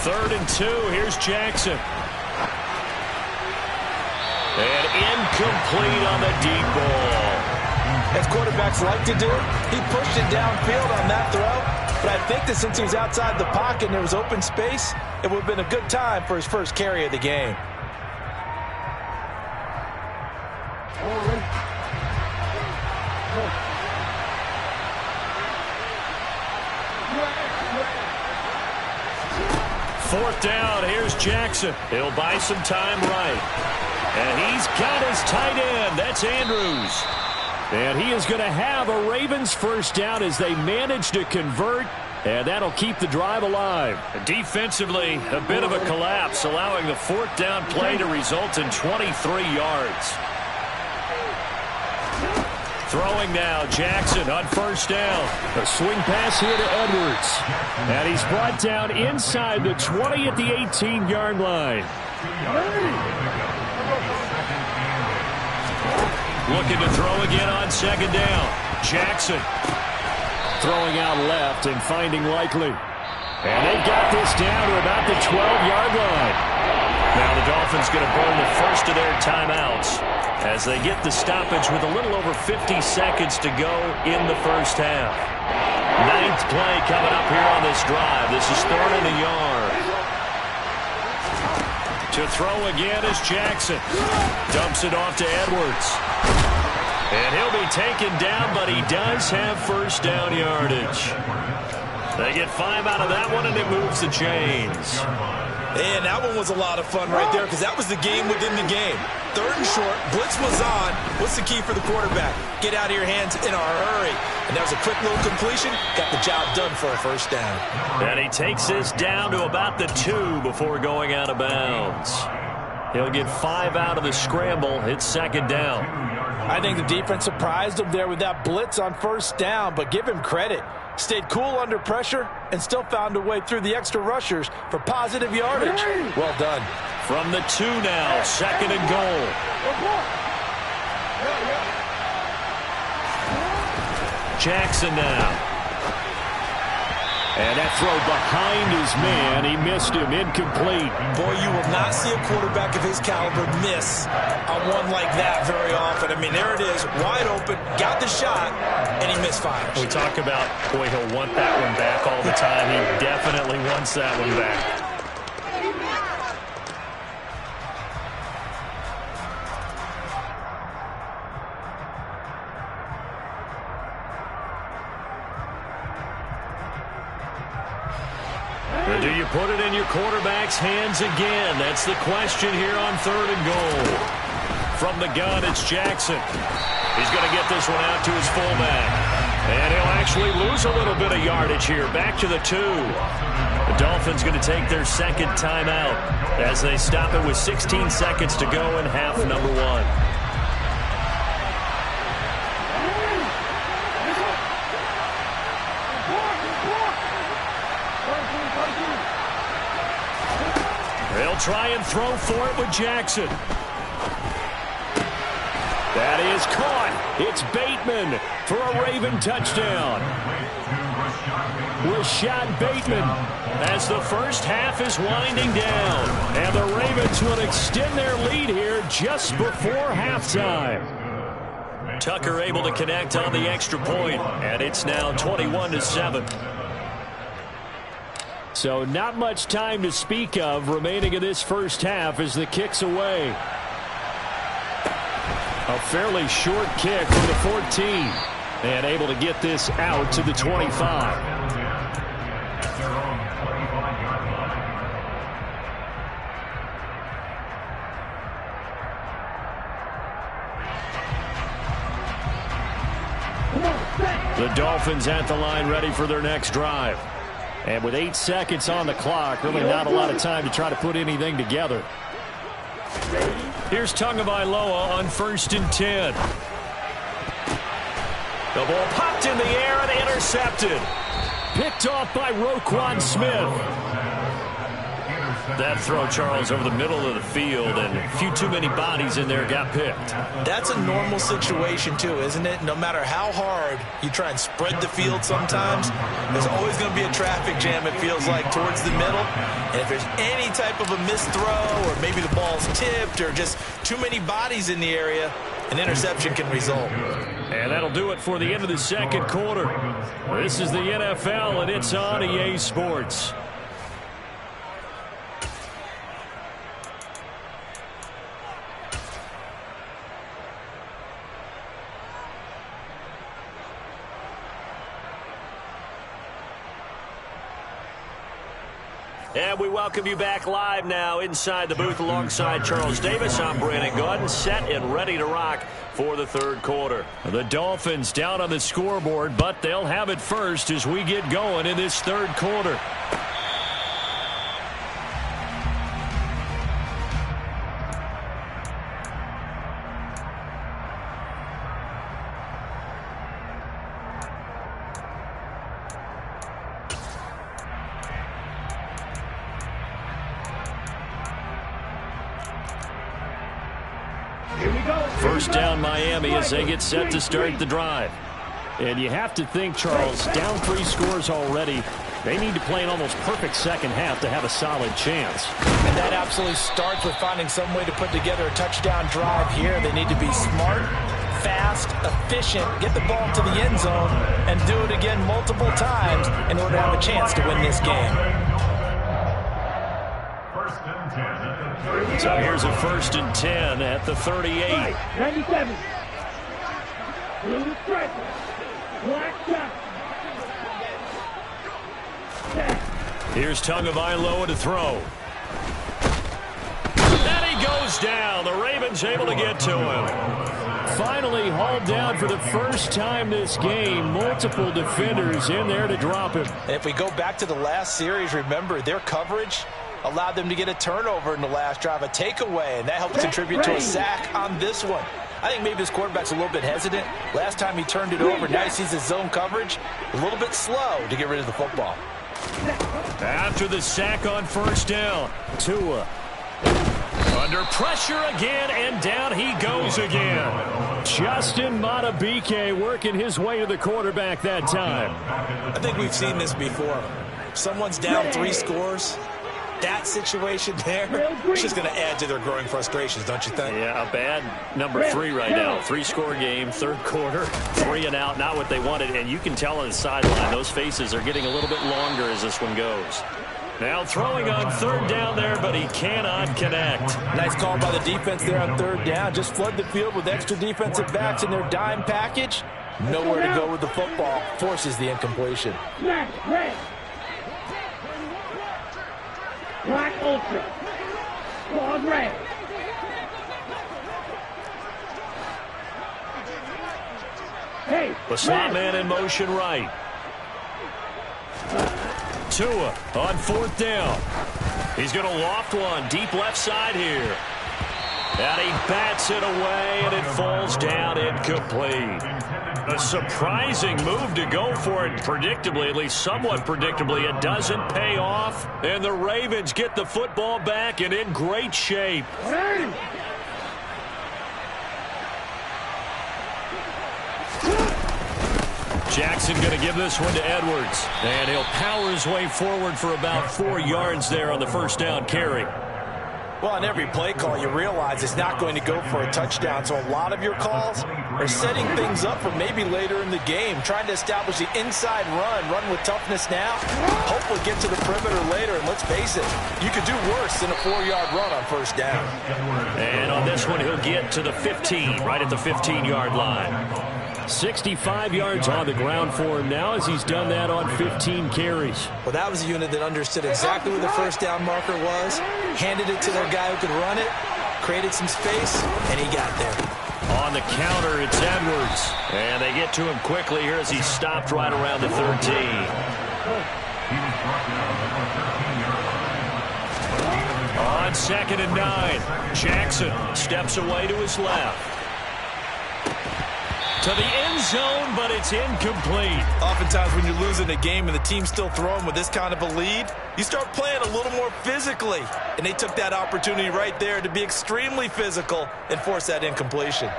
Third and 2. Here's Jackson. And incomplete on the deep ball. As quarterbacks like to do, he pushed it downfield on that throw. But I think that since he was outside the pocket and there was open space, it would have been a good time for his first carry of the game. Fourth down, here's Jackson. He'll buy some time right. And he's got his tight end. That's Andrews. And he is going to have a Ravens first down as they manage to convert. And that'll keep the drive alive. Defensively, a bit of a collapse, allowing the 4th down play to result in 23 yards. Throwing now, Jackson on first down. A swing pass here to Edwards. And he's brought down inside the 20 at the 18-yard line. Looking to throw again on 2nd down. Jackson throwing out left and finding Likely. And they've got this down to about the 12-yard line. Now the Dolphins going to burn the first of their timeouts as they get the stoppage with a little over 50 seconds to go in the first half. 9th play coming up here on this drive. This is 3rd and a yard. To throw again is Jackson. Dumps it off to Edwards. And he'll be taken down, but he does have first down yardage. They get 5 out of that one, and it moves the chains. And that one was a lot of fun right there, because that was the game within the game. 3rd and short, blitz was on. What's the key for the quarterback? Get out of your hands in a hurry. And that was a quick little completion. Got the job done for a first down. And he takes this down to about the 2 before going out of bounds. He'll get 5 out of the scramble. It's 2nd down. I think the defense surprised him there with that blitz on first down, but give him credit. Stayed cool under pressure and still found a way through the extra rushers for positive yardage. Well done. From the 2 now, 2nd and goal. Jackson now. And that throw behind his man, he missed him, incomplete. Boy, you will not see a quarterback of his caliber miss on one like that very often. I mean, there it is, wide open, got the shot, and he misfires. We talk about, boy, he'll want that one back all the time. He definitely wants that one back. Or do you put it in your quarterback's hands again? That's the question here on 3rd and goal. From the gun, it's Jackson. He's going to get this one out to his fullback. And he'll actually lose a little bit of yardage here. Back to the 2. The Dolphins going to take their second timeout as they stop it with 16 seconds to go in half number 1. They'll try and throw for it with Jackson. That is caught. It's Bateman for a Raven touchdown. Rashad Bateman as the first half is winding down. And the Ravens will extend their lead here just before halftime. Tucker able to connect on the extra point, and it's now 21-7. So not much time to speak of remaining in this first half as the kick's away. A fairly short kick for the 14. And able to get this out to the 25. The Dolphins at the line ready for their next drive. And with 8 seconds on the clock, really not a lot of time to try to put anything together. Here's Tagovailoa on 1st and 10. The ball popped in the air and intercepted. Picked off by Roquan Smith. That throw, Charles, over the middle of the field, and a few too many bodies in there got picked. That's a normal situation, too, isn't it? No matter how hard you try and spread the field sometimes, there's always going to be a traffic jam, it feels like, towards the middle. And if there's any type of a missed throw, or maybe the ball's tipped, or just too many bodies in the area, an interception can result. And that'll do it for the end of the second quarter. This is the NFL, and it's on EA Sports. And we welcome you back live now inside the booth alongside Charles Davis. I'm Brandon Gaudin, set and ready to rock for the third quarter. The Dolphins down on the scoreboard, but they'll have it first as we get going in this third quarter. First down Miami as they get set to start the drive. And you have to think, Charles, down 3 scores already. They need to play an almost perfect second half to have a solid chance. And that absolutely starts with finding some way to put together a touchdown drive here. They need to be smart, fast, efficient, get the ball to the end zone, and do it again multiple times in order to have a chance to win this game. So here's a 1st and 10 at the 38. 97. Blue stripe. Black shot. Here's Tagovailoa to throw. And he goes down. The Ravens able to get to him. Finally hauled down for the first time this game. Multiple defenders in there to drop him. If we go back to the last series, remember their coverage allowed them to get a turnover in the last drive, a takeaway, and that helped contribute to a sack on this one. I think maybe this quarterback's a little bit hesitant. Last time he turned it over, now he sees his zone coverage a little bit slow to get rid of the football. After the sack on first down, Tua under pressure again, and down he goes again. Justin Madubuike working his way to the quarterback that time. I think we've seen this before. Someone's down 3 scores. That situation there is just going to add to their growing frustrations, don't you think? Yeah, a bad number 3 right now. 3-score game, third quarter, 3 and out, not what they wanted. And you can tell on the sideline, those faces are getting a little bit longer as this one goes. Now throwing on third down there, but he cannot connect. Nice call by the defense there on third down. Just flood the field with extra defensive backs in their dime package. Nowhere to go with the football. Forces the incompletion. Black Ultra. Claws red. Hey, the slot man in motion right. Tua on 4th down. He's going to loft one deep left side here. And he bats it away, and it falls down incomplete. A surprising move to go for it predictably, at least somewhat predictably. It doesn't pay off, and the Ravens get the football back and in great shape. Jackson going to give this one to Edwards, and he'll power his way forward for about 4 yards there on the first down carry. Well, on every play call, you realize it's not going to go for a touchdown, so a lot of your calls are setting things up for maybe later in the game, trying to establish the inside run with toughness now, hopefully get to the perimeter later, and let's face it, you could do worse than a 4-yard run on first down. And on this one, he'll get to the 15, right at the 15-yard line. 65 yards on the ground for him now as he's done that on 15 carries. Well, that was a unit that understood exactly where the first down marker was, handed it to their guy who could run it, created some space, and he got there. On the counter, it's Edwards. And they get to him quickly here as he stopped right around the 13. On 2nd and 9, Jackson steps away to his left. To the end zone, but it's incomplete. Oftentimes when you're losing a game and the team's still throwing with this kind of a lead, you start playing a little more physically. And they took that opportunity right there to be extremely physical and force that incompletion.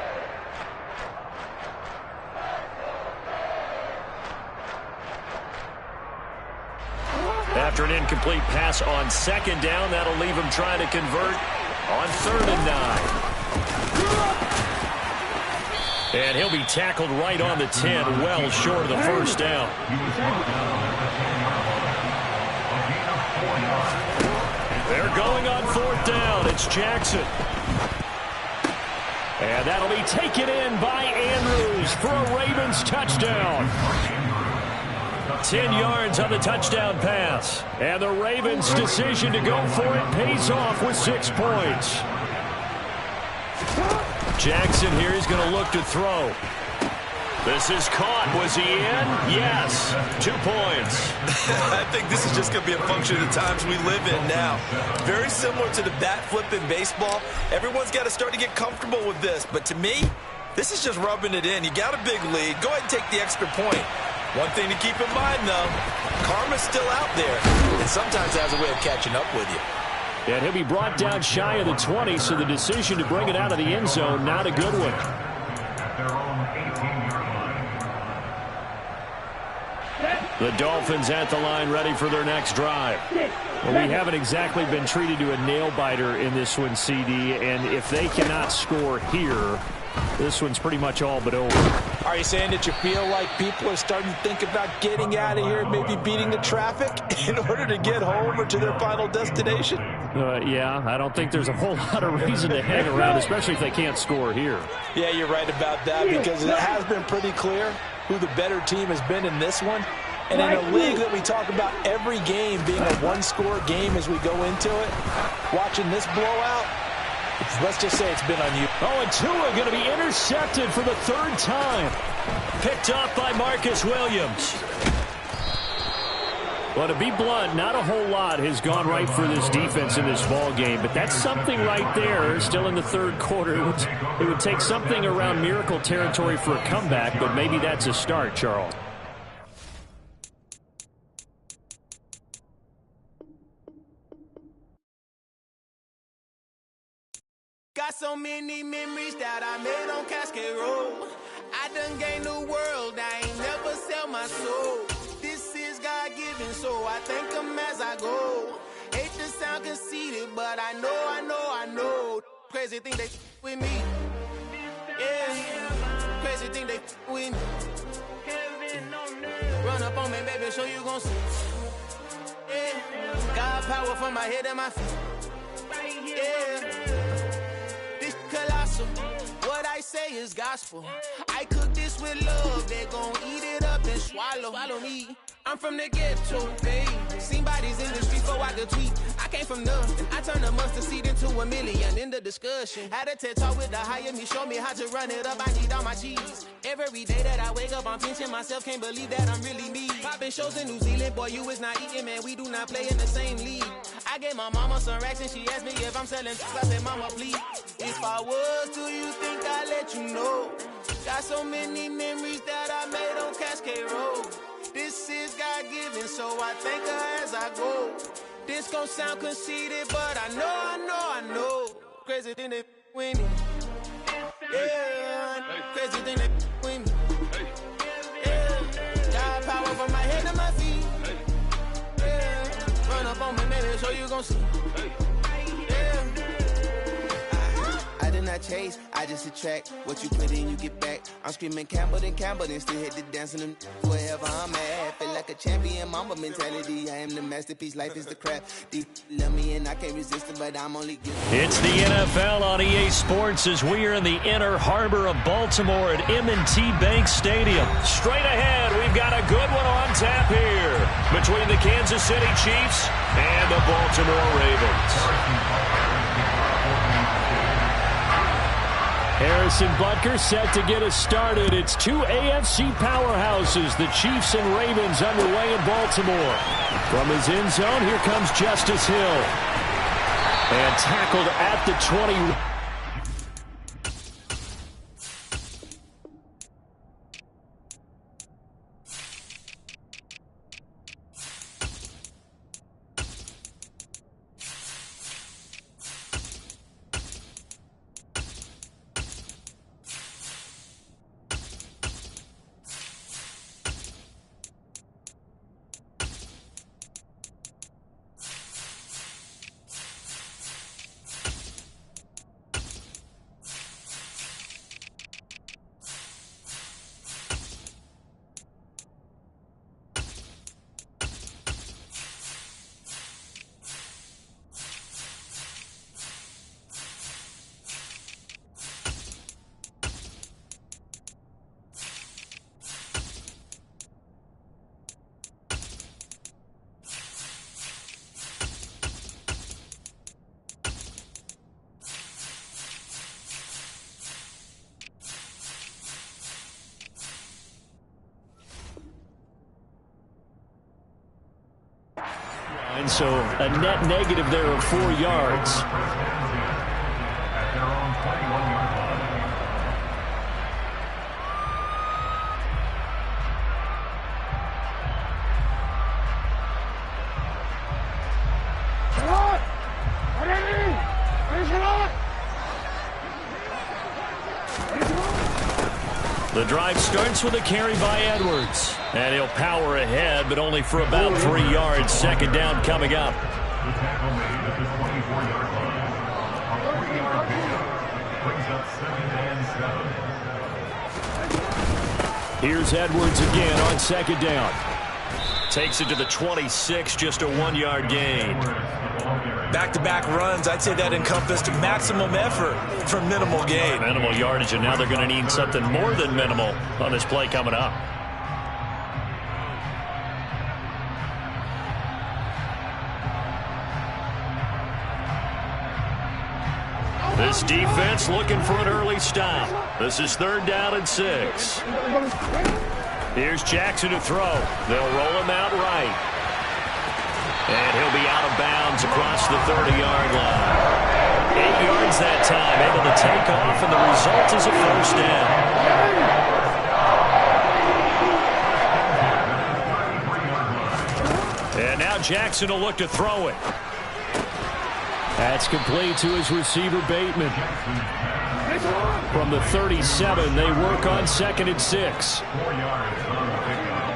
After an incomplete pass on 2nd down, that'll leave him trying to convert on 3rd and 9. And he'll be tackled right on the 10, well short of the first down. They're going on 4th down. It's Jackson. And that'll be taken in by Andrews for a Ravens touchdown. 10 yards on the touchdown pass. And the Ravens' decision to go for it pays off with 6 points. Jackson here is going to look to throw. This is caught. Was he in? Yes. 2 points. I think this is just going to be a function of the times we live in now. Very similar to the bat flip in baseball. Everyone's got to start to get comfortable with this. But to me, this is just rubbing it in. You got a big lead. Go ahead and take the extra point. One thing to keep in mind, though, karma's still out there. And sometimes it has a way of catching up with you. And he'll be brought down shy of the 20, so the decision to bring it out of the end zone, not a good one. The Dolphins at the line, ready for their next drive. Well, we haven't exactly been treated to a nail-biter in this one, CD, and if they cannot score here, this one's pretty much all but over. Are you saying that you feel like people are starting to think about getting out of here and maybe beating the traffic in order to get home or to their final destination? Yeah, I don't think there's a whole lot of reason to hang around, especially if they can't score here. Yeah, you're right about that, because it has been pretty clear who the better team has been in this one. And in a league that we talk about every game being a one-score game as we go into it, watching this blowout, let's just say it's been unusual. Oh, and Tua going to be intercepted for the 3rd time. Picked off by Marcus Williams. Well, to be blunt, not a whole lot has gone right for this defense in this ball game, but that's something right there still in the 3rd quarter. It would take something around miracle territory for a comeback, but maybe that's a start, Charles. Got so many memories that I made on Cascade Road. I done gained the world, I ain't never sell my soul. This is God-given, so I thank him as I go. Hate to sound conceited, but I know. Crazy thing they with me. Yeah, crazy thing they with me. Run up on me, baby, so you gon' see. Yeah, God power from my head and my feet. Yeah. Colossal. What I say is gospel. I cook this with love. They gon' eat it up and swallow me. I'm from the ghetto, babe. Seen bodies in the street before I could tweet. I came from nothing. I turned a mustard seed into $1 million in the discussion. Had a TED talk with the higher me, show me how to run it up. I need all my cheese. Every day that I wake up, I'm pinching myself. Can't believe that I'm really me. Popping shows in New Zealand, boy, you is not eating, man. We do not play in the same league. I gave my mama some racks and she asked me if I'm selling. I said, mama, please. If I was, do you think I'd let you know? Got so many memories that I made on Cascade Road. This is God-given, so I thank her as I go. This gon' sound conceited, but I know. Crazy than they with me. Yeah, crazy than they with me. Yeah, got power from my head to my feet. Yeah, run up on me, maybe, so you gon' see. I did not chase, I just attract. What you put in, you get back. I'm screaming Campbell, then still hit the dancing them wherever I'm at. Feel like a champion, mama mentality. I am the masterpiece, life is the crap. These love me and I can't resist it, but I'm only giving. It's the NFL on EA Sports as we are in the inner harbor of Baltimore at M&T Bank Stadium. Straight ahead, we've got a good one on tap here between the Kansas City Chiefs and the Baltimore Ravens. Harrison Butker set to get us started. It's two AFC powerhouses, the Chiefs and Ravens, underway in Baltimore. From his end zone, here comes Justice Hill. And tackled at the 20. And so a net negative there of 4 yards. At their own 21-yard line. The drive starts with a carry by Edwards. And he'll power ahead, but only for about 3 yards. Second down coming up. The tackle made at the 24-yard line. A 3-yard pickup brings up 2nd and 7. Here's Edwards again on second down. Takes it to the 26, just a 1-yard gain. Back-to-back runs, I'd say that encompassed maximum effort for minimal gain. Minimal yardage, and now they're going to need something more than minimal on this play coming up. This defense looking for an early stop. This is 3rd down and 6. Here's Jackson to throw. They'll roll him out right. And he'll be out of bounds across the 30-yard line. 8 yards that time, able to take off, and the result is a 1st down. And now Jackson will look to throw it. That's complete to his receiver, Bateman. From the 37, they work on 2nd and 6. 4 yards on the pickup.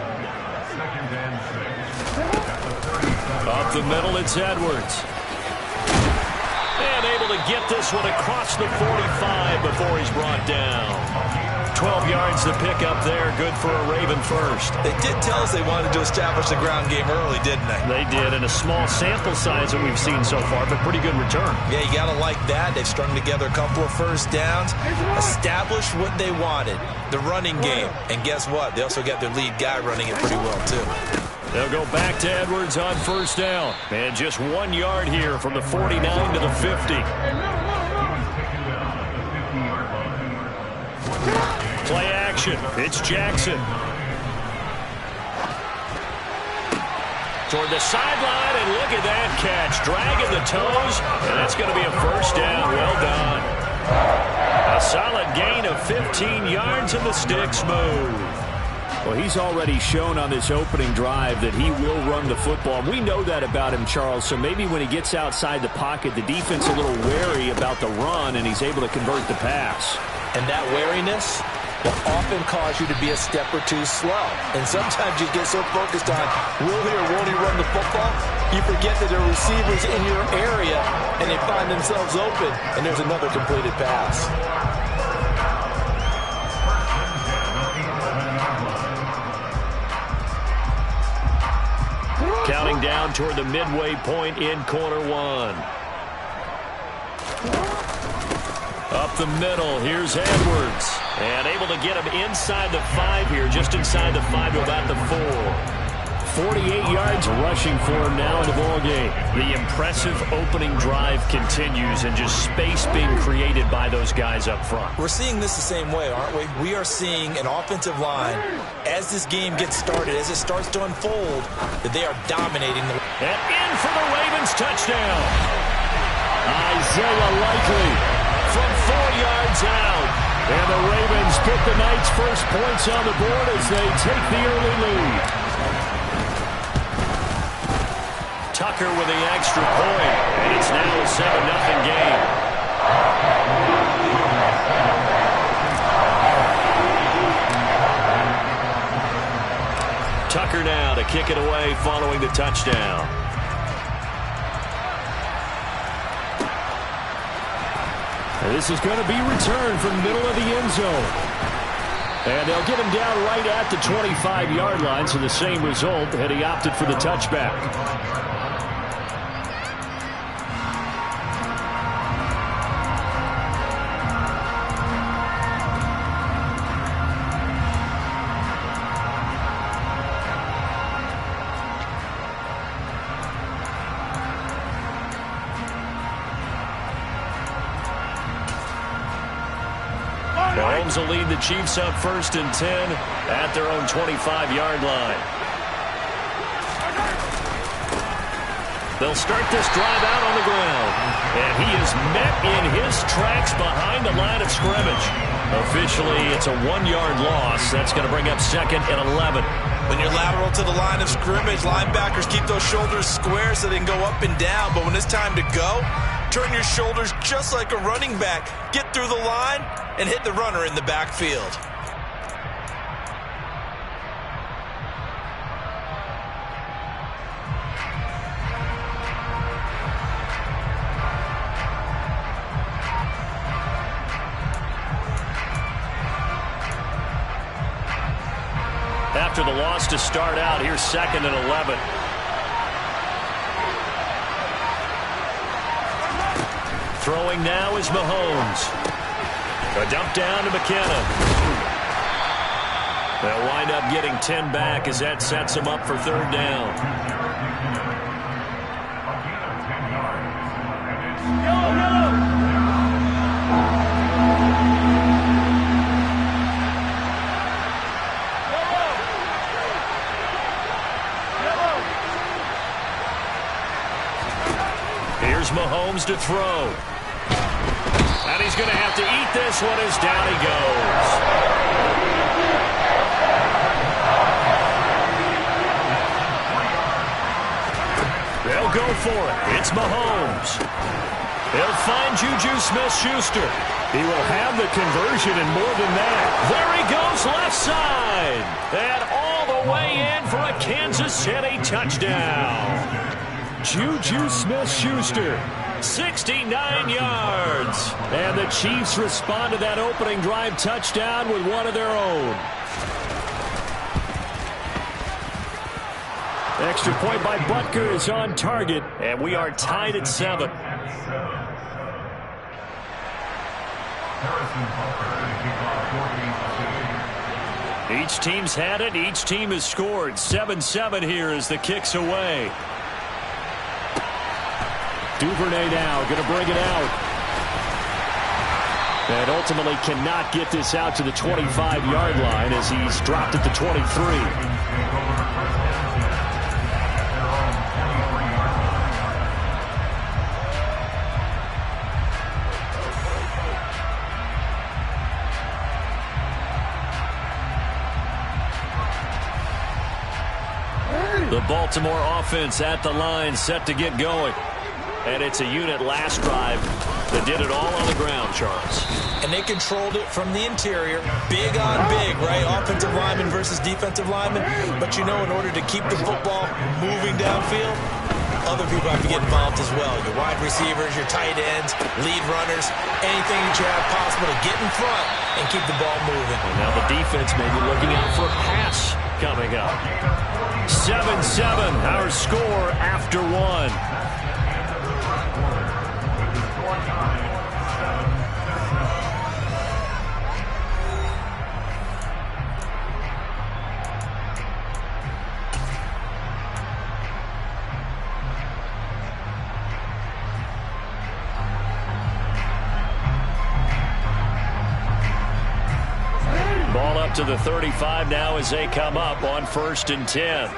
2nd and 6. Up the middle, it's Edwards. And able to get this one across the 45 before he's brought down. 12 yards to pick up there, good for a Raven first. They did tell us they wanted to establish the ground game early, didn't they? They did, in a small sample size that we've seen so far, but pretty good return. Yeah, you got to like that. They've strung together a couple of first downs, established what they wanted, the running game. And guess what? They also got their lead guy running it pretty well, too. They'll go back to Edwards on first down. And just 1 yard here from the 49 to the 50. Play action. It's Jackson. Toward the sideline, and look at that catch. Dragging the toes, and that's going to be a first down. Well done. A solid gain of 15 yards, and the sticks move. Well, he's already shown on this opening drive that he will run the football. We know that about him, Charles, so maybe when he gets outside the pocket, the defense a little wary about the run, and he's able to convert the pass. And that wariness will often cause you to be a step or two slow. And sometimes you get so focused on will he or won't he run the football, you forget that there are receivers in your area, and they find themselves open, and there's another completed pass. Counting down toward the midway point in quarter one. Up the middle, here's Edwards. And able to get him inside the 5 here, just inside the 5 to about the 4. 48 yards rushing for him now in the ballgame. The impressive opening drive continues, and just space being created by those guys up front. We're seeing this the same way, aren't we? We are seeing an offensive line, as this game gets started, as it starts to unfold, that they are dominating the... And in for the Ravens touchdown. Isaiah Likely from 4 yards out. And the Ravens put the night's first points on the board as they take the early lead. Tucker with the extra point, and it's now a 7-0 game. Tucker now to kick it away following the touchdown. And this is going to be returned from the middle of the end zone. And they'll get him down right at the 25-yard line, so the same result had he opted for the touchback. Mahomes will lead the Chiefs up 1st and 10 at their own 25-yard line. They'll start this drive out on the ground. And he is met in his tracks behind the line of scrimmage. Officially, it's a 1-yard loss. That's going to bring up 2nd and 11. When you're lateral to the line of scrimmage, linebackers keep those shoulders square so they can go up and down. But when it's time to go, turn your shoulders just like a running back. Get through the line and hit the runner in the backfield. After the loss to start out, here's 2nd and 11. Throwing now is Mahomes. A dump down to McKinnon. They'll wind up getting 10 back as that sets them up for 3rd down. Here's Mahomes to throw. And he's going to have to eat this one as down he goes. They'll go for it. It's Mahomes. He'll find Juju Smith-Schuster. He will have the conversion and more than that. There he goes left side. And all the way in for a Kansas City touchdown. Juju Smith-Schuster, 69 yards. And the Chiefs respond to that opening drive touchdown with one of their own. Extra point by Butker is on target, and we are tied at 7. Each team's had it. Each team has scored. 7-7 here as the kick's away. Duvernay now going to bring it out. And ultimately cannot get this out to the 25-yard line as he's dropped at the 23. The Baltimore offense at the line, set to get going. And it's a unit last drive that did it all on the ground, Charles. And they controlled it from the interior. Big on big, right? Offensive lineman versus defensive lineman. But you know, in order to keep the football moving downfield, other people have to get involved as well. Your wide receivers, your tight ends, lead runners, anything that you have possible to get in front and keep the ball moving. And now the defense may be looking out for a pass coming up. 7-7, our score after one. Ball up to the 35 now as they come up on 1st and 10.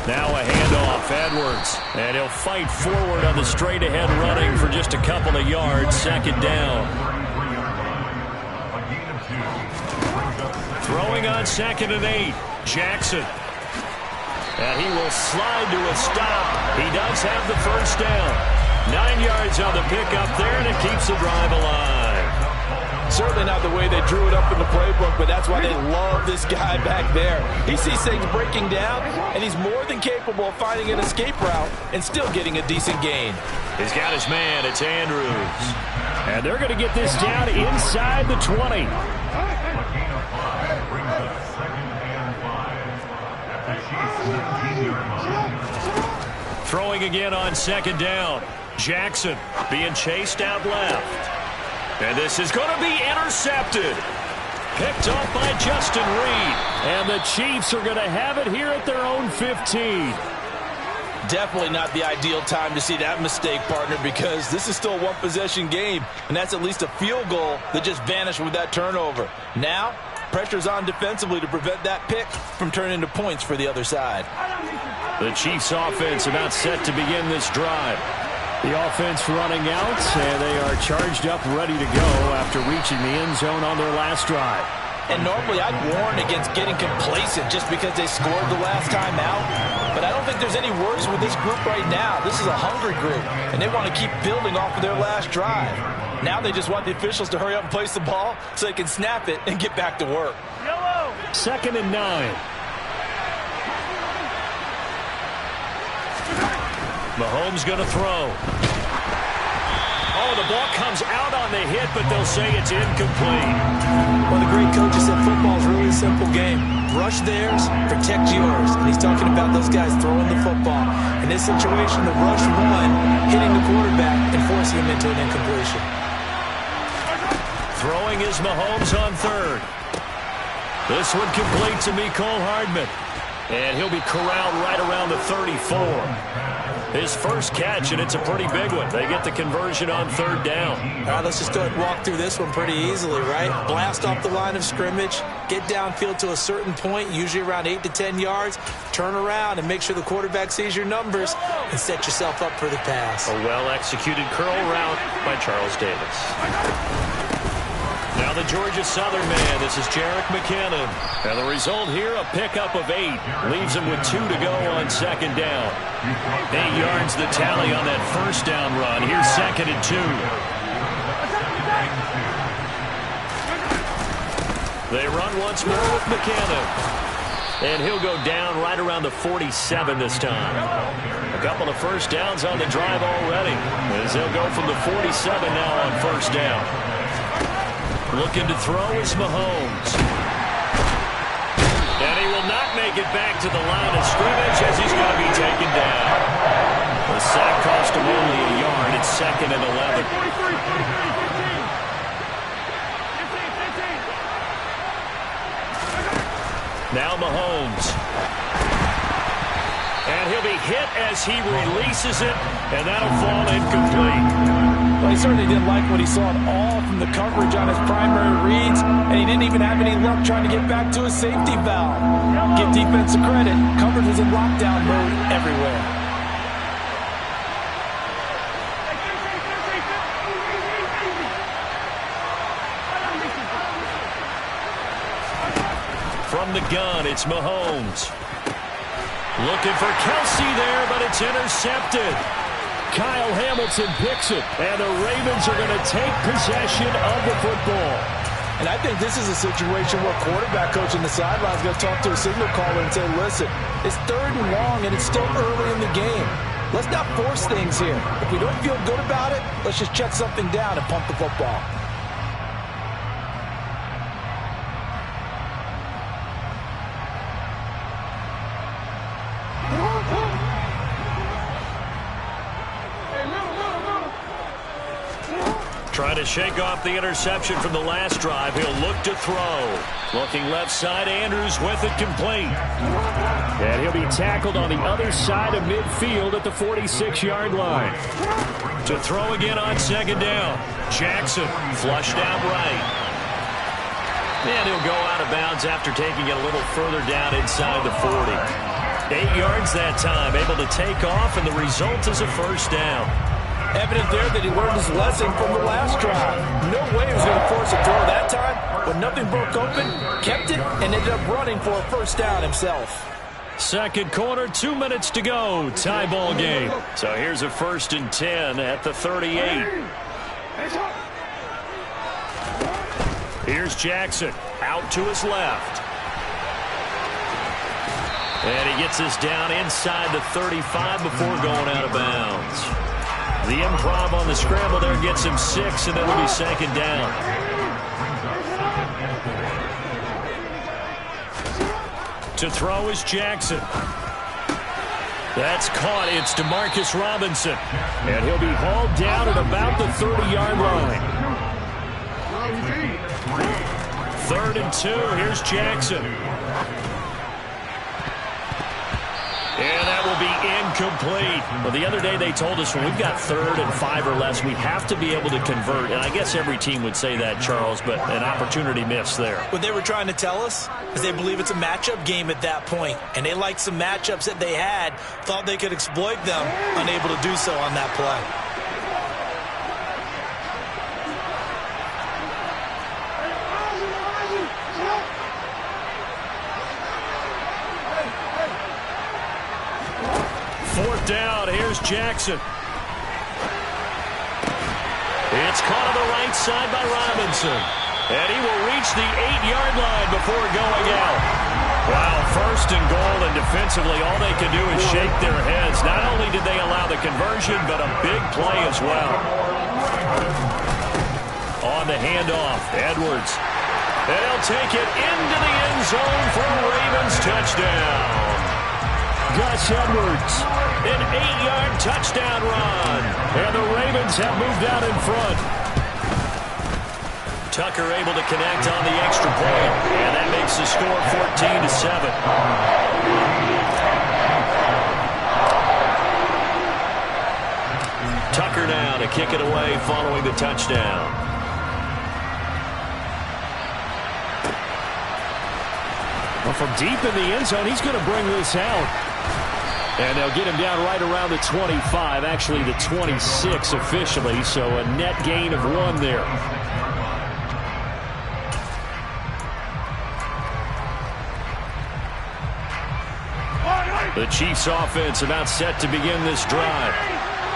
Now a handoff, Edwards, and he'll fight forward on the straight-ahead running for just a couple of yards. 2nd down. Throwing on 2nd and 8, Jackson. And he will slide to a stop. He does have the 1st down. 9 yards on the pickup there, and it keeps the drive alive. Certainly not the way they drew it up in the playbook, but that's why they love this guy back there. He sees things breaking down, and he's more than capable of finding an escape route and still getting a decent gain. He's got his man. It's Andrews. And they're going to get this down inside the 20. Throwing again on 2nd down. Jackson being chased out left. And this is going to be intercepted. Picked off by Justin Reed. And the Chiefs are going to have it here at their own 15. Definitely not the ideal time to see that mistake, partner, because this is still a one-possession game, and that's at least a field goal that just vanished with that turnover. Now, pressure's on defensively to prevent that pick from turning into points for the other side. The Chiefs offense about set to begin this drive. The offense running out, and they are charged up, ready to go after reaching the end zone on their last drive. And normally I'd warn against getting complacent just because they scored the last time out. But I don't think there's any worries with this group right now. This is a hungry group, and they want to keep building off of their last drive. Now they just want the officials to hurry up and place the ball so they can snap it and get back to work. 2nd and 9. Mahomes going to throw. Oh, the ball comes out on the hit, but they'll say it's incomplete. Well, the great coaches said football is really a simple game. Rush theirs, protect yours. And he's talking about those guys throwing the football. In this situation, the rush one, hitting the quarterback and forcing him into an incompletion. Throwing is Mahomes on 3rd. This one complete to Mecole Hardman. And he'll be corralled right around the 34. His first catch, and it's a pretty big one. They get the conversion on 3rd down. All right, let's just go ahead and walk through this one pretty easily, right? Blast off the line of scrimmage, get downfield to a certain point, usually around 8 to 10 yards, turn around and make sure the quarterback sees your numbers and set yourself up for the pass. A well-executed curl route by Charles Davis. Now the Georgia Southern man, this is Jerick McKinnon. And the result here, a pickup of 8. Leaves him with 2 to go on 2nd down. 8 yards the tally on that 1st down run. Here's 2nd and 2. They run once more with McKinnon. And he'll go down right around the 47 this time. A couple of 1st downs on the drive already, as they'll go from the 47 now on 1st down. Looking to throw is Mahomes. And he will not make it back to the line of scrimmage as he's going to be taken down. The sack cost him only a yard. It's 2nd and 11. Mahomes. And he'll be hit as he releases it, and that'll fall incomplete. Well, he certainly didn't like what he saw at all from the coverage on his primary reads, and he didn't even have any luck trying to get back to his safety valve. Give defense a credit. Coverage was in lockdown mode everywhere. From the gun, it's Mahomes. Looking for Kelsey there, but it's intercepted. Kyle Hamilton picks it, and the Ravens are going to take possession of the football. And I think this is a situation where quarterback coach on the sideline is going to talk to a signal caller and say, listen, it's 3rd and long, and it's still early in the game. Let's not force things here. If we don't feel good about it, let's just check something down and pump the football. Trying to shake off the interception from the last drive. He'll look to throw. Looking left side, Andrews with it complete. And he'll be tackled on the other side of midfield at the 46-yard line. To throw again on 2nd down. Jackson flushed out right. And he'll go out of bounds after taking it a little further down inside the 40. 8 yards that time, able to take off, and the result is a 1st down. Evident there that he learned his lesson from the last drive. No way he was going to force a throw that time. When nothing broke open, kept it, and ended up running for a 1st down himself. 2nd quarter, 2 minutes to go. Tie ball game. So here's a 1st and 10 at the 38. Here's Jackson out to his left. And he gets this down inside the 35 before going out of bounds. The improv on the scramble there gets him 6, and then it'll be 2nd down. To throw is Jackson. That's caught. It's Demarcus Robinson. And he'll be hauled down at about the 30-yard line. 3rd and 2. Here's Jackson. And that will be incomplete. Well, the other day they told us when we've got 3rd and 5 or less, we have to be able to convert. And I guess every team would say that, Charles, but an opportunity missed there. What they were trying to tell us is they believe it's a matchup game at that point. And they liked some matchups that they had, thought they could exploit them, unable to do so on that play. Down, here's Jackson. It's caught on the right side by Robinson. And he will reach the 8-yard line before going out. Wow, 1st and goal, and defensively all they can do is shake their heads. Not only did they allow the conversion, but a big play as well. On the handoff, Edwards. And he'll take it into the end zone for a Ravens touchdown. Gus Edwards, an 8-yard touchdown run. And the Ravens have moved out in front. Tucker able to connect on the extra point. And that makes the score 14-7. Tucker now to kick it away following the touchdown. Well, from deep in the end zone, he's going to bring this out. And they'll get him down right around the 25, actually the 26 officially, so a net gain of 1 there. The Chiefs offense about set to begin this drive.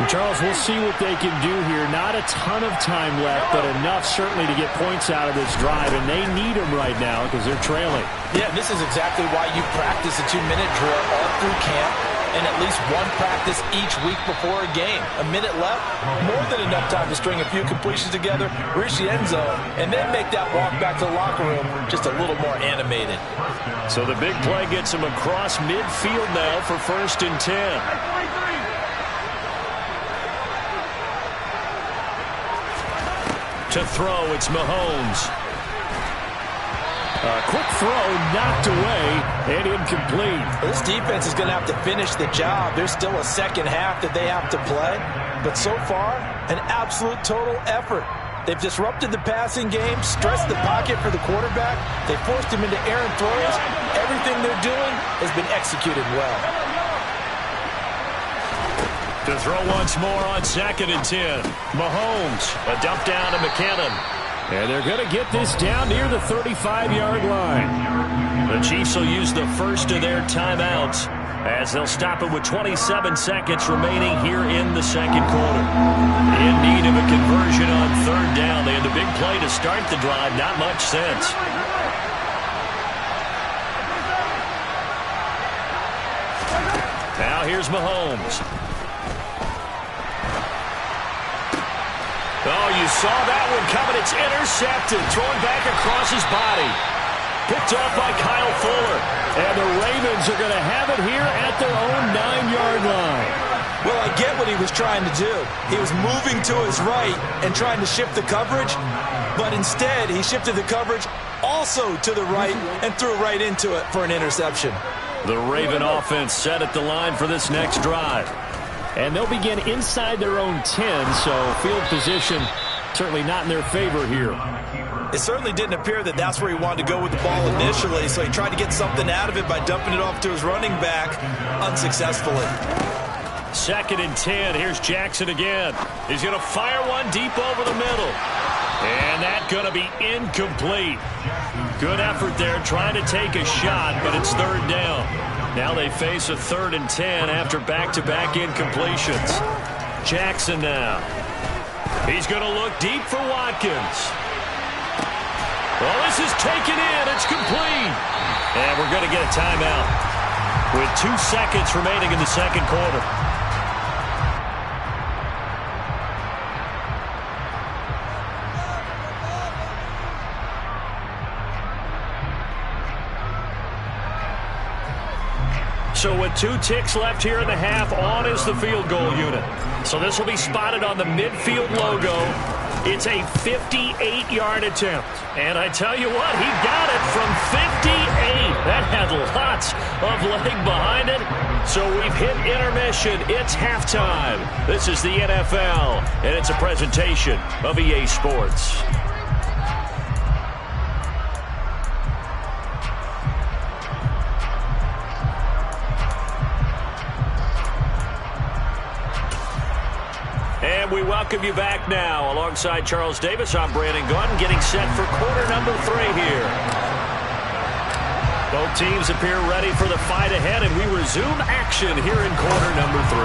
Charles, we'll see what they can do here. Not a ton of time left, but enough certainly to get points out of this drive, and they need them right now because they're trailing. Yeah, this is exactly why you practice a 2-minute drill all through camp and at least one practice each week before a game. A minute left, more than enough time to string a few completions together, reach the end zone, and then make that walk back to the locker room just a little more animated. So the big play gets him across midfield now for 1st and 10. To throw, it's Mahomes. Quick throw knocked away and incomplete. This defense is going to have to finish the job. There's still a second half that they have to play. But so far, an absolute total effort. They've disrupted the passing game, stressed the pocket for the quarterback. They forced him into errant throws. Everything they're doing has been executed well. To throw once more on 2nd and 10. Mahomes, a dump down to McKinnon. And they're going to get this down near the 35-yard line. The Chiefs will use the first of their timeouts as they'll stop it with 27 seconds remaining here in the second quarter. In need of a conversion on 3rd down. They had the big play to start the drive. Not much sense. Now here's Mahomes. Oh, you saw that one coming. It's intercepted. Thrown back across his body. Picked off by Kyle Fuller. And the Ravens are going to have it here at their own 9-yard line. Well, I get what he was trying to do. He was moving to his right and trying to shift the coverage. But instead, he shifted the coverage also to the right and threw right into it for an interception. The Raven offense set at the line for this next drive. And they'll begin inside their own 10, so field position certainly not in their favor here. It certainly didn't appear that that's where he wanted to go with the ball initially, so he tried to get something out of it by dumping it off to his running back unsuccessfully. 2nd and 10. Here's Jackson again. He's going to fire one deep over the middle. And that's going to be incomplete. Good effort there trying to take a shot, but it's 3rd down. Now they face a 3rd and 10 after back-to-back incompletions. Jackson now. He's going to look deep for Watkins. Well, this is taken in. It's complete. And we're going to get a timeout with 2 seconds remaining in the second quarter. So with 2 ticks left here in the half, on is the field goal unit. So this will be spotted on the midfield logo. It's a 58-yard attempt. And I tell you what, he got it from 58. That had lots of leg behind it. So we've hit intermission. It's halftime. This is the NFL, and it's a presentation of EA Sports. We welcome you back now. Alongside Charles Davis, I'm Brandon Gordon, getting set for quarter number 3 here. Both teams appear ready for the fight ahead, and we resume action here in quarter number 3.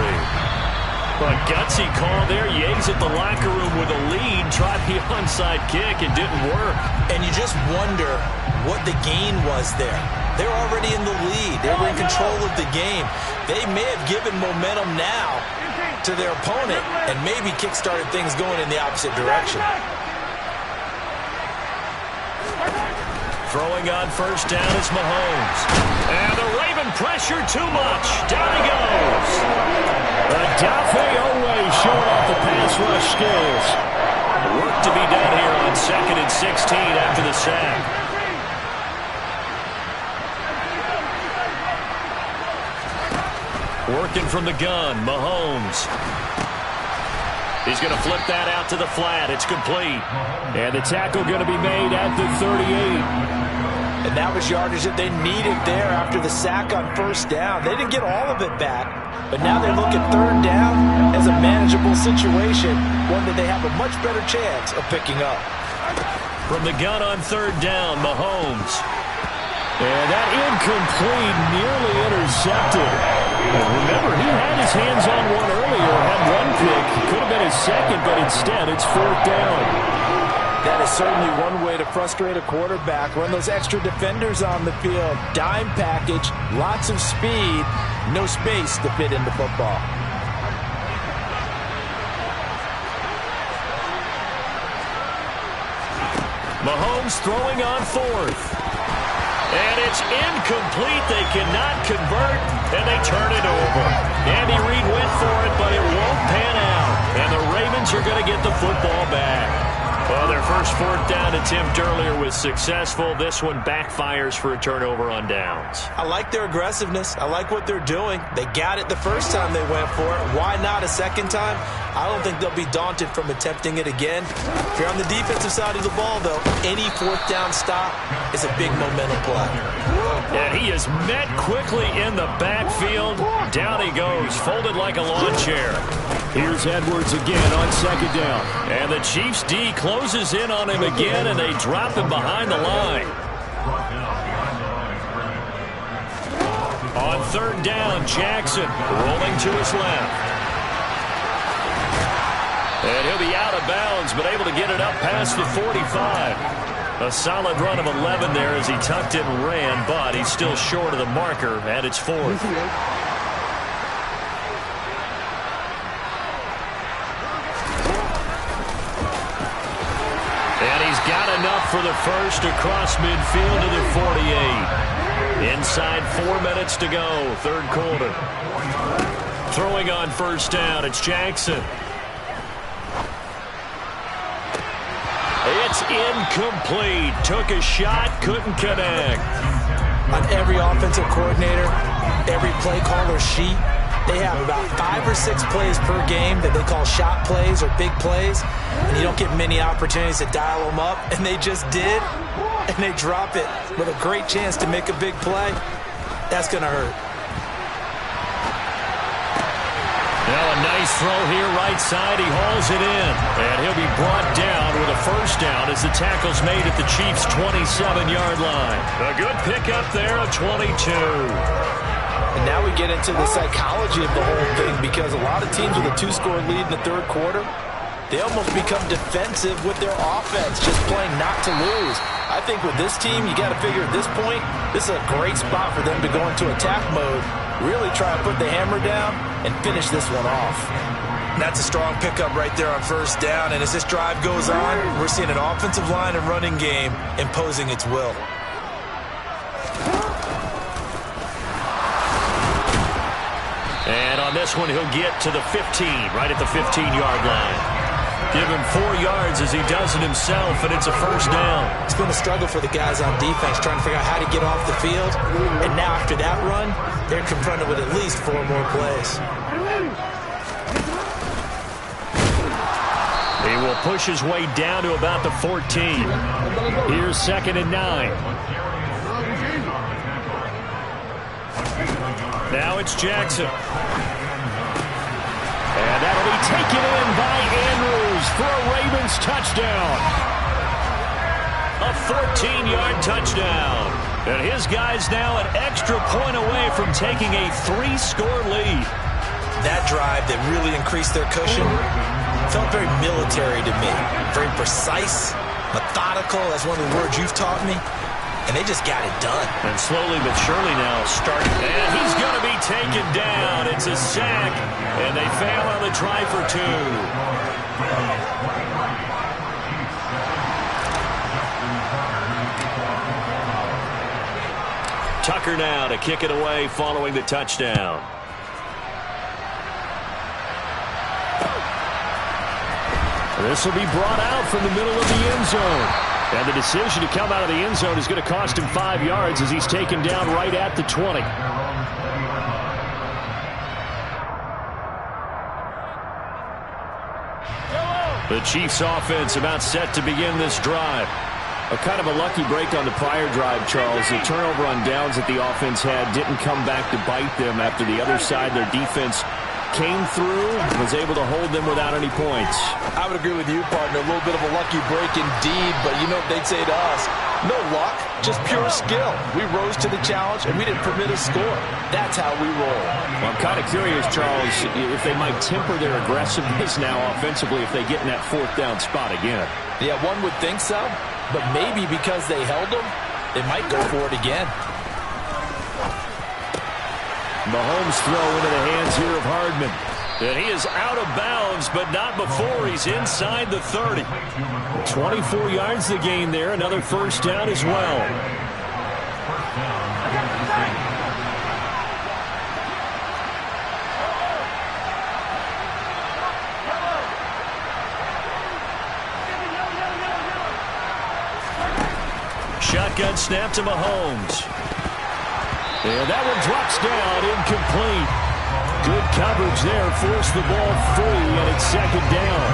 A gutsy call there. Yates at the locker room with a lead. Tried the onside kick. It didn't work. And you just wonder what the gain was there. They're already in the lead. They were in control of the game. They may have given momentum now to their opponent and maybe kick-started things going in the opposite direction. Throwing on 1st down is Mahomes. And the Raven pressure too much. Down he goes. Adafe Owe showing off the pass rush skills. Work to be done here on 2nd and 16 after the sack. Working from the gun, Mahomes. He's going to flip that out to the flat. It's complete. And the tackle going to be made at the 38. And that was yardage that they needed there after the sack on 1st down. They didn't get all of it back, but now they look at 3rd down as a manageable situation, one that they have a much better chance of picking up. From the gun on 3rd down, Mahomes. And that incomplete, nearly intercepted. And remember, he had his hands on one earlier, had one pick. Could have been his second, but instead it's 4th down. That is certainly one way to frustrate a quarterback. Run those extra defenders on the field. Dime package, lots of speed, no space to fit into football. Mahomes throwing on 4th. And it's incomplete. They cannot convert, and they turn it over. Andy Reid went for it, but it won't pan out. And the Ravens are going to get the football back. Well, their first fourth down attempt earlier was successful. This one backfires for a turnover on downs. I like their aggressiveness. I like what they're doing. They got it the first time they went for it. Why not a second time? I don't think they'll be daunted from attempting it again. If you're on the defensive side of the ball, though, any fourth down stop is a big momentum play. And he is met quickly in the backfield. Down he goes, folded like a lawn chair. Here's Edwards again on second down. And the Chiefs D closes in on him again, and they drop him behind the line. On third down, Jackson rolling to his left. And he'll be out of bounds, but able to get it up past the 45. A solid run of 11 there as he tucked it and ran, but he's still short of the marker, and it's fourth. And he's got enough for the first across midfield to the 48. Inside 4 minutes to go, third quarter. Throwing on first down, it's Jackson. It's incomplete. Took a shot, couldn't connect. On every offensive coordinator, every play caller sheet, they have about 5 or 6 plays per game that they call shot plays or big plays, and you don't get many opportunities to dial them up, and they just did, and they drop it with a great chance to make a big play. That's going to hurt. Now a nice throw here right side. He hauls it in. And he'll be brought down with a first down as the tackle's made at the Chiefs' 27-yard line. A good pickup there, a 22. And now we get into the psychology of the whole thing, because a lot of teams with a 2-score lead in the third quarter, they almost become defensive with their offense, just playing not to lose. I think with this team, you got to figure at this point, this is a great spot for them to go into attack mode, really try to put the hammer down and finish this one off. That's a strong pickup right there on first down, and as this drive goes on, we're seeing an offensive line and running game imposing its will. And on this one, he'll get to the 15, right at the 15-yard line. Give him 4 yards as he does it himself, and it's a first down. It's been a struggle for the guys on defense trying to figure out how to get off the field. And now after that run, they're confronted with at least 4 more plays. He will push his way down to about the 14. Here's 2nd and 9. Now it's Jackson. And that'll be taken in by Andrews for a Ravens touchdown. A 14-yard touchdown. And his guy's now an extra point away from taking a 3-score lead. That drive that really increased their cushion felt very military to me. Very precise, methodical. That's one of the words you've taught me. And they just got it done. And slowly but surely now starting. And he's going to be taken down. It's a sack. And they fail on the try for 2. Tucker now to kick it away following the touchdown. This will be brought out from the middle of the end zone. And the decision to come out of the end zone is going to cost him 5 yards as he's taken down right at the 20. The Chiefs offense about set to begin this drive. A kind of a lucky break on the prior drive, Charles. The turnover on downs that the offense had didn't come back to bite them after the other side. Their defense came through, was able to hold them without any points. I would agree with you, partner. A little bit of a lucky break indeed, but you know what they'd say to us? No luck, just pure skill. We rose to the challenge, and we didn't permit a score. That's how we roll. Well, I'm kind of curious, Charles, if they might temper their aggressiveness now offensively if they get in that 4th down spot again. Yeah, one would think so, but maybe because they held them, they might go for it again. Mahomes throw into the hands here of Hardman. And he is out of bounds, but not before he's inside the 30. 24 yards the gain there. Another first down as well. shotgun snap to Mahomes. And that one drops down, incomplete. Good coverage there, forced the ball free, and it's second down.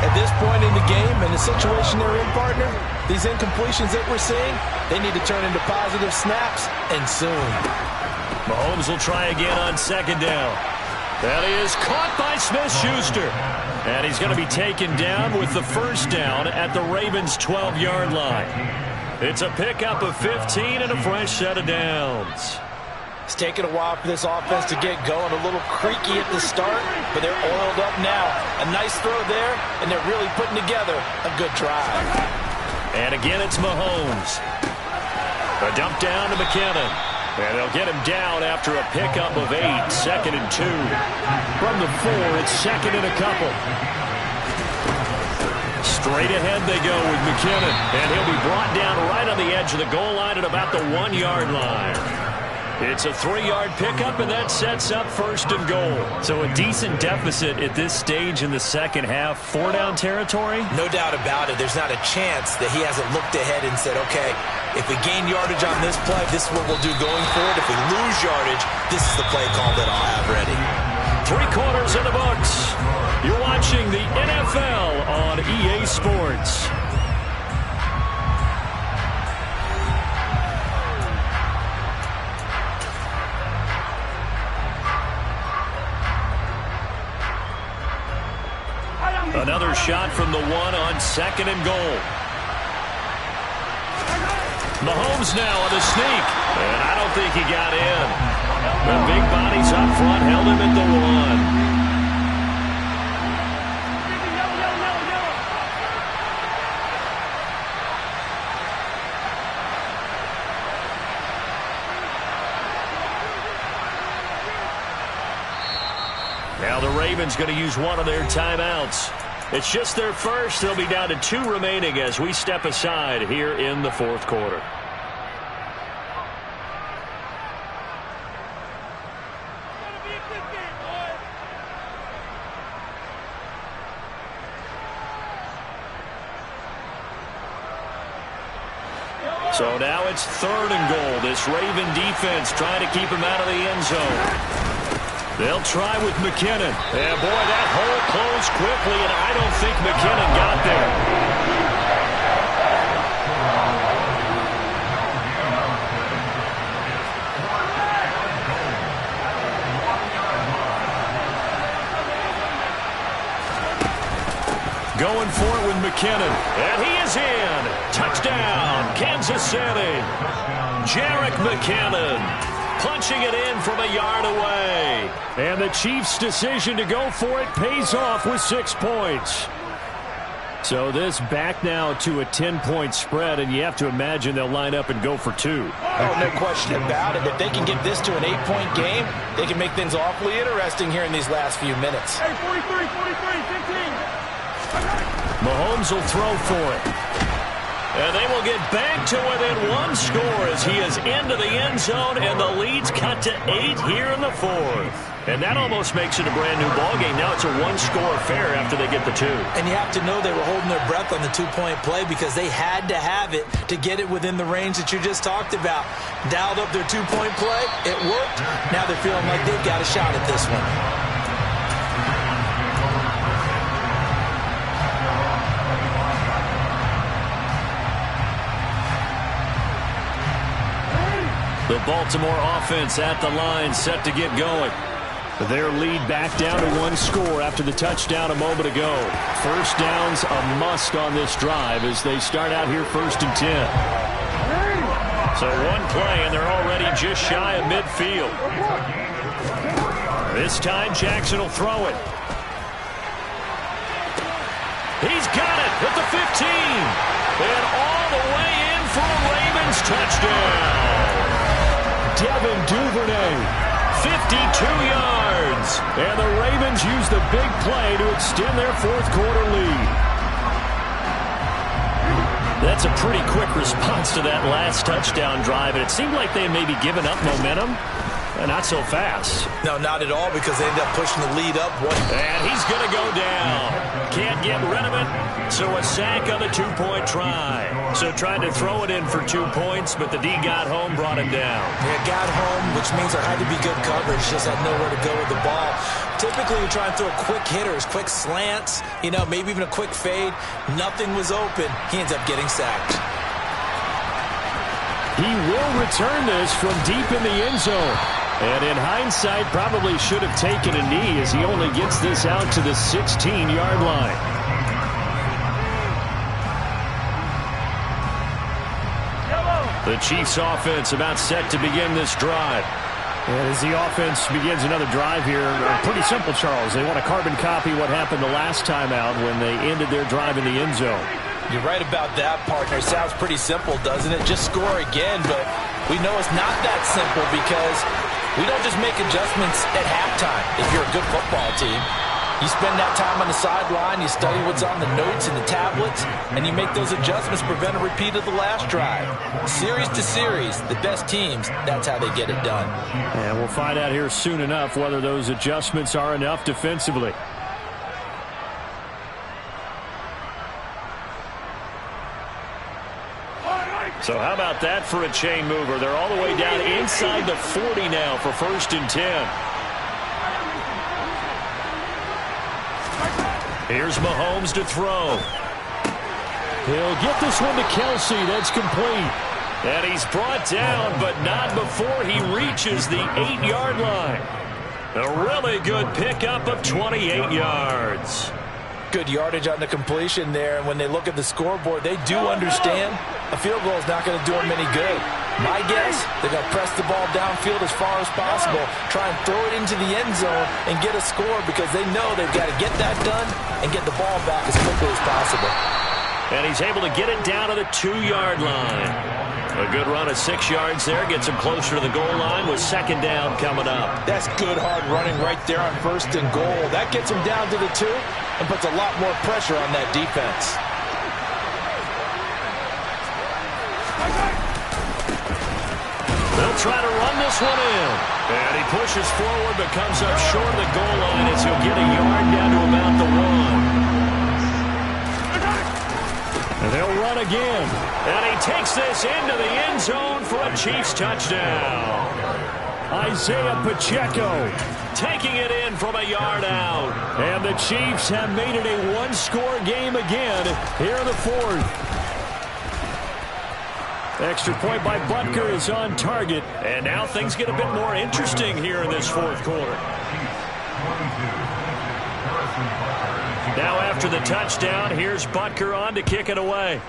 At this point in the game, and the situation they're in, partner, these incompletions that we're seeing, they need to turn into positive snaps, and soon. Mahomes will try again on second down. That is caught by Smith-Schuster. And he's going to be taken down with the first down at the Ravens' 12-yard line. It's a pickup of 15 and a fresh set of downs. It's taken a while for this offense to get going. A little creaky at the start, but they're oiled up now. A nice throw there, and they're really putting together a good drive. And again, it's Mahomes. A dump down to McKinnon. And they'll get him down after a pickup of 8, 2nd and 2. From the 4, it's 2nd and a couple. Straight ahead they go with McKinnon. And he'll be brought down right on the edge of the goal line at about the 1-yard line. It's a 3-yard pickup, and that sets up 1st and goal. So a decent deficit at this stage in the second half. 4-down territory? No doubt about it. There's not a chance that he hasn't looked ahead and said, okay, if we gain yardage on this play, this is what we'll do going forward. If we lose yardage, this is the play call that I'll have ready. 3 quarters in the books. You're watching the NFL on EA Sports. Another shot from the 1 on 2nd and goal. Mahomes now on the sneak. And I don't think he got in. The big bodies up front held him at the 1. Now the Ravens going to use one of their timeouts. It's just their first. They'll be down to 2 remaining as we step aside here in the 4th quarter. So now it's 3rd and goal. This Raven defense trying to keep him out of the end zone. They'll try with McKinnon. And boy, that hole closed quickly, and I don't think McKinnon got there. Going for it with McKinnon. And he is in. Touchdown, Kansas City. Jerick McKinnon. Punching it in from a yard away. And the Chiefs' decision to go for it pays off with 6 points. So this back now to a 10-point spread, and you have to imagine they'll line up and go for 2. Oh, no question about it. If they can get this to an 8-point game, they can make things awfully interesting here in these last few minutes. Hey, 43, 15. Mahomes will throw for it. And they will get back to within 1 score as he is into the end zone, and the lead's cut to 8 here in the 4th. And that almost makes it a brand-new ballgame. Now it's a 1-score affair after they get the 2. And you have to know they were holding their breath on the 2-point play because they had to have it to get it within the range that you just talked about. Dialed up their 2-point play. It worked. Now they're feeling like they've got a shot at this one. The Baltimore offense at the line, set to get going. Their lead back down to 1 score after the touchdown a moment ago. First down's a must on this drive as they start out here 1st and 10. So 1 play, and they're already just shy of midfield. This time, Jackson will throw it. He's got it at the 15. And all the way in for a Ravens touchdown. Devin Duvernay, 52 yards. And the Ravens use the big play to extend their 4th quarter lead. That's a pretty quick response to that last touchdown drive, and it seemed like they had maybe given up momentum. Not so fast. No, not at all, because they end up pushing the lead up. And he's going to go down. Can't get rid of it, so a sack on the two-point try. So tried to throw it in for 2 points, but the D got home, brought him down. Yeah, got home, which means there had to be good coverage. Just had nowhere to go with the ball. Typically, you try and throw quick hitters, quick slants, maybe even a quick fade. Nothing was open. He ends up getting sacked. He will return this from deep in the end zone. And in hindsight, probably should have taken a knee as he only gets this out to the 16-yard line. The Chiefs offense about set to begin this drive. And as the offense begins another drive here, pretty simple, Charles. They want to carbon copy what happened the last time out when they ended their drive in the end zone. You're right about that, partner. It sounds pretty simple, doesn't it? Just score again, but we know it's not that simple because we don't just make adjustments at halftime if you're a good football team. You spend that time on the sideline, you study what's on the notes and the tablets, and you make those adjustments to prevent a repeat of the last drive. Series to series, the best teams, that's how they get it done. And we'll find out here soon enough whether those adjustments are enough defensively. So how about that for a chain mover? They're all the way down inside the 40 now for 1st and 10. Here's Mahomes to throw. He'll get this one to Kelsey. That's complete. And he's brought down, but not before he reaches the 8-yard line. A really good pickup of 28 yards. Good yardage on the completion there, and when they look at the scoreboard, they do understand a field goal is not going to do them any good. My guess, they're going to press the ball downfield as far as possible, try and throw it into the end zone and get a score because they know they've got to get that done and get the ball back as quickly as possible. And he's able to get it down to the 2-yard line. A good run of 6 yards there gets him closer to the goal line with 2nd down coming up. That's good hard running right there on 1st and goal. That gets him down to the 2 and puts a lot more pressure on that defense. They'll try to run this one in. And he pushes forward but comes up short of the goal line as he'll get a yard down to about the 1. And they'll run again. And he takes this into the end zone for a Chiefs touchdown. Isaiah Pacheco taking it in from a yard out. And the Chiefs have made it a one-score game again here in the 4th. Extra point by Butker is on target. And now things get a bit more interesting here in this 4th quarter. Now after the touchdown, here's Butker on to kick it away.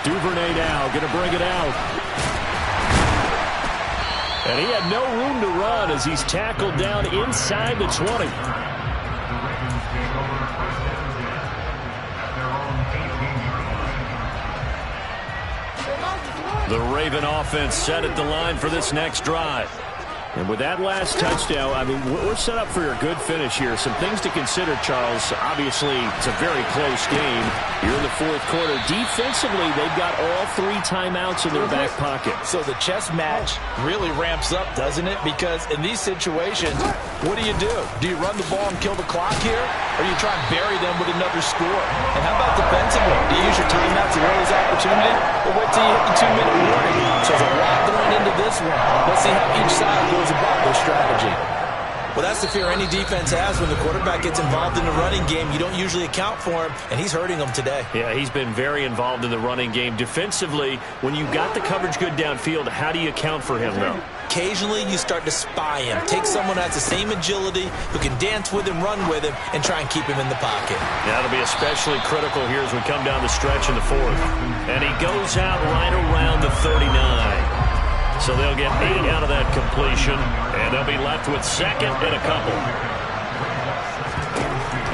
Duvernay now going to bring it out. And he had no room to run as he's tackled down inside the 20. The Raven offense set at the line for this next drive. And with that last touchdown, I mean, we're set up for a good finish here. Some things to consider, Charles. Obviously, it's a very close game. You're in the 4th quarter. Defensively, they've got all 3 timeouts in their back pocket. So the chess match really ramps up, doesn't it? Because in these situations, what do? Do you run the ball and kill the clock here? Or do you try and bury them with another score? And how about defensively? Do you use your timeouts to run this opportunity? Or wait till you hit the 2-minute warning? So there's a lot going into this one. Let's see how each side goes about their strategy. Well, that's the fear any defense has when the quarterback gets involved in the running game. You don't usually account for him, and he's hurting them today. Yeah, he's been very involved in the running game. Defensively, when you've got the coverage good downfield, how do you account for him, though? Occasionally, you start to spy him. Take someone who has the same agility, who can dance with him, run with him, and try and keep him in the pocket. That'll be especially critical here as we come down the stretch in the 4th. And he goes out right around the 39. So they'll get 8 out of that completion, and they'll be left with 2nd and a couple.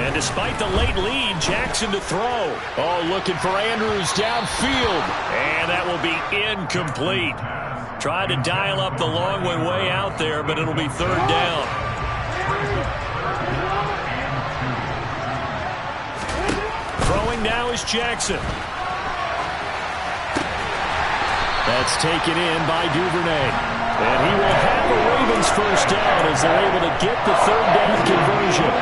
And despite the late lead, Jackson to throw. Oh, looking for Andrews downfield. And that will be incomplete. Tried to dial up the long one way out there, but it'll be 3rd down. Throwing now is Jackson. That's taken in by Duvernay. And he will have a Ravens first down as they're able to get the third down conversion.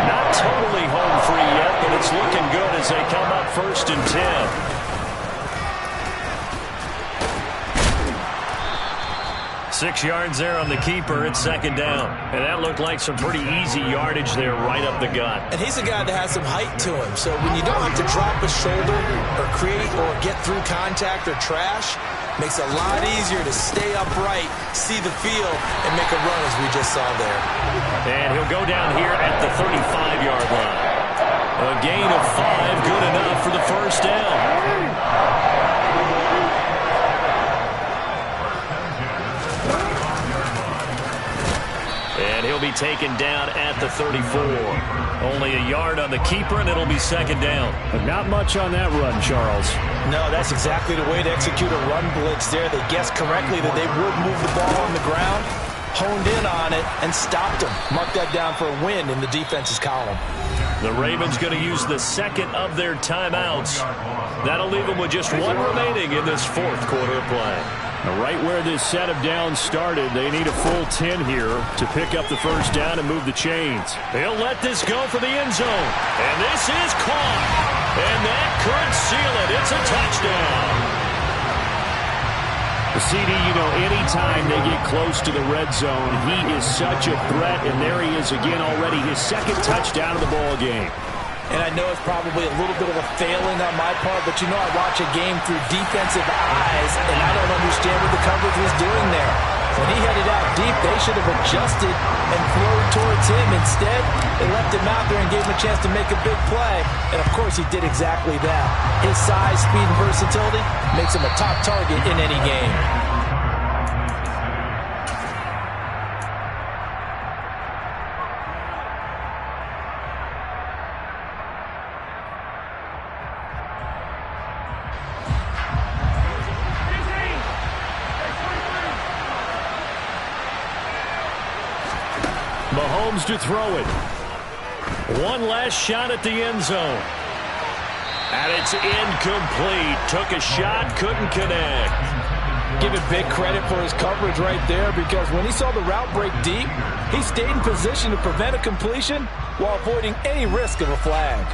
Not totally home free yet, but it's looking good as they come up 1st and 10. 6 yards there on the keeper. It's 2nd down. And that looked like some pretty easy yardage there right up the gut. And he's a guy that has some height to him. So when you don't have to drop a shoulder or create or get through contact or trash, makes it a lot easier to stay upright, see the field, and make a run as we just saw there. And he'll go down here at the 35-yard line. A gain of 5, good enough for the first down. And he'll be taken down at the 34. Only a yard on the keeper, and it'll be 2nd down. But not much on that run, Charles. No, that's exactly the way to execute a run blitz there. They guessed correctly that they would move the ball on the ground, honed in on it, and stopped them. Mark that down for a win in the defense's column. The Ravens going to use the 2nd of their timeouts. That'll leave them with just 1 remaining in this 4th quarter of play. Now, right where this set of downs started, they need a full 10 here to pick up the first down and move the chains. He'll let this go for the end zone. And this is caught. And that could seal it. It's a touchdown. The CD, you know, anytime they get close to the red zone, he is such a threat. And there he is again already, his 2nd touchdown of the ball game. And I know it's probably a little bit of a failing on my part, but you know I watch a game through defensive eyes, and I don't understand what the coverage was doing there. When he headed out deep, they should have adjusted and thrown towards him. Instead, they left him out there and gave him a chance to make a big play. And, of course, he did exactly that. His size, speed, and versatility makes him a top target in any game. Mahomes to throw it. One last shot at the end zone. And it's incomplete. Took a shot, couldn't connect. Give it big credit for his coverage right there, because when he saw the route break deep, he stayed in position to prevent a completion while avoiding any risk of a flag.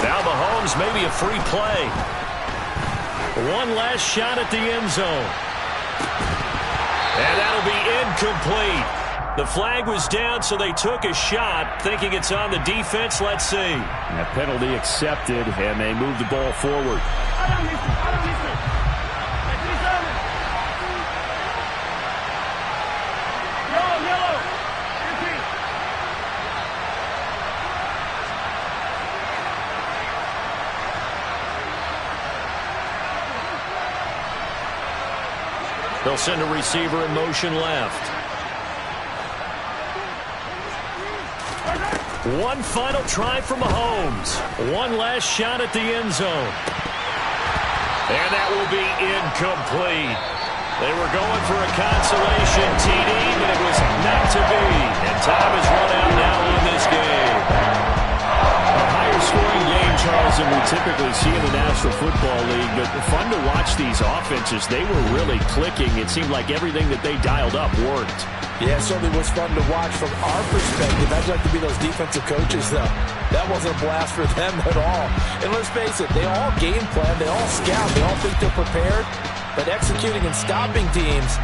Now Mahomes, maybe a free play. One last shot at the end zone. And that'll be incomplete. The flag was down, so they took a shot, thinking it's on the defense. Let's see. That penalty accepted, and they move the ball forward. They'll send a receiver in motion left. One final try for Mahomes. One last shot at the end zone. And that will be incomplete. They were going for a consolation TD, but it was not to be. And time has run out now in this game. A higher scoring game, Charles, than we typically see in the National Football League, but fun to watch these offenses. They were really clicking. It seemed like everything that they dialed up worked. Yeah, it certainly was fun to watch from our perspective. I'd like to be those defensive coaches, though. That wasn't a blast for them at all. And let's face it, they all game plan, they all scout, they all think they're prepared. But executing and stopping teams,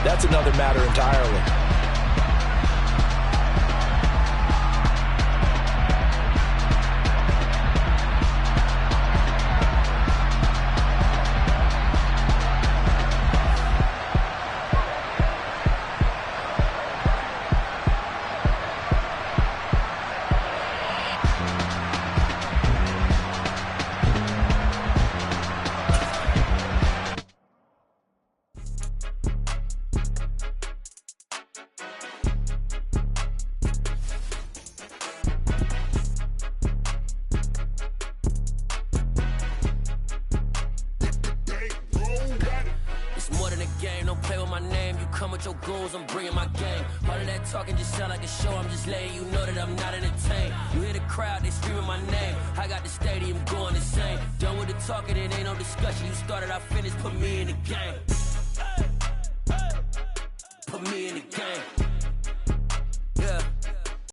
that's another matter entirely. game. Don't play with my name. You come with your goons, I'm bringing my game. All of that talking just sound like a show. I'm just letting you know that I'm not entertained. You hear the crowd, they screaming my name. I got the stadium going insane. Done with the talking, it ain't no discussion. You started, I finished. Put me in the game. Put me in the game.